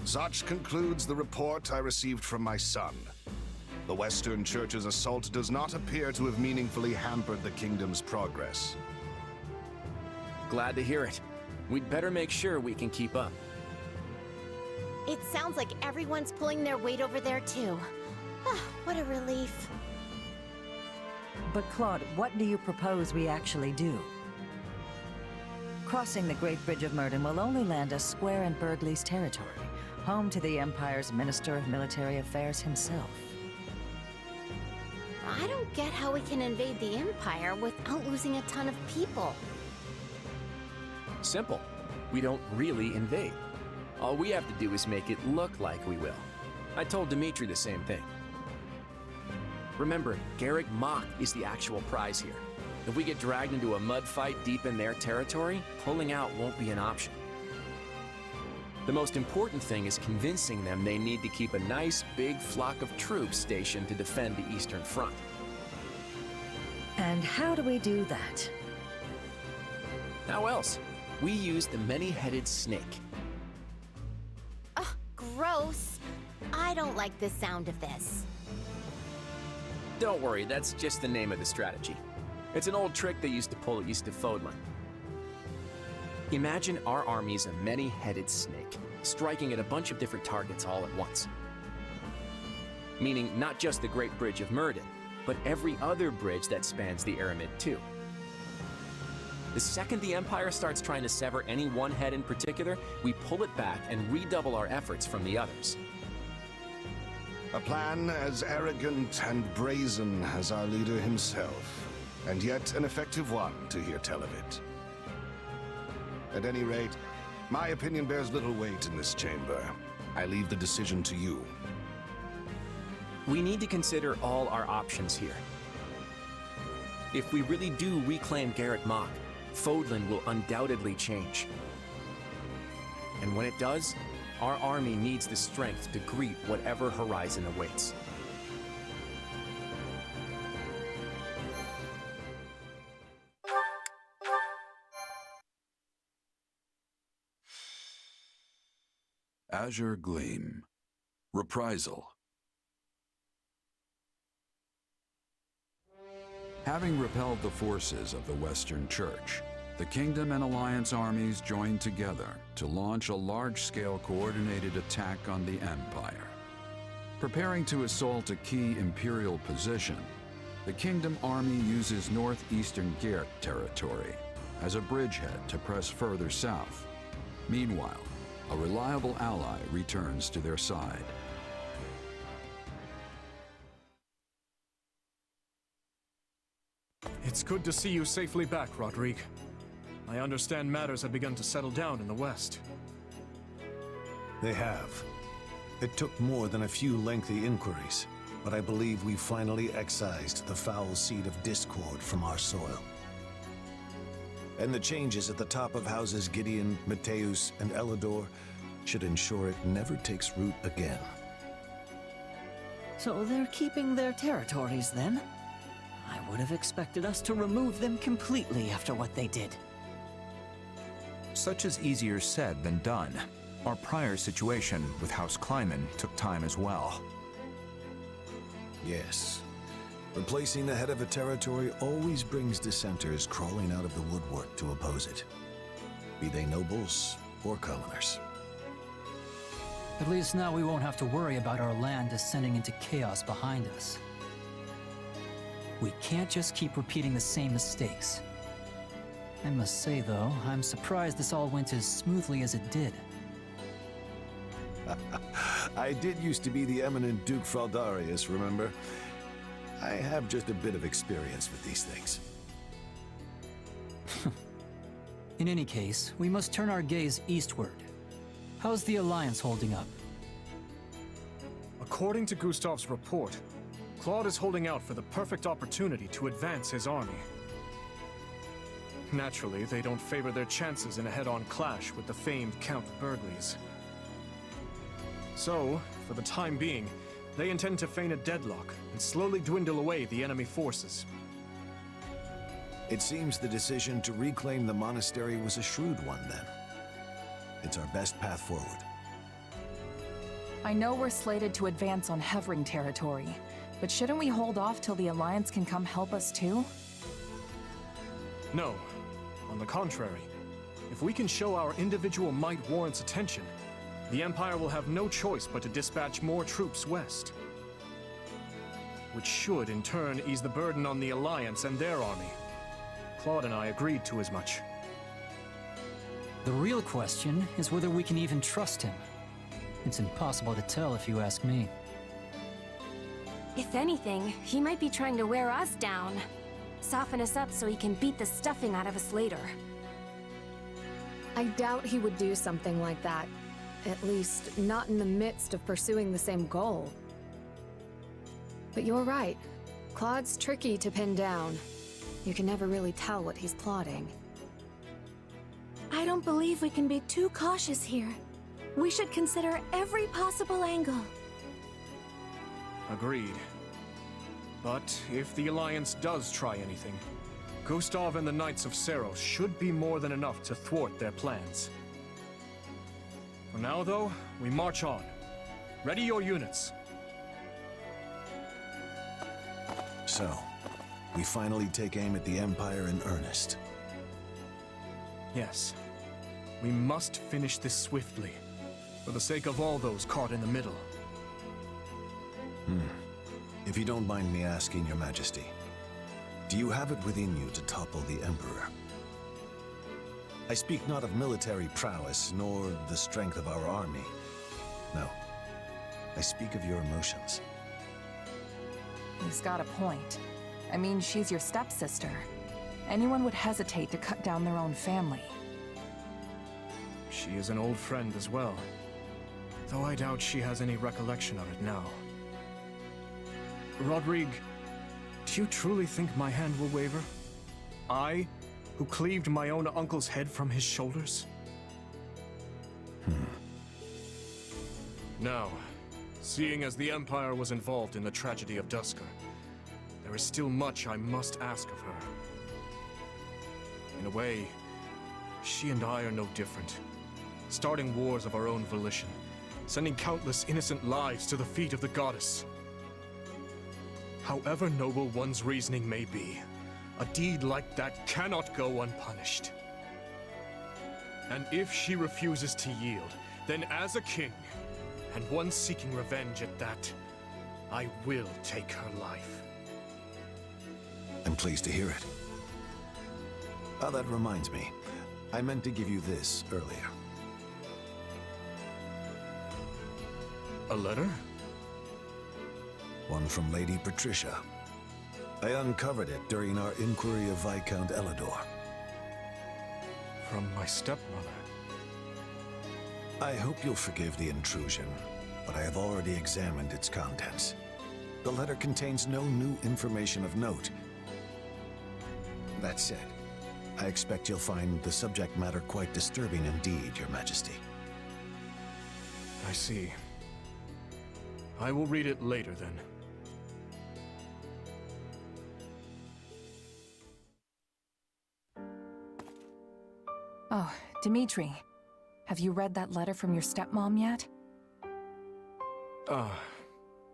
S6: Such concludes the report I received from my son. The Western Church's assault does not appear to have meaningfully hampered the kingdom's progress.
S10: Glad to hear it. We'd better make sure we can keep up.
S5: It sounds like everyone's pulling their weight over there too. What a relief.
S17: But Claude, what do you propose we actually do? Crossing the Great Bridge of Murden will only land us square in Burgley's territory, home to the Empire's Minister of Military Affairs himself.
S5: I don't get how we can invade the Empire without losing a ton of people.
S10: Simple. We don't really invade. All we have to do is make it look like we will. I told Dimitri the same thing. Remember, Garrick Mach is the actual prize here. If we get dragged into a mud fight deep in their territory, pulling out won't be an option. The most important thing is convincing them they need to keep a nice big flock of troops stationed to defend the Eastern Front.
S17: And how do we do that?
S10: How else? We use the many-headed snake.
S5: Ugh, gross. I don't like the sound of this.
S10: Don't worry, that's just the name of the strategy. It's an old trick they used to pull at East of Fodlan. Imagine our army's a many-headed snake, striking at a bunch of different targets all at once. Meaning not just the Great Bridge of Murden, but every other bridge that spans the Aramid too. The second the Empire starts trying to sever any one head in particular, we pull it back and redouble our efforts from the others.
S6: A plan as arrogant and brazen as our leader himself, and yet an effective one to hear tell of it. At any rate, my opinion bears little weight in this chamber. I leave the decision to you.
S10: We need to consider all our options here. If we really do reclaim Garrick Mach, Fodlan will undoubtedly change. And when it does, our army needs the strength to greet whatever horizon awaits.
S11: Azure Gleam. Reprisal. Having repelled the forces of the Western Church, the Kingdom and Alliance armies joined together to launch a large-scale coordinated attack on the Empire. Preparing to assault a key Imperial position, the Kingdom army uses northeastern Gert territory as a bridgehead to press further south. Meanwhile, a reliable ally returns to their side.
S14: It's good to see you safely back, Rodrigue. I understand matters have begun to settle down in the West.
S23: They have. It took more than a few lengthy inquiries, but I believe we finally excised the foul seed of discord from our soil. And the changes at the top of houses Gideon, Mateus, and Elidor should ensure it never takes root again.
S3: So they're keeping their territories then? I would have expected us to remove them completely after what they did.
S13: Such is easier said than done. Our prior situation with House Kleiman took time as well.
S23: Yes. Replacing the head of a territory always brings dissenters crawling out of the woodwork to oppose it. Be they nobles or commoners.
S16: At least now we won't have to worry about our land descending into chaos behind us. We can't just keep repeating the same mistakes. I must say, though, I'm surprised this all went as smoothly as it did.
S23: I did used to be the eminent Duke Fraldarius, remember? I have just a bit of experience with these things.
S16: In any case, we must turn our gaze eastward. How's the Alliance holding up?
S14: According to Gustav's report, Claude is holding out for the perfect opportunity to advance his army. Naturally, they don't favor their chances in a head-on clash with the famed Count Burgleys. So, for the time being, they intend to feign a deadlock and slowly dwindle away the enemy forces.
S23: It seems the decision to reclaim the monastery was a shrewd one, then. It's our best path forward.
S15: I know we're slated to advance on Hevring territory, but shouldn't we hold off till the Alliance can come help us too?
S14: No. On the contrary, if we can show our individual might warrants attention, the Empire will have no choice but to dispatch more troops west. Which should, in turn, ease the burden on the Alliance and their army. Claude and I agreed to as much.
S16: The real question is whether we can even trust him. It's impossible to tell if you ask me.
S19: If anything, he might be trying to wear us down. Soften us up so he can beat the stuffing out of us later.
S24: I doubt he would do something like that. At least, not in the midst of pursuing the same goal. But you're right. Claude's tricky to pin down. You can never really tell what he's plotting.
S7: I don't believe we can be too cautious here. We should consider every possible angle.
S14: Agreed. But if the Alliance does try anything, Gustav and the Knights of Seros should be more than enough to thwart their plans. For now, though, we march on. Ready your units.
S23: So, we finally take aim at the Empire in earnest.
S14: Yes. We must finish this swiftly, for the sake of all those caught in the middle.
S23: If you don't mind me asking, Your Majesty, do you have it within you to topple the Emperor? I speak not of military prowess, nor the strength of our army. No. I speak of your emotions.
S15: He's got a point. I mean, she's your stepsister. Anyone would hesitate to cut down their own family.
S14: She is an old friend as well, though I doubt she has any recollection of it now. Rodrigue, do you truly think my hand will waver? I, who cleaved my own uncle's head from his shoulders? Now, seeing as the Empire was involved in the tragedy of Duscar, there is still much I must ask of her. In a way, she and I are no different, starting wars of our own volition, sending countless innocent lives to the feet of the goddess. However noble one's reasoning may be, a deed like that cannot go unpunished. And if she refuses to yield, then as a king, and one seeking revenge at that, I will take her life.
S23: I'm pleased to hear it. Oh, that reminds me. I meant to give you this earlier.
S14: A letter?
S23: One from Lady Patricia. I uncovered it during our inquiry of Viscount Elidor.
S14: From my stepmother.
S23: I hope you'll forgive the intrusion, but I have already examined its contents. The letter contains no new information of note. That said, I expect you'll find the subject matter quite disturbing indeed, Your Majesty.
S14: I see. I will read it later, then.
S15: Oh, Dimitri. Have you read that letter from your stepmom yet?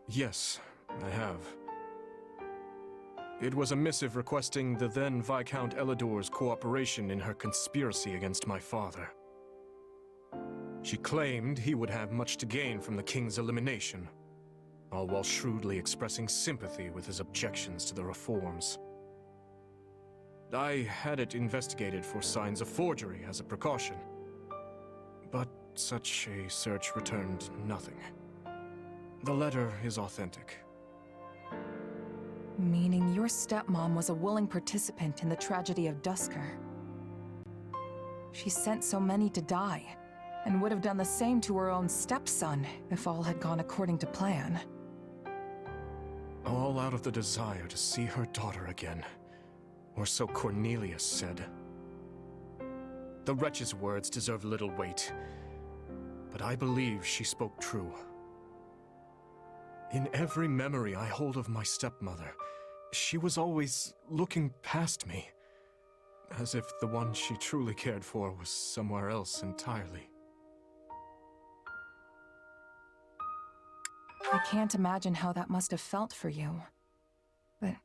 S14: Yes, I have. It was a missive requesting the then Viscount Elidor's cooperation in her conspiracy against my father. She claimed he would have much to gain from the king's elimination, all while shrewdly expressing sympathy with his objections to the reforms. I had it investigated for signs of forgery as a precaution, but such a search returned nothing. The letter is authentic.
S15: Meaning your stepmom was a willing participant in the tragedy of Duscar. She sent so many to die, and would have done the same to her own stepson if all had gone according to plan.
S14: All out of the desire to see her daughter again, or so Cornelius said. The wretch's words deserve little weight, but I believe she spoke true. In every memory I hold of my stepmother, she was always looking past me, as if the one she truly cared for was somewhere else entirely.
S15: I can't imagine how that must have felt for you. But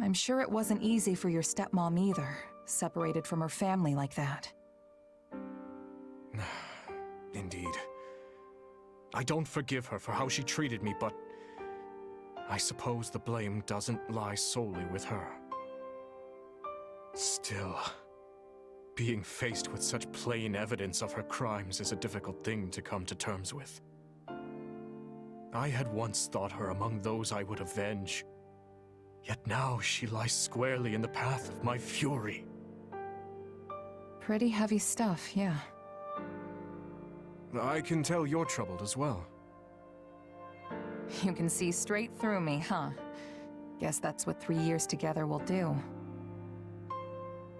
S15: I'm sure it wasn't easy for your stepmom either, separated from her family like that.
S14: Indeed. I don't forgive her for how she treated me, but I suppose the blame doesn't lie solely with her. Still, being faced with such plain evidence of her crimes is a difficult thing to come to terms with. I had once thought her among those I would avenge, yet now she lies squarely in the path of my fury.
S15: Pretty heavy stuff, yeah.
S14: I can tell you're troubled as well.
S15: You can see straight through me, huh? Guess that's what 3 years together will do.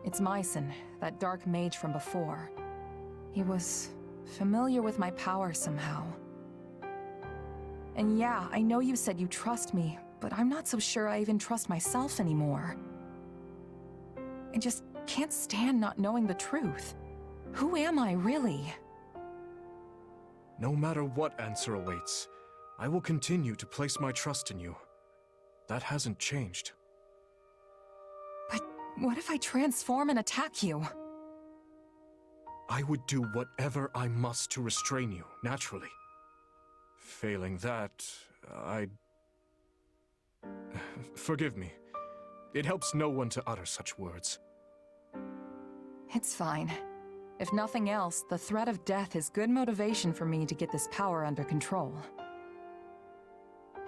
S15: It's Myson, that dark mage from before. He was familiar with my power somehow. And yeah, I know you said you trust me, but I'm not so sure I even trust myself anymore. I just can't stand not knowing the truth. Who am I, really?
S14: No matter what answer awaits, I will continue to place my trust in you. That hasn't changed.
S15: But what if I transform and attack you?
S14: I would do whatever I must to restrain you, naturally. Failing that, I'd... Forgive me. It helps no one to utter such words.
S15: It's fine. If nothing else, the threat of death is good motivation for me to get this power under control.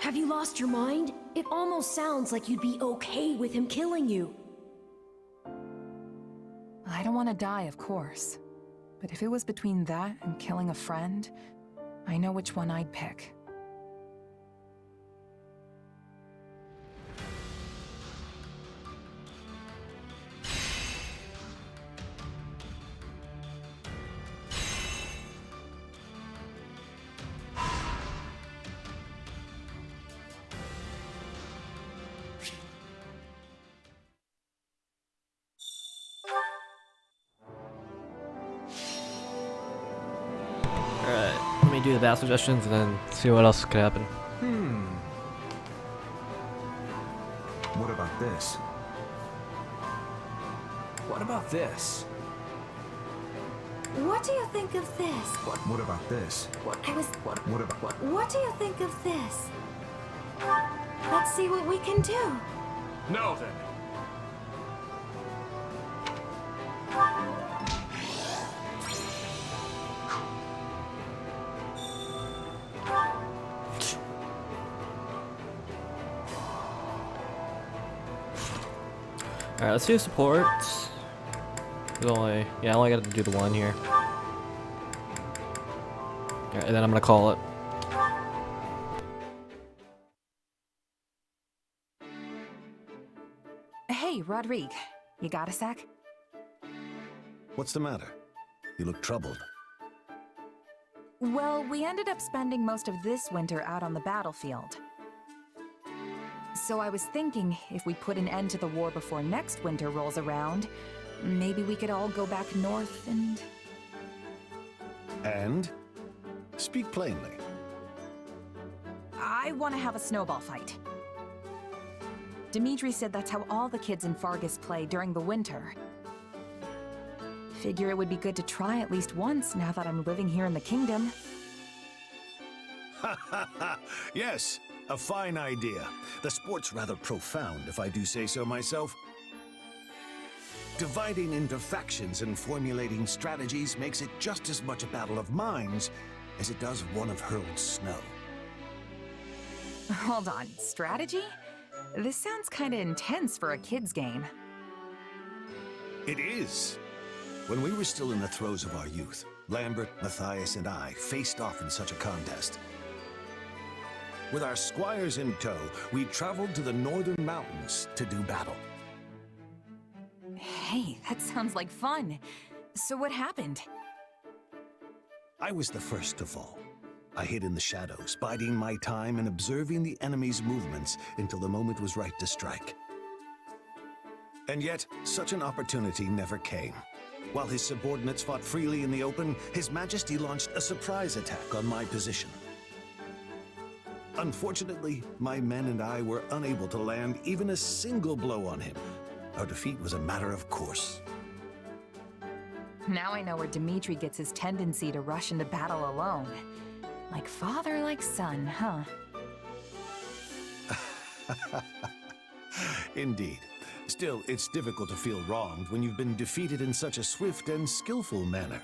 S20: Have you lost your mind? It almost sounds like you'd be okay with him killing you.
S15: I don't want to die, of course. But if it was between that and killing a friend, I know which one I'd pick.
S1: do the battle suggestions and then see what else could happen.
S13: What about this?
S16: What about this?
S7: What do you think of this?
S13: What about this?
S7: What about
S13: What
S7: do you think of this? Let's see what we can do.
S12: Now then.
S1: Alright, let's do support. I only got to do the one here. Alright, and then I'm gonna call it.
S15: Hey, Rodrigue, you got a sec?
S23: What's the matter? You look troubled.
S15: Well, we ended up spending most of this winter out on the battlefield. So I was thinking, if we put an end to the war before next winter rolls around, maybe we could all go back north and...
S23: And? Speak plainly.
S15: I want to have a snowball fight. Dimitri said that's how all the kids in Fargus play during the winter. Figure it would be good to try at least once now that I'm living here in the kingdom.
S23: Ha ha ha! Yes, a fine idea. The sport's rather profound, if I do say so myself. Dividing into factions and formulating strategies makes it just as much a battle of minds as it does one of hurled snow.
S15: Hold on, strategy? This sounds kinda intense for a kid's game.
S23: It is. When we were still in the throes of our youth, Lambert, Matthias, and I faced off in such a contest. With our squires in tow, we traveled to the northern mountains to do battle.
S15: Hey, that sounds like fun. So what happened?
S23: I was the first to fall. I hid in the shadows, biding my time and observing the enemy's movements until the moment was right to strike. And yet, such an opportunity never came. While his subordinates fought freely in the open, His Majesty launched a surprise attack on my position. Unfortunately, my men and I were unable to land even a single blow on him. Our defeat was a matter of course.
S15: Now I know where Dimitri gets his tendency to rush into battle alone. Like father, like son, huh?
S23: Indeed. Still, it's difficult to feel wronged when you've been defeated in such a swift and skillful manner.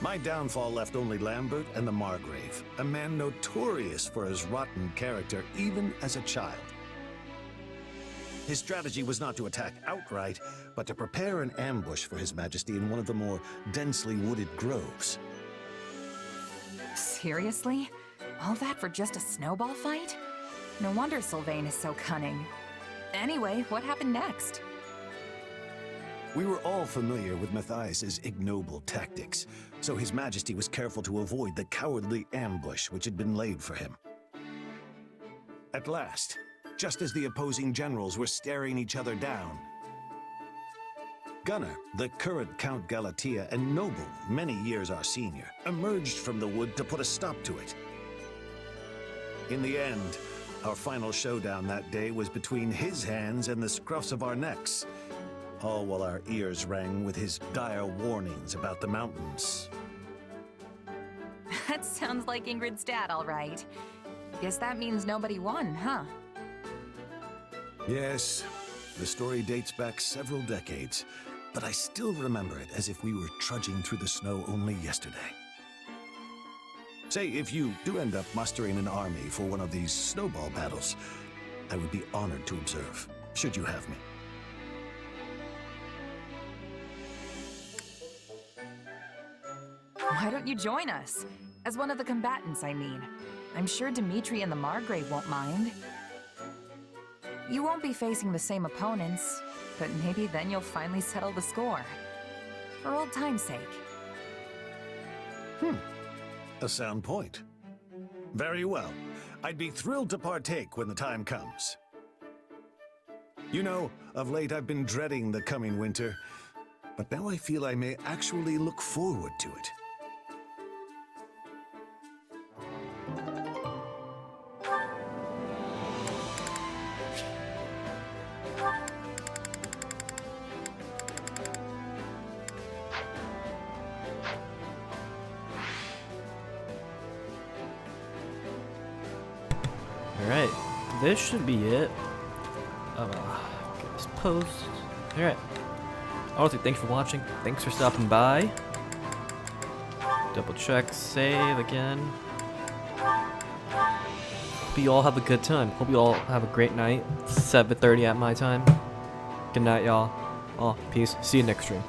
S23: My downfall left only Lambert and the Margrave, a man notorious for his rotten character even as a child. His strategy was not to attack outright, but to prepare an ambush for His Majesty in one of the more densely wooded groves.
S15: Seriously? All that for just a snowball fight? No wonder Sylvain is so cunning. Anyway, what happened next?
S23: We were all familiar with Matthias's ignoble tactics, so His Majesty was careful to avoid the cowardly ambush which had been laid for him. At last, just as the opposing generals were staring each other down, Gunnar, the current Count Galatea and noble, many years our senior, emerged from the wood to put a stop to it. In the end, our final showdown that day was between his hands and the scruffs of our necks, all while our ears rang with his dire warnings about the mountains.
S15: That sounds like Ingrid's dad, all right. Guess that means nobody won, huh?
S23: Yes, the story dates back several decades, but I still remember it as if we were trudging through the snow only yesterday. Say, if you do end up mustering an army for one of these snowball battles, I would be honored to observe, should you have me.
S15: Why don't you join us? As one of the combatants, I mean. I'm sure Dimitri and the Margrave won't mind. You won't be facing the same opponents, but maybe then you'll finally settle the score. For old time's sake.
S23: A sound point. Very well. I'd be thrilled to partake when the time comes. You know, of late I've been dreading the coming winter, but now I feel I may actually look forward to it.
S1: Alright, this should be it. Get this post. Alright. Honestly, thanks for watching. Thanks for stopping by. Double check, save again. Hope you all have a good time. Hope you all have a great night. 7:30 at my time. Good night, y'all. Peace. See you next stream.